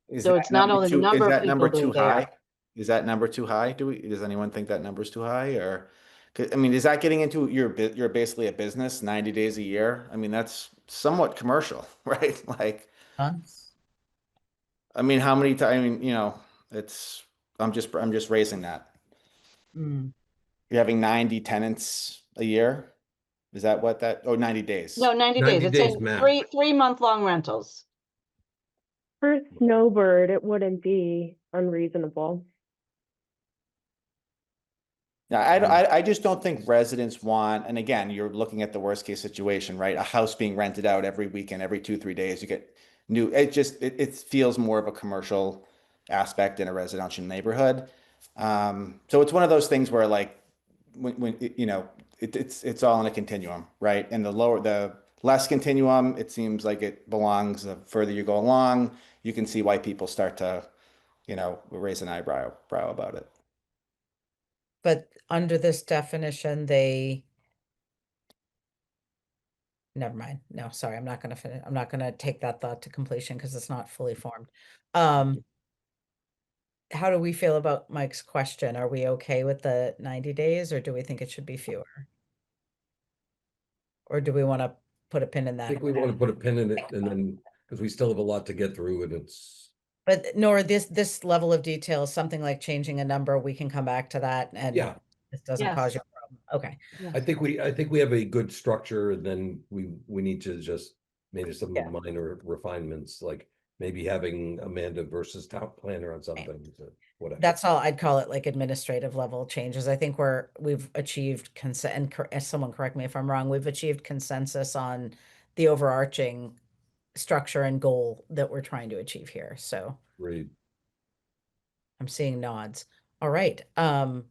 Speaker 8: Is
Speaker 3: So
Speaker 8: that
Speaker 3: it's not
Speaker 8: number
Speaker 3: only the
Speaker 8: too, is
Speaker 3: number of
Speaker 8: that number
Speaker 3: people that
Speaker 8: too
Speaker 3: are there.
Speaker 8: high? Is that number too high? Does anyone think that number's too high, or? 'Cause, I mean, is that getting into you're basically a business 90 days a year? I mean, that's somewhat commercial, right? Like,
Speaker 1: Months.
Speaker 8: I mean, how many times, I mean, it's, I'm just raising that.
Speaker 3: Mm.
Speaker 8: You're having 90 tenants a year? Is that what that, 90 days?
Speaker 3: No, 90 days.
Speaker 16: 90
Speaker 3: It's
Speaker 16: days
Speaker 3: saying
Speaker 16: max.
Speaker 3: three-month-long rentals.
Speaker 6: For Snowbird, it wouldn't be unreasonable.
Speaker 8: Yeah, I just don't think residents want, and again, you're looking at the worst case situation, right? A house being rented out every weekend, every 2, 3 days, you get it feels more of a commercial aspect in a residential neighborhood. So it's one of those things where like, when it's all in a continuum, right? And the less continuum, it seems like it belongs, the further you go along, you can see why people start to, raise an eyebrow about it.
Speaker 1: But under this definition, never mind. No, sorry, I'm not gonna finish. I'm not gonna take that thought to completion because it's not fully formed. How do we feel about Mike's question? Are we okay with the 90 days, or do we think it should be fewer? Or do we want to put a pin in
Speaker 16: I
Speaker 1: that?
Speaker 16: think we want to put a pin in it, and then, because we still have a lot to get through, and it's,
Speaker 1: But Nora, this level of detail, something like changing a number, we can come back to that, and
Speaker 16: yeah.
Speaker 1: this doesn't cause you a problem. Okay.
Speaker 16: I think we have a good structure, and then we need to just maybe some
Speaker 1: Yeah.
Speaker 16: minor refinements, like maybe having Amanda versus town planner on something, or whatever.
Speaker 1: That's all I'd call it, like administrative level changes. I think we've achieved consent, and someone correct me if I'm wrong, we've achieved consensus on the overarching structure and goal that we're trying to achieve here. So
Speaker 16: Great.
Speaker 1: I'm seeing nods. All right. And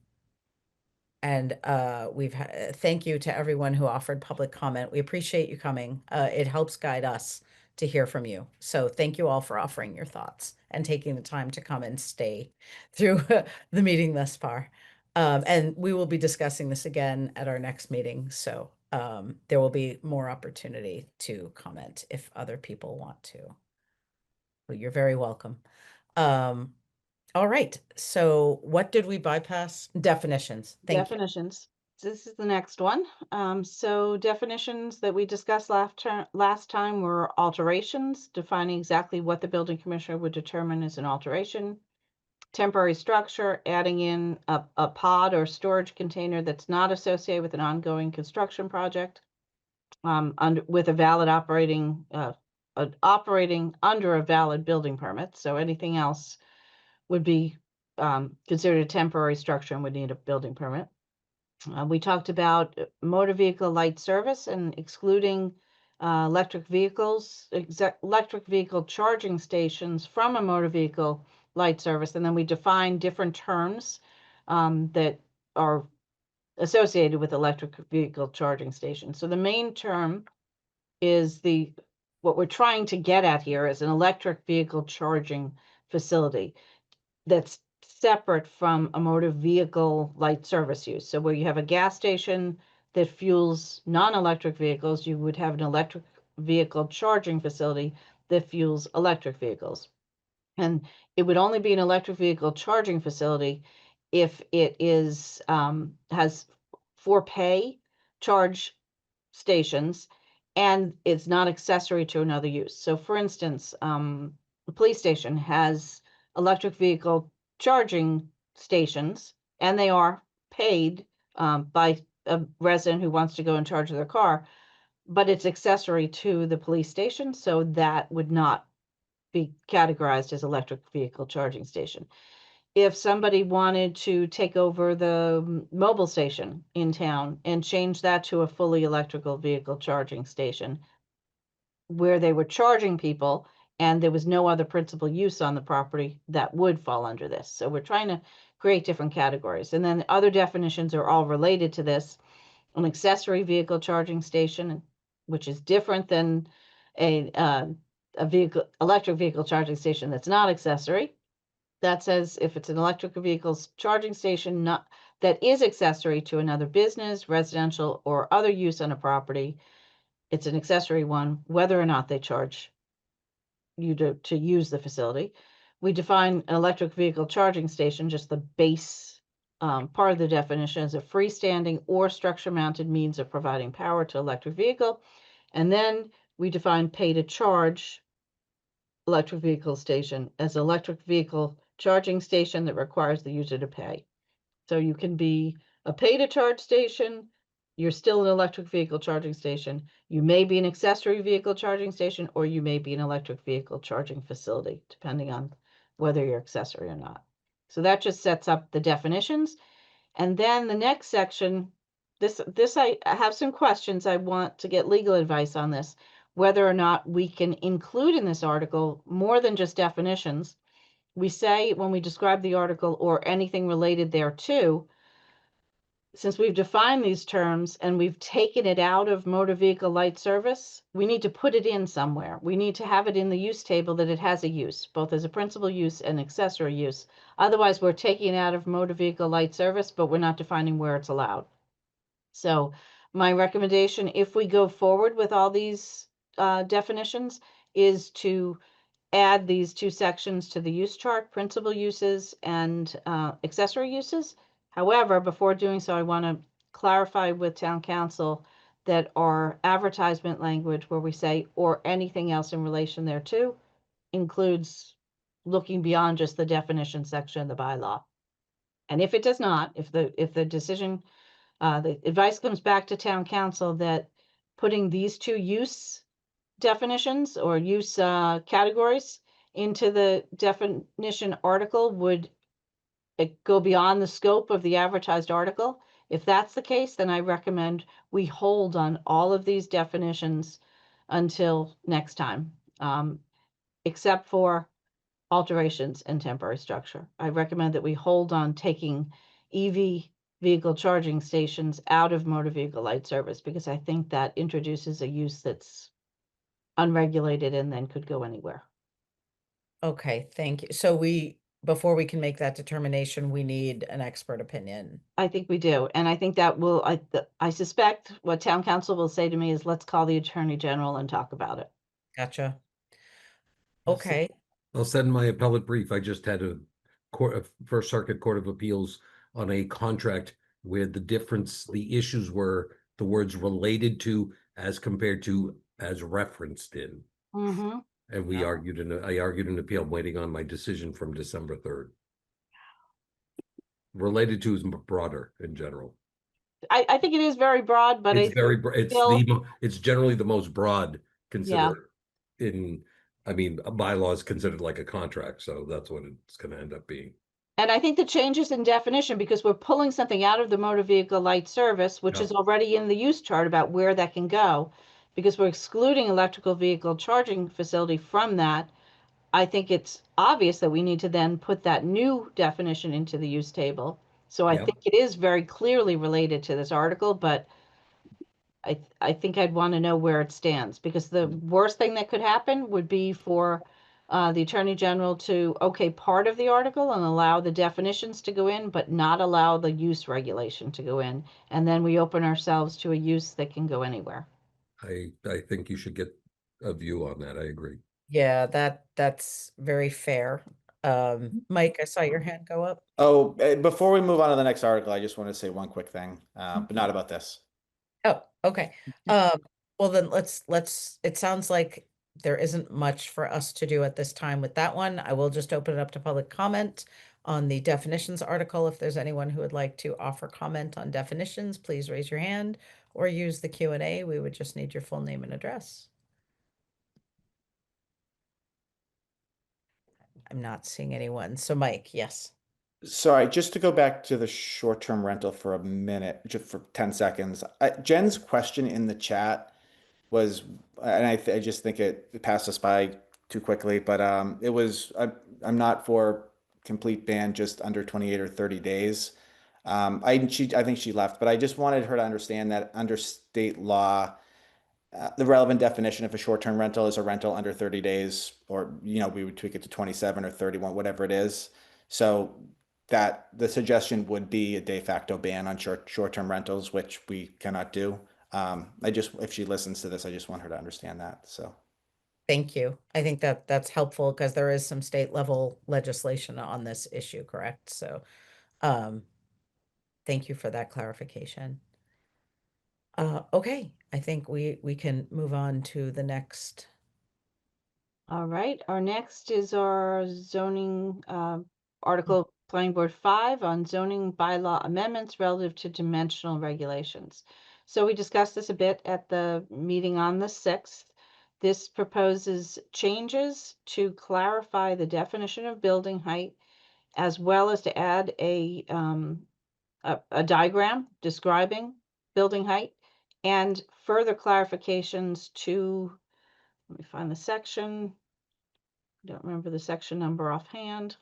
Speaker 1: thank you to everyone who offered public comment. We appreciate you coming. It helps guide us to hear from you. So thank you all for offering your thoughts and taking the time to come and stay through the meeting thus far. And we will be discussing this again at our next meeting. So there will be more opportunity to comment if other people want to. Well, you're very welcome. All right. So what did we bypass? Definitions. Thank you.
Speaker 3: Definitions. This is the next one. So definitions that we discussed last time were alterations, defining exactly what the building commissioner would determine as an alteration. Temporary structure, adding in a pod or storage container that's not associated with an ongoing construction project, with a valid operating under a valid building permit. So anything else would be considered a temporary structure and would need a building permit. We talked about motor vehicle light service and excluding electric vehicle charging stations from a motor vehicle light service. And then we define different terms that are associated with electric vehicle charging stations. So the main term is what we're trying to get at here is an electric vehicle charging facility that's separate from a motor vehicle light service use. So where you have a gas station that fuels non-electric vehicles, you would have an electric vehicle charging facility that fuels electric vehicles. And it would only be an electric vehicle charging facility if it has for pay charge stations and it's not accessory to another use. So for instance, the police station has electric vehicle charging stations, and they are paid by a resident who wants to go and charge their car, but it's accessory to the police station, so that would not be categorized as electric vehicle charging station. If somebody wanted to take over the mobile station in town and change that to a fully electrical vehicle charging station, where they were charging people and there was no other principal use on the property that would fall under this. So we're trying to create different categories. And then the other definitions are all related to this. An accessory vehicle charging station, which is different than a electric vehicle charging station that's not accessory. That says if it's an electric vehicle's charging station that is accessory to another business, residential, or other use on a property, it's an accessory one, whether or not they charge you to use the facility. We define an electric vehicle charging station, just the base part of the definition, as a freestanding or structure-mounted means of providing power to electric vehicle. And then we define pay to charge electric vehicle station as electric vehicle charging station that requires the user to pay. So you can be a pay to charge station, you're still an electric vehicle charging station. You may be an accessory vehicle charging station, or you may be an electric vehicle charging facility, depending on whether you're accessory or not. So that just sets up the definitions. And then the next section, this I have some questions. I want to get legal advice on this, whether or not we can include in this article more than just definitions. We say when we describe the article or anything related thereto, since we've defined these terms and we've taken it out of motor vehicle light service, we need to put it in somewhere. We need to have it in the use table that it has a use, both as a principal use and accessory use. Otherwise, we're taking it out of motor vehicle light service, but we're not defining where it's allowed. So my recommendation, if we go forward with all these definitions, is to add these two sections to the use chart, principal uses and accessory uses. However, before doing so, I want to clarify with town council that our advertisement language where we say, or anything else in relation thereto, includes looking beyond just the definition section of the bylaw. And if it does not, if the decision, the advice comes back to town council that putting these two use definitions or use categories into the definition article would go beyond the scope of the advertised article. If that's the case, then I recommend we hold on all of these definitions until next time, except for alterations and temporary structure. I recommend that we hold on taking EV vehicle charging stations out of motor vehicle light service, because I think that introduces a use that's unregulated and then could go anywhere.
Speaker 1: Okay, thank you. So before we can make that determination, we need an expert opinion.
Speaker 3: I think we do. And I think that will, I suspect what town council will say to me is, let's call the attorney general and talk about it.
Speaker 1: Gotcha.
Speaker 16: I'll
Speaker 1: Okay.
Speaker 16: I'll send my appellate brief. I just had a First Circuit Court of Appeals on a contract where the issues were the words related to as compared to as referenced in.
Speaker 3: Mm-hmm.
Speaker 16: And I argued an appeal. I'm waiting on my decision from December 3rd. Related to is broader in general.
Speaker 3: I think it is very broad, but
Speaker 16: it's generally the most broad considered a bylaw is considered like a contract, so that's what it's going to end up being.
Speaker 3: And I think the changes in definition, because we're pulling something out of the motor vehicle light service, which is already in the use chart about where that can go, because we're excluding electrical vehicle charging facility from that. I think it's obvious that we need to then put that new definition into the use table. So I think it is very clearly related to this article, but I think I'd want to know where it stands, because the worst thing that could happen would be for the Attorney General to okay part of the article and allow the definitions to go in, but not allow the use regulation to go in. And then we open ourselves to a use that can go anywhere.
Speaker 16: I think you should get a view on that. I agree.
Speaker 1: Yeah, that's very fair. Mike, I saw your hand go up.
Speaker 8: Oh, before we move on to the next article, I just want to say one quick thing, but not about this.
Speaker 1: Oh, okay. Well then it sounds like there isn't much for us to do at this time with that one. I will just open it up to public comment on the definitions article. If there's anyone who would like to offer comment on definitions, please raise your hand or use the Q&A. We would just need your full name and address. I'm not seeing anyone. So Mike, yes.
Speaker 8: Sorry, just to go back to the short-term rental for a minute, just for 10 seconds. Jen's question in the chat was, and I just think it passed us by too quickly, but it was, I'm not for complete ban just under 28 or 30 days. I think she left, but I just wanted her to understand that under state law, the relevant definition of a short-term rental is a rental under 30 days, or, we would tweak it to 27 or 31, whatever it is. So that the suggestion would be a de facto ban on short-term rentals, which we cannot do. If she listens to this, I just want her to understand that. So.
Speaker 1: Thank you. I think that that's helpful because there is some state level legislation on this issue, correct? So, thank you for that clarification. Okay, I think we can move on to the next.
Speaker 3: All right, our next is our zoning article, Planning Board 5 on zoning bylaw amendments relative to dimensional regulations. So we discussed this a bit at the meeting on the 6th. This proposes changes to clarify the definition of building height, as well as to add a diagram describing building height and further clarifications to, let me find the section. Don't remember the section number offhand.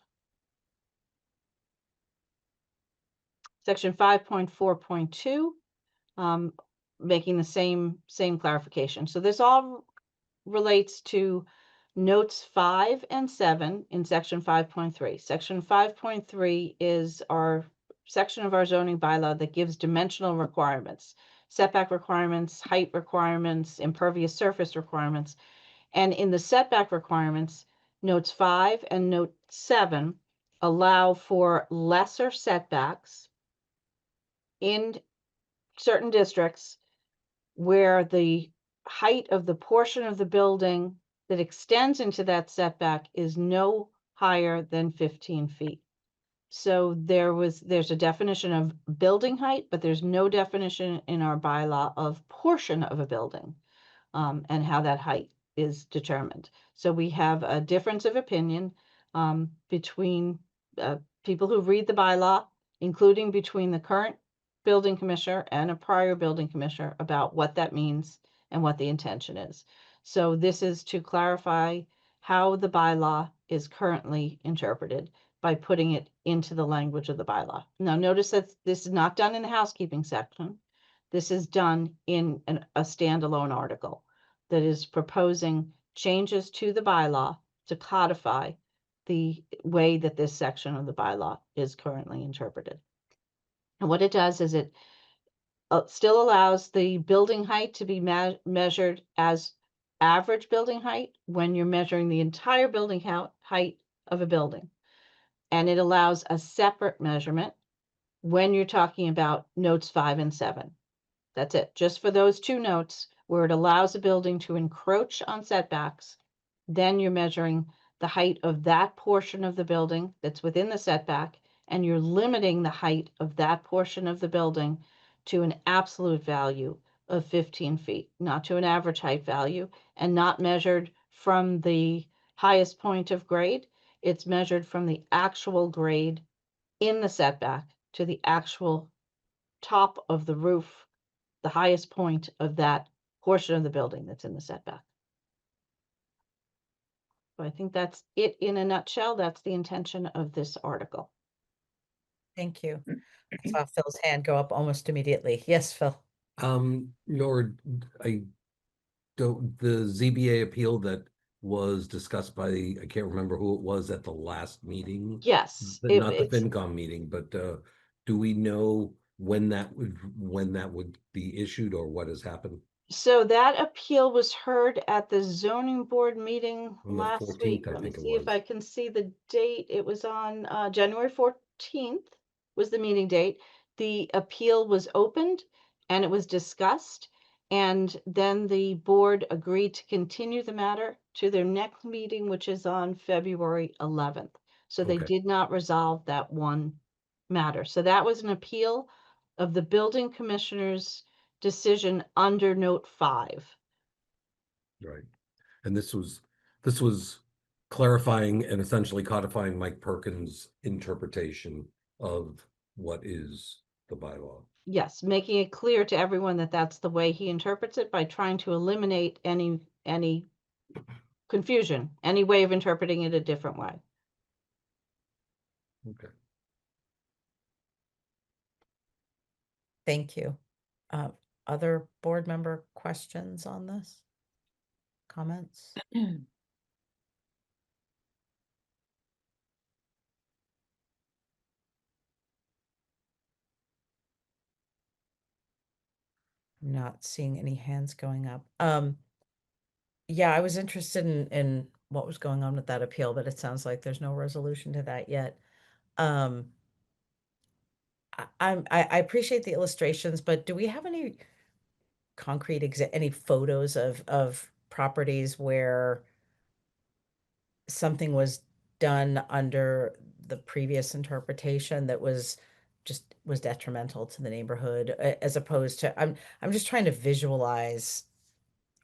Speaker 3: Section 5.4.2, making the same clarification. So this all relates to notes 5 and 7 in section 5.3. Section 5.3 is our section of our zoning bylaw that gives dimensional requirements, setback requirements, height requirements, impervious surface requirements. And in the setback requirements, notes 5 and note 7 allow for lesser setbacks in certain districts where the height of the portion of the building that extends into that setback is no higher than 15 feet. So there's a definition of building height, but there's no definition in our bylaw of portion of a building, and how that height is determined. So we have a difference of opinion between people who read the bylaw, including between the current building commissioner and a prior building commissioner about what that means and what the intention is. So this is to clarify how the bylaw is currently interpreted by putting it into the language of the bylaw. Now notice that this is not done in the housekeeping section. This is done in a standalone article that is proposing changes to the bylaw to codify the way that this section of the bylaw is currently interpreted. And what it does is it still allows the building height to be measured as average building height when you're measuring the entire building height of a building. And it allows a separate measurement when you're talking about notes 5 and 7. That's it, just for those two notes where it allows a building to encroach on setbacks, then you're measuring the height of that portion of the building that's within the setback, and you're limiting the height of that portion of the building to an absolute value of 15 feet, not to an average height value, and not measured from the highest point of grade. It's measured from the actual grade in the setback to the actual top of the roof, the highest point of that portion of the building that's in the setback. So I think that's it in a nutshell. That's the intention of this article.
Speaker 1: Thank you. I saw Phil's hand go up almost immediately. Yes, Phil.
Speaker 16: Nor I don't, the ZBA appeal that was discussed by, I can't remember who it was at the last meeting.
Speaker 3: Yes,
Speaker 16: Not the FinCom meeting, but do we know when that would be issued or what has happened?
Speaker 3: So that appeal was heard at the zoning board meeting
Speaker 16: On the
Speaker 3: last
Speaker 16: 14th,
Speaker 3: week.
Speaker 16: I
Speaker 3: Let me
Speaker 16: think it
Speaker 3: see if
Speaker 16: was.
Speaker 3: I can see the date. It was on January 14th was the meeting date. The appeal was opened and it was discussed. And then the board agreed to continue the matter to their next meeting, which is on February 11th. So they
Speaker 16: Okay.
Speaker 3: did not resolve that one matter. So that was an appeal of the building commissioner's decision under note 5.
Speaker 16: Right. And this was clarifying and essentially codifying Mike Perkins' interpretation of what is the bylaw.
Speaker 3: Yes, making it clear to everyone that that's the way he interprets it by trying to eliminate any confusion, any way of interpreting it a different way.
Speaker 16: Okay.
Speaker 1: Thank you. Other board member questions on this? Comments? Not seeing any hands going up. Yeah, I was interested in what was going on with that appeal, but it sounds like there's no resolution to that yet. I appreciate the illustrations, but do we have any concrete any photos of properties where something was done under the previous interpretation that was detrimental to the neighborhood, as opposed to I'm just trying to visualize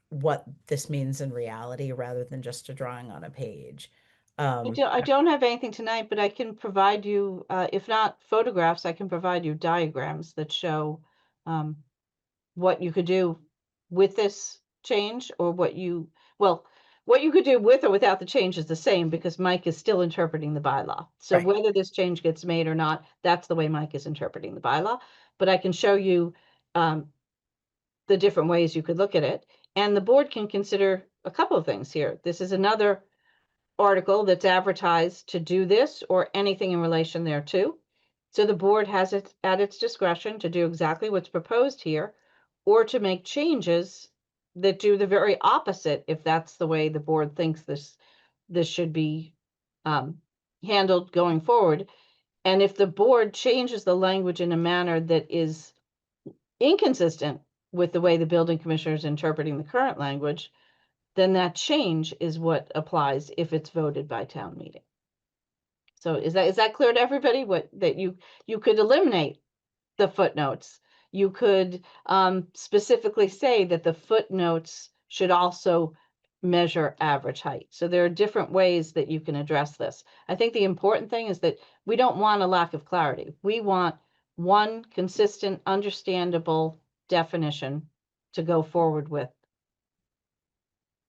Speaker 1: what this means in reality rather than just a drawing on a page.
Speaker 3: I don't have anything tonight, but I can provide you, if not photographs, I can provide you diagrams that show what you could do with this change, or what you could do with or without the change is the same, because Mike is still interpreting the bylaw. So
Speaker 1: Right.
Speaker 3: whether this change gets made or not, that's the way Mike is interpreting the bylaw. But I can show you the different ways you could look at it. And the board can consider a couple of things here. This is another article that's advertised to do this or anything in relation thereto. So the board has it at its discretion to do exactly what's proposed here, or to make changes that do the very opposite if that's the way the board thinks this should be handled going forward. And if the board changes the language in a manner that is inconsistent with the way the building commissioner is interpreting the current language, then that change is what applies if it's voted by town meeting. So is that clear to everybody? What that you could eliminate the footnotes. You could specifically say that the footnotes should also measure average height. So there are different ways that you can address this. I think the important thing is that we don't want a lack of clarity. We want one consistent, understandable definition to go forward with.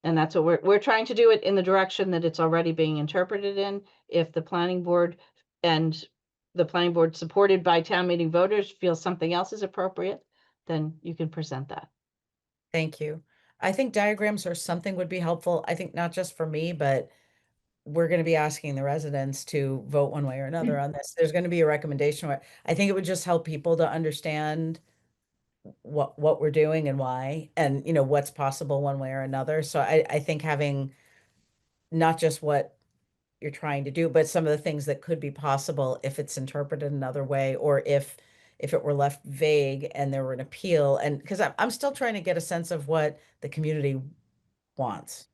Speaker 3: And that's what we're trying to do it in the direction that it's already being interpreted in. If the planning board supported by town meeting voters feels something else is appropriate, then you can present that.
Speaker 1: Thank you. I think diagrams or something would be helpful. I think not just for me, but we're going to be asking the residents to vote one way or another on this. There's going to be a recommendation where I think it would just help people to understand what we're doing and why, and what's possible one way or another. So I think having not just what you're trying to do, but some of the things that could be possible if it's interpreted another way, or if it were left vague and there were an appeal. And because I'm still trying to get a sense of what the community wants.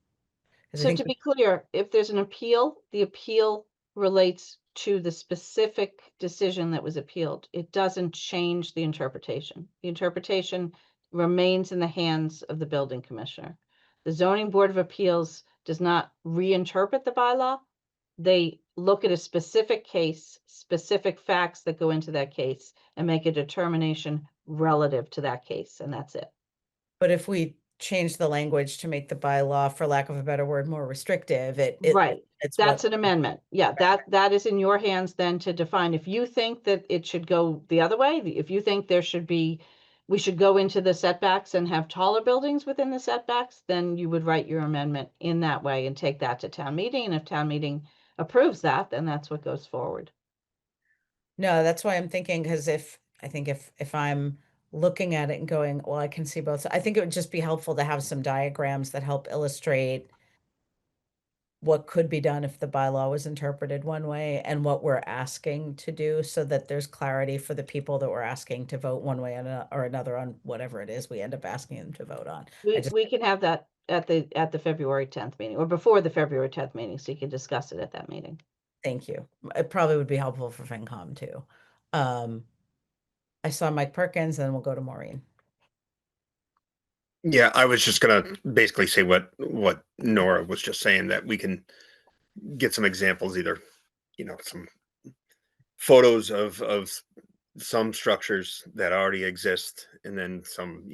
Speaker 1: 'Cause I
Speaker 3: So
Speaker 1: think
Speaker 3: to be clear, if there's an appeal, the appeal relates to the specific decision that was appealed. It doesn't change the interpretation. The interpretation remains in the hands of the building commissioner. The zoning board of appeals does not reinterpret the bylaw. They look at a specific case, specific facts that go into that case, and make a determination relative to that case, and that's it.
Speaker 1: But if we change the language to make the bylaw, for lack of a better word, more restrictive,
Speaker 3: Right.
Speaker 1: it's
Speaker 3: That's
Speaker 1: what,
Speaker 3: an amendment. Yeah, that is in your hands then to define. If you think that it should go the other way, if you think we should go into the setbacks and have taller buildings within the setbacks, then you would write your amendment in that way and take that to town meeting. And if town meeting approves that, then that's what goes forward.
Speaker 1: no, that's why I'm thinking, because if I'm looking at it and going, well, I can see both. I think it would just be helpful to have some diagrams that help illustrate what could be done if the bylaw was interpreted one way and what we're asking to do, so that there's clarity for the people that we're asking to vote one way or another on whatever it is we end up asking them to vote on.
Speaker 3: We can have that at the February 10th meeting, or before the February 10th meeting, so you can discuss it at that meeting.
Speaker 1: Thank you. It probably would be helpful for FinCom too. I saw Mike Perkins, and then we'll go to Maureen.
Speaker 12: Yeah, I was just gonna basically say what Nora was just saying, that we can get some examples, either some photos of some structures that already exist, and then some,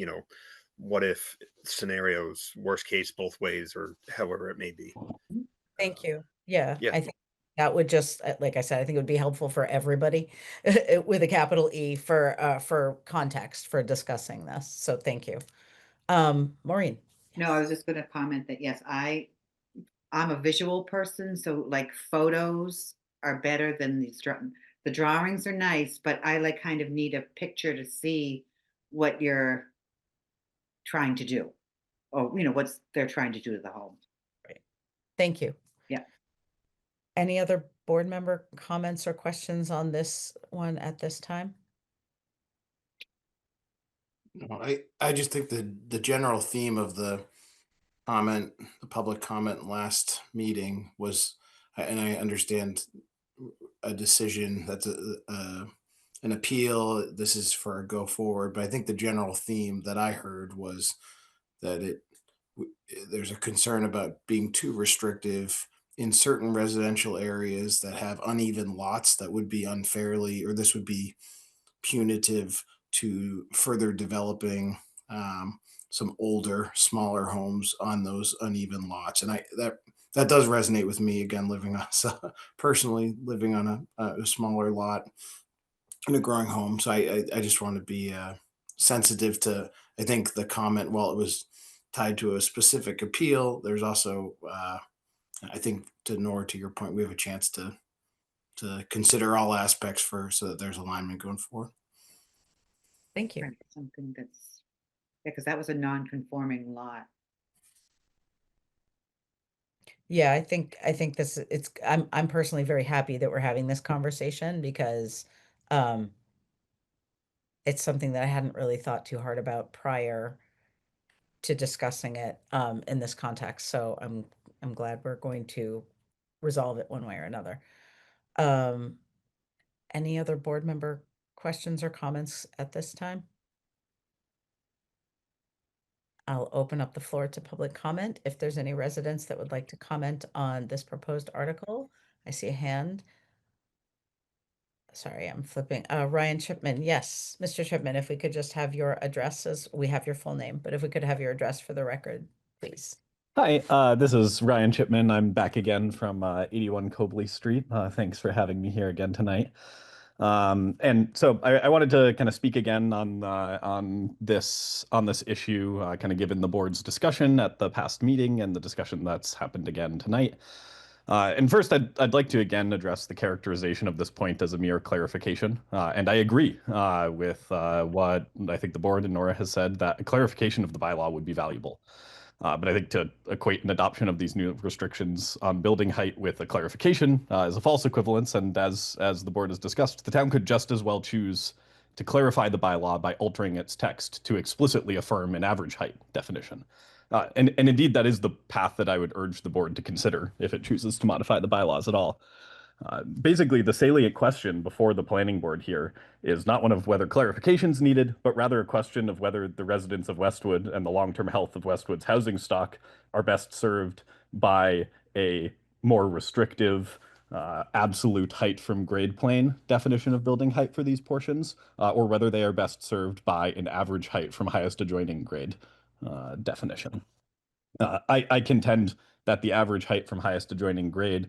Speaker 12: what if scenarios, worst case both ways, or however it may be.
Speaker 1: Thank you. Yeah,
Speaker 12: Yeah.
Speaker 1: I think that would just, like I said, I think it would be helpful for everybody with a capital E for context for discussing this. So thank you. Maureen.
Speaker 9: No, I was just going to comment that yes, I'm a visual person, so like photos are better than the drawings are nice, but I like kind of need a picture to see what you're trying to do, or what's they're trying to do to the home.
Speaker 1: Right. Thank you.
Speaker 9: Yeah.
Speaker 1: Any other board member comments or questions on this one at this time?
Speaker 7: No, I just think the general theme of the public comment last meeting was, and I understand a decision that's an appeal. This is for a go forward, but I think the general theme that I heard was that there's a concern about being too restrictive in certain residential areas that have uneven lots that would be unfairly, or this would be punitive to further developing some older, smaller homes on those uneven lots. And that does resonate with me, again, personally living on a smaller lot in a growing home. So I just want to be sensitive to, I think the comment, while it was tied to a specific appeal, there's also, I think, to your point, we have a chance to consider all aspects so that there's alignment going forward.
Speaker 1: Thank you.
Speaker 9: Something that's, because that was a non-conforming lot.
Speaker 1: Yeah, I think I'm personally very happy that we're having this conversation because it's something that I hadn't really thought too hard about prior to discussing it in this context. So I'm glad we're going to resolve it one way or another. Any other board member questions or comments at this time? I'll open up the floor to public comment. If there's any residents that would like to comment on this proposed article, I see a hand. Sorry, I'm flipping. Ryan Chipman. Yes, Mr. Chipman, if we could just have your address, as we have your full name, but if we could have your address for the record, please.
Speaker 18: Hi, this is Ryan Chipman. I'm back again from 81 Cobley Street. Thanks for having me here again tonight. And so I wanted to kind of speak again on this issue, kind of given the board's discussion at the past meeting and the discussion that's happened again tonight. And first, I'd like to again address the characterization of this point as a mere clarification. And I agree with what I think the board and Nora has said, that a clarification of the bylaw would be valuable. But I think to equate an adoption of these new restrictions on building height with a clarification is a false equivalence. And as the board has discussed, the town could just as well choose to clarify the bylaw by altering its text to explicitly affirm an average height definition. And indeed, that is the path that I would urge the board to consider if it chooses to modify the bylaws at all. Basically, the salient question before the planning board here is not one of whether clarification is needed, but rather a question of whether the residents of Westwood and the long-term health of Westwood's housing stock are best served by a more restrictive absolute height from grade plane definition of building height for these portions, or whether they are best served by an average height from highest adjoining grade definition. I contend that the average height from highest adjoining grade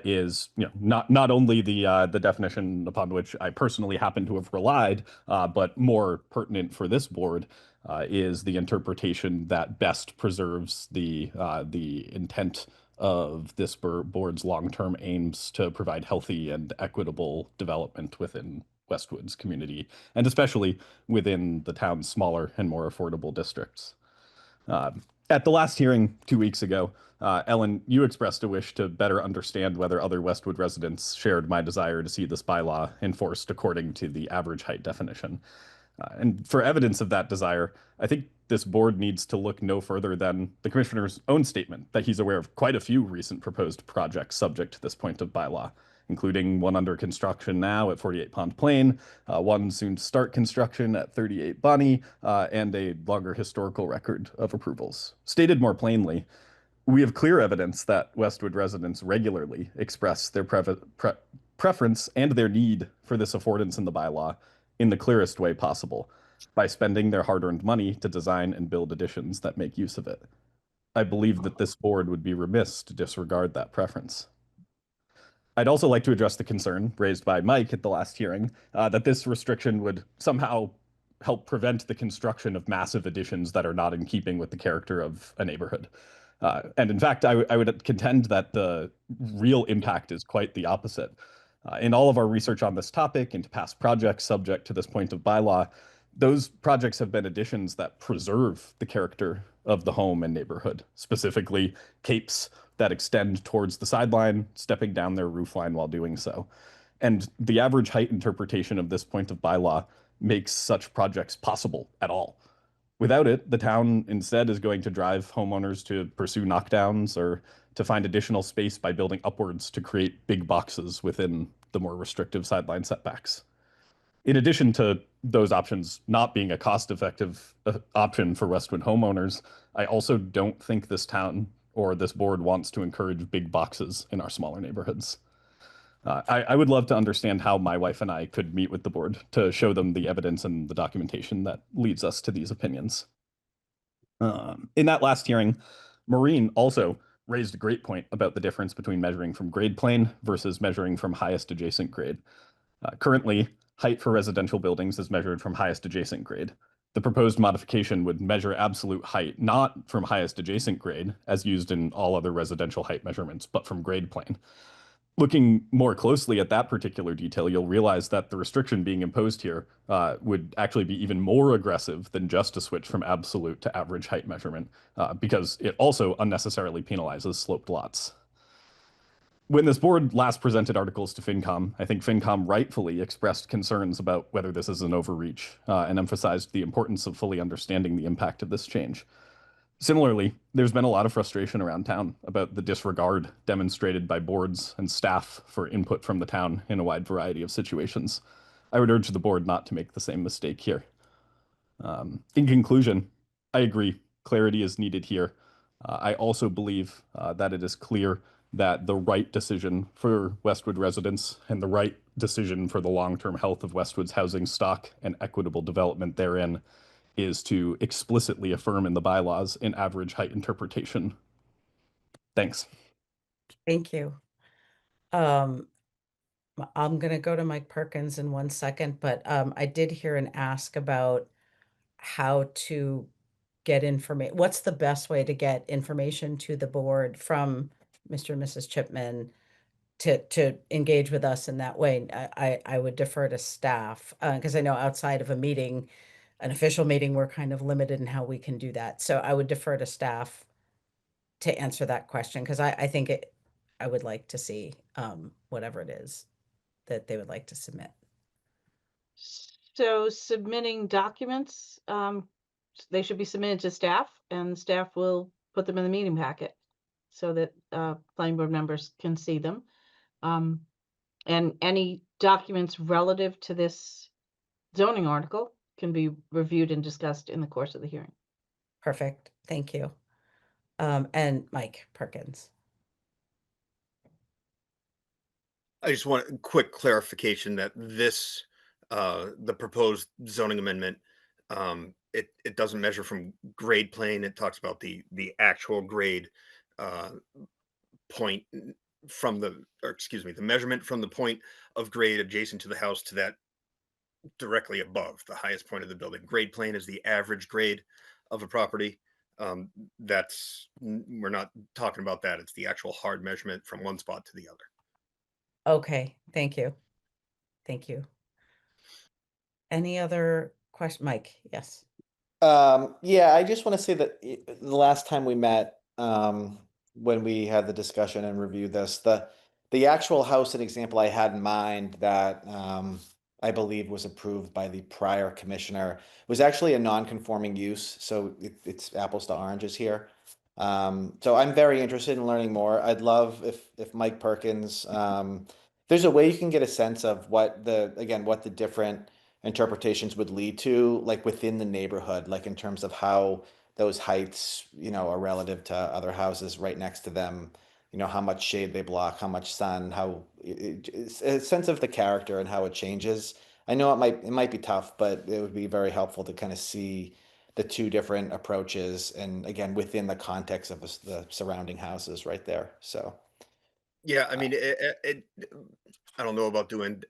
Speaker 18: is, not only the definition upon which I personally happen to have relied, but more pertinent for this board is the interpretation that best preserves the intent of this board's long-term aims to provide healthy and equitable development within Westwood's community, and especially within the town's smaller and more affordable districts. At the last hearing 2 weeks ago, Ellen, you expressed a wish to better understand whether other Westwood residents shared my desire to see this bylaw enforced according to the average height definition. And for evidence of that desire, I think this board needs to look no further than the commissioner's own statement that he's aware of quite a few recent proposed projects subject to this point of bylaw, including one under construction now at 48 Pond Plain, one soon to start construction at 38 Bonnie, and a longer historical record of approvals. Stated more plainly, we have clear evidence that Westwood residents regularly express their preference and their need for this affordance in the bylaw, in the clearest way possible by spending their hard-earned money to design and build additions that make use of it. I believe that this board would be remiss to disregard that preference. I'd also like to address the concern raised by Mike at the last hearing that this restriction would somehow help prevent the construction of massive additions that are not in keeping with the character of a neighborhood. And in fact, I would contend that the real impact is quite the opposite. In all of our research on this topic, into past projects subject to this point of bylaw, those projects have been additions that preserve the character of the home and neighborhood, specifically capes that extend towards the sideline, stepping down their roofline while doing so. And the average height interpretation of this point of bylaw makes such projects possible at all. Without it, the town instead is going to drive homeowners to pursue knockdowns or to find additional space by building upwards to create big boxes within the more restrictive sideline setbacks. In addition to those options not being a cost-effective option for Westwood homeowners, I also don't think this town or this board wants to encourage big boxes in our smaller neighborhoods. I would love to understand how my wife and I could meet with the board to show them the evidence and the documentation that leads us to these opinions. In that last hearing, Maureen also raised a great point about the difference between measuring from grade plane versus measuring from highest adjacent grade. Currently, height for residential buildings is measured from highest adjacent grade. The proposed modification would measure absolute height not from highest adjacent grade, as used in all other residential height measurements, but from grade plane. Looking more closely at that particular detail, you'll realize that the restriction being imposed here would actually be even more aggressive than just a switch from absolute to average height measurement, because it also unnecessarily penalizes sloped lots. When this board last presented articles to FinCom, I think FinCom rightfully expressed concerns about whether this is an overreach and emphasized the importance of fully understanding the impact of this change. Similarly, there's been a lot of frustration around town about the disregard demonstrated by boards and staff for input from the town in a wide variety of situations. I would urge the board not to make the same mistake here. In conclusion, I agree, clarity is needed here. I also believe that it is clear that the right decision for Westwood residents and the right decision for the long-term health of Westwood's housing stock and equitable development therein is to explicitly affirm in the bylaws an average height interpretation. Thanks.
Speaker 1: Thank you. I'm going to go to Mike Perkins in 1 second, but I did hear an ask about how to get information. What's the best way to get information to the board from Mr. and Mrs. Chipman to engage with us in that way? I would defer to staff because I know outside of a meeting, an official meeting, we're kind of limited in how we can do that. So I would defer to staff to answer that question because I think I would like to see whatever it is that they would like to submit.
Speaker 3: So submitting documents, they should be submitted to staff and staff will put them in the meeting packet so that planning board members can see them. And any documents relative to this zoning article can be reviewed and discussed in the course of the hearing.
Speaker 1: Perfect. Thank you. And Mike Perkins.
Speaker 12: I just want a quick clarification that this, the proposed zoning amendment, it doesn't measure from grade plane. It talks about the actual grade point from the, or excuse me, the measurement from the point of grade adjacent to the house to that directly above the highest point of the building. Grade plane is the average grade of a property. We're not talking about that. It's the actual hard measurement from one spot to the other.
Speaker 1: Okay, thank you. Thank you. Any other question? Mike, yes.
Speaker 8: Yeah, I just want to say that the last time we met, when we had the discussion and reviewed this, the actual house and example I had in mind that I believe was approved by the prior commissioner was actually a non-conforming use, so it's apples to oranges here. So I'm very interested in learning more. I'd love if Mike Perkins, there's a way you can get a sense of what the different interpretations would lead to, like within the neighborhood, like in terms of how those heights, are relative to other houses right next to them, how much shade they block, how much sun, how a sense of the character and how it changes. I know it might be tough, but it would be very helpful to kind of see the two different approaches, and again, within the context of the surrounding houses right there. So,
Speaker 12: Yeah, I mean, I don't know about doing,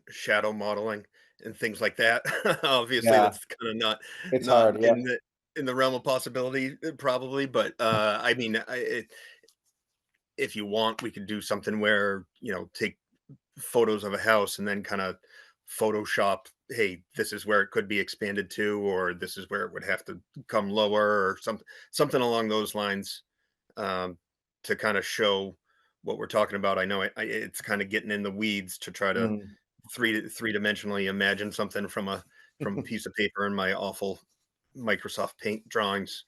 Speaker 12: shadow modeling and things like that. Obviously,
Speaker 8: yeah,
Speaker 12: that's kind of not
Speaker 8: it's
Speaker 12: not
Speaker 8: hard. Yep.
Speaker 12: in the realm of possibility, probably. But I mean, if you want, we could do something where take photos of a house and then kind of Photoshop. Hey, this is where it could be expanded to, or this is where it would have to come lower, or something along those lines, um, to kind of show what we're talking about. I know it's kind of getting in the weeds to try to
Speaker 8: Mm.
Speaker 12: three-dimensionally imagine something from a piece of paper in my awful Microsoft Paint drawings.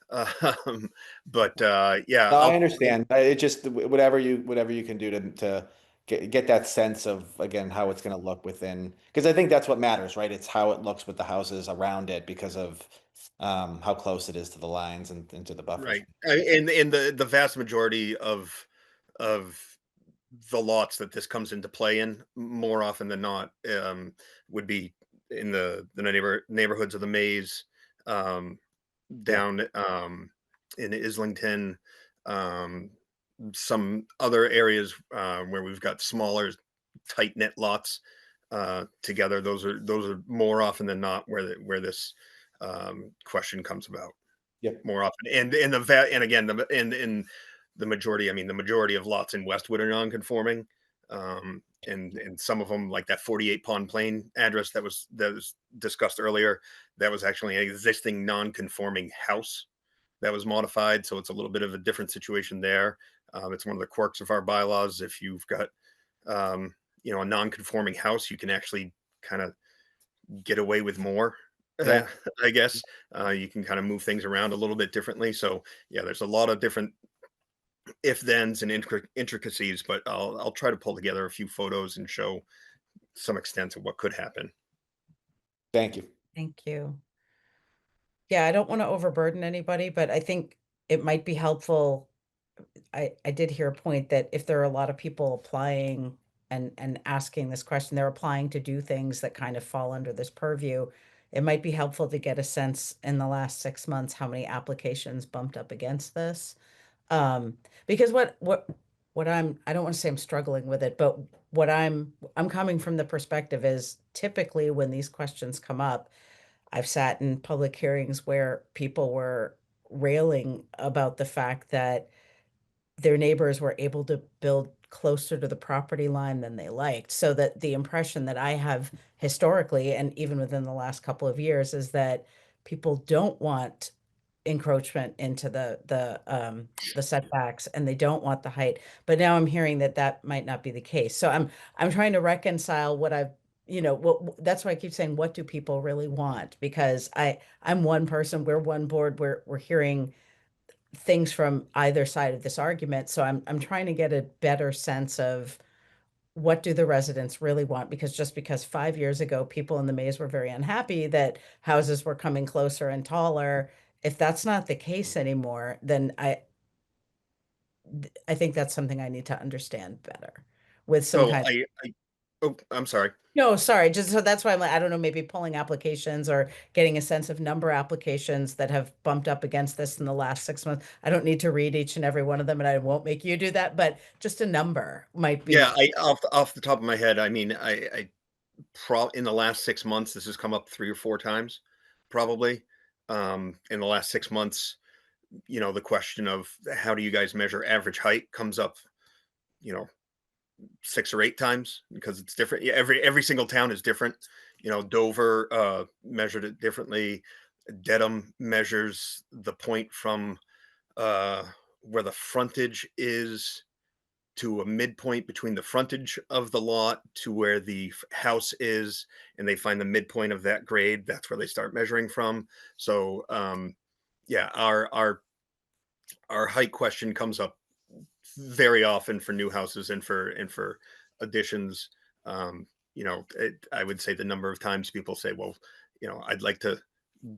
Speaker 12: Um, but yeah,
Speaker 8: No, I
Speaker 12: I'll
Speaker 8: understand. It just whatever you can do to get that sense of again how it's going to look within, because I think that's what matters, right? It's how it looks with the houses around it because of how close it is to the lines and to the buffers.
Speaker 12: right. And the vast majority of the lots that this comes into play in, more often than not, would be in the neighborhoods of the Maze, um,
Speaker 8: Yeah.
Speaker 12: down in Islington, um, some other areas where we've got smaller, tight knit lots together. Those are more often than not where this question comes about
Speaker 8: Yep.
Speaker 12: more often. And the vat and again in the majority, I mean the majority of lots in Westwood are non-conforming. And some of them, like that 48 Pond Plain address that was discussed earlier, that was actually an existing non-conforming house that was modified. So it's a little bit of a different situation there. It's one of the quirks of our bylaws. If you've got a non-conforming house, you can actually kind of get away with more.
Speaker 8: Yeah.
Speaker 12: I guess you can kind of move things around a little bit differently. So yeah, there's a lot of different if thens and intricacies, but I'll try to pull together a few photos and show some extent of what could happen.
Speaker 8: Thank you.
Speaker 1: Thank you. Yeah, I don't want to overburden anybody, but I think it might be helpful. I did hear a point that if there are a lot of people applying and asking this question, they're applying to do things that kind of fall under this purview. It might be helpful to get a sense in the last 6 months how many applications bumped up against this. Because what I don't want to say I'm struggling with it, but what I'm coming from the perspective is typically when these questions come up, I've sat in public hearings where people were railing about the fact that their neighbors were able to build closer to the property line than they liked. So that the impression that I have historically, and even within the last couple of years, is that people don't want encroachment into the setbacks and they don't want the height. But now I'm hearing that that might not be the case. So I'm trying to reconcile what I've what that's why I keep saying, what do people really want? Because I'm one person, we're one board, we're hearing things from either side of this argument. So I'm trying to get a better sense of what do the residents really want? Because just because 5 years ago people in the maze were very unhappy that houses were coming closer and taller, if that's not the case anymore, then I think that's something I need to understand better with some
Speaker 12: So
Speaker 1: kind.
Speaker 12: oh, I'm sorry.
Speaker 1: No, sorry. Just so that's why I'm like, I don't know, maybe pulling applications or getting a sense of number applications that have bumped up against this in the last 6 months. I don't need to read each and every one of them, and I won't make you do that, but just a number might be.
Speaker 12: Yeah, off the top of my head, I mean, in the last 6 months, this has come up 3 or 4 times, probably. In the last 6 months, the question of how do you guys measure average height comes up, you know, 6 or 8 times because it's different. Yeah, every single town is different. Dover measured it differently. Dedham measures the point from uh, where the frontage is to a midpoint between the frontage of the lot to where the house is, and they find the midpoint of that grade. That's where they start measuring from. So yeah, our height question comes up very often for new houses and for additions. I would say the number of times people say, well, I'd like to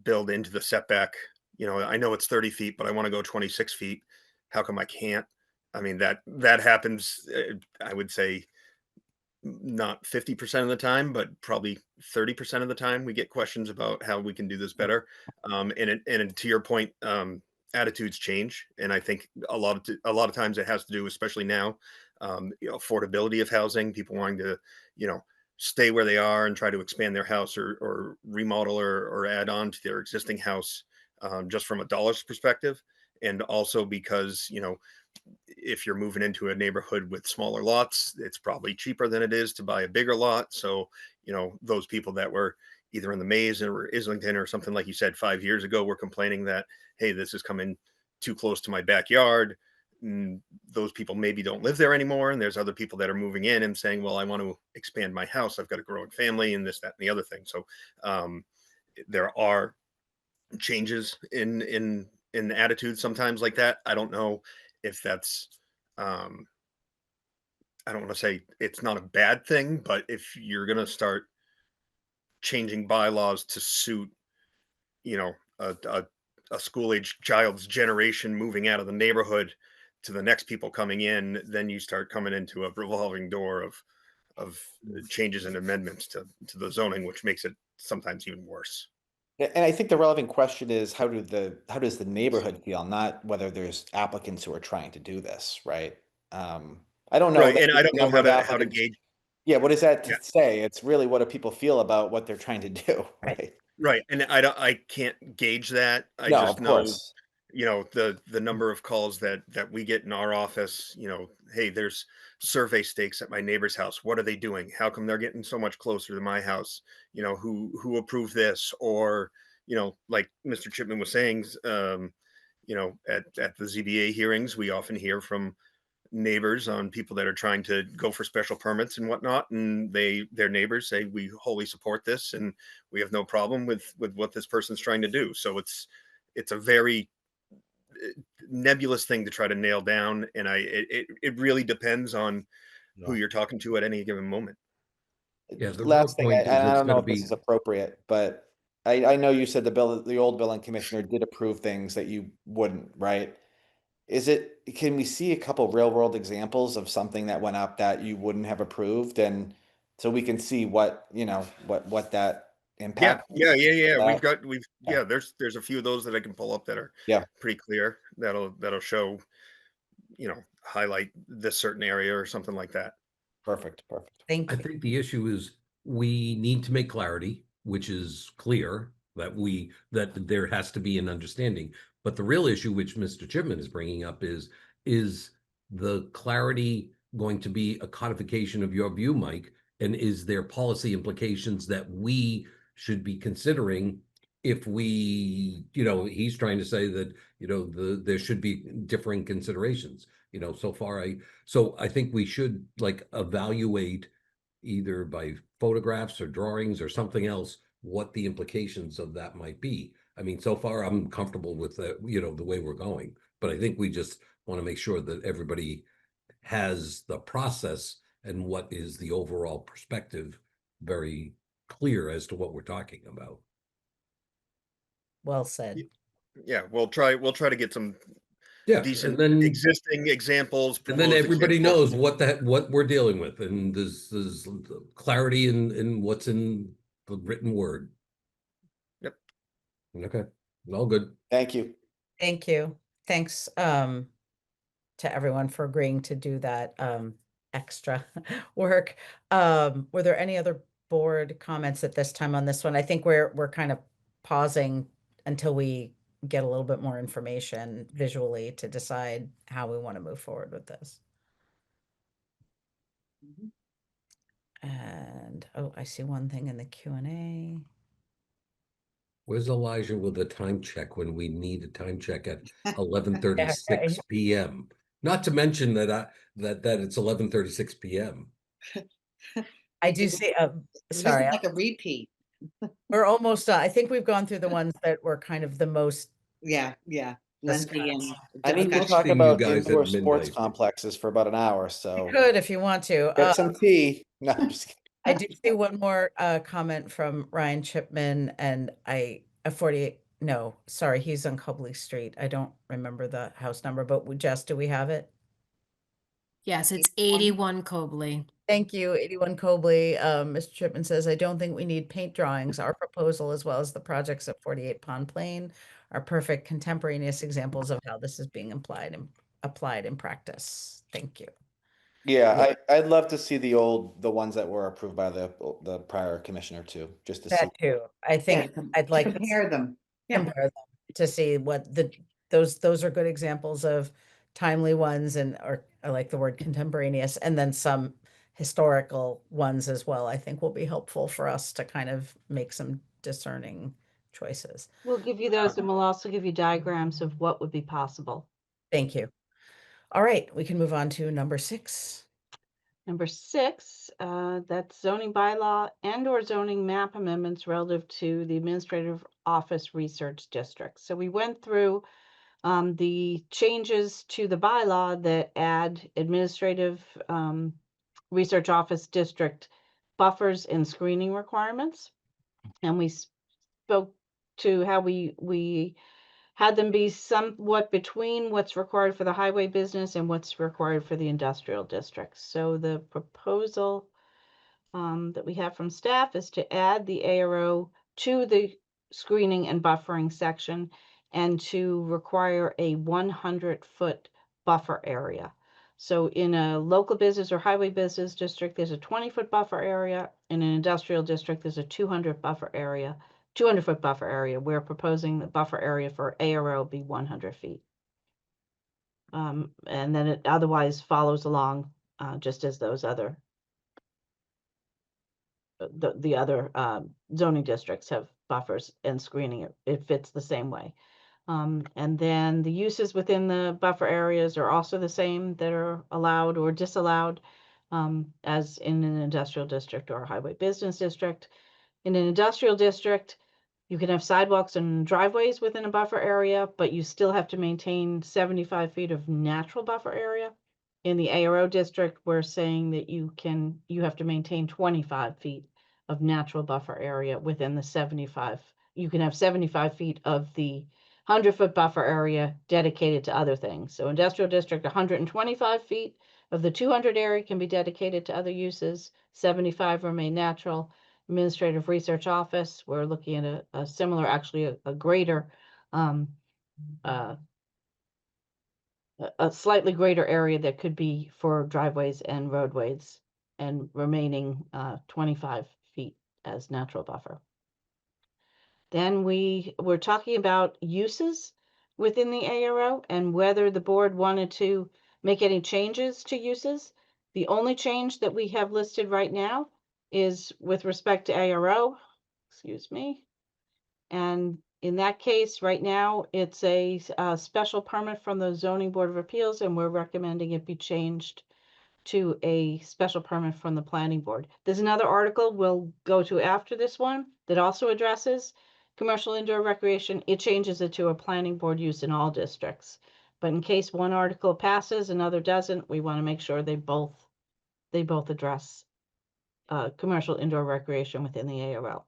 Speaker 12: build into the setback. I know it's 30 feet, but I want to go 26 feet. How come I can't? I mean, that happens, I would say not 50% of the time, but probably 30% of the time we get questions about how we can do this better. And to your point, attitudes change, and I think a lot of times it has to do, especially now, affordability of housing, people wanting to, stay where they are and try to expand their house or remodel or add on to their existing house, just from a dollars perspective, and also because if you're moving into a neighborhood with smaller lots, it's probably cheaper than it is to buy a bigger lot. So, those people that were either in the Maze or Islington or something, like you said, 5 years ago, were complaining that, hey, this is coming too close to my backyard. And those people maybe don't live there anymore. And there's other people that are moving in and saying, well, I want to expand my house. I've got a growing family and this, that, and the other thing. So there are changes in attitude sometimes like that. I don't know if that's I don't want to say it's not a bad thing, but if you're going to start changing bylaws to suit, a school age child's generation moving out of the neighborhood to the next people coming in, then you start coming into a revolving door of changes and amendments to the zoning, which makes it sometimes even worse.
Speaker 8: And I think the relevant question is how does the neighborhood feel, not whether there's applicants who are trying to do this, right? I don't know.
Speaker 12: Right, and I don't know
Speaker 8: number of
Speaker 12: how to
Speaker 8: applicants.
Speaker 12: gauge.
Speaker 8: Yeah, what does that
Speaker 12: Yeah.
Speaker 8: say? It's really what do people feel about what they're trying to do, right?
Speaker 12: Right, and I can't gauge that. I
Speaker 8: No,
Speaker 12: just
Speaker 8: of
Speaker 12: know,
Speaker 8: course.
Speaker 12: the number of calls that we get in our office, hey, there's survey stakes at my neighbor's house. What are they doing? How come they're getting so much closer to my house? Who approved this? Or, like Mr. Chipman was saying, at the ZBA hearings, we often hear from neighbors on people that are trying to go for special permits and whatnot, and their neighbors say, we wholly support this and we have no problem with what this person's trying to do. So it's a very nebulous thing to try to nail down, and it really depends on who you're talking to at any given moment.
Speaker 16: Yeah, the real
Speaker 8: Last thing,
Speaker 16: point is
Speaker 8: and I
Speaker 16: it's
Speaker 8: don't know
Speaker 16: gonna
Speaker 8: if this
Speaker 16: be,
Speaker 8: is appropriate, but I know you said the old building commissioner did approve things that you wouldn't, right? Can we see a couple real world examples of something that went up that you wouldn't have approved? And so we can see what that impact.
Speaker 12: Yeah.
Speaker 8: Yeah.
Speaker 12: There's a few of those that I can pull up that are
Speaker 8: Yeah.
Speaker 12: pretty clear. That'll show, highlight this certain area or something like that.
Speaker 8: Perfect.
Speaker 1: Thank
Speaker 16: I
Speaker 1: you.
Speaker 16: think the issue is we need to make clarity, which is clear that there has to be an understanding. But the real issue, which Mr. Chipman is bringing up, is the clarity going to be a codification of your view, Mike? And is there policy implications that we should be considering if we, he's trying to say that, there should be differing considerations. So I think we should evaluate either by photographs or drawings or something else, what the implications of that might be. I mean, so far I'm comfortable with the way we're going, but I think we just want to make sure that everybody has the process and what is the overall perspective very clear as to what we're talking about.
Speaker 1: Well said.
Speaker 12: Yeah, we'll try to get some decent
Speaker 16: and then
Speaker 12: existing examples,
Speaker 16: and then
Speaker 12: proposed
Speaker 16: everybody
Speaker 12: examples.
Speaker 16: knows what we're dealing with, and there's clarity in what's in the written word.
Speaker 12: Yep.
Speaker 16: Okay, all good.
Speaker 8: Thank you.
Speaker 1: Thank you. Thanks to everyone for agreeing to do that extra work. Were there any other board comments at this time on this one? I think we're kind of pausing until we get a little bit more information visually to decide how we want to move forward with this. And I see one thing in the Q&A.
Speaker 16: Where's Elijah with a time check when we need a time check at 11:36 p.m.? Not to mention that it's 11:36 p.m.
Speaker 1: I do see. Sorry,
Speaker 9: like a repeat.
Speaker 1: We're almost done. I think we've gone through the ones that were kind of the most.
Speaker 9: Yeah. Lengthy and
Speaker 8: I need to talk about indoor sports complexes for about an hour. So
Speaker 1: you could, if you want to,
Speaker 8: get some tea. No, I'm just kidding.
Speaker 1: I do see one more comment from Ryan Chipman, and a 48. No, sorry, he's on Cobley Street. I don't remember the house number, but Jess, do we have it?
Speaker 19: Yes, it's 81 Cobley.
Speaker 1: Thank you, 81 Cobley. Mr. Chipman says, I don't think we need paint drawings. Our proposal, as well as the projects at 48 Pond Plain, are perfect contemporaneous examples of how this is being applied in practice. Thank you.
Speaker 8: Yeah, I'd love to see the ones that were approved by the prior commissioner too, just to see.
Speaker 1: That too. I think I'd like to
Speaker 9: compare them. Yeah.
Speaker 1: compare them to see what those are good examples of timely ones, or I like the word contemporaneous, and then some historical ones as well. I think will be helpful for us to kind of make some discerning choices.
Speaker 3: We'll give you those, and we'll also give you diagrams of what would be possible.
Speaker 1: Thank you. All right, we can move on to number 6.
Speaker 3: Number 6, that's zoning bylaw and/or zoning map amendments relative to the administrative office research district. So we went through the changes to the bylaw that add administrative research office district buffers and screening requirements. And we spoke to how we had them be somewhat between what's required for the highway business and what's required for the industrial districts. So the proposal that we have from staff is to add the ARO to the screening and buffering section and to require a 100-foot buffer area. So in a local business or highway business district, there's a 20-foot buffer area. In an industrial district, there's a 200-foot buffer area. We're proposing the buffer area for ARO be 100 feet. And then it otherwise follows along just as those other the other zoning districts have buffers and screening. It fits the same way. And then the uses within the buffer areas are also the same that are allowed or disallowed as in an industrial district or a highway business district. In an industrial district, you can have sidewalks and driveways within a buffer area, but you still have to maintain 75 feet of natural buffer area. In the ARO district, we're saying that you have to maintain 25 feet of natural buffer area within the 75. You can have 75 feet of the 100-foot buffer area dedicated to other things. So industrial district, 125 feet of the 200 area can be dedicated to other uses, 75 remain natural. Administrative research office, we're looking at a similar, actually a greater, a slightly greater area that could be for driveways and roadways, and remaining 25 feet as natural buffer. Then we're talking about uses within the ARO and whether the board wanted to make any changes to uses. The only change that we have listed right now is with respect to ARO, excuse me. And in that case, right now, it's a special permit from the Zoning Board of Appeals, and we're recommending it be changed to a special permit from the Planning Board. There's another article we'll go to after this one that also addresses commercial indoor recreation. It changes it to a Planning Board use in all districts. But in case one article passes, another doesn't, we want to make sure they both address commercial indoor recreation within the ARL.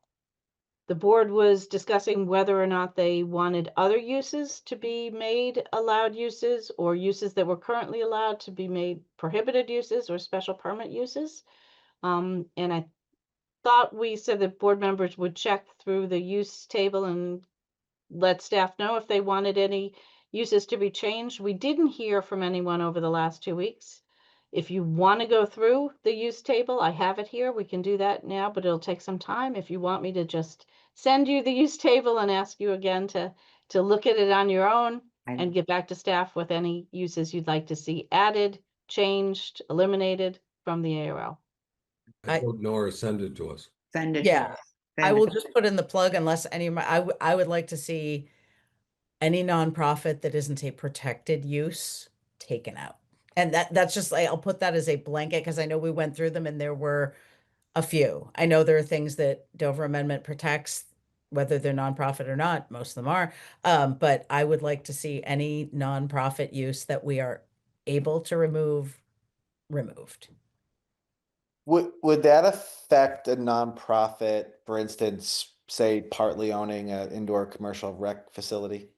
Speaker 3: The board was discussing whether or not they wanted other uses to be made allowed uses, or uses that were currently allowed to be made prohibited uses or special permit uses. And I thought we said that board members would check through the use table and let staff know if they wanted any uses to be changed. We didn't hear from anyone over the last 2 weeks. If you want to go through the use table, I have it here. We can do that now, but it'll take some time. If you want me to just send you the use table and ask you again to look at it on your own and get back to staff with any uses you'd like to see added, changed, eliminated from the ARL.
Speaker 14: I vote no or send it to us.
Speaker 9: Send it.
Speaker 1: Yeah, I will just put in the plug unless any of my, I would like to see any nonprofit that isn't a protected use taken out. And that's just like, I'll put that as a blanket because I know we went through them and there were a few. I know there are things that Dover Amendment protects, whether they're nonprofit or not, most of them are. But I would like to see any nonprofit use that we are able to remove, removed.
Speaker 8: Would that affect a nonprofit, for instance, say partly owning an indoor commercial rec facility?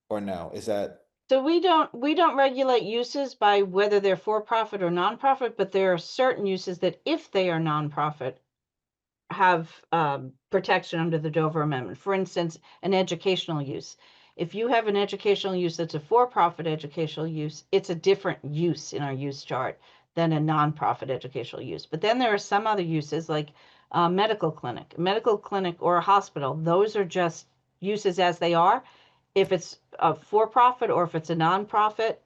Speaker 8: Or no? Is that
Speaker 3: So we don't regulate uses by whether they're for-profit or nonprofit, but there are certain uses that if they are nonprofit have protection under the Dover Amendment. For instance, an educational use. If you have an educational use that's a for-profit educational use, it's a different use in our use chart than a nonprofit educational use. But then there are some other uses like a medical clinic or a hospital. Those are just uses as they are. If it's a for-profit or if it's a nonprofit,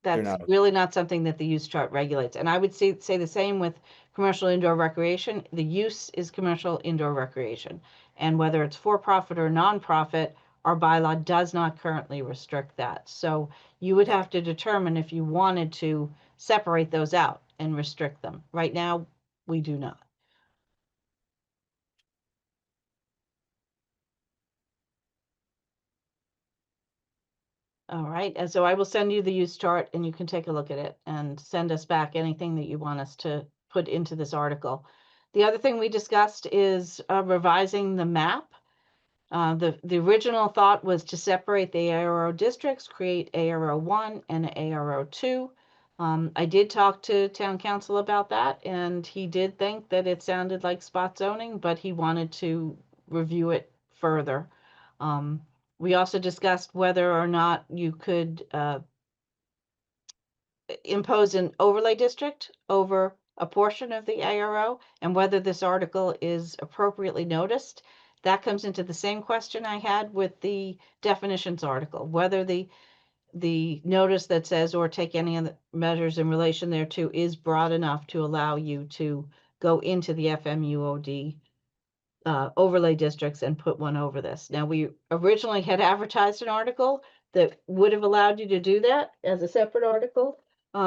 Speaker 3: that's
Speaker 8: not.
Speaker 3: really not something that the use chart regulates. And I would say the same with commercial indoor recreation. The use is commercial indoor recreation. And whether it's for-profit or nonprofit, our bylaw does not currently restrict that. So you would have to determine if you wanted to separate those out and restrict them. Right now, we do not. All right, and so I will send you the use chart and you can take a look at it and send us back anything that you want us to put into this article. The other thing we discussed is revising the map. The original thought was to separate the ARO districts, create ARO 1 and ARO 2. I did talk to town council about that, and he did think that it sounded like spot zoning, but he wanted to review it further. We also discussed whether or not you could impose an overlay district over a portion of the ARO and whether this article is appropriately noticed. That comes into the same question I had with the definitions article, whether the notice that says or take any other measures in relation thereto is broad enough to allow you to go into the FMUOD overlay districts and put one over this. Now, we originally had advertised an article that would have allowed you to do that as a separate article.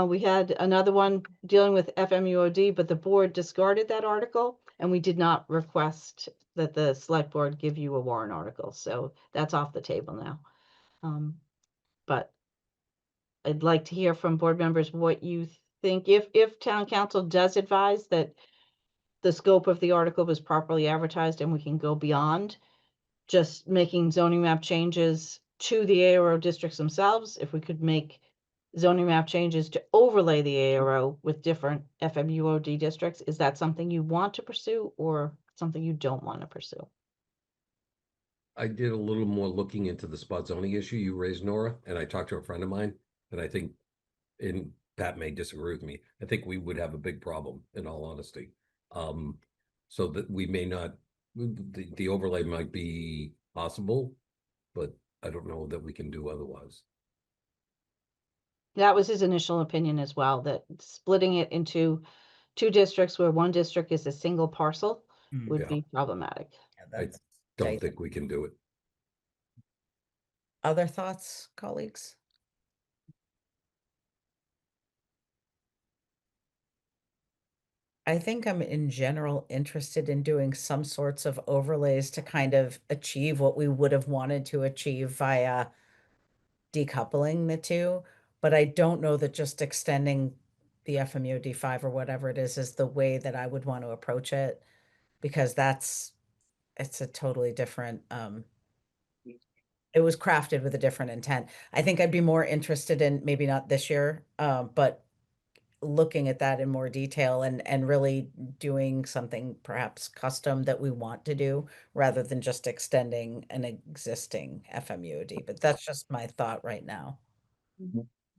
Speaker 3: We had another one dealing with FMUOD, but the board discarded that article, and we did not request that the select board give you a warrant article. So that's off the table now. But I'd like to hear from board members what you think. If town council does advise that the scope of the article was properly advertised and we can go beyond just making zoning map changes to the ARO districts themselves, if we could make zoning map changes to overlay the ARO with different FMUOD districts, is that something you want to pursue or something you don't want to pursue?
Speaker 16: I did a little more looking into the spot zoning issue you raised, Nora, and I talked to a friend of mine, and I think, and Pat may disagree with me, I think we would have a big problem, in all honesty. So that we may not, the overlay might be possible, but I don't know that we can do otherwise.
Speaker 3: That was his initial opinion as well, that splitting it into two districts where one district is a single parcel would
Speaker 16: Yeah.
Speaker 3: be problematic.
Speaker 16: I don't think we can do it.
Speaker 1: Other thoughts, colleagues? I think I'm in general interested in doing some sorts of overlays to kind of achieve what we would have wanted to achieve via decoupling the two. But I don't know that just extending the FMUOD 5 or whatever it is the way that I would want to approach it, because it's a totally different, it was crafted with a different intent. I think I'd be more interested in, maybe not this year, but looking at that in more detail and really doing something perhaps custom that we want to do rather than just extending an existing FMUOD. But that's just my thought right now.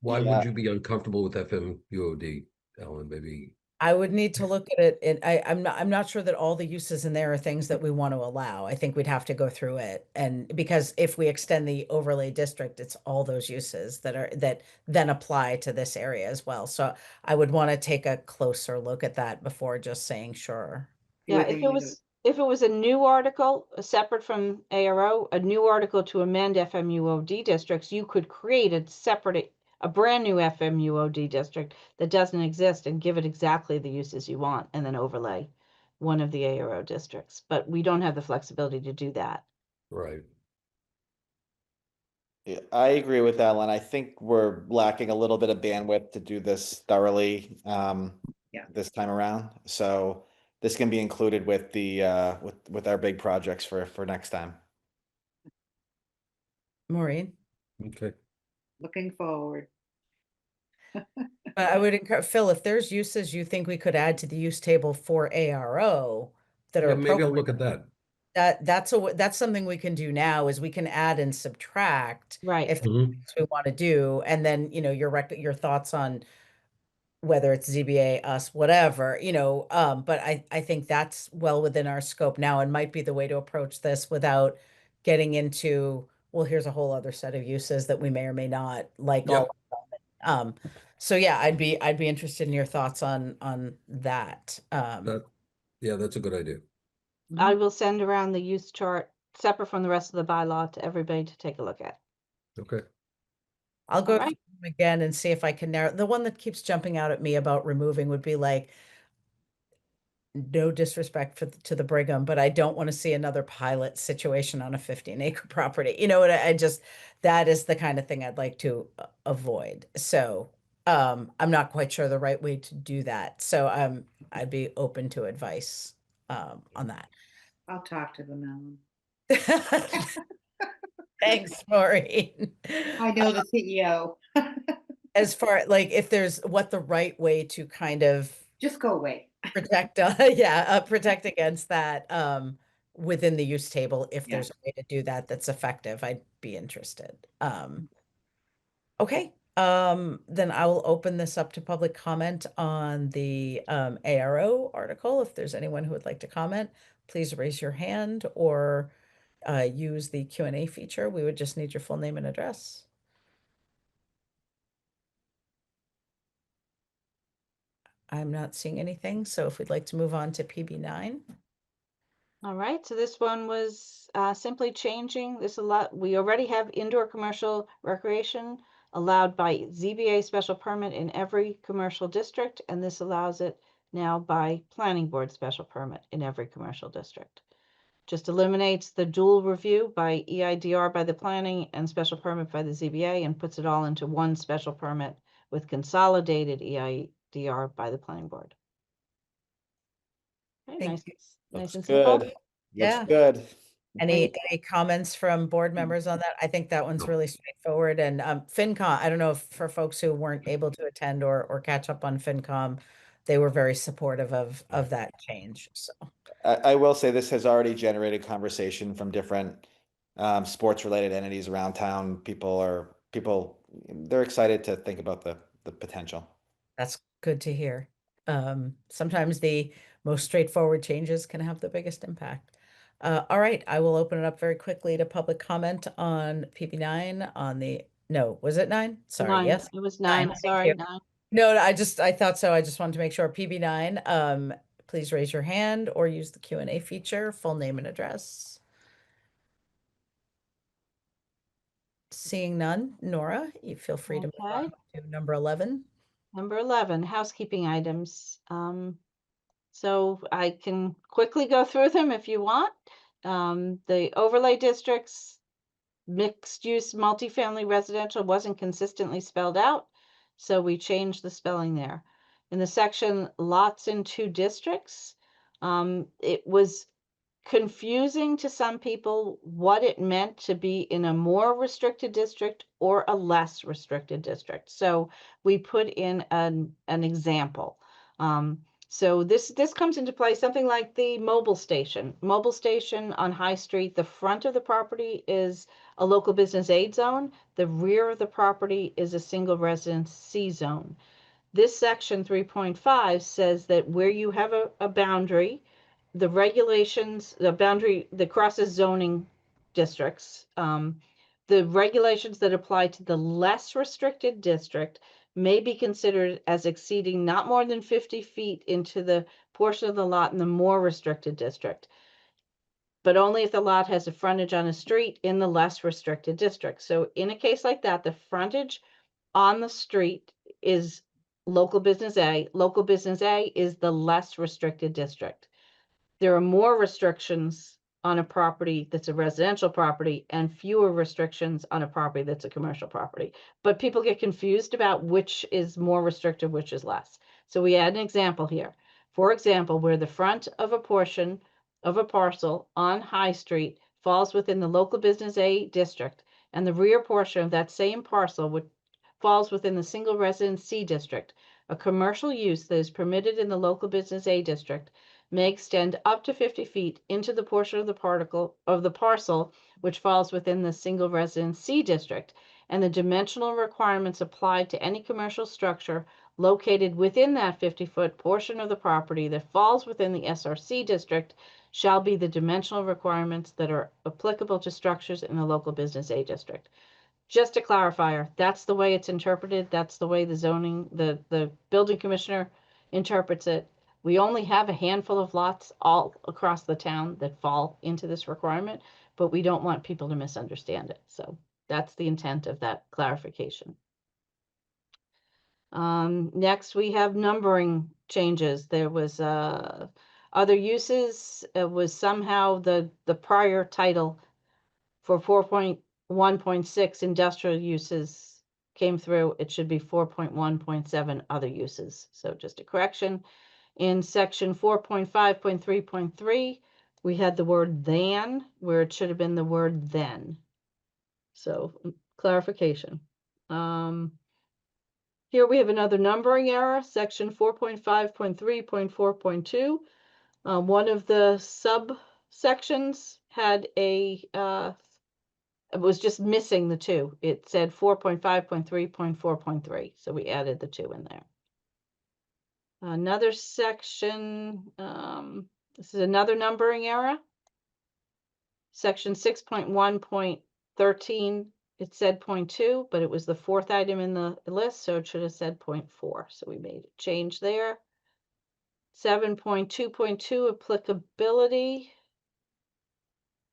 Speaker 16: Why
Speaker 8: Yeah.
Speaker 16: would you be uncomfortable with FMUOD, Ellen? Maybe
Speaker 1: I would need to look at it, and I'm not sure that all the uses in there are things that we want to allow. I think we'd have to go through it, and because if we extend the overlay district, it's all those uses that then apply to this area as well. So I would want to take a closer look at that before just saying sure.
Speaker 3: Yeah, if it was a new article, separate from ARO, a new article to amend FMUOD districts, you could create a brand new FMUOD district that doesn't exist and give it exactly the uses you want and then overlay one of the ARO districts. But we don't have the flexibility to do that.
Speaker 16: right.
Speaker 8: Yeah, I agree with Ellen. I think we're lacking a little bit of bandwidth to do this thoroughly this time around. So this can be included with the with our big projects for next time.
Speaker 1: Maureen?
Speaker 16: Okay.
Speaker 9: Looking forward.
Speaker 1: But I would encourage, Phil, if there's uses you think we could add to the use table for ARO that are
Speaker 16: Yeah, maybe I'll
Speaker 1: appropriate,
Speaker 16: look at that.
Speaker 1: that's something we can do now, is we can add and subtract
Speaker 3: Right.
Speaker 1: if there's things we want to do, and then, you know, your thoughts on whether it's ZBA, us, whatever, you know, but I think that's well within our scope now, and might be the way to approach this without getting into, well, here's a whole other set of uses that we may or may not like all of them. So yeah, I'd be interested in your thoughts on that.
Speaker 16: Yeah, that's a good idea.
Speaker 3: I will send around the use chart separate from the rest of the bylaw to everybody to take a look at.
Speaker 16: Okay.
Speaker 1: I'll go
Speaker 3: All
Speaker 1: through
Speaker 3: right.
Speaker 1: them again and see if I can narrow. The one that keeps jumping out at me about removing would be like, no disrespect to the Brigham, but I don't want to see another pilot situation on a 15-acre property. You know what? I just, that is the kind of thing I'd like to avoid. So I'm not quite sure the right way to do that. So I'd be open to advice on that.
Speaker 9: I'll talk to them, Ellen.
Speaker 1: Thanks, Maureen.
Speaker 9: I know the CEO.
Speaker 1: As far like if there's what the right way to kind of
Speaker 9: just go away.
Speaker 1: Protect protect against that within the use table, if there's a way to do that that's effective, I'd be interested. Okay, then I will open this up to public comment on the ARO article. If there's anyone who would like to comment, please raise your hand or use the Q&A feature. We would just need your full name and address. I'm not seeing anything, so if we'd like to move on to PB9.
Speaker 3: All right, so this one was simply changing this a lot. We already have indoor commercial recreation allowed by ZBA special permit in every commercial district, and this allows it now by planning board special permit in every commercial district. Just eliminates the dual review by EIDR by the planning and special permit by the ZBA, and puts it all into one special permit with consolidated EIDR by the planning board. Okay, nice and simple.
Speaker 8: Good.
Speaker 1: Yeah.
Speaker 8: Looks good.
Speaker 1: Any comments from board members on that? I think that one's really straightforward. And FinCom, I don't know if for folks who weren't able to attend or catch up on FinCom, they were very supportive of that change. So
Speaker 8: I will say this has already generated conversation from different sports related entities around town. They're excited to think about the potential.
Speaker 1: That's good to hear. Sometimes the most straightforward changes can have the biggest impact. All right, I will open it up very quickly to public comment on PB9 on the, no, was it 9? Sorry,
Speaker 3: 9.
Speaker 1: yes.
Speaker 3: It was 9,
Speaker 1: Thank
Speaker 3: sorry,
Speaker 1: you.
Speaker 3: 9.
Speaker 1: No, I thought so. I just wanted to make sure. PB9, please raise your hand or use the Q&A feature, full name and address. Seeing none, Nora, you feel free to move on to number 11.
Speaker 3: Number 11, housekeeping items. So I can quickly go through them if you want. The overlay districts, mixed use multifamily residential wasn't consistently spelled out, so we changed the spelling there. In the section lots in 2 districts, it was confusing to some people what it meant to be in a more restricted district or a less restricted district. So we put in an example. So this comes into play, something like the mobile station. Mobile station on High Street, the front of the property is a local business aid zone. The rear of the property is a single residence C zone. This section 3.5 says that where you have a boundary, the regulations, the boundary that crosses zoning districts, the regulations that apply to the less restricted district may be considered as exceeding not more than 50 feet into the portion of the lot in the more restricted district, but only if the lot has a frontage on a street in the less restricted district. So in a case like that, the frontage on the street is local business A. Local business A is the less restricted district. There are more restrictions on a property that's a residential property and fewer restrictions on a property that's a commercial property. But people get confused about which is more restrictive, which is less. So we add an example here. For example, where the front of a portion of a parcel on High Street falls within the local business A district and the rear portion of that same parcel which falls within the single residence C district, a commercial use that is permitted in the local business A district may extend up to 50 feet into the portion of the parcel which falls within the single residence C district, and the dimensional requirements applied to any commercial structure located within that 50-foot portion of the property that falls within the SRC district shall be the dimensional requirements that are applicable to structures in the local business A district. Just a clarifier, that's the way it's interpreted. That's the way the building commissioner interprets it. We only have a handful of lots all across the town that fall into this requirement, but we don't want people to misunderstand it. So that's the intent of that clarification. Next, we have numbering changes. There was other uses. It was somehow the prior title for 4.1.6 industrial uses came through. It should be 4.1.7 other uses. So just a correction. In section 4.5.3.3, we had the word than where it should have been the word then. So clarification. Here we have another numbering error, section 4.5.3.4.2. One of the subsections had it was just missing the 2. It said 4.5.3.4.3, so we added the 2 in there. Another section, this is another numbering error. Section 6.1.13, it said 0.2, but it was the 4th item in the list, so it should have said 0.4. So we made a change there. 7.2.2 applicability.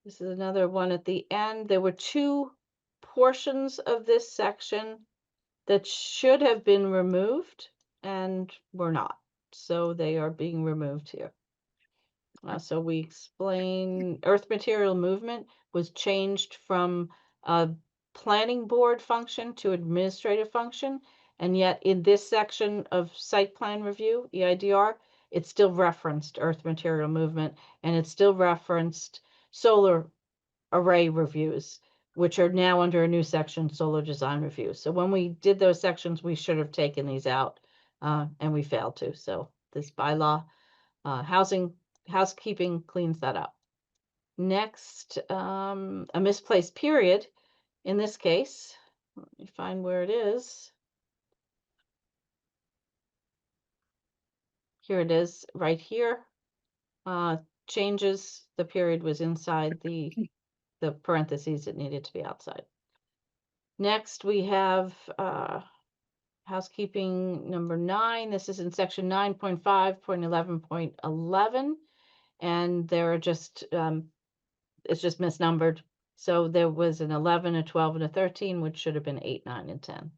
Speaker 3: This is another one at the end. There were 2 portions of this section that should have been removed and were not. So they are being removed here. So we explain earth material movement was changed from a planning board function to administrative function. And yet in this section of site plan review, EIDR, it still referenced earth material movement, and it still referenced solar array reviews, which are now under a new section, solar design review. So when we did those sections, we should have taken these out, and we failed to. So this bylaw, housekeeping cleans that up. Next, a misplaced period. In this case, let me find where it is. Here it is, right here. Changes, the period was inside the parentheses, it needed to be outside. Next, we have housekeeping number 9. This is in section 9.5.11.11, and there are just it's just misnumbered. So there was an 11, a 12, and a 13, which should have been 8, 9, and 10.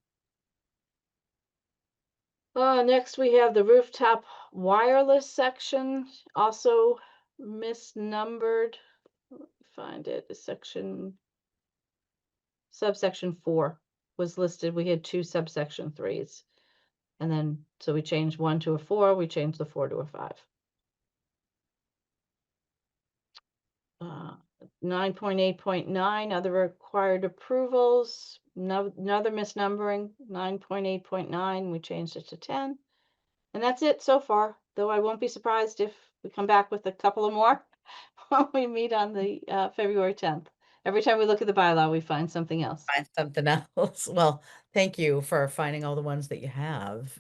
Speaker 3: Next, we have the rooftop wireless section, also misnumbered. Let me find it. The subsection 4 was listed. We had 2 subsection 3s. And then, so we changed 1 to a 4, we changed the 4 to a 5. 9.8.9, other required approvals, another misnumbering, 9.8.9, we changed it to 10. And that's it so far, though I won't be surprised if we come back with a couple of more when we meet on the February 10th. Every time we look at the bylaw, we find something else.
Speaker 1: Find something else. Well, thank you for finding all the ones that you have.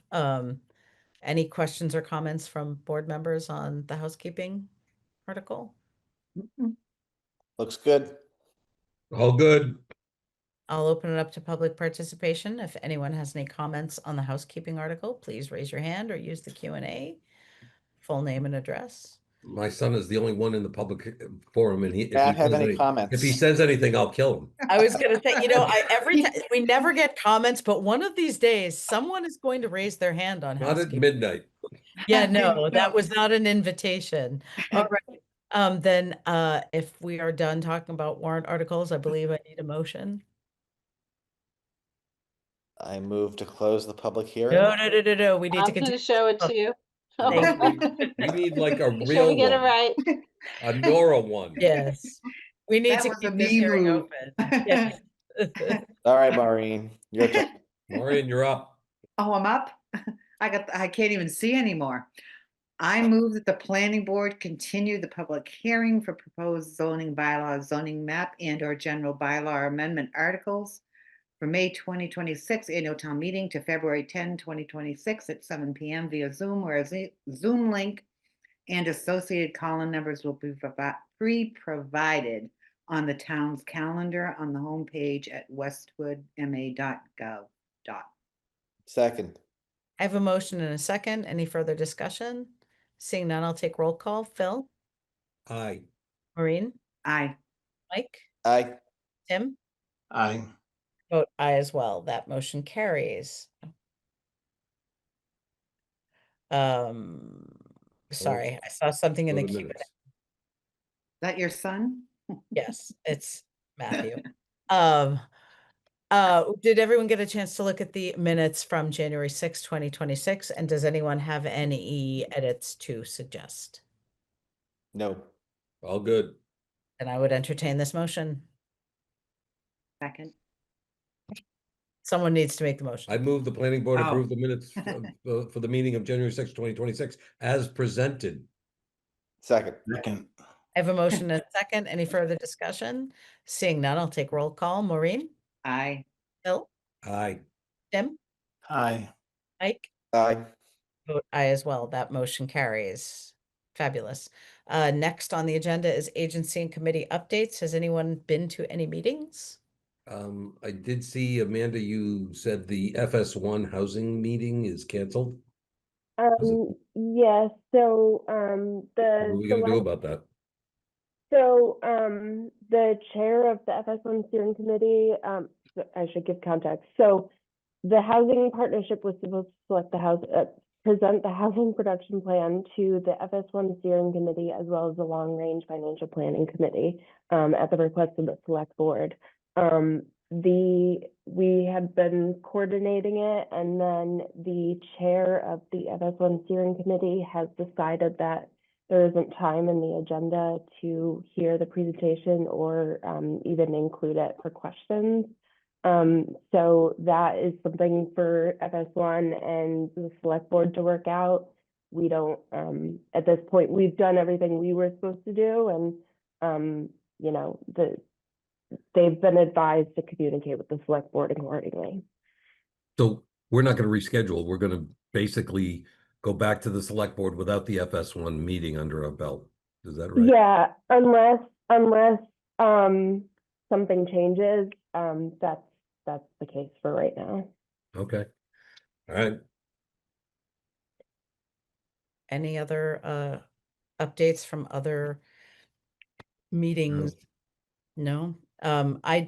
Speaker 1: Any questions or comments from board members on the housekeeping article?
Speaker 8: Looks good.
Speaker 16: All good.
Speaker 1: I'll open it up to public participation. If anyone has any comments on the housekeeping article, please raise your hand or use the Q&A. Full name and address.
Speaker 16: My son is the only one in the public forum, and
Speaker 8: Matt, have any comments?
Speaker 16: if he says anything, I'll kill him.
Speaker 1: I was gonna say, every time we never get comments, but one of these days someone is going to raise their hand on
Speaker 16: Not at
Speaker 1: housekeeping.
Speaker 16: midnight.
Speaker 1: Yeah, no, that was not an invitation. All right. Then if we are done talking about warrant articles, I believe I need a motion.
Speaker 8: I move to close the public hearing.
Speaker 1: No. We need
Speaker 3: I'm
Speaker 1: to
Speaker 3: going
Speaker 1: continue.
Speaker 3: to show it to you.
Speaker 16: We need like a
Speaker 3: Make sure we
Speaker 16: real
Speaker 3: get it
Speaker 16: one,
Speaker 3: right.
Speaker 16: a Nora one.
Speaker 1: Yes. We need
Speaker 9: That
Speaker 1: to
Speaker 9: was
Speaker 1: keep
Speaker 9: a
Speaker 1: this
Speaker 9: me
Speaker 1: hearing
Speaker 9: move.
Speaker 1: open. Yes.
Speaker 8: All right, Maureen, your turn.
Speaker 14: Maureen, you're up.
Speaker 9: Oh, I'm up? I can't even see anymore. I move that the planning board continue the public hearing for proposed zoning bylaw, zoning map and or general bylaw amendment articles for May 2026 annual town meeting to February 10, 2026 at 7 p.m. via Zoom, where a Zoom link and associated call-in numbers will be pre-provided on the town's calendar on the homepage at westwoodma.gov.
Speaker 8: Second.
Speaker 1: I have a motion and a second. Any further discussion? Seeing none, I'll take roll call. Phil,
Speaker 14: Aye.
Speaker 1: Maureen,
Speaker 9: Aye.
Speaker 1: Mike,
Speaker 8: Aye.
Speaker 1: Tim,
Speaker 7: Aye.
Speaker 1: vote aye as well. That motion carries. Sorry, I saw something in
Speaker 14: Go
Speaker 1: the
Speaker 14: to
Speaker 1: queue.
Speaker 14: minutes.
Speaker 9: That your son?
Speaker 1: Yes, it's Matthew. Did everyone get a chance to look at the minutes from January 6, 2026? And does anyone have any edits to suggest?
Speaker 8: No.
Speaker 14: All good.
Speaker 1: And I would entertain this motion.
Speaker 9: Second.
Speaker 1: Someone needs to make the motion.
Speaker 14: I move the planning board
Speaker 9: Oh.
Speaker 14: approve the minutes for the meeting of January 6, 2026 as presented.
Speaker 8: Second.
Speaker 7: Second.
Speaker 1: I have a motion and a second. Any further discussion? Seeing none, I'll take roll call. Maureen,
Speaker 9: Aye.
Speaker 1: Phil,
Speaker 14: Aye.
Speaker 1: Tim,
Speaker 7: Aye.
Speaker 1: Mike,
Speaker 8: Aye.
Speaker 1: vote aye as well. That motion carries. Fabulous. Next on the agenda is agency and committee updates. Has anyone been to any meetings?
Speaker 14: I did see, Amanda, you said the FS1 housing meeting is canceled.
Speaker 6: Yes, so,
Speaker 14: What are
Speaker 6: the
Speaker 14: we gonna do
Speaker 6: select,
Speaker 14: about that?
Speaker 6: so, the chair of the FS1 steering committee, I should give context. So the housing partnership was supposed to select the house, present the housing production plan to the FS1 steering committee as well as the long range financial planning committee, at the request of the select board. We had been coordinating it, and then the chair of the FS1 steering committee has decided that there isn't time in the agenda to hear the presentation or even include it for questions. So that is something for FS1 and the select board to work out. We don't, at this point, we've done everything we were supposed to do, and you know, they've been advised to communicate with the select board accordingly.
Speaker 14: So we're not gonna reschedule. We're gonna basically go back to the select board without the FS1 meeting under our belt. Is that right?
Speaker 6: Yeah, unless something changes, that's the case for right now.
Speaker 14: Okay. All right.
Speaker 1: Any other updates from other meetings? No.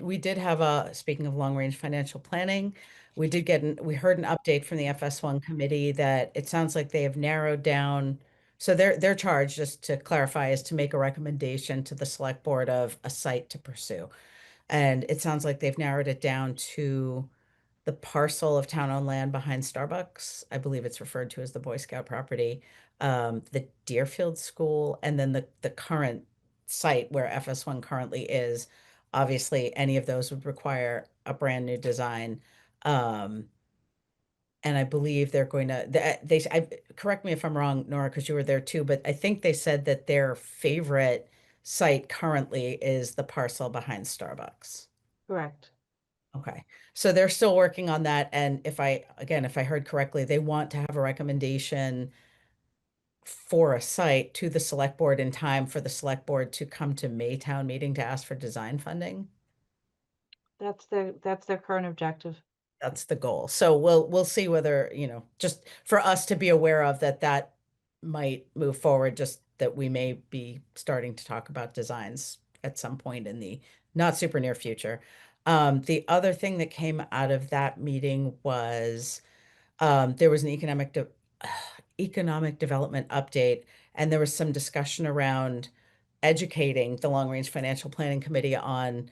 Speaker 1: We did have speaking of long range financial planning, we heard an update from the FS1 committee that it sounds like they have narrowed down. So their charge, just to clarify, is to make a recommendation to the select board of a site to pursue. And it sounds like they've narrowed it down to the parcel of town-owned land behind Starbucks. I believe it's referred to as the Boy Scout property, the Deerfield School, and then the current site where FS1 currently is. Obviously, any of those would require a brand new design. And I believe they're going to, correct me if I'm wrong, Nora, because you were there too, but I think they said that their favorite site currently is the parcel behind Starbucks.
Speaker 3: Correct.
Speaker 1: Okay, so they're still working on that, and if I heard correctly, they want to have a recommendation for a site to the select board in time for the select board to come to Maytown meeting to ask for design funding.
Speaker 3: That's their current objective.
Speaker 1: That's the goal. So we'll see whether, just for us to be aware of that might move forward, just that we may be starting to talk about designs at some point in the not super near future. The other thing that came out of that meeting was there was an economic development update, and there was some discussion around educating the long range financial planning committee on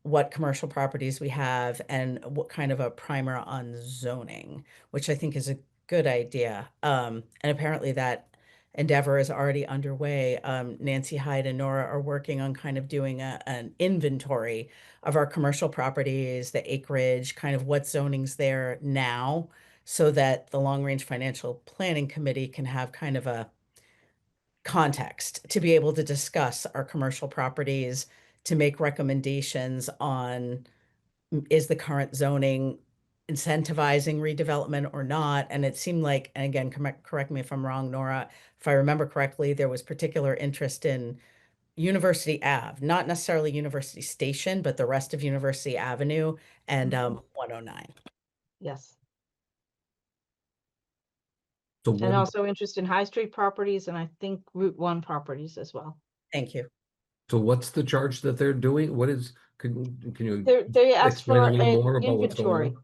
Speaker 1: what commercial properties we have and what kind of a primer on zoning, which I think is a good idea. And apparently that endeavor is already underway. Nancy Hyde and Nora are working on kind of doing an inventory of our commercial properties, the acreage, kind of what zoning's there now, so that the Long Range Financial Planning Committee can have kind of a context to be able to discuss our commercial properties, to make recommendations on is the current zoning incentivizing redevelopment or not? And it seemed like, and again, correct me if I'm wrong, Nora, if I remember correctly, there was particular interest in University Ave, not necessarily University Station, but the rest of University Avenue and 109.
Speaker 3: Yes.
Speaker 16: So
Speaker 3: And
Speaker 16: when,
Speaker 3: also interest in High Street properties and I think Route 1 properties as well.
Speaker 1: Thank you.
Speaker 16: so what's the charge that they're doing? What is, can you
Speaker 3: They asked
Speaker 16: explain
Speaker 3: for
Speaker 16: a little
Speaker 3: an
Speaker 16: more about what's going
Speaker 3: inventory,
Speaker 16: on?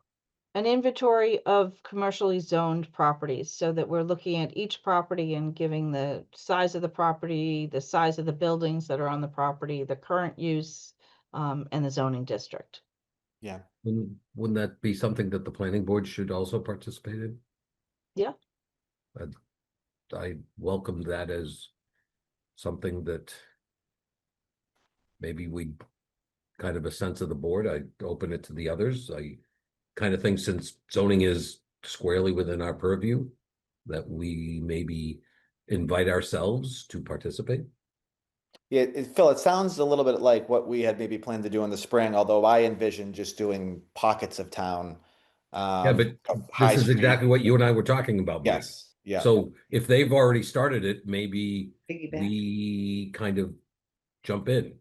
Speaker 3: an inventory of commercially zoned properties, so that we're looking at each property and giving the size of the property, the size of the buildings that are on the property, the current use, and the zoning district.
Speaker 8: Yeah.
Speaker 16: Wouldn't that be something that the planning board should also participate in?
Speaker 3: Yeah.
Speaker 16: I welcome that as something that maybe we kind of a sense of the board. I'd open it to the others. I kind of think since zoning is squarely within our purview, that we maybe invite ourselves to participate.
Speaker 8: Yeah, Phil, it sounds a little bit like what we had maybe planned to do in the spring, although I envisioned just doing pockets of town.
Speaker 16: Yeah, but
Speaker 8: of High
Speaker 16: this is
Speaker 8: Street.
Speaker 16: exactly what you and I were talking about. Mike.
Speaker 8: Yes, yeah.
Speaker 16: So if they've already started it, maybe
Speaker 9: Piggyback.
Speaker 16: we kind of jump in,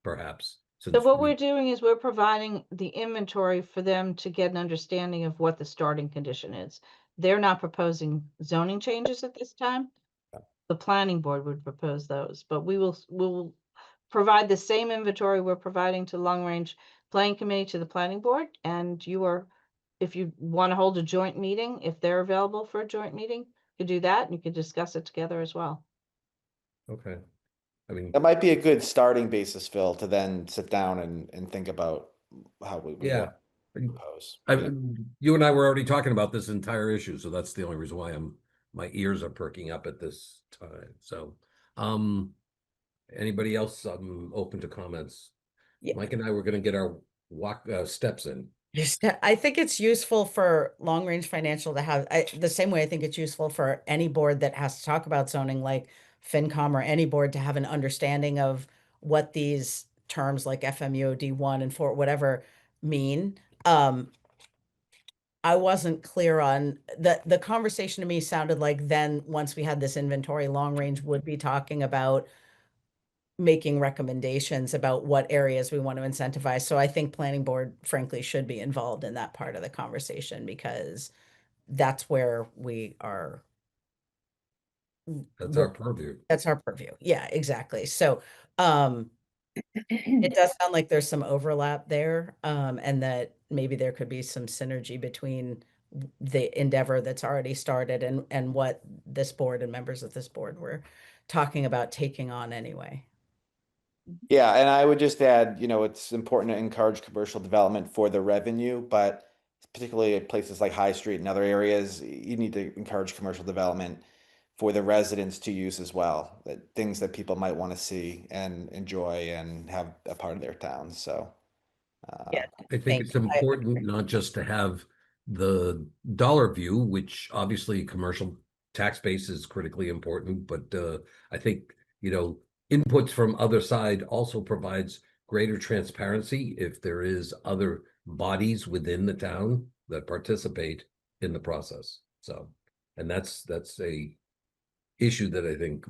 Speaker 16: perhaps.
Speaker 3: So
Speaker 16: Since
Speaker 3: what
Speaker 16: we-
Speaker 3: we're doing is we're providing the inventory for them to get an understanding of what the starting condition is. They're not proposing zoning changes at this time. The planning board would propose those, but we'll provide the same inventory we're providing to Long Range Planning Committee to the planning board. And if you want to hold a joint meeting, if they're available for a joint meeting, you could do that and you could discuss it together as well.
Speaker 16: Okay. I mean,
Speaker 8: That might be a good starting basis, Phil, to then sit down and think about how we
Speaker 16: yeah.
Speaker 8: want to propose.
Speaker 16: You and I were already talking about this entire issue, so that's the only reason why my ears are perking up at this time. So, anybody else? I'm open to comments.
Speaker 1: Yeah.
Speaker 16: Mike and I were going to get our steps in.
Speaker 1: I think it's useful for Long Range Financial to have the same way I think it's useful for any board that has to talk about zoning, like FinCom or any board, to have an understanding of what these terms like FMUOD1 and 4, whatever, mean. I wasn't clear on the conversation. To me sounded like then once we had this inventory, Long Range would be talking about making recommendations about what areas we want to incentivize. So I think planning board, frankly, should be involved in that part of the conversation, because that's where we are.
Speaker 16: That's our purview.
Speaker 1: That's our purview. Yeah, exactly. So it does sound like there's some overlap there, and that maybe there could be some synergy between the endeavor that's already started and what this board and members of this board were talking about taking on anyway.
Speaker 8: Yeah, and I would just add, it's important to encourage commercial development for the revenue, but particularly at places like High Street and other areas, you need to encourage commercial development for the residents to use as well. Things that people might want to see and enjoy and have a part of their town. So,
Speaker 1: Yeah,
Speaker 16: I think it's important not just to have the dollar view, which obviously commercial tax base is critically important, but I think, inputs from other side also provides greater transparency if there is other bodies within the town that participate in the process. So, and that's a issue that I think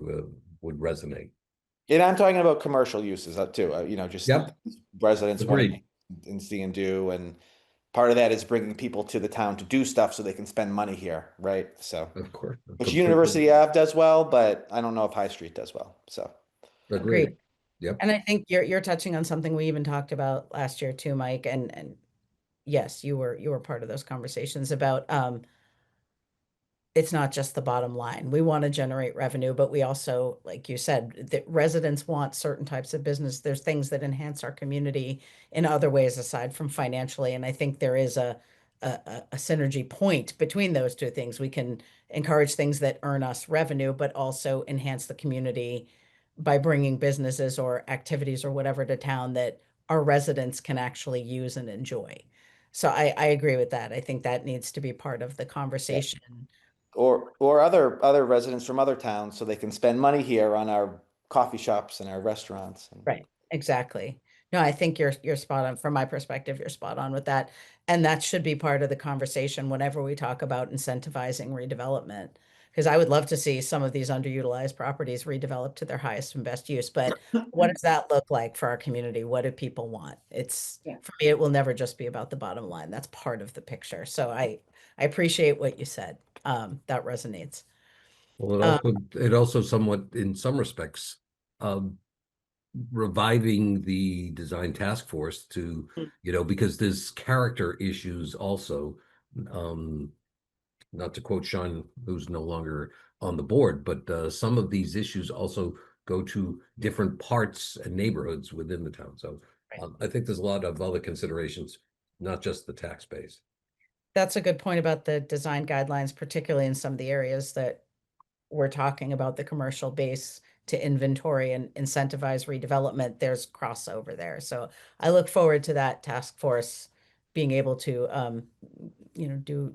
Speaker 16: would resonate.
Speaker 8: and I'm talking about commercial uses too, just
Speaker 16: Yep.
Speaker 8: residents
Speaker 16: Agreed.
Speaker 8: wanting and see and do, and part of that is bringing people to the town to do stuff so they can spend money here, right? So,
Speaker 16: Of course.
Speaker 8: which University Ave does well, but I don't know if High Street does well. So,
Speaker 1: Agreed.
Speaker 16: Yep.
Speaker 1: And I think you're touching on something we even talked about last year too, Mike. And yes, you were part of those conversations about it's not just the bottom line. We want to generate revenue, but we also, like you said, that residents want certain types of business. There's things that enhance our community in other ways aside from financially. And I think there is a synergy point between those two things. We can encourage things that earn us revenue, but also enhance the community by bringing businesses or activities or whatever to town that our residents can actually use and enjoy. So I agree with that. I think that needs to be part of the conversation.
Speaker 8: Or other residents from other towns, so they can spend money here on our coffee shops and our restaurants.
Speaker 1: Right, exactly. No, I think you're spot on. From my perspective, you're spot on with that. And that should be part of the conversation whenever we talk about incentivizing redevelopment. Because I would love to see some of these underutilized properties redeveloped to their highest and best use. But what does that look like for our community? What do people want? It's for me, it will never just be about the bottom line. That's part of the picture. So I appreciate what you said. That resonates.
Speaker 16: Well, it also somewhat, in some respects, reviving the design task force to, because there's character issues also. Not to quote Sean, who's no longer on the board, but some of these issues also go to different parts and neighborhoods within the town. So I think there's a lot of other considerations, not just the tax base.
Speaker 1: That's a good point about the design guidelines, particularly in some of the areas that we're talking about, the commercial base to inventory and incentivize redevelopment. There's crossover there. So I look forward to that task force being able to,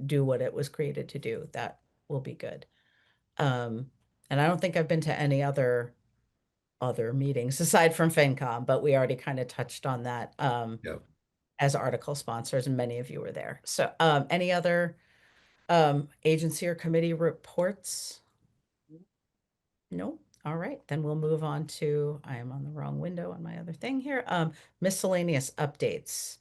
Speaker 1: do what it was created to do. That will be good. And I don't think I've been to any other meetings aside from FinCom, but we already kind of touched on that as article sponsors, and many of you were there. So any other agency or committee reports? No. All right, then we'll move on to, I am on the wrong window on my other thing here. Miscellaneous updates.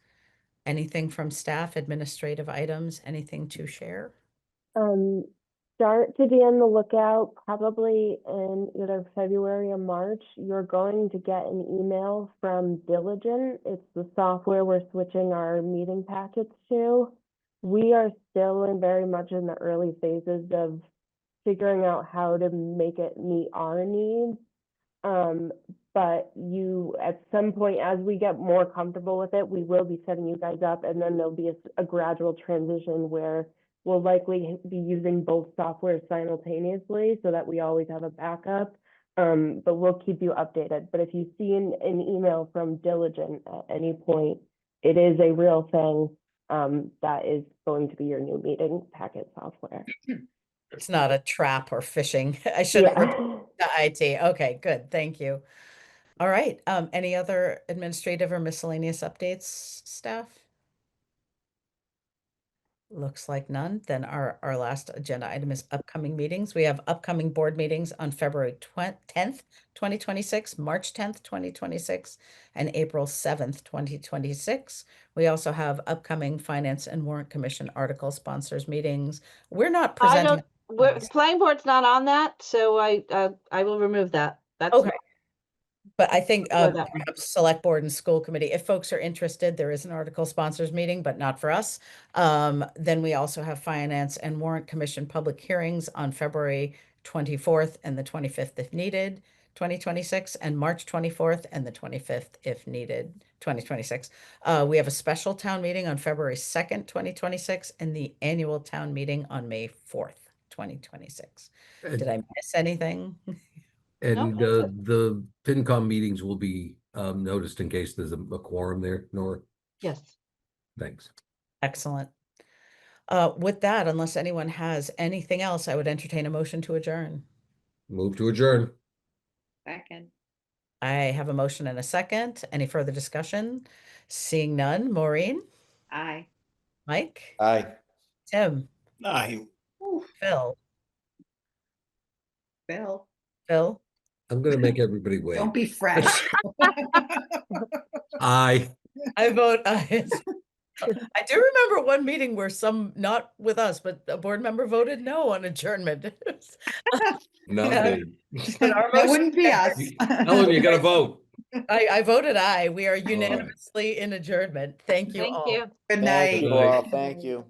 Speaker 1: Anything from staff, administrative items, anything to share?
Speaker 6: Start to be on the lookout, probably in either February or March. You're going to get an email from Diligent. It's the software we're switching our meeting packets to. We are still very much in the early phases of figuring out how to make it meet our needs. But you, at some point, as we get more comfortable with it, we will be setting you guys up, and then there'll be a gradual transition where we'll likely be using both software simultaneously so that we always have a backup. But we'll keep you updated. But if you see an email from Diligent at any point, it is a real thing that is going to be your new meeting packet software.
Speaker 1: It's not a trap or phishing. I shouldn't report to IT. Okay, good. Thank you. All right. Any other administrative or miscellaneous updates, staff? Looks like none. Then our last agenda item is upcoming meetings. We have upcoming board meetings on February 10th, 2026, March 10th, 2026, and April 7th, 2026. We also have upcoming Finance and Warrant Commission article sponsors meetings. We're not presenting.
Speaker 3: Planning board's not on that, so I will remove that. That's
Speaker 1: okay. But I think
Speaker 3: that one.
Speaker 1: perhaps select board and school committee, if folks are interested, there is an article sponsors meeting, but not for us. Then we also have Finance and Warrant Commission public hearings on February 24th and the 25th if needed, 2026, and March 24th and the 25th if needed, 2026. We have a special town meeting on February 2nd, 2026, and the annual town meeting on May 4th, 2026. Did I miss anything?
Speaker 16: And the FinCom meetings will be noticed in case there's a quorum there, Nora?
Speaker 3: Yes.
Speaker 16: Thanks.
Speaker 1: Excellent. With that, unless anyone has anything else, I would entertain a motion to adjourn.
Speaker 16: Move to adjourn.
Speaker 9: Second.
Speaker 1: I have a motion and a second. Any further discussion? Seeing none. Maureen?
Speaker 9: Aye.
Speaker 1: Mike?
Speaker 8: Aye.
Speaker 1: Tim?
Speaker 7: Aye.
Speaker 1: Phil?
Speaker 9: Phil.
Speaker 16: I'm going to make everybody wait.
Speaker 9: Don't be fresh.
Speaker 16: Aye.
Speaker 1: I vote aye. I do remember one meeting where not with us, but a board member voted no on adjournment.
Speaker 16: Not me.
Speaker 9: That wouldn't be us.
Speaker 16: Ellen, you got to vote.
Speaker 1: I voted aye. We are unanimously in adjournment. Thank you all.
Speaker 3: Thank you.
Speaker 9: Good night.
Speaker 8: Thank you all. Thank you.